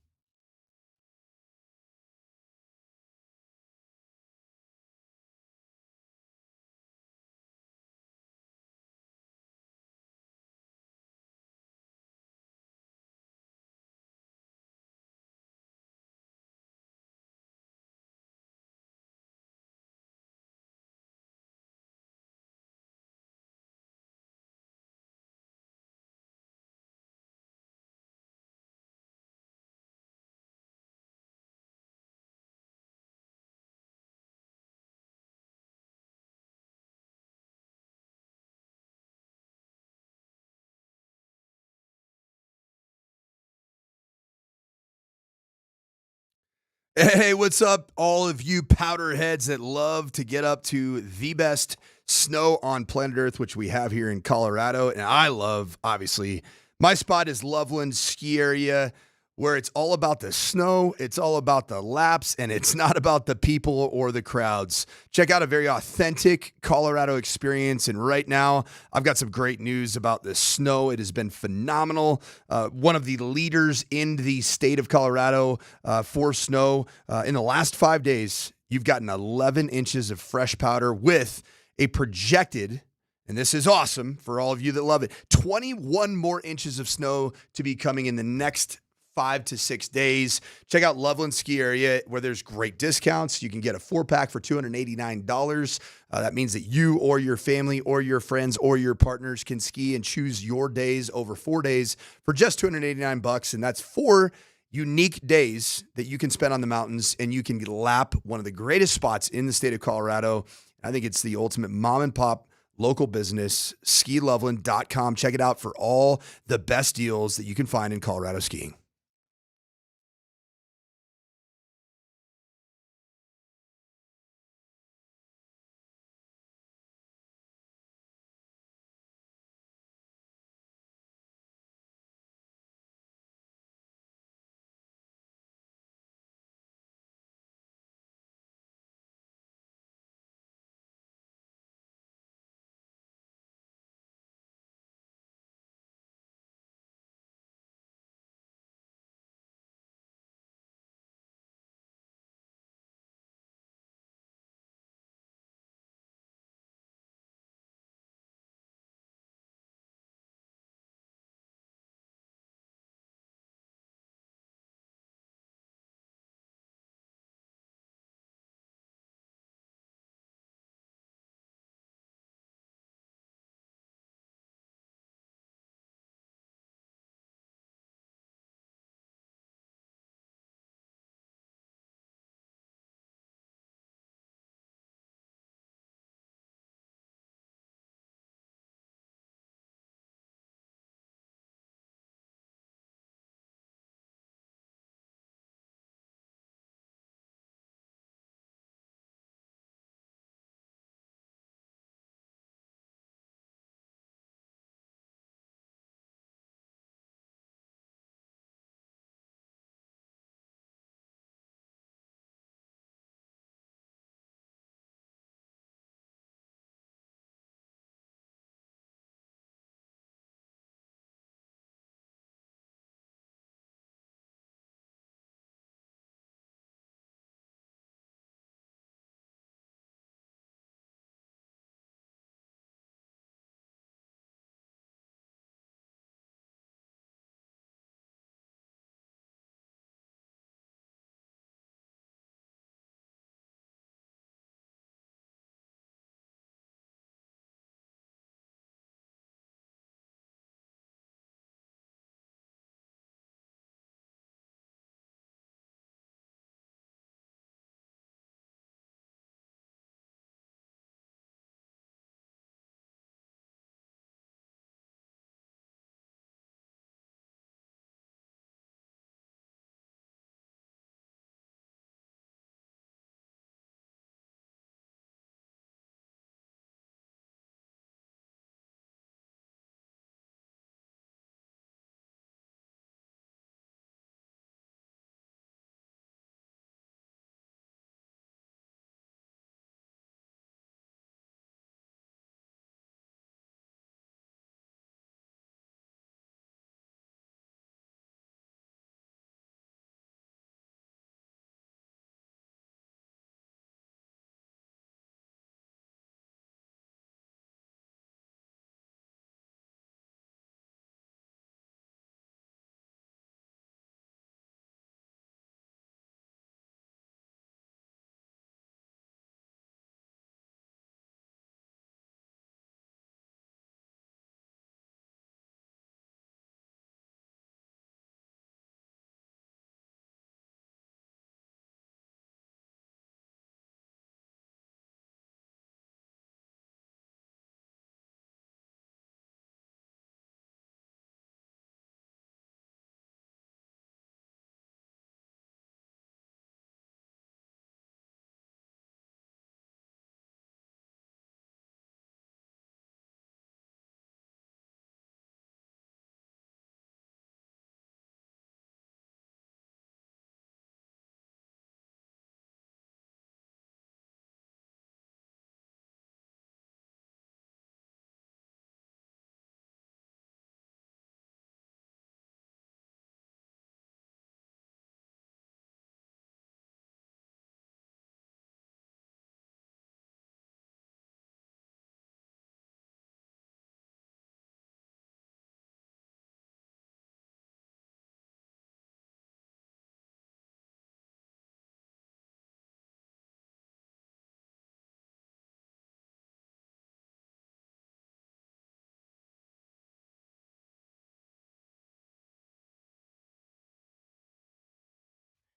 Hey, what's up, all of you powderheads that love to get up to the best snow on planet Earth, which we have here in Colorado. And I love, obviously, my spot is Loveland Ski Area, where it's all about the snow, it's all about the laps, and it's not about the people or the crowds. Check out a very authentic Colorado experience. And right now, I've got some great news about the snow. It has been phenomenal. One of the leaders in the state of Colorado for snow. In the last 5 days, you've gotten 11 inches of fresh powder with a projected, and this is awesome for all of you that love it, 21 more inches of snow to be coming in the next 5 to 6 days. Check out Loveland Ski Area, where there's great discounts. You can get a 4-pack for $289. That means that you or your family or your friends or your partners can ski and choose your days over 4 days for just $289. And that's 4 unique days that you can spend on the mountains, and you can lap one of the greatest spots in the state of Colorado. I think it's the ultimate mom and pop local business, skiloveland.com. Check it out for all the best deals that you can find in Colorado skiing.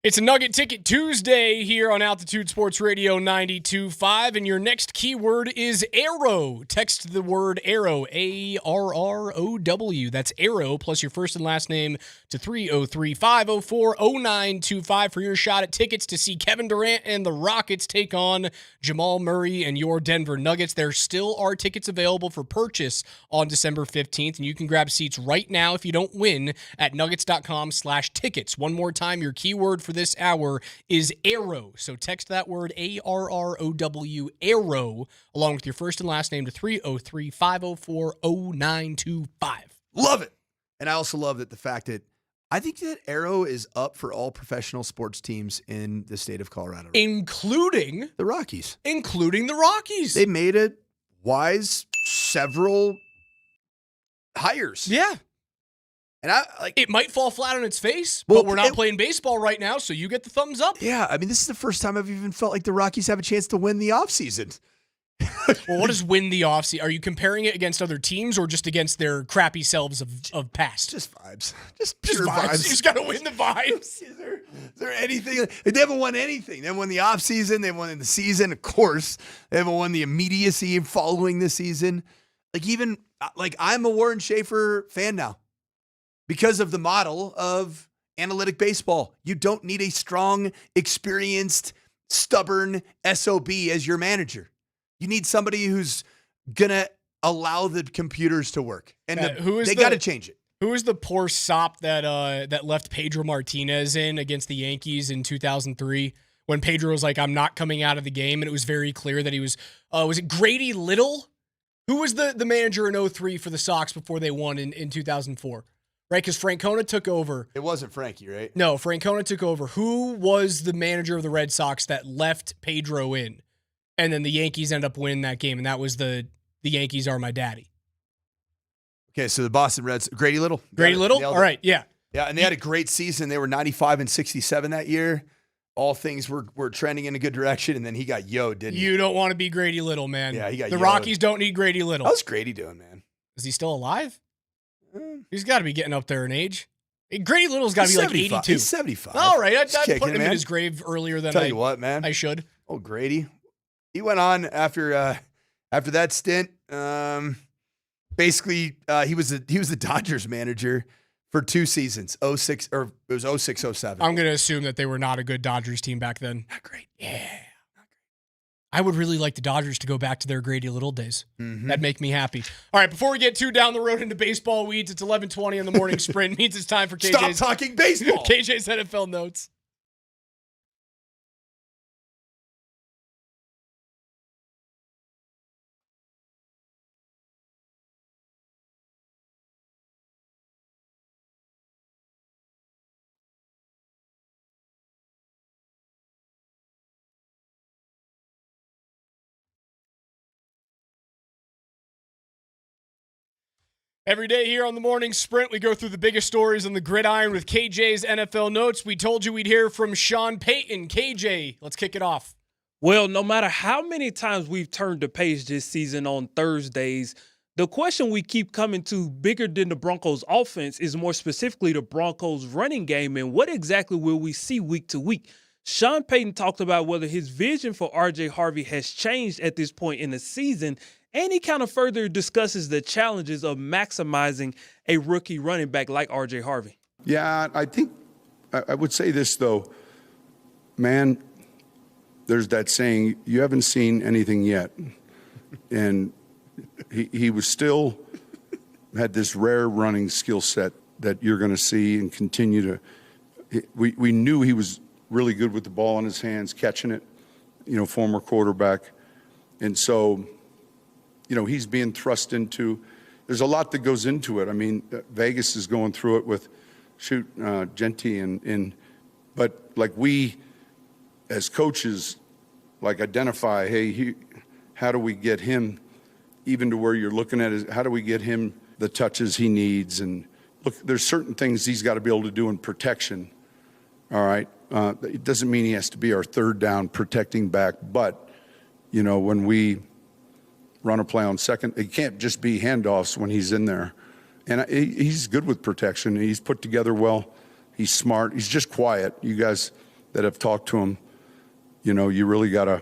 It's a Nugget Ticket Tuesday here on Altitude Sports Radio 92.5, and your next keyword is arrow. Text the word arrow, A-R-R-O-W. That's arrow, plus your first and last name to 303-504-0925 for your shot at tickets to see Kevin Durant and the Rockets take on Jamal Murray and your Denver Nuggets. There still are tickets available for purchase on December 15th, and you can grab seats right now if you don't win at nuggets.com/tickets. One more time, your keyword for this hour is arrow. So text that word A-R-R-O-W, arrow, along with your first and last name to 303-504-0925. Love it. And I also love that the fact that I think that arrow is up for all professional sports teams in the state of Colorado. Including the Rockies. Including the Rockies. They made a wise several hires. Yeah. And it might fall flat on its face, but we're not playing baseball right now, so you get the thumbs up. Yeah, I mean, this is the first time I've even felt like the Rockies have a chance to win the offseason. Well, what does win the offseason? Are you comparing it against other teams or just against their crappy selves of past? Just vibes. Just pure vibes. You just got to win the vibes. Is there anything? They haven't won anything. They haven't won the offseason. They haven't won in the season, of course. They haven't won the immediacy following the season. I'm a Warren Schaefer fan now. Because of the model of analytic baseball. You don't need a strong, experienced, stubborn SOB as your manager. You need somebody who's going to allow the computers to work. And they got to change it. Who is the poor sop that left Pedro Martinez in against the Yankees in 2003 when Pedro was like, I'm not coming out of the game, and it was very clear that he was it Grady Little? Who was the manager in 2003 for the Sox before they won in 2004? Right, because Francona took over. It wasn't Frankie, right? No, Francona took over. Who was the manager of the Red Sox that left Pedro in? And then the Yankees end up winning that game, and that was the Yankees are my daddy. Okay, so the Boston Reds, Grady Little. Grady Little? All right, yeah. Yeah, and they had a great season. They were 95 and 67 that year. All things were trending in a good direction, and then he got yo'd, didn't he? You don't want to be Grady Little, man. Yeah, he got The yo'd. Rockies don't need Grady Little. How's Grady doing, man? Is he still alive? He's got to be getting up there in age. Grady Little's got to be like 82. He's 75. All right, I'd kicking, put him in man. his grave earlier than Tell you what, man. I should. Oh, Grady. He went on after that stint. Basically, he was the Dodgers manager for 2 seasons, 06 or it was 06, 07. I'm going to assume that they were not a good Dodgers team back then. Not great. Yeah. I would really like the Dodgers to go back to their Grady Little days. Mm-hmm. That'd make me happy. All right, before we get too down the road into baseball weeds, it's 11:20 in the morning sprint. Means it's time for KJ's. Stop talking baseball. KJ's NFL notes. Every day here on the Morning Sprint, we go through the biggest stories on the gridiron with KJ's NFL Notes. We told you we'd hear from Sean Payton. KJ, let's kick it off. Well, no matter how many times we've turned the page this season on Thursdays, the question we keep coming to, bigger than the Broncos' offense, is more specifically the Broncos' running game, and what exactly will we see week to week? Sean Payton talked about whether his vision for R.J. Harvey has changed at this point in the season, and he kind of further discusses the challenges of maximizing a rookie running back like R.J. Harvey. Yeah, I think I would say this, though. Man, there's that saying, you haven't seen anything yet. And he was still had this rare running skill set that you're going to see and continue to. We knew he was really good with the ball in his hands, catching it, former quarterback. And so, he's being thrust into, there's a lot that goes into it. I mean, Vegas is going through it with Genty but like we as coaches, like identify, hey, how do we get him even to where you're looking at it, how do we get him the touches he needs? And look, there's certain things he's got to be able to do in protection. All right. It doesn't mean he has to be our third down protecting back, but when we run a play on second, it can't just be handoffs when he's in there. And he's good with protection. He's put together well. He's smart. He's just quiet. You guys that have talked to him, you know, you really got to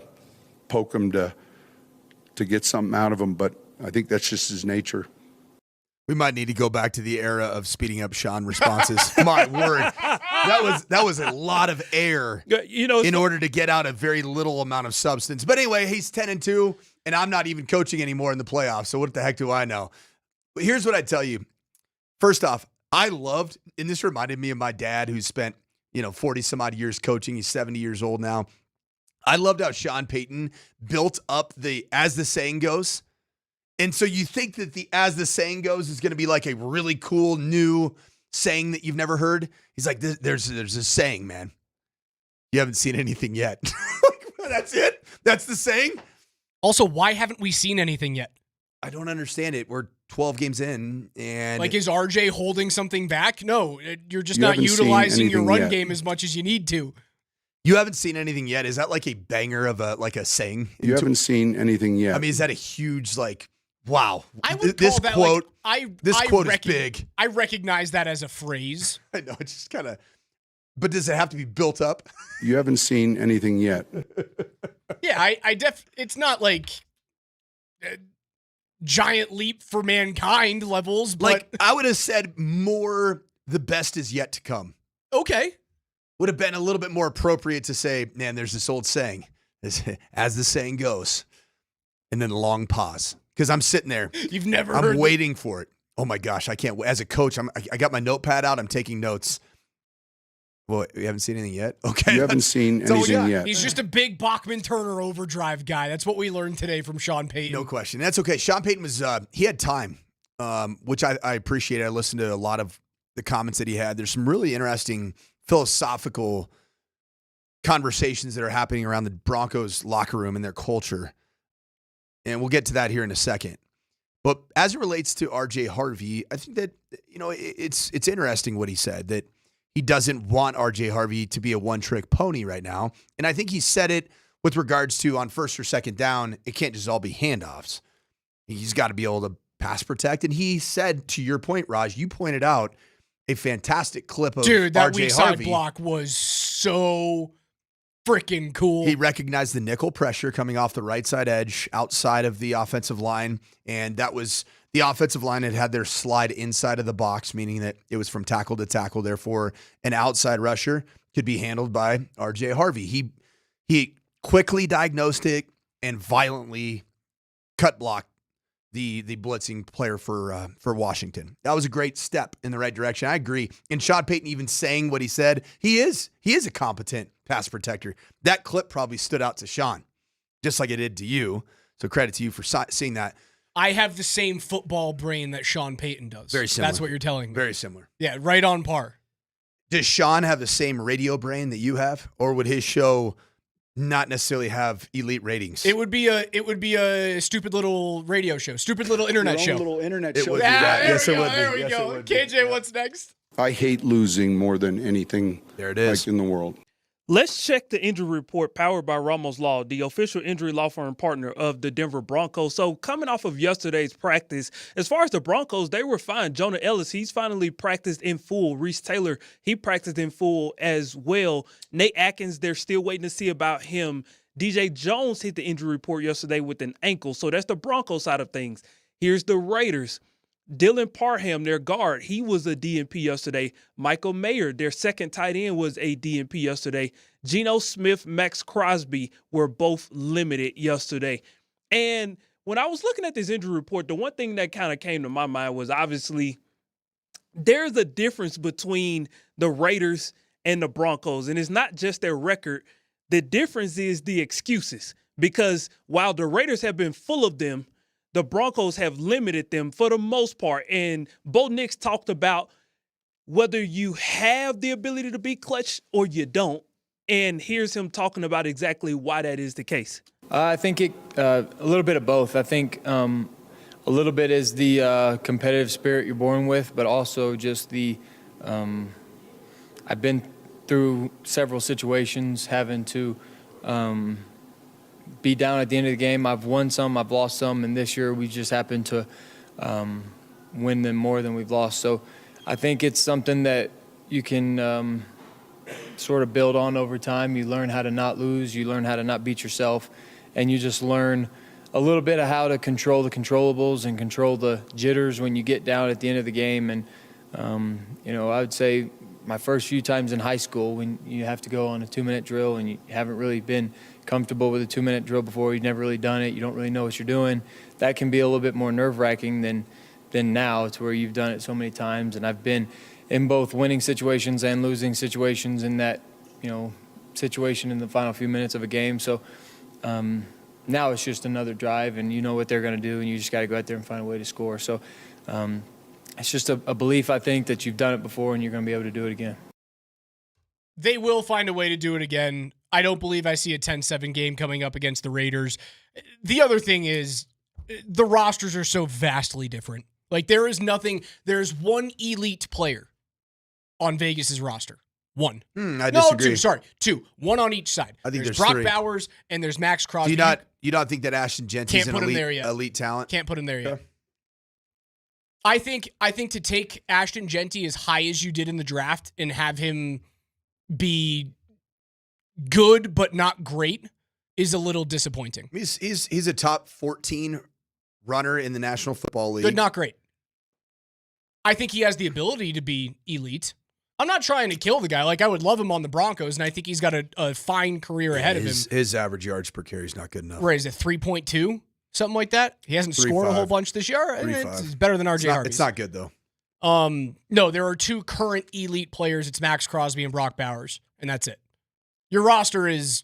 poke him to get something out of him. But I think that's just his nature. We might need to go back to the era of speeding up Sean responses. My word, that was a lot of air, in order to get out a very little amount of substance. But anyway, he's 10-2, and I'm not even coaching anymore in the playoffs. So what the heck do I know? But here's what I tell you. First off, I loved, and this reminded me of my dad, who spent 40 some odd years coaching. He's 70 years old now. I loved how Sean Payton built up the, as the saying goes. And so you think that the as the saying goes is going to be like a really cool new saying that you've never heard. He's like, there's a saying, man. You haven't seen anything yet. That's it? That's the saying? Also, why haven't we seen anything yet? I don't understand it. We're 12 games in, and like, is RJ holding something back? No, you're just not utilizing your run game as much as you need to. You haven't seen anything yet? Is that like a banger of a saying? You haven't seen anything yet. I mean, is that a huge, like, wow. I would this call that quote, this quote is big. I recognize that as a phrase. I know, it's just kind of, but does it have to be built up? You haven't seen anything yet. Yeah, it's not like giant leap for mankind levels, but like, I would have said more, the best is yet to come. Okay. Would have been a little bit more appropriate to say, man, there's this old saying, as the saying goes, and then a long pause. Because I'm sitting there. You've never I'm heard waiting for it. Oh my gosh, I can't wait. As a coach, I got my notepad out. I'm taking notes. Well, you haven't seen anything yet? Okay. You haven't seen anything yet. He's just a big Bachman-Turner overdrive guy. That's what we learned today from Sean Payton. No question. That's okay. Sean Payton was, he had time, which I appreciate. I listened to a lot of the comments that he had. There's some really interesting philosophical conversations that are happening around the Broncos locker room and their culture. And we'll get to that here in a second. But as it relates to RJ Harvey, I think that, it's interesting what he said, that he doesn't want RJ Harvey to be a one-trick pony right now. And I think he said it with regards to on first or second down, it can't just all be handoffs. He's got to be able to pass protect. And he said, to your point, Raj, you pointed out a fantastic clip of Dude, that RJ weak Harvey. side block was so freaking cool. He recognized the nickel pressure coming off the right side edge outside of the offensive line, and that was the offensive line had their slide inside of the box, meaning that it was from tackle to tackle. Therefore, an outside rusher could be handled by RJ Harvey. He quickly diagnosed it and violently cut blocked the blitzing player for Washington. That was a great step in the right direction. I agree. And Sean Payton even saying what he said, he is a competent pass protector. That clip probably stood out to Sean, just like it did to you. So credit to you for seeing that. I have the same football brain that Sean Payton does. Very similar. That's what you're telling me. Very similar. Yeah, right on par. Does Sean have the same radio brain that you have, or would his show not necessarily have elite ratings? It would be a stupid little radio show, stupid little internet show. Little internet It show. would be that. Yes, Yes, it would be. There we Yes, go. it would be. KJ, what's next? I hate losing more than anything There it is. like in the world. Let's check the injury report powered by Ramos Law, the official injury law firm partner of the Denver Broncos. So coming off of yesterday's practice, as far as the Broncos, they were fine. Jonah Ellis, he's finally practiced in full. Reese Taylor, he practiced in full as well. Nate Atkins, they're still waiting to see about him. DJ Jones hit the injury report yesterday with an ankle. So that's the Broncos side of things. Here's the Raiders. Dylan Parham, their guard, he was a DNP yesterday. Michael Mayer, their second tight end, was a DNP yesterday. Geno Smith, Max Crosby were both limited yesterday. And when I was looking at this injury report, the one thing that kind of came to my mind was obviously there's a difference between the Raiders and the Broncos. And it's not just their record. The difference is the excuses. Because while the Raiders have been full of them, the Broncos have limited them for the most part. And Bo Nix talked about whether you have the ability to be clutch or you don't. And here's him talking about exactly why that is the case. I think a little bit of both. I think a little bit is the competitive spirit you're born with, but also just the I've been through several situations having to be down at the end of the game. I've won some, I've lost some, and this year we just happened to win them more than we've lost. So I think it's something that you can sort of build on over time. You learn how to not lose. You learn how to not beat yourself. And you just learn a little bit of how to control the controllables and control the jitters when you get down at the end of the game. And, I would say my first few times in high school when you have to go on a 2-minute drill and you haven't really been comfortable with a 2-minute drill before, you've never really done it, you don't really know what you're doing, that can be a little bit more nerve-wracking than now. It's where you've done it so many times. And I've been in both winning situations and losing situations in that, situation in the final few minutes of a game. So now it's just another drive, and you know what they're going to do, and you just got to go out there and find a way to score. So it's just a belief, I think, that you've done it before and you're going to be able to do it again. They will find a way to do it again. I don't believe I see a 10-7 game coming up against the Raiders. The other thing is the rosters are so vastly different. Like, there's one elite player on Vegas's roster. One. I disagree. No, two. Sorry, two. One on each side. I think there's Brock three. Bowers and there's Max Crosby. Do you not think that Ashton Genty's Can't an put him there yet. elite talent? Can't put him there yet. Okay. I think to take Ashton Genty as high as you did in the draft and have him be good but not great is a little disappointing. He's a top 14 runner in the National Football League. Good, not great. I think he has the ability to be elite. I'm not trying to kill the guy. Like, I would love him on the Broncos, and I think he's got a fine career ahead of him. His average yards per carry is not good enough. Where is it, 3.2? Something like that? He hasn't scored a whole bunch this year. It's better than RJ Harvey. It's not good, though. No, there are two current elite players. It's Max Crosby and Brock Bowers, and that's it. Your roster it's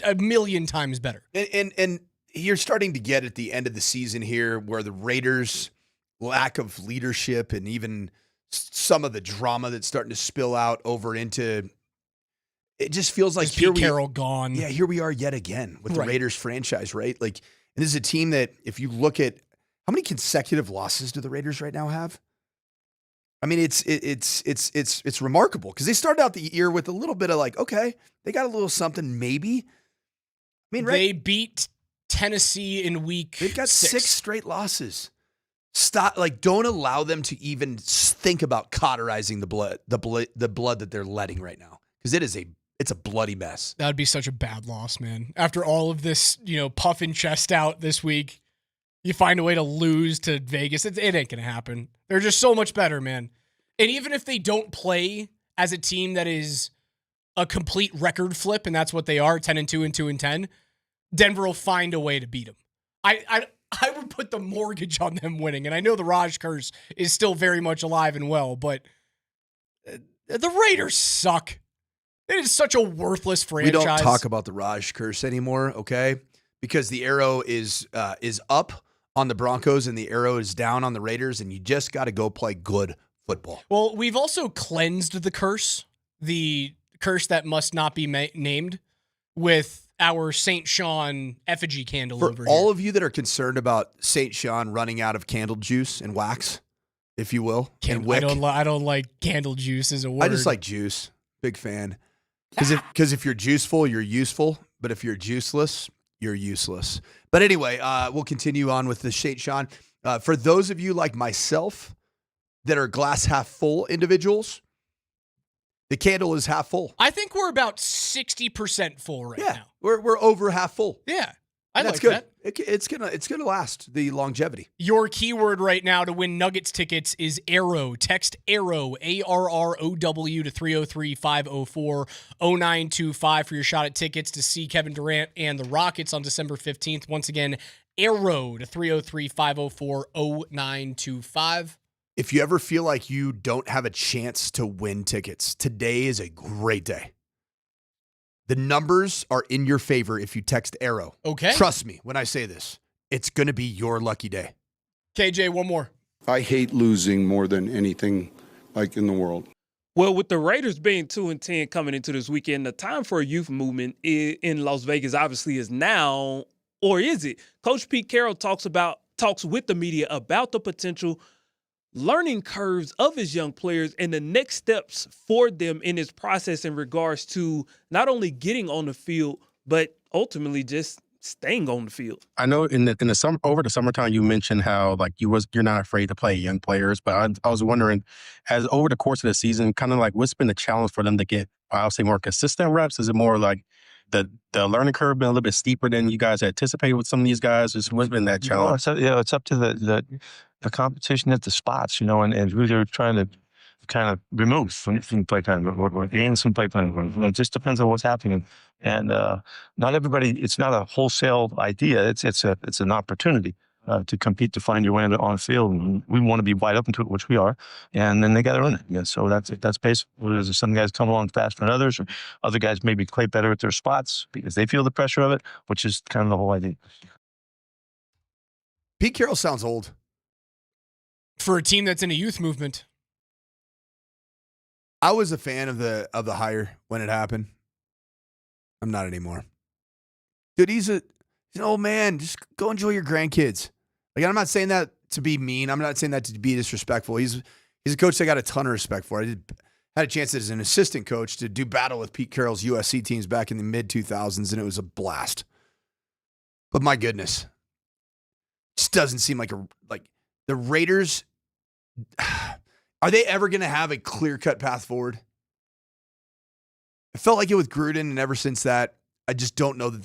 a million times better. And you're starting to get at the end of the season here where the Raiders' lack of leadership and even some of the drama that's starting to spill out over into it just feels like Pete Carroll gone. Yeah, here we are yet again with the Raiders franchise, right? Like, and this is a team that if you look at how many consecutive losses do the Raiders right now have? I mean, it's remarkable because they started out the year with a little bit of like, okay, they got a little something maybe. I mean, they beat Tennessee in week. They've got 6 straight losses. Stop! Like, don't allow them to even think about cauterizing the blood that they're letting right now because it's a bloody mess. That would be such a bad loss, man. After all of this, puffing chest out this week, you find a way to lose to Vegas. It ain't gonna happen. They're just so much better, man. And even if they don't play as a team that is a complete record flip, and that's what they are, 10-2 and 2-10, Denver will find a way to beat them. I would put the mortgage on them winning, and I know the Raj curse is still very much alive and well, but the Raiders suck. It is such a worthless franchise. We don't talk about the Raj curse anymore, okay? Because the arrow is up on the Broncos and the arrow is down on the Raiders, and you just got to go play good football. Well, we've also cleansed the curse that must not be named, with our St. Sean effigy candle over here. For all of you that are concerned about St. Sean running out of candle juice and wax, if you will, and wick. I don't like candle juice as a word. I just like juice. Big fan. Because if you're juiceful, you're useful. But if you're juiceless, you're useless. But anyway, we'll continue on with the St. Sean. For those of you like myself that are glass half full individuals, the candle is half full. I think we're about 60% full right now. We're over half full. Yeah. That's good. It's gonna last the longevity. Your keyword right now to win Nuggets tickets is Arrow. Text Arrow, ARROW, to 303-504-0925 for your shot at tickets to see Kevin Durant and the Rockets on December 15th. Once again, Arrow to 303-504-0925. If you ever feel like you don't have a chance to win tickets, today is a great day. The numbers are in your favor if you text Arrow. Okay. Trust me when I say this. It's going to be your lucky day. KJ, one more. I hate losing more than anything like in the world. Well, with the Raiders being 2-10 coming into this weekend, the time for a youth movement in Las Vegas obviously is now, or is it? Coach Pete Carroll talks with the media about the potential learning curves of his young players and the next steps for them in his process in regards to not only getting on the field, but ultimately just staying on the field. I know in the summer, over the summertime, you mentioned how like you're not afraid to play young players, but I was wondering, as over the course of the season, kind of like what's been the challenge for them to get, I'll say, more consistent reps? Is it more like the learning curve been a little bit steeper than you guys anticipated with some of these guys? What's been that challenge? It's up to the competition at the spots, and who they're trying to kind of remove from play time or gain some play time. It just depends on what's happening. And not everybody, it's not a wholesale idea. It's an opportunity to compete, to find your way on the field. And we want to be wide open to it, which we are. And then they got to earn it. Yeah, so that's basically, there's some guys come along faster than others, or other guys maybe play better at their spots because they feel the pressure of it, which is kind of the whole idea. Pete Carroll sounds old. For a team that's in a youth movement. I was a fan of the hire when it happened. I'm not anymore. Dude, he's an old man. Just go enjoy your grandkids. Like, I'm not saying that to be mean. I'm not saying that to be disrespectful. He's a coach that I got a ton of respect for. I had a chance as an assistant coach to do battle with Pete Carroll's USC teams back in the mid-2000s, and it was a blast. But my goodness, it just doesn't seem like the Raiders. Are they ever going to have a clear-cut path forward? I felt like it with Gruden, and ever since that, I just don't know that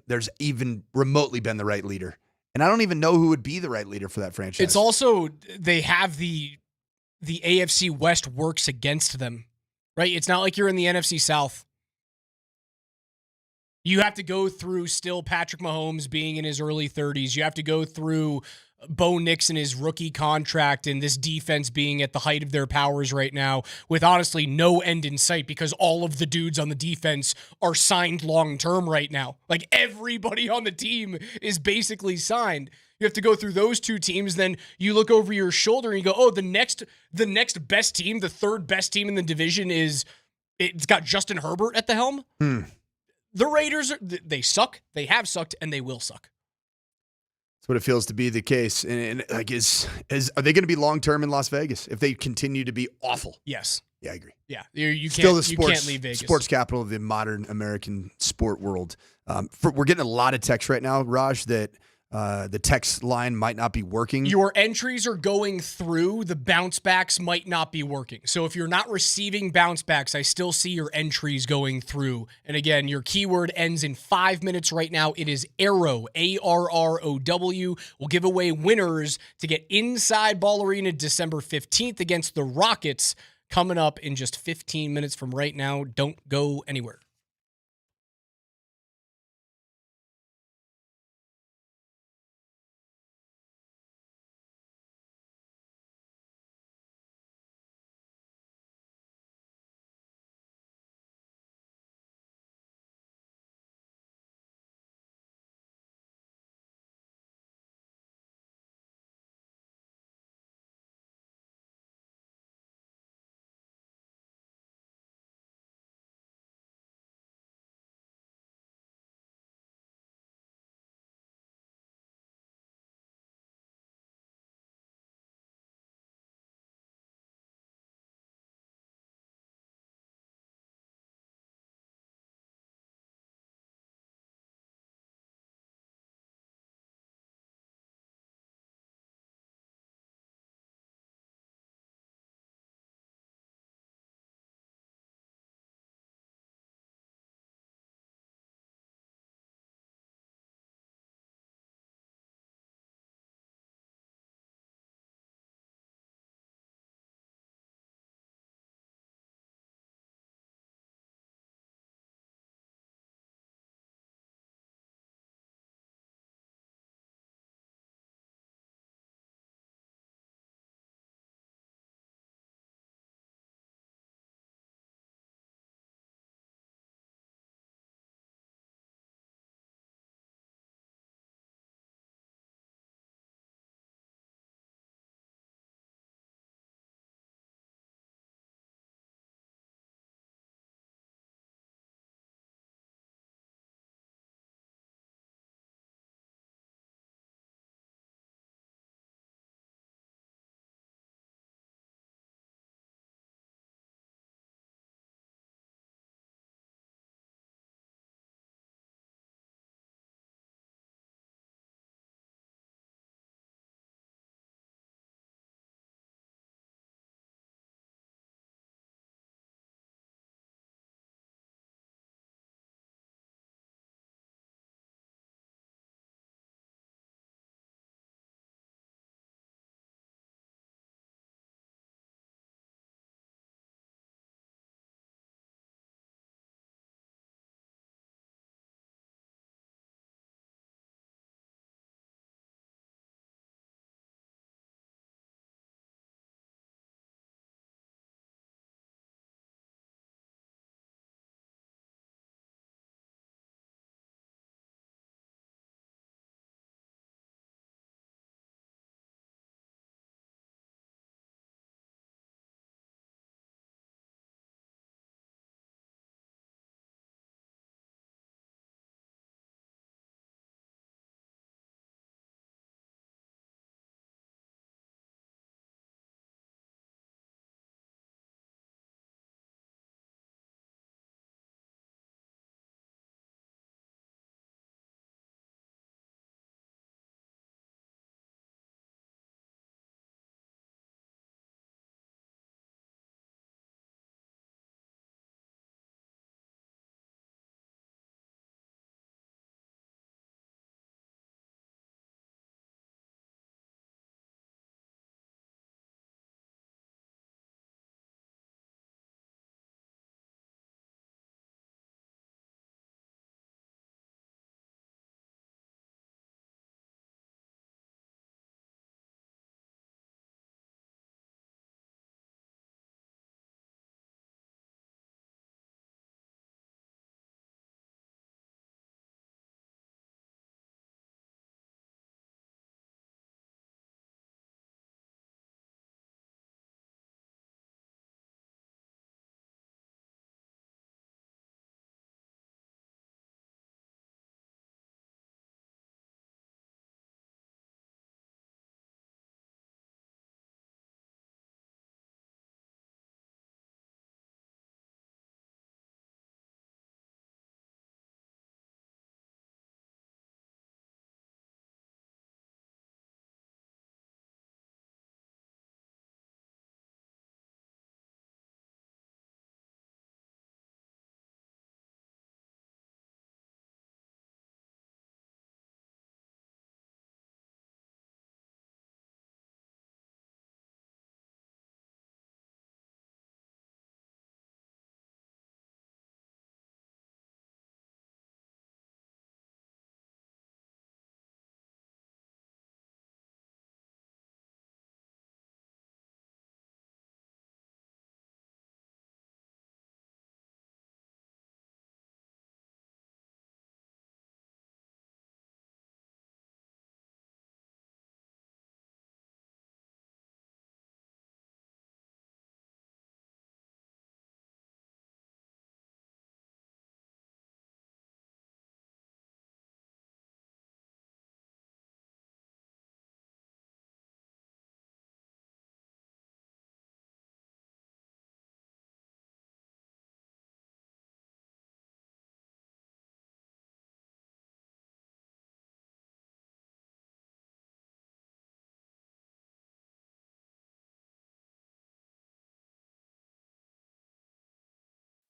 there's even remotely been the right leader. And I don't even know who would be the right leader for that franchise. It's also, they have the AFC West works against them, right? It's not like you're in the NFC South. You have to go through still Patrick Mahomes being in his early 30s. You have to go through Bo Nix and his rookie contract and this defense being at the height of their powers right now with honestly no end in sight because all of the dudes on the defense are signed long-term right now. Like everybody on the team is basically signed. You have to go through those two teams. Then you look over your shoulder and you go, oh, the next best team, the third best team in the division it's got Justin Herbert at the helm. The Raiders, they suck. They have sucked and they will suck. That's what it feels to be the case. And like, are they going to be long-term in Las Vegas if they continue to be awful? Yes. Yeah, I agree. Yeah. You can't leave Vegas. Sports capital of the modern American sport world. We're getting a lot of texts right now, Raj, that the text line might not be working. Your entries are going through. The bounce backs might not be working. So if you're not receiving bounce backs, I still see your entries going through. And again, your keyword ends in 5 minutes right now. It is Arrow, ARROW. We'll give away winners to get inside Ball Arena December 15th against the Rockets coming up in just 15 minutes from right now. Don't go anywhere.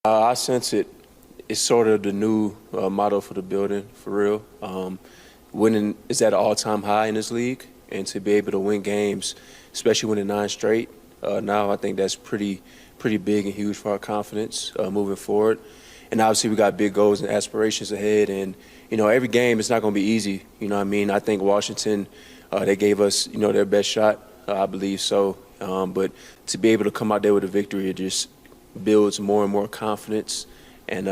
I sense it's sort of the new motto for the building, for real. Winning is at an all-time high in this league, and to be able to win games, especially winning 9 straight, now I think that's pretty big and huge for our confidence moving forward. And obviously we got big goals and aspirations ahead, and every game is not going to be easy. You know what I mean? I think Washington, they gave us their best shot, I believe so. But to be able to come out there with a victory, it just builds more and more confidence, and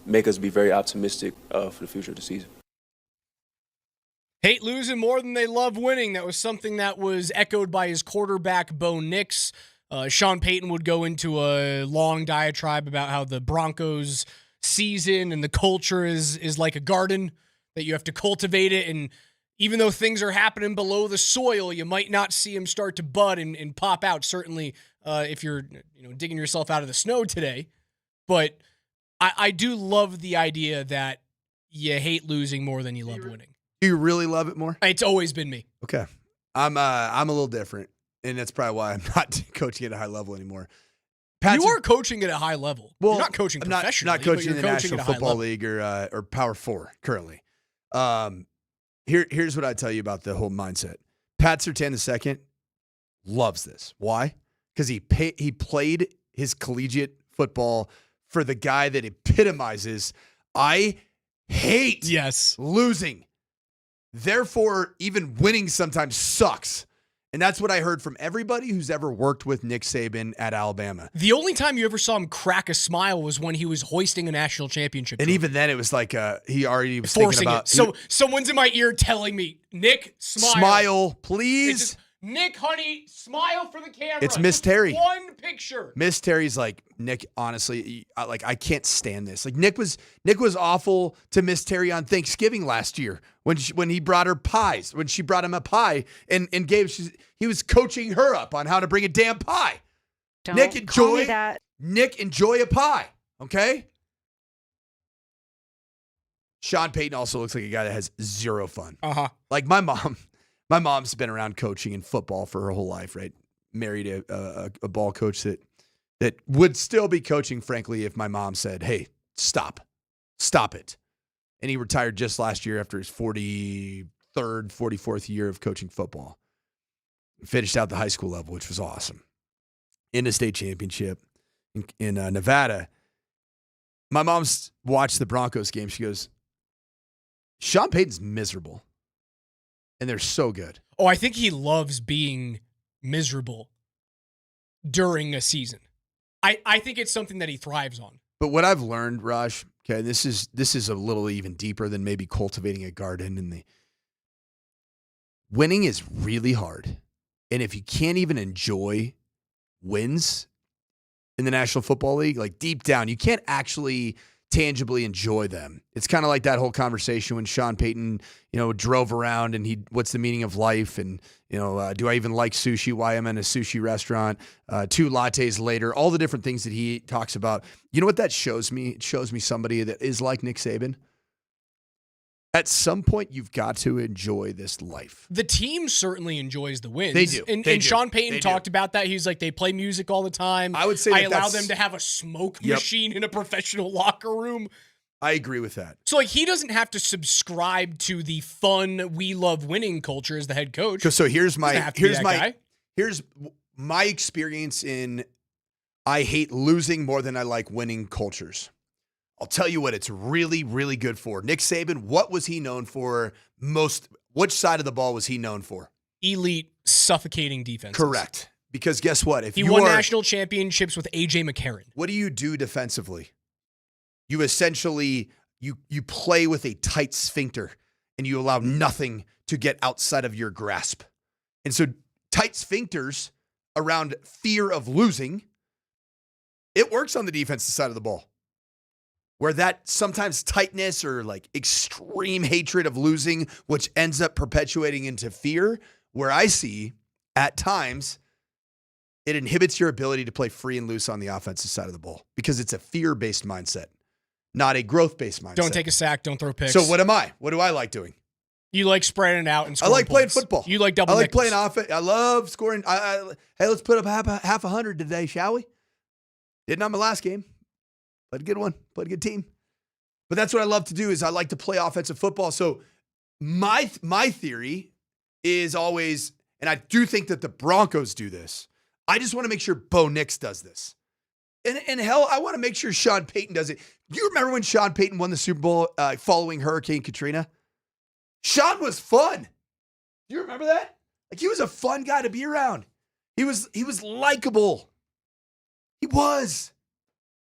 make us be very optimistic for the future of the season. Hate losing more than they love winning. That was something that was echoed by his quarterback, Bo Nix. Sean Payton would go into a long diatribe about how the Broncos season and the culture is like a garden, that you have to cultivate it. And even though things are happening below the soil, you might not see them start to bud and pop out, certainly if you're digging yourself out of the snow today. But I do love the idea that you hate losing more than you love winning. Do you really love it more? It's always been me. Okay. I'm a little different, and that's probably why I'm not coaching at a high level ananymore. You are coaching at a high level. Well, you're not coaching professionally. Not coaching in the National Football League or Power 4 currently. Here's what I tell you about the whole mindset. Pat Surtain II loves this. Why? Because he played his collegiate football for the guy that epitomizes, I hate losing. Therefore, even winning sometimes sucks. And that's what I heard from everybody who's ever worked with Nick Saban at Alabama. The only time you ever saw him crack a smile was when he was hoisting a national championship. And even then, it was like he already was thinking about it. So someone's in my ear telling me, Nick, smile. Smile, please. Nick, honey, smile for the camera. It's Miss Terry. One picture. Miss Terry's like, Nick, honestly, I can't stand this. Like Nick was awful to Miss Terry on Thanksgiving last year when he brought her pies, when she brought him a pie and he was coaching her up on how to bring a damn pie. Don't call me that. Nick, enjoy a pie, okay? Sean Payton also looks like a guy that has zero fun. Like my mom's been around coaching in football for her whole life, right? Married a ball coach that would still be coaching, frankly, if my mom said, hey, stop it. And he retired just last year after his 43rd, 44th year of coaching football. Finished out the high school level, which was awesome. In the state championship in Nevada. My mom's watched the Broncos game. She goes, Sean Payton's miserable. And they're so good. Oh, I think he loves being miserable during a season. I think it's something that he thrives on. But what I've learned, Raj, okay, this is a little even deeper than maybe cultivating a garden. And winning is really hard. And if you can't even enjoy wins in the National Football League, like deep down, you can't actually tangibly enjoy them. It's kind of like that whole conversation when Sean Payton, drove around and what's the meaning of life? And, do I even like sushi? Why am I in a sushi restaurant? 2 lattes later, all the different things that he talks about. You know what that shows me? It shows me somebody that is like Nick Saban. At some point, you've got to enjoy this life. The team certainly enjoys the wins. They do. And Sean Payton talked about that. He's like, they play music all the time. I would say I allow them to have a smoke machine in a professional locker room. I agree with that. So, he doesn't have to subscribe to the fun, we love winning culture as the head coach. So here's my experience in I hate losing more than I like winning cultures. I'll tell you what it's really, really good for. Nick Saban, what was he known for most? Which side of the ball was he known for? Elite, suffocating defense. Correct. Because guess what? He won national championships with A.J. McCarron. What do you do defensively? You essentially, you play with a tight sphincter and you allow nothing to get outside of your grasp. And so tight sphincters around fear of losing, it works on the defensive side of the ball. Where that sometimes tightness or like extreme hatred of losing, which ends up perpetuating into fear, where I see at times it inhibits your ability to play free and loose on the offensive side of the ball because it's a fear-based mindset, not a growth-based mindset. Don't take a sack, don't throw picks. So what am I? What do I like doing? You like spreading it out and scoring I like playing points. football. You like double I like nickels. playing offense. I love scoring. Hey, let's put up half 100 today, shall we? Didn't on my last game. Played a good one. Played a good team. But that's what I love to do is I like to play offensive football. So my theory is always, and I do think that the Broncos do this. I just want to make sure Bo Nix does this. And hell, I want to make sure Sean Payton does it. Do you remember when Sean Payton won the Super Bowl following Hurricane Katrina? Sean was fun. Do you remember that? Like, he was a fun guy to be around. He was likable. He was.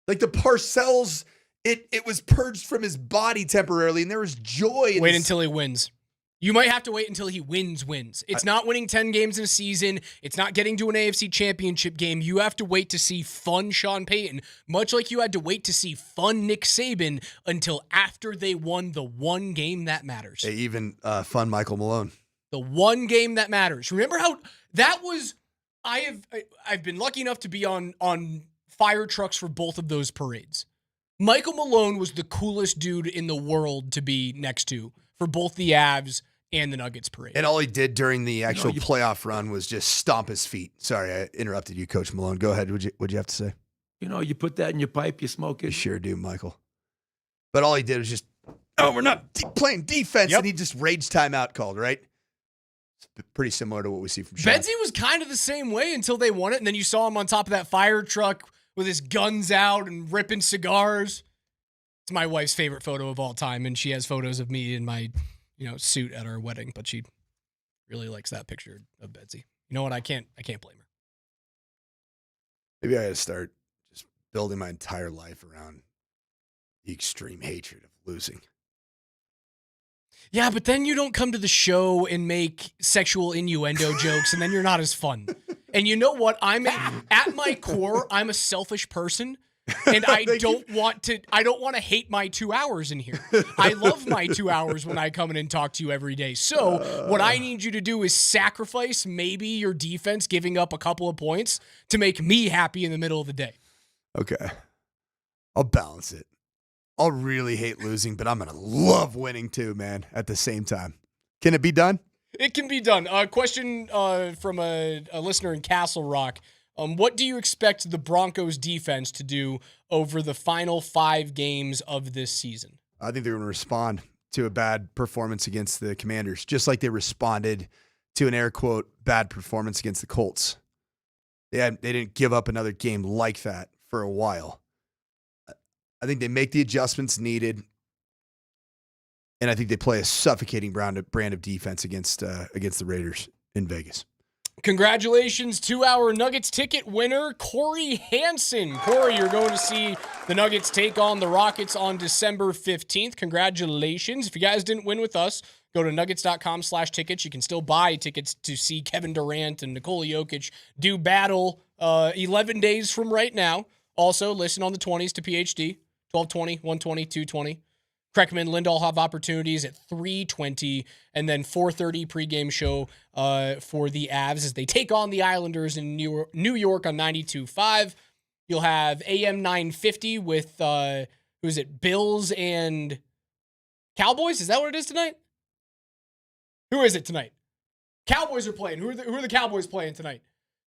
Like the Parcells, it was purged from his body temporarily, and there was joy. Wait until he wins. You might have to wait until he wins. It's not winning 10 games in a season. It's not getting to an AFC championship game. You have to wait to see fun Sean Payton, much like you had to wait to see fun Nick Saban until after they won the one game that matters. Hey, even fun Michael Malone. The one game that matters. Remember how that was? I've been lucky enough to be on fire trucks for both of those parades. Michael Malone was the coolest dude in the world to be next to for both the Avs and the Nuggets parade. And all he did during the actual playoff run was just stomp his feet. Sorry, I interrupted you, Coach Malone. Go ahead. What'd you have to say? You put that in your pipe, you smoke it. You sure do, Michael. But all he did was just, we're not playing defense, and he just rage timeout called, right? It's pretty similar to what we see from Sean. Betsy was kind of the same way until they won it, and then you saw him on top of that fire truck with his guns out and ripping cigars. It's my wife's favorite photo of all time, and she has photos of me in my, suit at our wedding, but she really likes that picture of Betsy. You know what? I can't blame her. Maybe I got to start just building my entire life around the extreme hatred of losing. Yeah, but then you don't come to the show and make sexual innuendo jokes, and then you're not as fun. And you know what? At my core, I'm a selfish person, and I don't want to hate my 2 hours in here. I love my 2 hours when I come in and talk to you every day. So what I need you to do is sacrifice maybe your defense giving up a couple of points to make me happy in the middle of the day. Okay. I'll balance it. I'll really hate losing, but I'm going to love winning too, man, at the same time. Can it be done? It can be done. Question from a listener in Castle Rock. What do you expect the Broncos defense to do over the final 5 games of this season? I think they're going to respond to a bad performance against the Commanders, just like they responded to an air quote bad performance against the Colts. They didn't give up another game like that for a while. I think they make the adjustments needed, and I think they play a suffocating brand of defense against the Raiders in Vegas. Congratulations to our Nuggets ticket winner, Corey Hansen. Corey, you're going to see the Nuggets take on the Rockets on December 15th. Congratulations. If you guys didn't win with us, go to nuggets.com/tickets. You can still buy tickets to see Kevin Durant and Nikola Jokic do battle 11 days from right now. Also, listen on the 20s to PhD. 12:20, 1:20, 2:20. Kreckman and Lindahl have opportunities at 3:20, and then 4:30 pregame show for the Avs as they take on the Islanders in New York on 92.5. You'll have AM 950 with, Bills and Cowboys? Is that what it is tonight? Who is it tonight? Cowboys are playing. Who are the Cowboys playing tonight?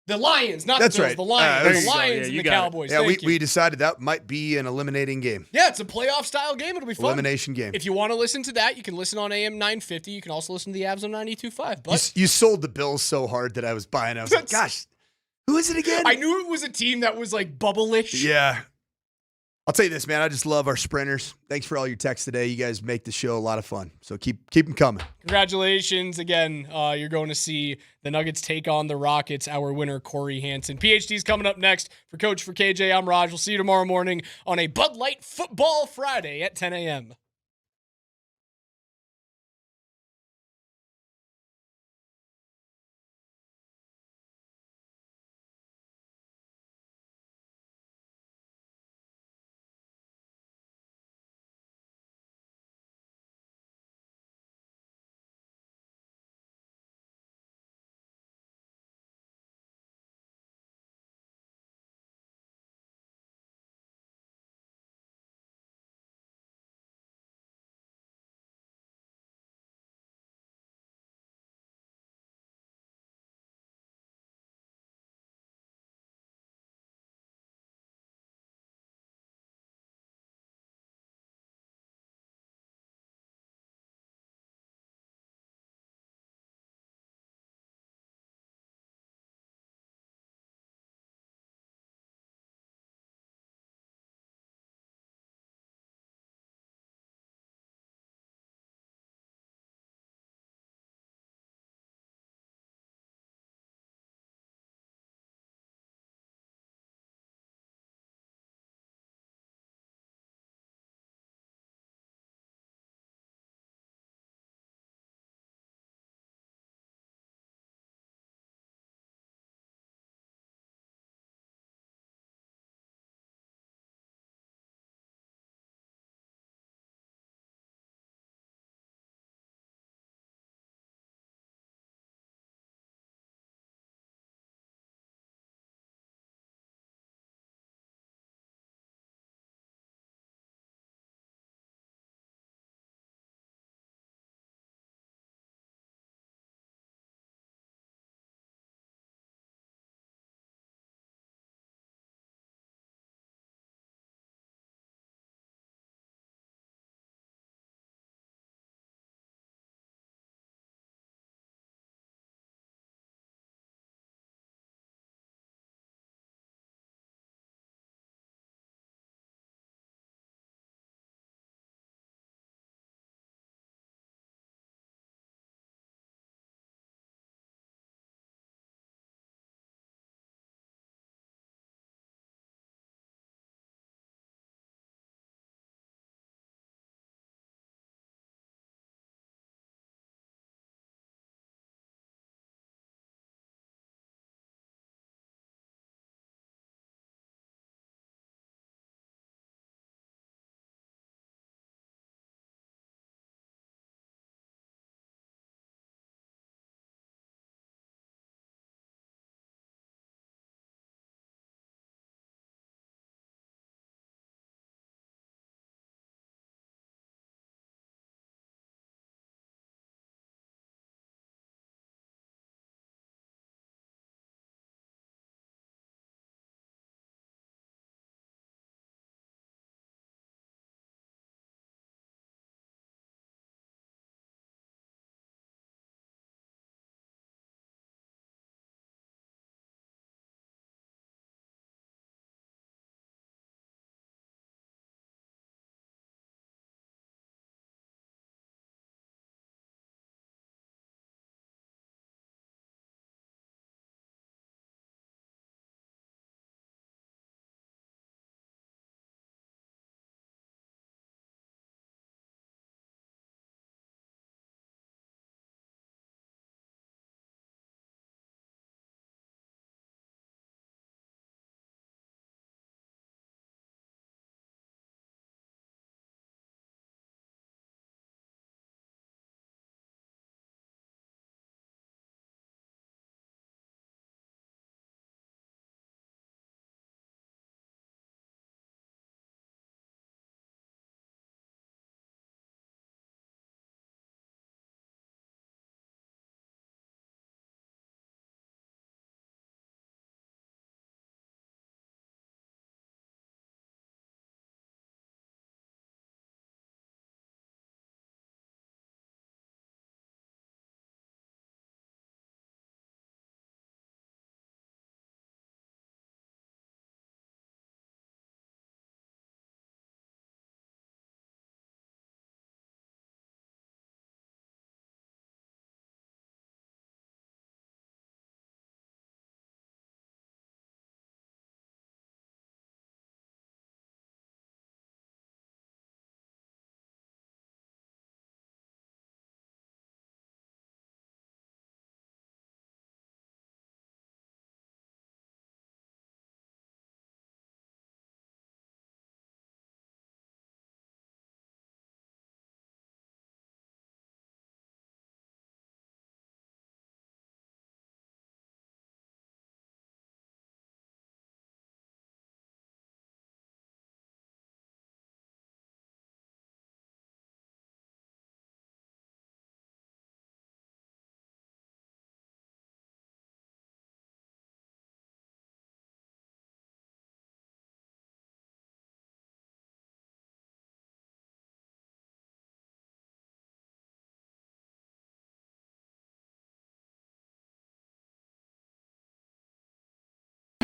The Lions, not That's the Bills. right. The Lions. The Lions Yeah, and the Cowboys. Yeah, Thank you. we decided that might be an eliminating game. Yeah, it's a playoff-style game. It'll be fun. Elimination game. If you want to listen to that, you can listen on AM 950. You can also listen to the Avs on 92.5. But You sold the Bills so hard that I was buying. I was like, gosh, who is it again? I knew it was a team that was like bubble-ish. Yeah. I'll tell you this, man. I just love our sprinters. Thanks for all your texts today. You guys make the show a lot of fun. So keep them coming. Congratulations again. You're going to see the Nuggets take on the Rockets. Our winner, Corey Hansen. PhD's coming up next. For Coach, for KJ, I'm Raj. We'll see you tomorrow morning on a Bud Light Football Friday at 10 a.m.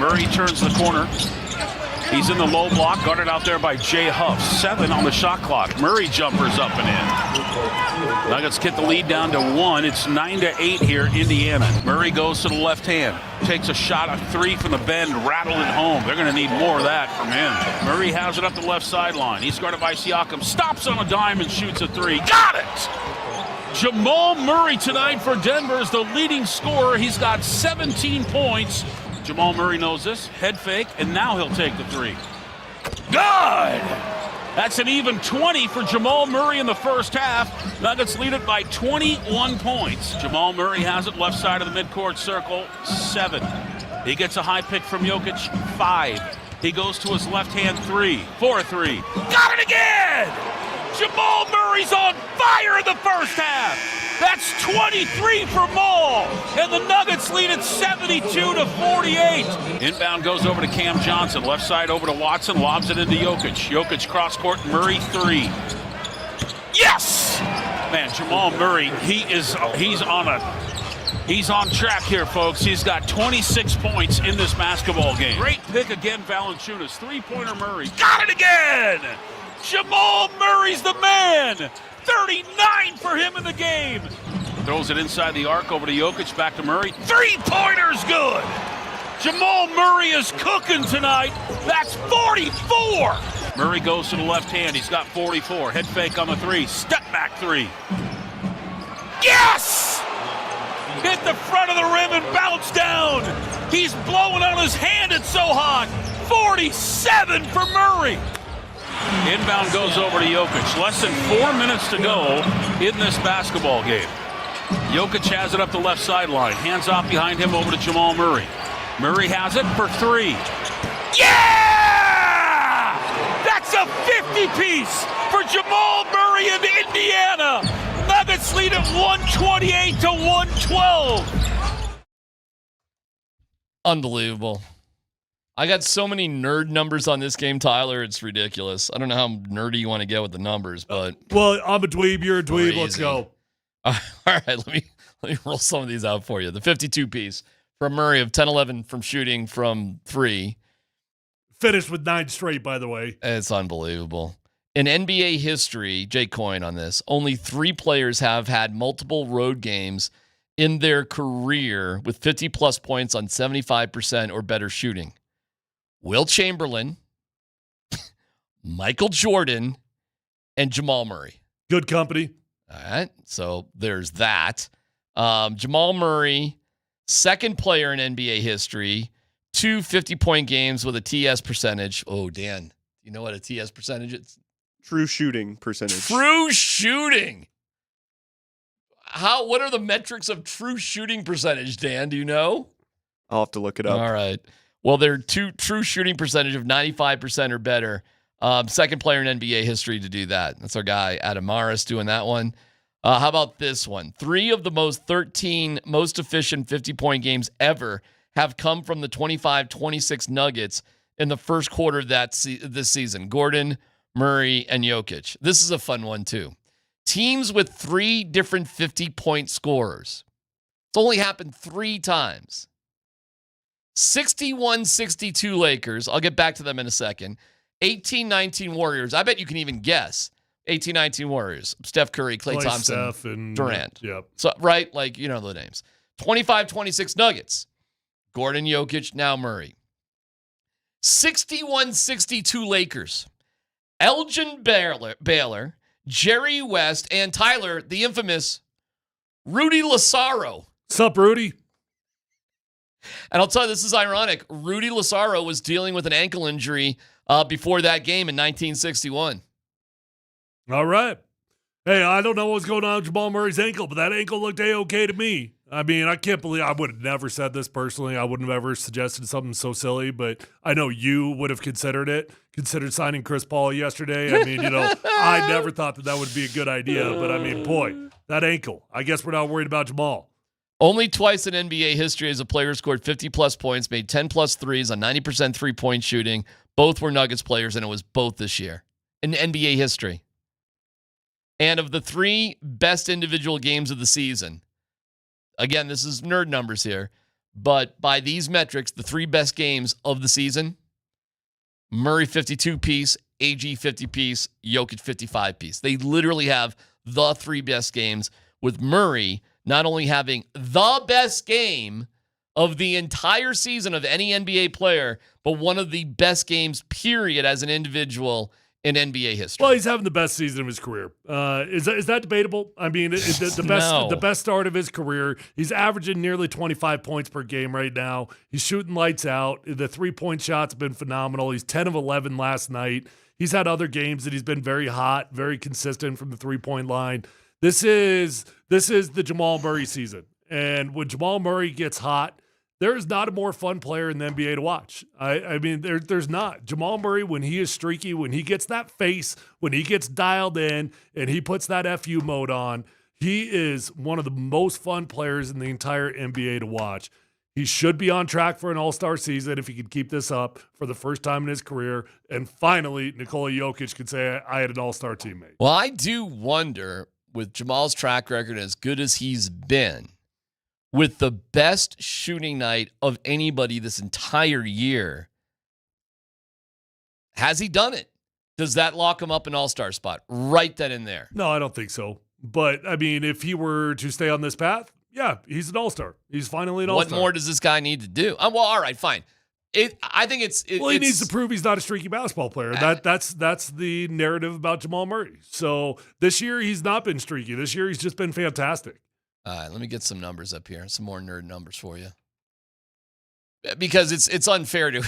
Murray turns the corner. He's in the low block, guarded out there by Jay Huff. 7 on the shot clock. Murray jumpers up and in. Nuggets get the lead down to 1. It's 9-8 here, Indiana. Murray goes to the left hand. Takes a shot, a 3 from the bend, rattled it home. They're going to need more of that from him. Murray has it up the left sideline. He's guarded by Siakam. Stops on a dime and shoots a 3. Got it! Jamal Murray tonight for Denver is the leading scorer. He's got 17 points. Jamal Murray knows this. Head fake, and now he'll take the 3. Good! That's an even 20 for Jamal Murray in the first half. Nuggets lead it by 21 points. Jamal Murray has it left side of the midcourt circle. 7. He gets a high pick from Jokic. 5. He goes to his left hand 3. 4-3. Got it again! Jamal Murray's on fire in the first half. That's 23 for Maul, and the Nuggets lead it 72-48. Inbound goes over to Cam Johnson, left side over to Watson, lobs it into Jokic. Jokic cross court, Murray 3. Yes! Man, Jamal Murray, he's on track here, folks. He's got 26 points in this basketball game. Great pick again, Valanciunas. 3-pointer Murray. Got it again! Jamal Murray's the man! 39 for him in the game. Throws it inside the arc over to Jokic, back to Murray. 3-pointers good. Jamal Murray is cooking tonight. That's 44. Murray goes to the left hand. He's got 44. Head fake on the 3. Step back 3. Yes! Hit the front of the rim and bounce down. He's blowing on his hand. It's so hot. 47 for Murray. Inbound goes over to Jokic. Less than 4 minutes to go in this basketball game. Jokic has it up the left sideline. Hands off behind him over to Jamal Murray. Murray has it for 3. Yeah! That's a 50-piece for Jamal Murray in Indiana. Nuggets lead at 128-112. Unbelievable. I got so many nerd numbers on this game, Tyler. It's ridiculous. I don't know how nerdy you want to get with the numbers, but well, I'm a dweeb. You're a dweeb. crazy. Let's go. All right, let me roll some of these out for you. The 52 piece from Murray of 10-11 from shooting from 3. Finished with 9 straight, by the way. It's unbelievable. In NBA history, Jake Coyne on this, only 3 players have had multiple road games in their career with 50-plus points on 75% or better shooting. Will Chamberlain, Michael Jordan, and Jamal Murray. Good company. All right, so there's that. Jamal Murray, second player in NBA history, 2 50-point games with a TS percentage. Oh, Dan, you know what a TS percentage is? True shooting percentage. True shooting. What are the metrics of true shooting percentage, Dan? Do you know? I'll have to look it up. All right. Well, they're true shooting percentage of 95% or better. Second player in NBA history to do that. That's our guy, Adam Maris, doing that one. How about this one? 3 of the 13 most efficient 50-point games ever have come from the 25-26 Nuggets in the first quarter of this season. Gordon, Murray, and Jokic. This is a fun one, too. Teams with 3 different 50-point scorers. It's only happened 3 times. 61-62 Lakers. I'll get back to them in a second. 18-19 Warriors. I bet you can even guess. 18-19 Warriors. Steph Curry, Klay Thompson, Steph and Durant. Yep. So, right? Like, you know the names. 25-26 Nuggets. Gordon, Jokic, now Murray. 61-62 Lakers. Elgin Baylor, Jerry West, and Tyler, the infamous Rudy Lazaro. What's up, Rudy? And I'll tell you, this is ironic. Rudy Lazaro was dealing with an ankle injury before that game in 1961. All right. Hey, I don't know what's going on with Jamal Murray's ankle, but that ankle looked A-okay to me. I mean, I can't believe I would have never said this personally. I wouldn't have ever suggested something so silly, but I know you would have considered signing Chris Paul yesterday. I mean, I never thought that would be a good idea, but I mean, boy, that ankle. I guess we're not worried about Jamal. Only twice in NBA history has a player scored 50-plus points, made 10-plus threes on 90% three-point shooting. Both were Nuggets players, and it was both this year in NBA history. And of the 3 best individual games of the season, again, this is nerd numbers here, But by these metrics, the 3 best games of the season, Murray 52-piece, AG 50-piece, Jokic 55-piece. They literally have the 3 best games, with Murray not only having the best game of the entire season of any NBA player, but one of the best games, period, as an individual in NBA history. Well, he's having the best season of his career. Is that debatable? I mean, the best start of his career. He's averaging nearly 25 points per game right now. He's shooting lights out. The 3-point shot's been phenomenal. He's 10 of 11 last night. He's had other games that he's been very hot, very consistent from the 3-point line. This is the Jamal Murray season. And when Jamal Murray gets hot, there is not a more fun player in the NBA to watch. I mean, there's not. Jamal Murray, when he is streaky, when he gets that face, when he gets dialed in, and he puts that FU mode on, he is one of the most fun players in the entire NBA to watch. He should be on track for an all-star season if he could keep this up for the first time in his career. And finally, Nikola Jokic could say, I had an all-star teammate. Well, I do wonder, with Jamal's track record as good as he's been, with the best shooting night of anybody this entire year, has he done it? Does that lock him up an all-star spot right then and there? No, I don't think so. But, I mean, if he were to stay on this path, yeah, he's an all-star. He's finally an all-star. What more does this guy need to do? Well, all right, fine. I think it's... he needs to prove he's not a streaky basketball player. That's the narrative about Jamal Murray. So this year, he's not been streaky. This year, he's just been fantastic. All right, let me get some numbers up here, some more nerd numbers for you, because it's unfair to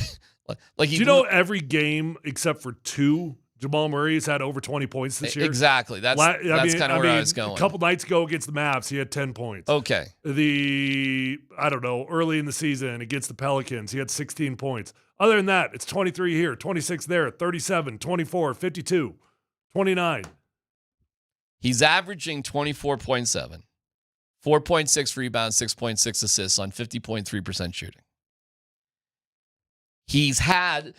like. Do you know every game except for 2, Jamal Murray has had over 20 points this year? Exactly. That's kind of where I was going. A couple nights ago against the Mavs, he had 10 points. Okay. Early in the season against the Pelicans, he had 16 points. Other than that, it's 23 here, 26 there, 37, 24, 52, 29. He's averaging 24.7. 4.6 rebounds, 6.6 assists on 50.3% shooting. He's had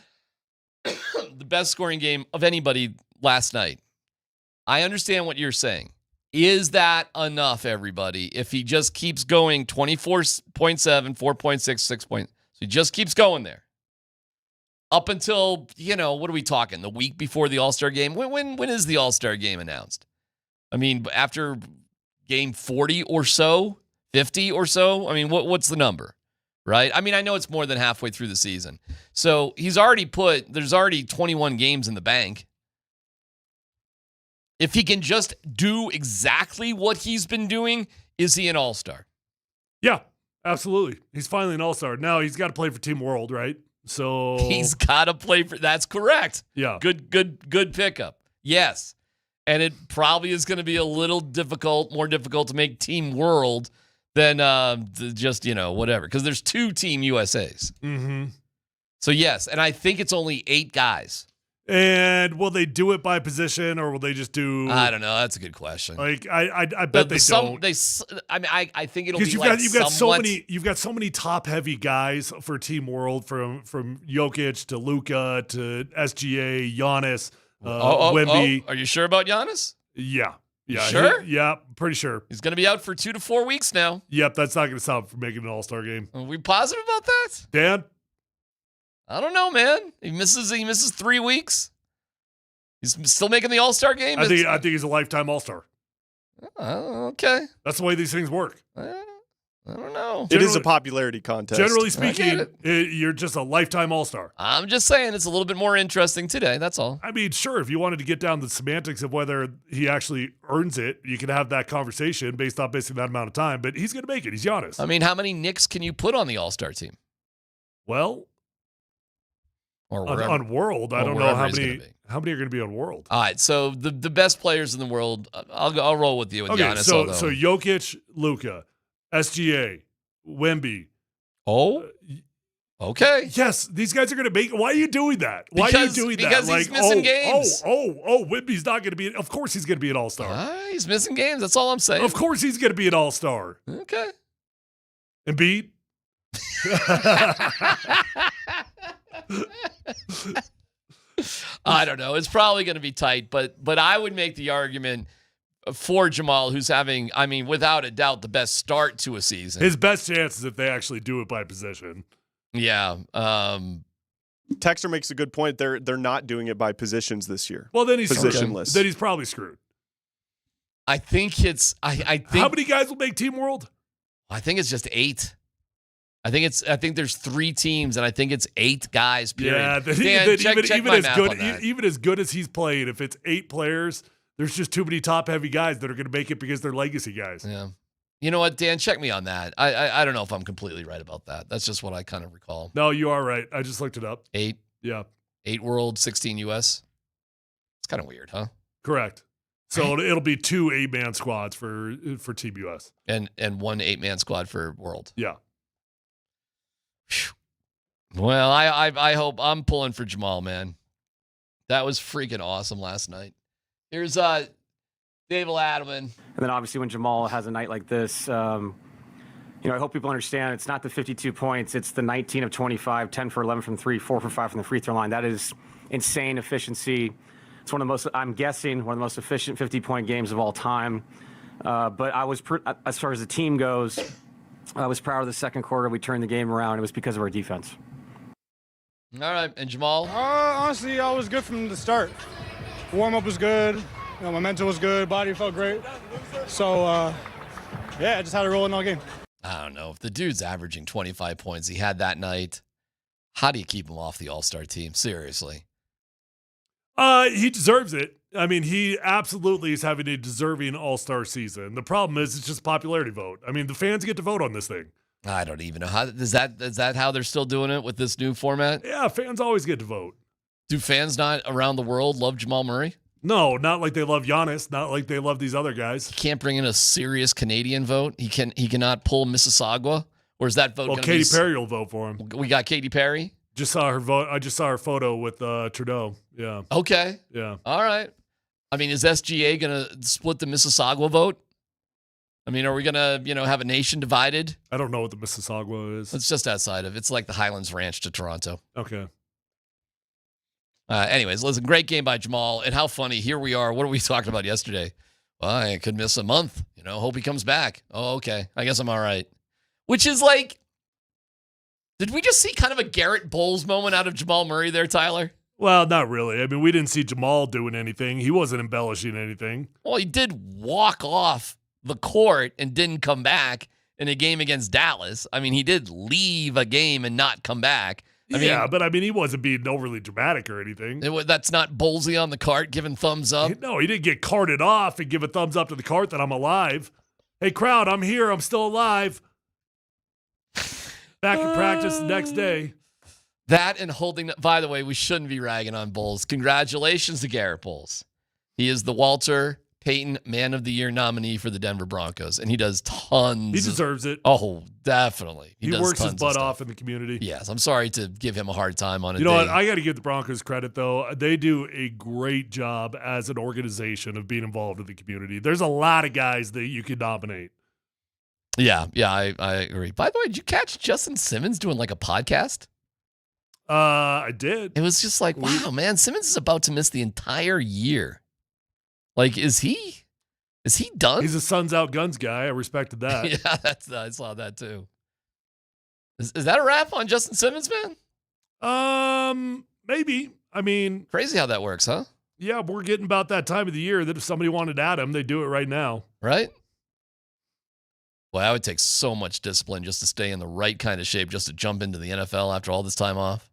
the best scoring game of anybody last night. I understand what you're saying. Is that enough, everybody? If he just keeps going 24.7, 4.6, 6 points. So he just keeps going there. Up until, what are we talking? The week before the All-Star game? When is the All-Star game announced? I mean, after game 40 or so, 50 or so. I mean, what's the number, right? I mean, I know it's more than halfway through the season. So there's already 21 games in the bank. If he can just do exactly what he's been doing, is he an all-star? Yeah, absolutely. He's finally an all-star. Now he's got to play for Team World, right? So he's got to play for, that's correct. Yeah. Good pickup. Yes. And it probably is going to be a little more difficult to make Team World than just, whatever. Because there's 2 Team USAs. Mm-hmm. So, yes. And I think it's only 8 guys. And will they do it by position, or will they just do... I don't know. That's a good question. Like, I bet they don't. I think it'll be You've got so many top-heavy guys for Team World, from Jokic to Luka to SGA, Giannis... Wemby. Are you sure about Giannis? Yeah. Sure? Pretty sure. He's going to be out for 2 to 4 weeks now. Yep, that's not going to stop him from making an all-star game. Are we positive about that? Dan? I don't know, man. He misses 3 weeks. He's still making the all-star game? I think he's a lifetime all-star. Okay. That's the way these things work. I don't know. It is a popularity contest. Generally speaking, you're just a lifetime all-star. I'm just saying it's a little bit more interesting today. That's all. I mean, sure, if you wanted to get down to the semantics of whether he actually earns it, you can have that conversation based off basically that amount of time, but he's going to make it. He's Giannis. I mean, how many Knicks can you put on the all-star team? Well, or on World, I don't know how many are going to be on World. All right, so the best players in the world, I'll roll with you with Giannis. So Jokic, Luka, SGA, Wemby. Oh, okay. Yes, these guys are going to make. Why are you doing that? Because he's missing games. Wemby's not going to be. Of course, he's going to be an all-star. He's missing games. That's all I'm saying. Of course, he's going to be an all-star. Okay. Embiid. I don't know. It's probably going to be tight, but I would make the argument for Jamal, who's having, I mean, without a doubt, the best start to a season. His best chance is if they actually do it by position. Yeah. Texter makes a good point. They're not doing it by positions this year. Well, then he's positionless. Then he's probably screwed. I think it's. I think. How many guys will make Team World? I think it's just 8. I think there's 3 teams, and I think it's 8 guys. Period. Yeah, even as good as he's played, if it's 8 players, there's just too many top-heavy guys that are going to make it because they're legacy guys. Yeah. You know what, Dan? Check me on that. I don't know if I'm completely right about that. That's just what I kind of recall. No, you are right. I just looked it up. 8. Yeah. 8 World, 16 US. It's kind of weird, huh? Correct. So it'll be 2 8-man squads for Team US. And 1 8-man squad for World. Yeah. Well, I hope I'm pulling for Jamal, man. That was freaking awesome last night. Here's Dave Ladman. And then obviously when Jamal has a night like this, I hope people understand it's not the 52 points. It's the 19 of 25, 10 for 11 from 3, 4 for 5 from the free throw line. That is insane efficiency. It's one of the most, I'm guessing, one of the most efficient 50-point games of all time. But I was, as far as the team goes, I was proud of the second quarter. We turned the game around. It was because of our defense. All right. And Jamal? Honestly, I was good from the start. Warm-up was good. My mental was good. Body felt great. So, I just had to roll in all game. I don't know. If the dude's averaging 25 points, he had that night, how do you keep him off the All-Star team? Seriously. He deserves it. I mean, he absolutely is having a deserving All-Star season. The problem is it's just a popularity vote. I mean, the fans get to vote on this thing. I don't even know. How is that how they're still doing it with this new format? Yeah, fans always get to vote. Do fans not around the world love Jamal Murray? No, not like they love Giannis, not like they love these other guys. He can't bring in a serious Canadian vote. He cannot pull Mississauga. Or is that vote Well, going Katy Perry will vote for him. We got Katy Perry? Just saw her vote. I just saw her photo with Trudeau. Yeah. Okay. Yeah. All right. I mean, is SGA going to split the Mississauga vote? I mean, are we going to, have a nation divided? I don't know what the Mississauga is. It's just outside of. It's like the Highlands Ranch to Toronto. Okay. Anyways, listen, great game by Jamal. And how funny. Here we are. What were we talking about yesterday? Well, I could miss a month. Hope he comes back. Oh, okay. I guess I'm all right. Which is like, did we just see kind of a Garrett Bowles moment out of Jamal Murray there, Tyler? Well, not really. I mean, we didn't see Jamal doing anything. He wasn't embellishing anything. Well, he did walk off the court and didn't come back in a game against Dallas. I mean, he did leave a game and not come back. I mean, he wasn't being overly dramatic or anything. That's not ballsy on the cart giving thumbs up. No, he didn't get carted off and give a thumbs up to the cart that I'm alive. Hey, crowd, I'm here. I'm still alive. Back in practice the next day. That and holding. By the way, we shouldn't be ragging on Bowles. Congratulations to Garrett Bowles. He is the Walter Payton Man of the Year nominee for the Denver Broncos, and he does tons. He deserves it. Oh, definitely. He works his butt off in the community. Yes, I'm sorry to give him a hard time on it. You know what? I got to give the Broncos credit, though. They do a great job as an organization of being involved in the community. There's a lot of guys that you could nominate. Yeah, I agree. By the way, did you catch Justin Simmons doing like a podcast? I did. It was just like, wow, man, Simmons is about to miss the entire year. Like, is he done? He's a Suns Out Guns guy. I respected that. Yeah, I saw that too. Is that a wrap on Justin Simmons, man? Maybe. I mean, crazy how that works, huh? Yeah, we're getting about that time of the year that if somebody wanted at him, they'd do it right now. Right? Well, that would take so much discipline just to stay in the right kind of shape, just to jump into the NFL after all this time off.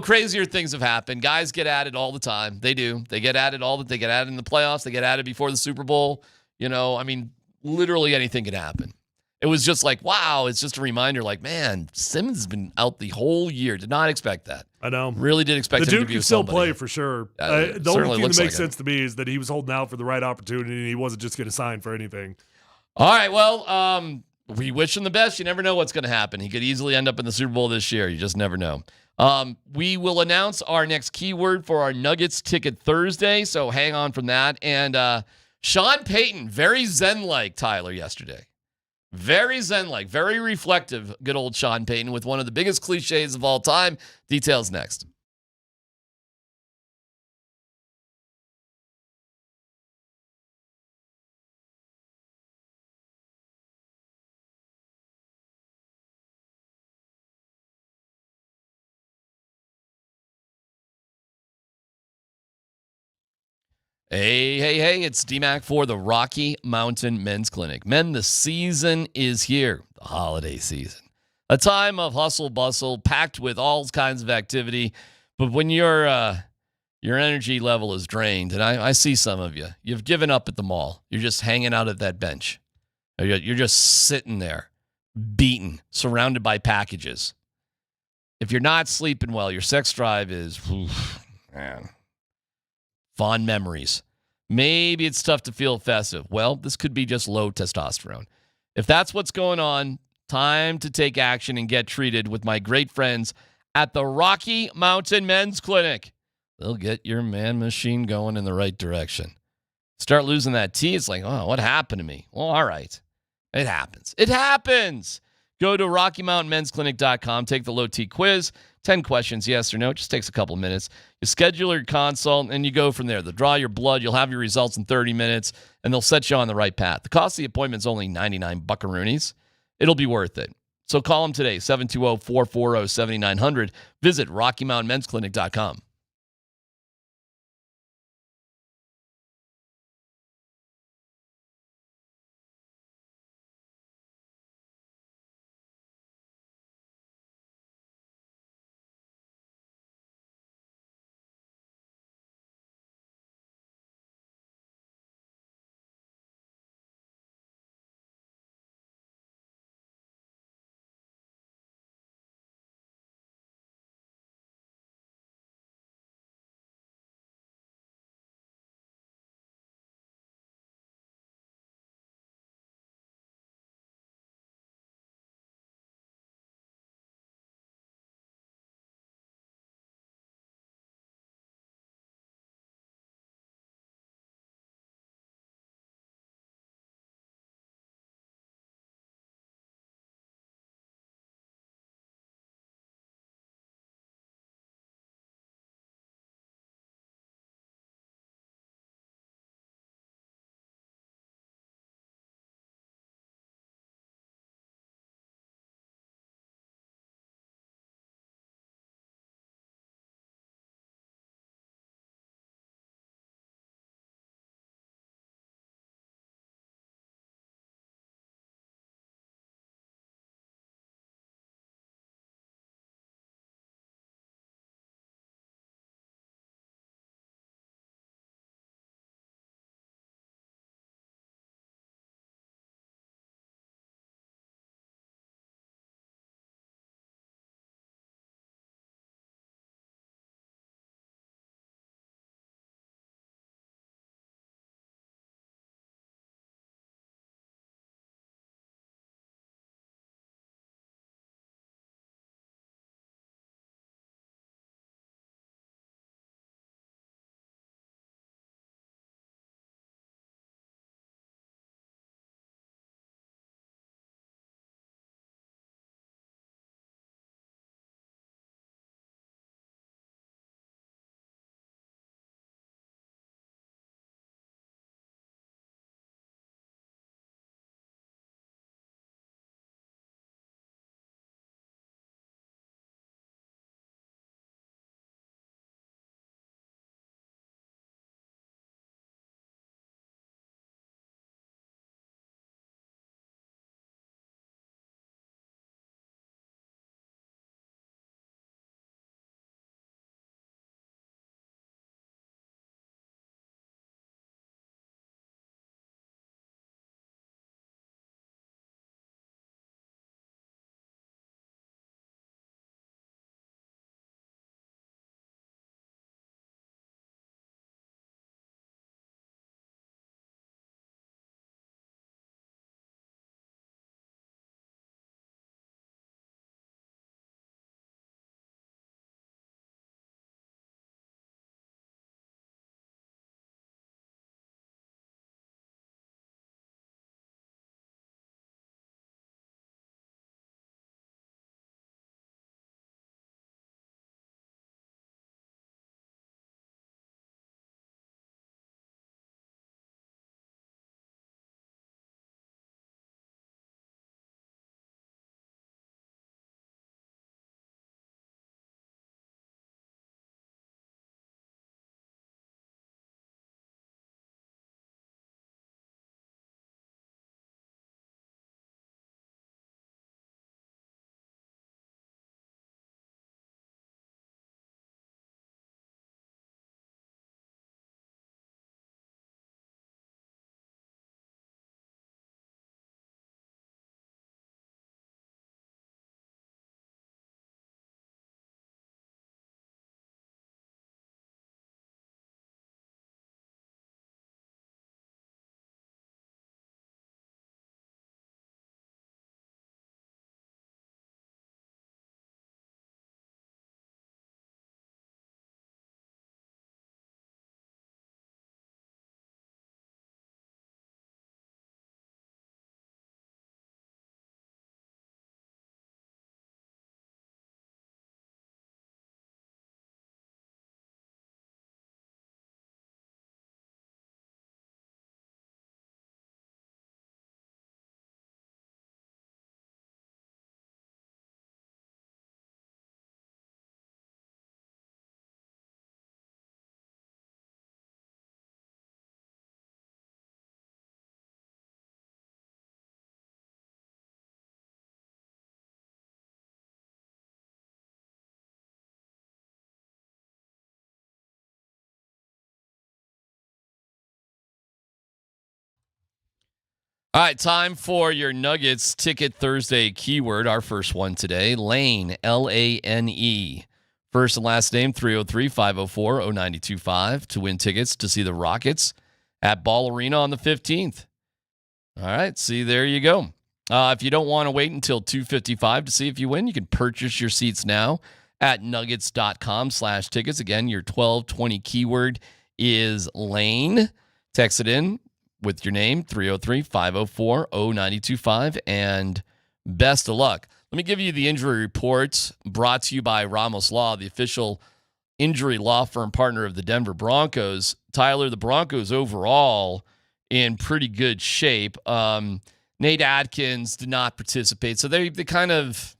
Crazier things have happened. Guys get added all the time. They do. They get added they get added in the playoffs. They get added before the Super Bowl. I mean, literally anything can happen. It was just like, wow, it's just a reminder like, man, Simmons has been out the whole year. Did not expect that. I know. Really did expect him to be with the dude can still somebody. play for sure. The only thing that makes sense to me is that he was holding out for the right opportunity and he wasn't just going to sign for anything. All right, well, we wish him the best. You never know what's going to happen. He could easily end up in the Super Bowl this year. You just never know. We will announce our next keyword for our Nuggets Ticket Thursday, so hang on from that. And Sean Payton, very zen-like, Tyler, yesterday. Very zen-like, very reflective, good old Sean Payton with one of the biggest cliches of all time. Details next. Hey, it's DMac for the Rocky Mountain Men's Clinic. Men, the season is here, the holiday season. A time of hustle bustle, packed with all kinds of activity. But when your energy level is drained, and I see some of you, you've given up at the mall. You're just hanging out at that bench. You're just sitting there, beaten, surrounded by packages. If you're not sleeping well, your sex drive is, man, fond memories. Maybe it's tough to feel festive. Well, this could be just low testosterone. If that's what's going on, time to take action and get treated with my great friends at the Rocky Mountain Men's Clinic. They'll get your man machine going in the right direction. Start losing that T, it's like, oh, what happened to me? Well, all right. It happens. It happens. Go to RockyMountainMen'sClinic.com, take the low T quiz, 10 questions, yes or no. It just takes a couple of minutes. You schedule your consult, and you go from there. They'll draw your blood. You'll have your results in 30 minutes, and they'll set you on the right path. The cost of the appointment is only 99 buckaroonies. It'll be worth it. So call them today, 720-440-7900. Visit RockyMountainMen'sClinic.com. All right, time for your Nuggets Ticket Thursday keyword. Our first one today, Lane, L-A-N-E. First and last name, 303-504-0925 to win tickets to see the Rockets at Ball Arena on the 15th. All right, see, there you go. If you don't want to wait until 2:55 to see if you win, you can purchase your seats now at nuggets.com/tickets. Again, your 1220 keyword is Lane. Text it in with your name, 303-504-0925, and best of luck. Let me give you the injury report brought to you by Ramos Law, the official injury law firm partner of the Denver Broncos. Tyler, the Broncos overall in pretty good shape. Nate Adkins did not participate, so they kind of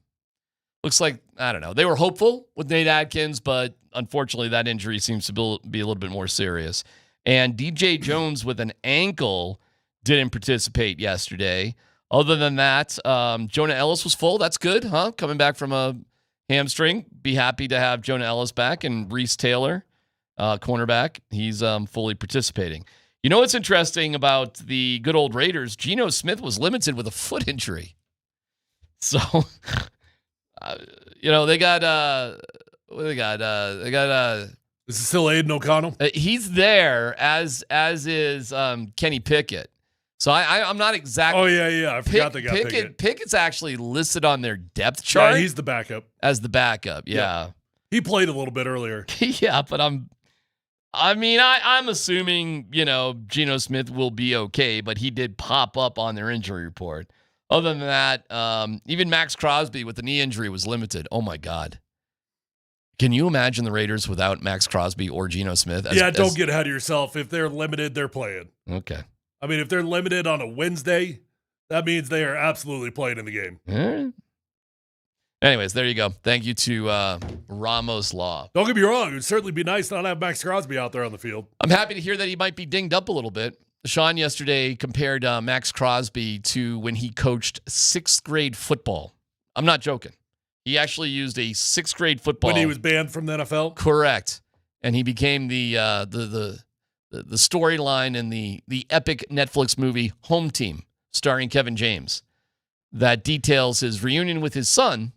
looks like, I don't know, they were hopeful with Nate Adkins, but unfortunately that injury seems to be a little bit more serious. And DJ Jones with an ankle didn't participate yesterday. Other than that, Jonah Ellis was full. That's good, huh? Coming back from a hamstring. Be happy to have Jonah Ellis back. And Reese Taylor, cornerback, he's fully participating. You know what's interesting about the good old Raiders? Geno Smith was limited with a foot injury. So, they got what do they got? Is it still Aiden O'Connell? He's there, as is Kenny Pickett. So I'm not exactly. Oh, yeah. I forgot they got Pickett. Pickett's actually listed on their depth chart. Yeah, he's the backup. As the backup, yeah. He played a little bit earlier. Yeah, but I'm assuming, Geno Smith will be okay, but he did pop up on their injury report. Other than that, even Max Crosby with the knee injury was limited. Oh, my God. Can you imagine the Raiders without Max Crosby or Geno Smith? Don't get ahead of yourself. If they're limited, they're playing. Okay. I mean, if they're limited on a Wednesday, that means they are absolutely playing in the game. All right. Anyways, there you go. Thank you to Ramos Law. Don't get me wrong. It would certainly be nice not to have Max Crosby out there on the field. I'm happy to hear that he might be dinged up a little bit. Sean yesterday compared Max Crosby to when he coached 6th grade football. I'm not joking. He actually used a 6th grade football. When he was banned from the NFL? Correct. And he became the storyline in the epic Netflix movie Home Team, starring Kevin James, that details his reunion with his son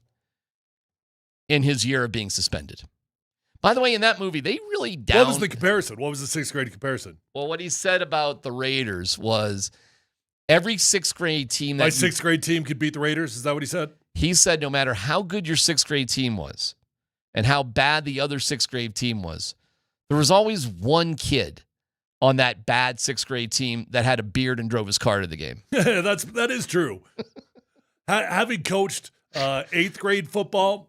in his year of being suspended. By the way, in that movie, they really What was the comparison? What was the 6th grade comparison? Well, what he said about the Raiders was every 6th grade team My 6th grade team could beat the Raiders? Is that what he said? He said no matter how good your 6th grade team was and how bad the other 6th grade team was, there was always one kid on that bad 6th grade team that had a beard and drove his car to the game. That is true. Having coached 8th grade football,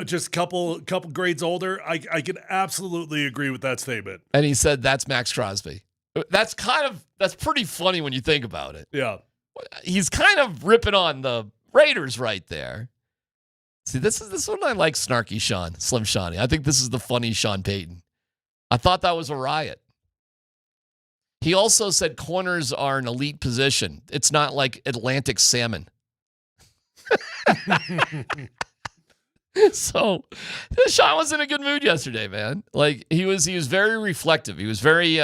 just a couple grades older, I can absolutely agree with that statement. And he said that's Max Crosby. That's pretty funny when you think about it. Yeah. He's kind of ripping on the Raiders right there. See, this is when I like snarky Sean, Slim Shawnee. I think this is the funny Sean Payton. I thought that was a riot. He also said corners are an elite position. It's not like Atlantic salmon. So Sean was in a good mood yesterday, man. Like he was very reflective. He was very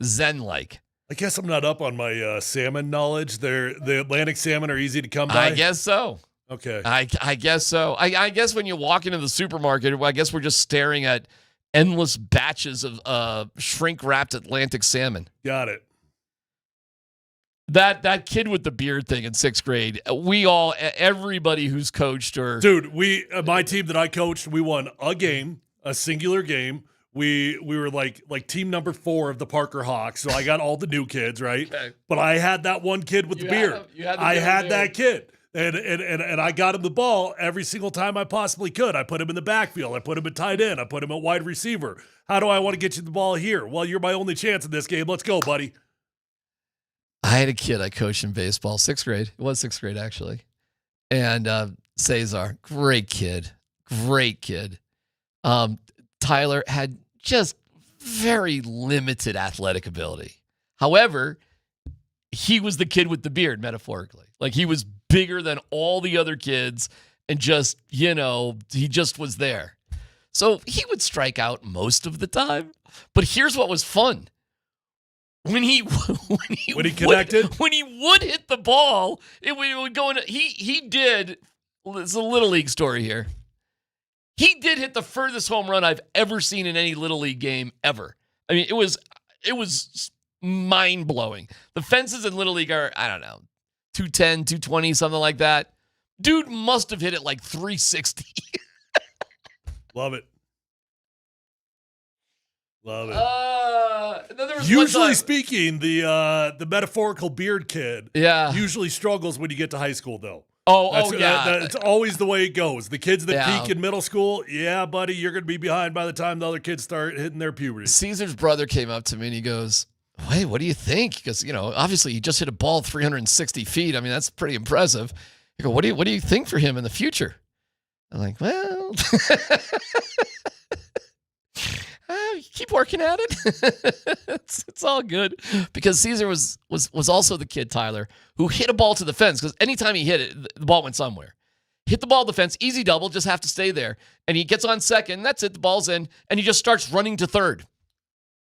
zen-like. I guess I'm not up on my salmon knowledge. The Atlantic salmon are easy to come by. I guess so. Okay. I guess so. I guess when you walk into the supermarket, I guess we're just staring at endless batches of shrink-wrapped Atlantic salmon. Got it. That kid with the beard thing in 6th grade, everybody who's coached or... Dude, my team that I coached, we won a singular game. We were like team number 4 of the Parker Hawks, so I got all the new kids, right? Okay. But I had that one kid with the beard. I had that kid, and I got him the ball every single time I possibly could. I put him in the backfield. I put him at tight end. I put him at wide receiver. How do I want to get you the ball here? Well, you're my only chance in this game. Let's go, buddy. I had a kid I coached in baseball, 6th grade. It was 6th grade, actually. And Cesar, great kid. Tyler had just very limited athletic ability. However, he was the kid with the beard, metaphorically. Like, he was bigger than all the other kids and just, he just was there. So he would strike out most of the time. But here's what was fun. when he connected, when he would hit the ball, it would go in. He did. It's a little league story here. He did hit the furthest home run I've ever seen in any little league game ever. I mean, it was mind blowing. The fences in little league are, I don't know, 210, 220, something like that. Dude must have hit it like 360. Love it. Love it. Then there was usually speaking, the metaphorical beard kid Yeah. usually struggles when you get to high school, though. Yeah. It's always the way it goes. The kids that peak in middle school, yeah, buddy, you're going to be behind by the time the other kids start hitting their puberty. Caesar's brother came up to me and he goes, "Wait, what do you think?" Because, obviously he just hit a ball 360 feet. I mean, that's pretty impressive. I go, what do you think for him in the future? I'm like, well, keep working at it. it's all good. Because Caesar was also the kid, Tyler, who hit a ball to the fence. Because anytime he hit it, the ball went somewhere. Hit the ball to the fence, easy double, just have to stay there. And he gets on second, that's it, the ball's in, and he just starts running to third.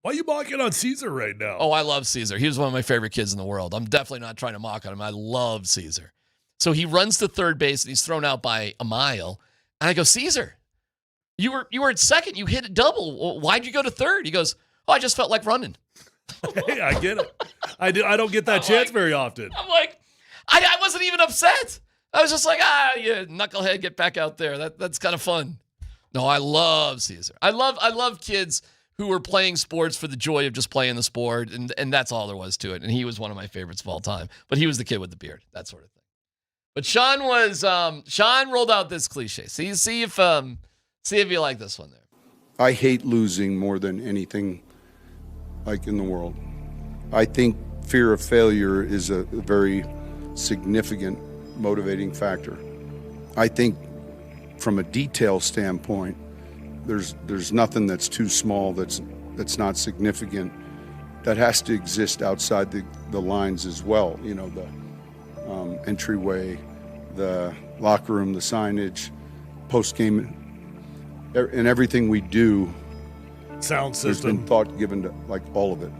Why are you mocking on Caesar right now? Oh, I love Caesar. He was one of my favorite kids in the world. I'm definitely not trying to mock on him. I love Caesar. So he runs to third base, and he's thrown out by a mile. And I go, Caesar, you were at second. You hit a double. Why'd you go to third? He goes, oh, I just felt like running. Hey, I get it. I don't get that chance very often. I'm like, I wasn't even upset. I was just like, you knucklehead, get back out there. That's kind of fun. No, I love Caesar. I love kids who were playing sports for the joy of just playing the sport, and that's all there was to it. And he was one of my favorites of all time. But he was the kid with the beard, that sort of thing. But Sean rolled out this cliche. See if you like this one there. I hate losing more than anything in the world. I think fear of failure is a very significant motivating factor. I think from a detail standpoint, there's nothing that's too small that's not significant that has to exist outside the lines as well. The entryway, the locker room, the signage, post-game, and everything we do. Sound system. There's been thought given to all of it.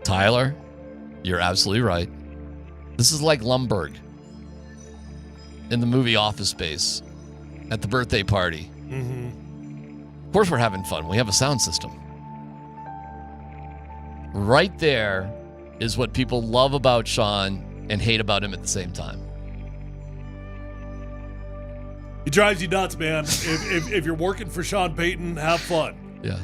Tyler, you're absolutely right. This is like Lombardi in the movie Office Space at the birthday party. Mm-hmm. Of course we're having fun. We have a sound system. Right there is what people love about Sean and hate about him at the same time. He drives you nuts, man. if you're working for Sean Payton, have fun. Yeah.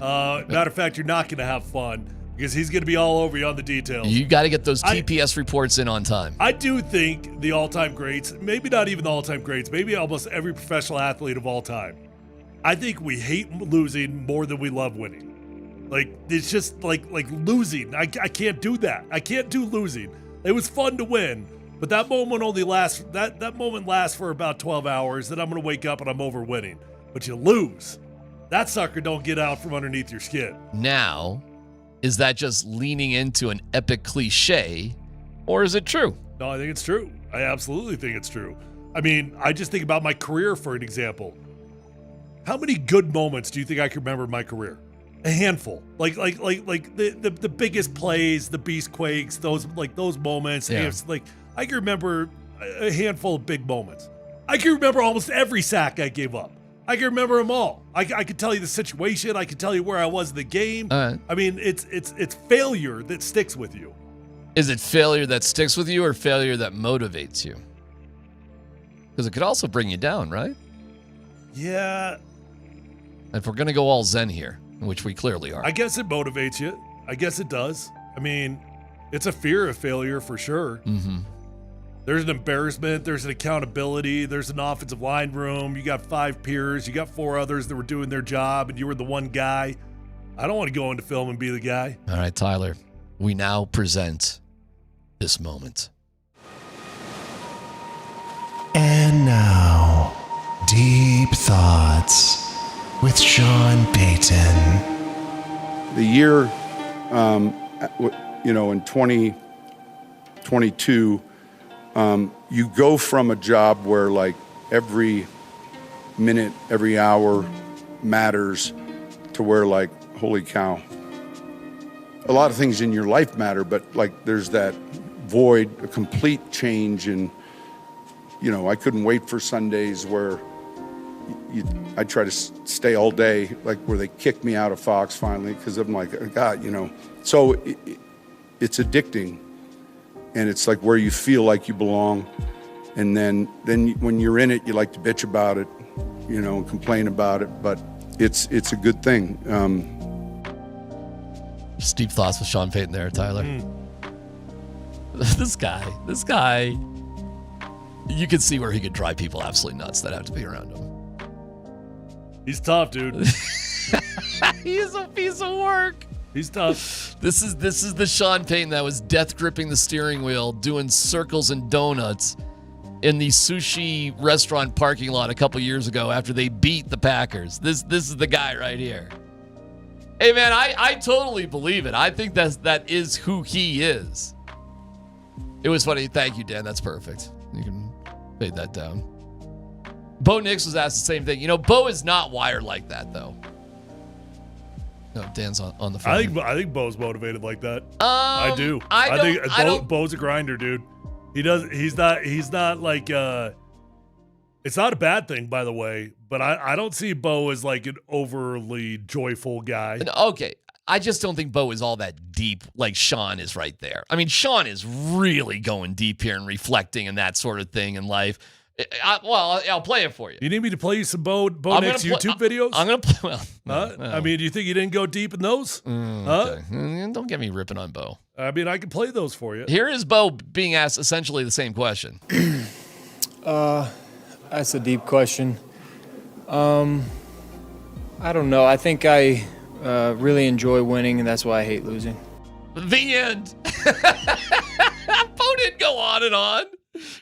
Matter of fact, you're not going to have fun because he's going to be all over you on the details. You got to get those TPS reports in on time. I do think the all-time greats, maybe not even the all-time greats, maybe almost every professional athlete of all time, I think we hate losing more than we love winning. It's just like losing. I can't do that. I can't do losing. It was fun to win, but that moment only lasts. That moment lasts for about 12 hours. Then I'm going to wake up and I'm over winning. But you lose. That sucker don't get out from underneath your skin. Now, is that just leaning into an epic cliche, or is it true? No, I think it's true. I absolutely think it's true. I mean, I just think about my career for an example. How many good moments do you think I can remember in my career? A handful. Like the biggest plays, the beast quakes, those moments. Yeah. It's I can remember a handful of big moments. I can remember almost every sack I gave up. I can remember them all. I can tell you the situation. I can tell you where I was in the game. I mean, it's failure that sticks with you. Is it failure that sticks with you or failure that motivates you? Because it could also bring you down, right? Yeah. If we're going to go all Zen here, which we clearly are. I guess it motivates you. I guess it does. I mean, it's a fear of failure for sure. Mm-hmm. There's an embarrassment. There's an accountability. There's an offensive line room. You got 5 peers. You got 4 others that were doing their job, and you were the one guy. I don't want to go into film and be the guy. All right, Tyler, we now present this moment. And now, Deep Thoughts with Sean Payton. The year, in 2022, you go from a job where every minute, every hour matters to where holy cow, a lot of things in your life matter, but like there's that void, a complete change in, I couldn't wait for Sundays where I try to stay all day, like where they kicked me out of Fox finally, because I'm like, God, So it's addicting, and it's like where you feel like you belong, and then when you're in it, you like to bitch about it, and complain about it, but it's a good thing. Just deep thoughts with Sean Payton there, Tyler. This guy, you could see where he could drive people absolutely nuts that have to be around him. He's tough, dude. He is a piece of work. He's tough. This is the Sean Payton that was death gripping the steering wheel, doing circles and donuts in the sushi restaurant parking lot a couple years ago after they beat the Packers. This is the guy right here. Hey man, I totally believe it. I think that is who he is. It was funny. Thank you, Dan. That's perfect. You can fade that down. Bo Nix was asked the same thing. Bo is not wired like that, though. No, Dan's on the phone. I think Bo's motivated like that. I do. I think Bo's a grinder, dude. He's not like. It's not a bad thing, by the way, but I don't see Bo as like an overly joyful guy. Okay. I just don't think Bo is all that deep like Sean is right there. I mean, Sean is really going deep here and reflecting and that sort of thing in life. I'll play it for you. You need me to play you some Bo Nix YouTube videos? I'm going to play. Well, I mean, do you think you didn't go deep in those? Okay. Don't get me ripping on Bo. I mean, I can play those for you. Here is Bo being asked essentially the same question. That's a deep question. I don't know. I think I really enjoy winning, and that's why I hate losing. The end. Bo didn't go on and on.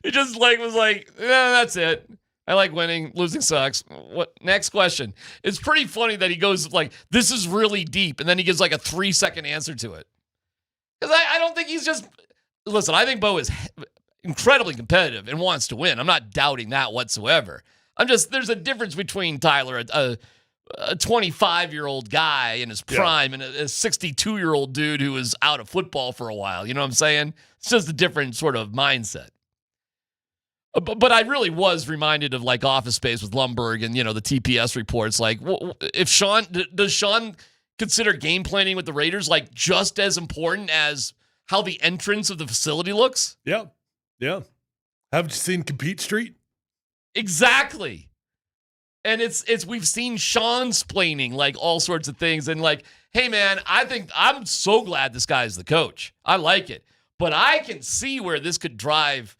He just was like, that's it. I like winning. Losing sucks. What? Next question. It's pretty funny that he goes like, this is really deep, and then he gives like a 3-second answer to it. Because I don't think he's just. Listen, I think Bo is incredibly competitive and wants to win. I'm not doubting that whatsoever. There's a difference between Tyler, a 25-year-old guy in his prime, and a 62-year-old dude who was out of football for a while. You know what I'm saying? It's just a different sort of mindset. But I really was reminded of like Office Space with Lombardi and, the TPS reports. Like, if does Sean consider game planning with the Raiders like just as important as how the entrance of the facility looks? Yeah. Haven't you seen Compete Street? Exactly. And we've seen Sean splaining like all sorts of things and like, hey man, I'm so glad this guy's the coach. I like it. But I can see where this could drive,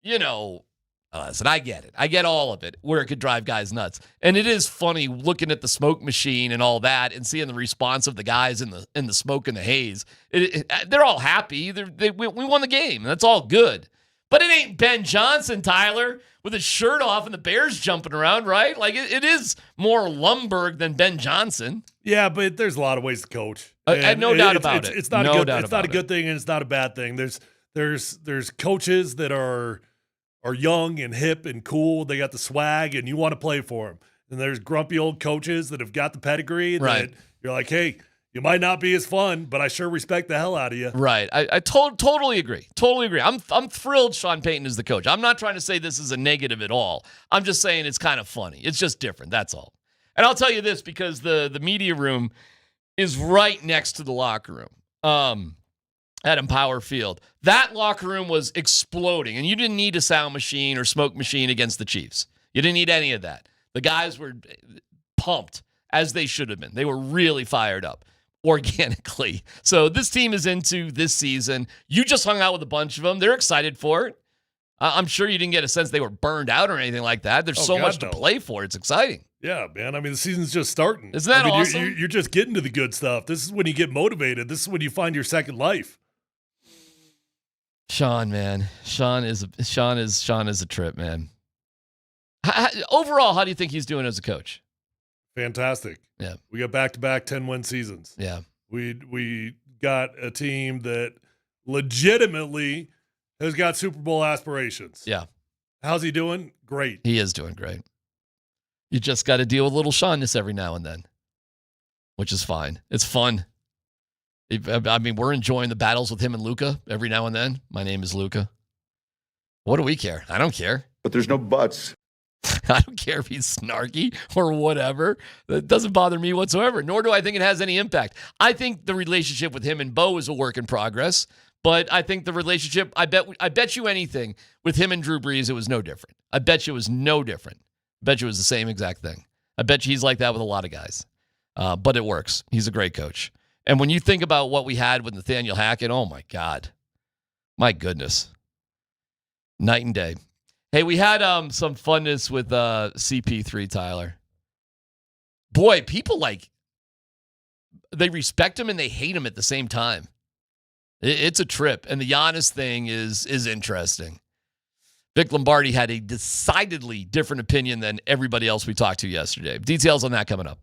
listen, I get it. I get all of it, where it could drive guys nuts. And it is funny looking at the smoke machine and all that and seeing the response of the guys in the smoke and the haze. They're all happy. We won the game. That's all good. But it ain't Ben Johnson, Tyler, with his shirt off and the Bears jumping around, right? Like, it is more Lombardi than Ben Johnson. Yeah, but there's a lot of ways to coach. No doubt about it. It's not a good thing, and it's not a bad thing. There's coaches that are young and hip and cool. They got the swag, and you want to play for them. And there's grumpy old coaches that have got the pedigree that you're like, hey, you might not be as fun, but I sure respect the hell out of you. Right. I totally agree. Totally agree. I'm thrilled Sean Payton is the coach. I'm not trying to say this is a negative at all. I'm just saying it's kind of funny. It's just different. That's all. And I'll tell you this, because the media room is right next to the locker room at Empower Field. That locker room was exploding, and you didn't need a sound machine or smoke machine against the Chiefs. You didn't need any of that. The guys were pumped, as they should have been. They were really fired up organically. So this team is into this season. You just hung out with a bunch of them. They're excited for it. I'm sure you didn't get a sense they were burned out or anything like that. There's so much to play for. It's exciting. Yeah, man. I mean, the season's just starting. Isn't that awesome? You're just getting to the good stuff. This is when you get motivated. This is when you find your second life. Sean, man. Sean is a trip, man. Overall, how do you think he's doing as a coach? Fantastic. Yeah. We got back-to-back 10-win seasons. Yeah. We got a team that legitimately has got Super Bowl aspirations. Yeah. How's he doing? Great. He is doing great. You just got to deal with a little Seanness every now and then, which is fine. It's fun. I mean, we're enjoying the battles with him and Luca every now and then. My name is Luca. What do we care? I don't care. But there's no buts. I don't care if he's snarky or whatever. That doesn't bother me whatsoever, nor do I think it has any impact. I think the relationship with him and Bo is a work in progress, but I think the relationship, I bet you anything, with him and Drew Brees, it was no different. I bet you it was no different. I bet you it was the same exact thing. I bet you he's like that with a lot of guys. But it works. He's a great coach. And when you think about what we had with Nathaniel Hackett, oh my God. My goodness. Night and day. Hey, we had some funness with CP3, Tyler. Boy, people they respect him and they hate him at the same time. It's a trip. And the Giannis thing is interesting. Vic Lombardi had a decidedly different opinion than everybody else we talked to yesterday. Details on that coming up.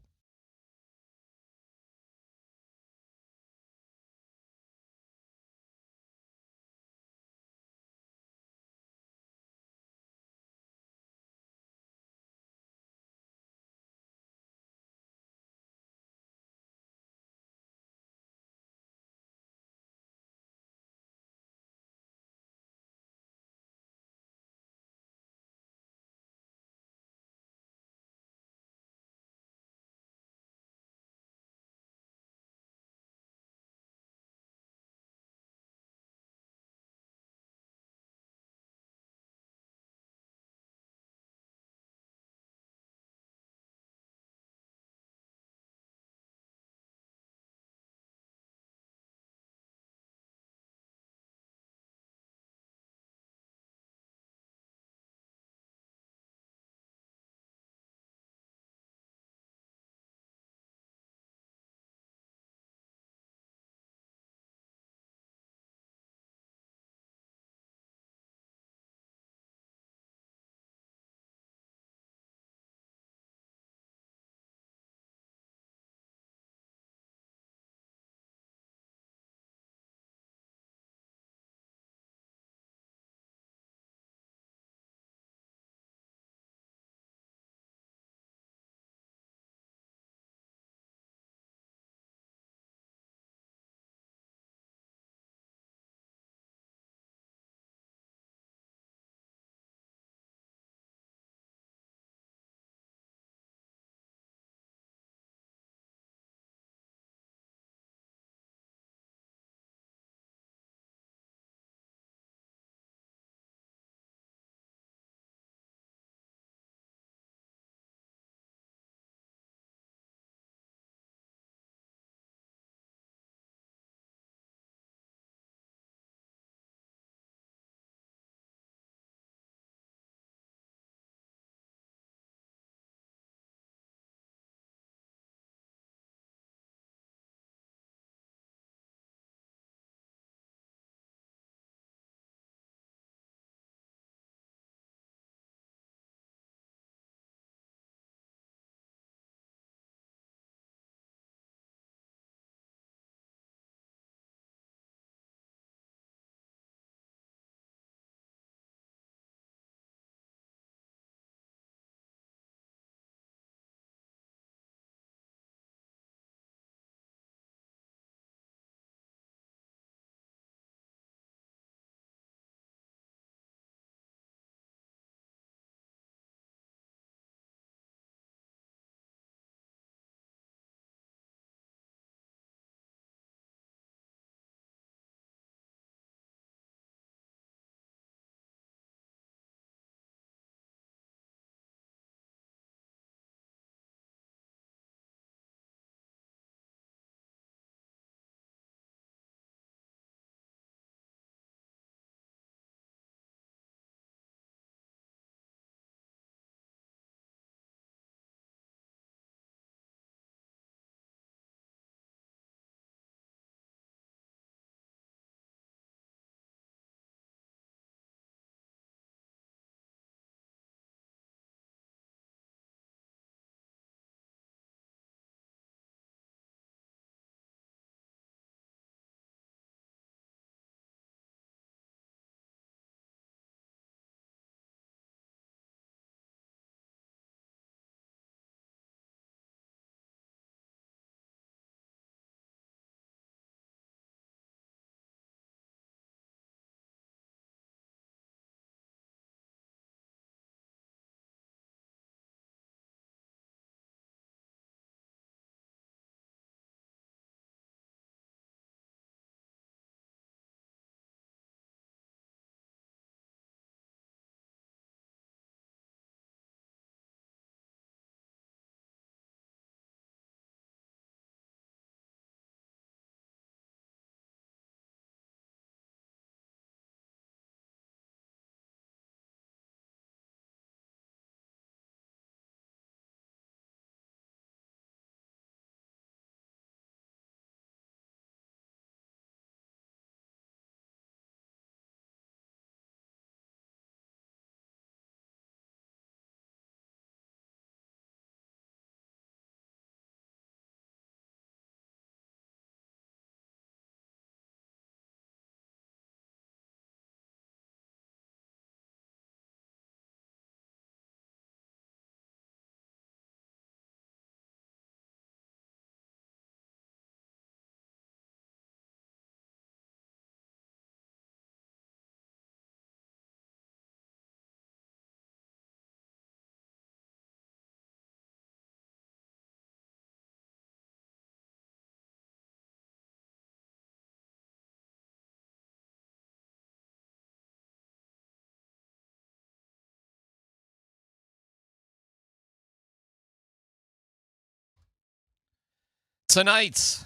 Tonight,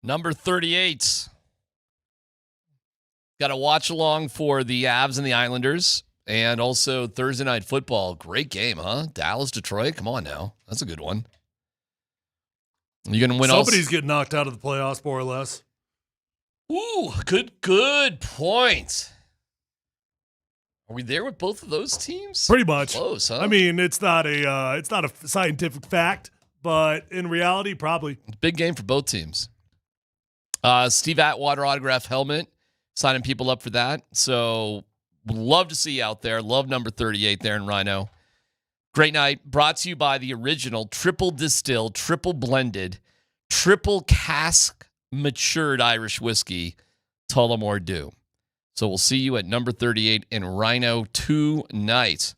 number 38. Got to watch along for the Avs and the Islanders. And also Thursday Night Football. Great game, huh? Dallas, Detroit. Come on now. That's a good one. You going to win Somebody's getting knocked out of the playoffs, more or less. Ooh, good point. Are we there with both of those teams? Pretty much. Close, huh? I mean, it's not a scientific fact, but in reality, probably. Big game for both teams. Steve Atwater autograph helmet. Signing people up for that. So would love to see you out there. Love number 38 there in Rhino. Great night. Brought to you by the original triple distilled, triple blended, triple cask matured Irish whiskey, Tullamore Dew. So we'll see you at number 38 in Rhino tonight.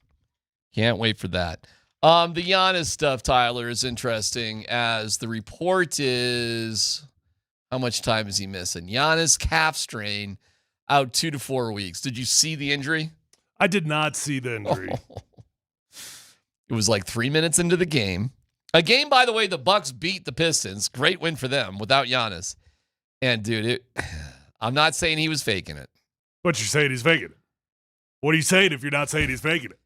Can't wait for that. The Giannis stuff, Tyler, is interesting as the report is how much time is he missing? Giannis calf strain out 2 to 4 weeks. Did you see the injury? I did not see the injury. It was like 3 minutes into the game. A game, by the way, the Bucks beat the Pistons. Great win for them without Giannis. And, dude, I'm not saying he was faking it. But you're saying he's faking it. What are you saying if you're not saying he's faking it?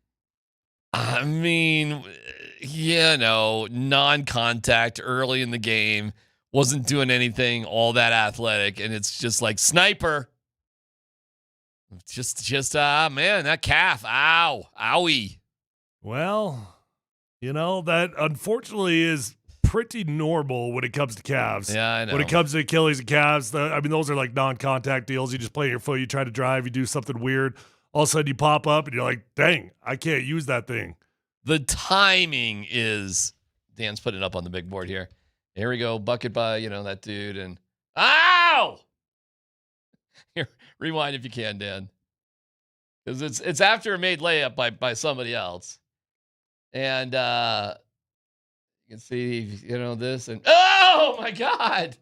I mean, non-contact early in the game. Wasn't doing anything all that athletic. And it's just like, sniper. Man, that calf. Ow. Owie. Well, that unfortunately is pretty normal when it comes to calves. Yeah, I know. When it comes to Achilles and calves, those are like non-contact deals. You just play your foot, you try to drive, you do something weird. All of a sudden you pop up and you're like, dang, I can't use that thing. The timing is, Dan's putting it up on the big board here. Here we go. Bucket by, that dude. And, ow! Here, rewind if you can, Dan. Because it's after a made layup by somebody else. And you can see, this. And, oh, my God.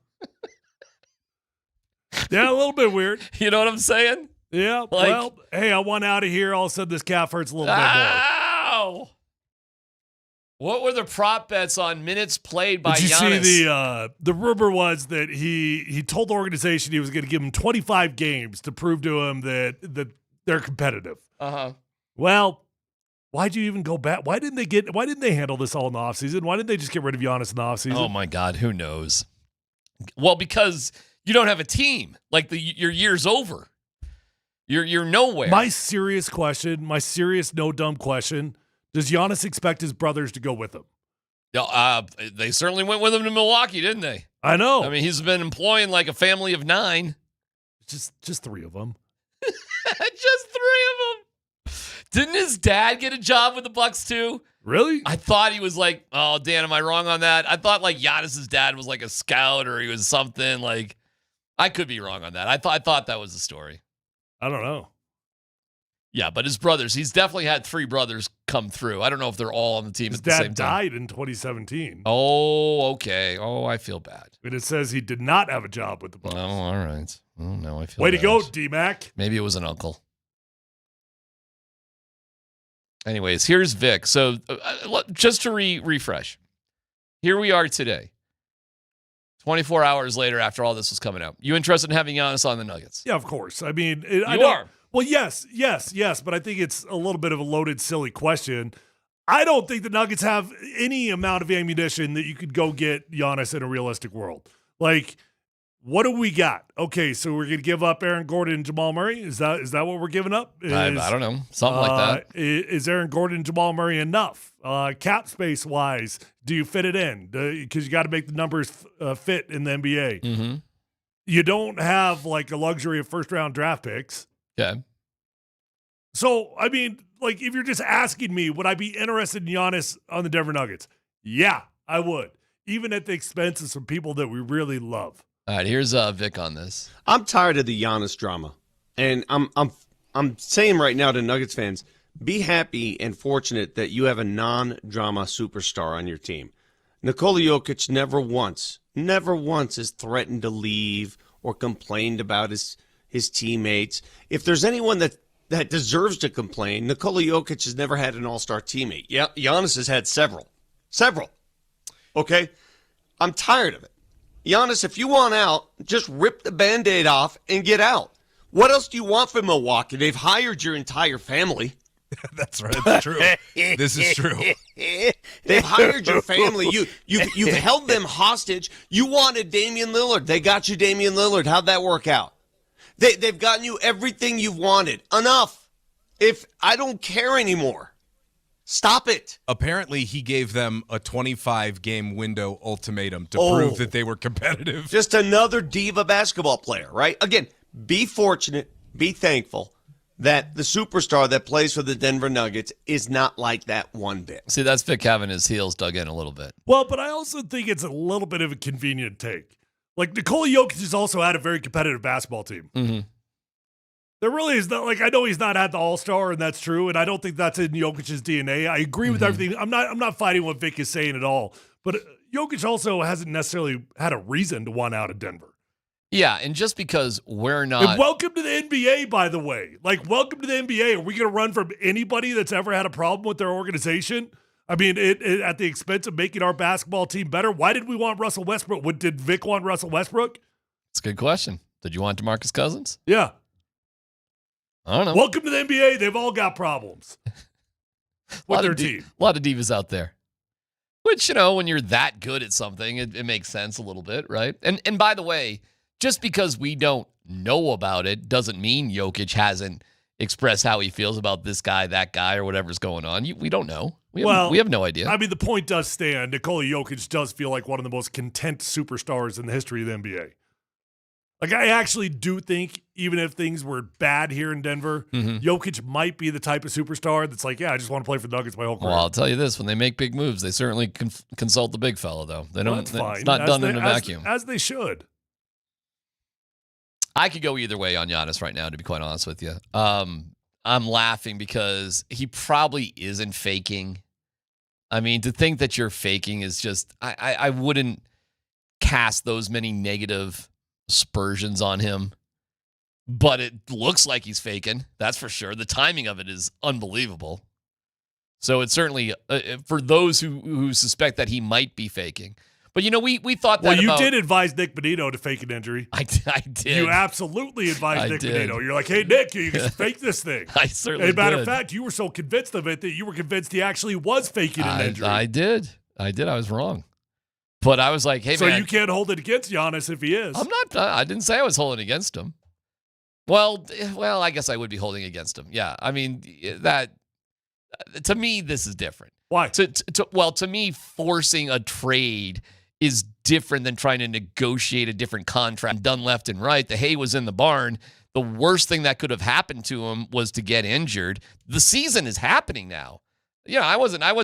Yeah, a little bit weird. You know what I'm saying? Yeah. Well, hey, I want out of here. All of a sudden, this calf hurts a little bit more. Ow! What were the prop bets on minutes played by Did you Giannis? see the rumor was that he told the organization he was going to give him 25 games to prove to him that they're competitive. Uh-huh. Well, why'd you even go back? Why didn't they handle this all in the offseason? Why didn't they just get rid of Giannis in the offseason? Oh my God, who knows? Well, because you don't have a team. Like your year's over. You're nowhere. My serious no dumb question. Does Giannis expect his brothers to go with him? They certainly went with him to Milwaukee, didn't they? I know. I mean, he's been employing like a family of 9. Just 3 of them. Just 3 of them. Didn't his dad get a job with the Bucks too? Really? I thought he was like, oh, Dan, am I wrong on that? I thought like Giannis's dad was like a scout or he was something like. I could be wrong on that. I thought that was the story. I don't know. Yeah, but his brothers, he's definitely had 3 brothers come through. I don't know if they're all on the team His at the same dad time. died in 2017. Oh, okay. Oh, I feel bad. And it says he did not have a job with the Bucks. Oh, all right. Oh, no, I feel Way bad. to go, DMac. Maybe it was an uncle. Anyways, here's Vic. So just to refresh, here we are today, 24 hours later after all this was coming out. You interested in having Giannis on the Nuggets? Yeah, of course. I mean, you are. Well, yes, but I think it's a little bit of a loaded, silly question. I don't think the Nuggets have any amount of ammunition that you could go get Giannis in a realistic world. Like, what do we got? Okay, so we're going to give up Aaron Gordon and Jamal Murray? Is that what we're giving up? I don't know. Something like that. Is Aaron Gordon and Jamal Murray enough? Cap space-wise, do you fit it in? Because you got to make the numbers fit in the NBA. Mm-hmm. You don't have, like, a luxury of first-round draft picks. Okay. So, I mean, like, if you're just asking me, would I be interested in Giannis on the Denver Nuggets? Yeah, I would. Even at the expense of some people that we really love. All right, here's Vic on this. I'm tired of the Giannis drama. And I'm saying right now to Nuggets fans, be happy and fortunate that you have a non-drama superstar on your team. Nikola Jokic never once has threatened to leave or complained about his teammates. If there's anyone that deserves to complain, Nikola Jokic has never had an all-star teammate. Yeah, Giannis has had several. Okay? I'm tired of it. Giannis, if you want out, just rip the Band-Aid off and get out. What else do you want from Milwaukee? They've hired your entire family. That's right. That's true. This is true. They've hired your family. You've held them hostage. You wanted Damian Lillard. They got you Damian Lillard. How'd that work out? They've gotten you everything you've wanted. Enough. If I don't care anymore, stop it. Apparently, he gave them a 25-game window ultimatum to prove that they were competitive. Just another diva basketball player, right? Again, be fortunate, be thankful that the superstar that plays for the Denver Nuggets is not like that one bit. See, that's Vic having his heels dug in a little bit. Well, but I also think it's a little bit of a convenient take. Like, Nikola Jokic has also had a very competitive basketball team. Mm-hmm. There really is not, like, I know he's not had the All-Star, and that's true, and I don't think that's in Jokic's DNA. I agree with everything. I'm not fighting what Vic is saying at all. But Jokic also hasn't necessarily had a reason to want out of Denver. Yeah, and just because we're not... And welcome to the NBA, by the way. Like, welcome to the NBA. Are we going to run from anybody that's ever had a problem with their organization? I mean, it at the expense of making our basketball team better? Why did we want Russell Westbrook? Did Vic want Russell Westbrook? It's a good question. Did you want DeMarcus Cousins? Yeah. I don't know. Welcome to the NBA. They've all got problems with their team. A lot of divas out there. Which, when you're that good at something, it makes sense a little bit, right? And by the way, just because we don't know about it doesn't mean Jokic hasn't expressed how he feels about this guy, that guy, or whatever's going on. We don't know. We have no idea. I mean, the point does stand. Nikola Jokic does feel like one of the most content superstars in the history of the NBA. Like, I actually do think, even if things were bad here in Denver, Jokic might be the type of superstar that's like, yeah, I just want to play for the Nuggets my whole career. Well, I'll tell you this. When they make big moves, they certainly consult the big fella, though. They don't. That's fine. It's not done in a vacuum. As they should. I could go either way on Giannis right now, to be quite honest with you. I'm laughing because he probably isn't faking. I mean, to think that you're faking is just, I wouldn't cast those many negative aspersions on him, but it looks like he's faking. That's for sure. The timing of it is unbelievable. So it's certainly, for those who suspect that he might be faking. But, we thought that you did advise Nick Bonino to fake an injury. I did. You absolutely advised Nick Bonino. You're like, hey, Nick, you can fake this thing. I certainly did. As a matter of fact, you were so convinced of it that you were convinced he actually was faking an injury. I did. I was wrong. But I was like, hey, so man. So you can't hold it against Giannis if he is. I'm not. I didn't say I was holding against him. Well, I guess I would be holding against him. Yeah. I mean, that, to me, this is different. Why? To me, forcing a trade is different than trying to negotiate a different contract. Done left and right. The hay was in the barn. The worst thing that could have happened to him was to get injured. The season is happening now. I wasn't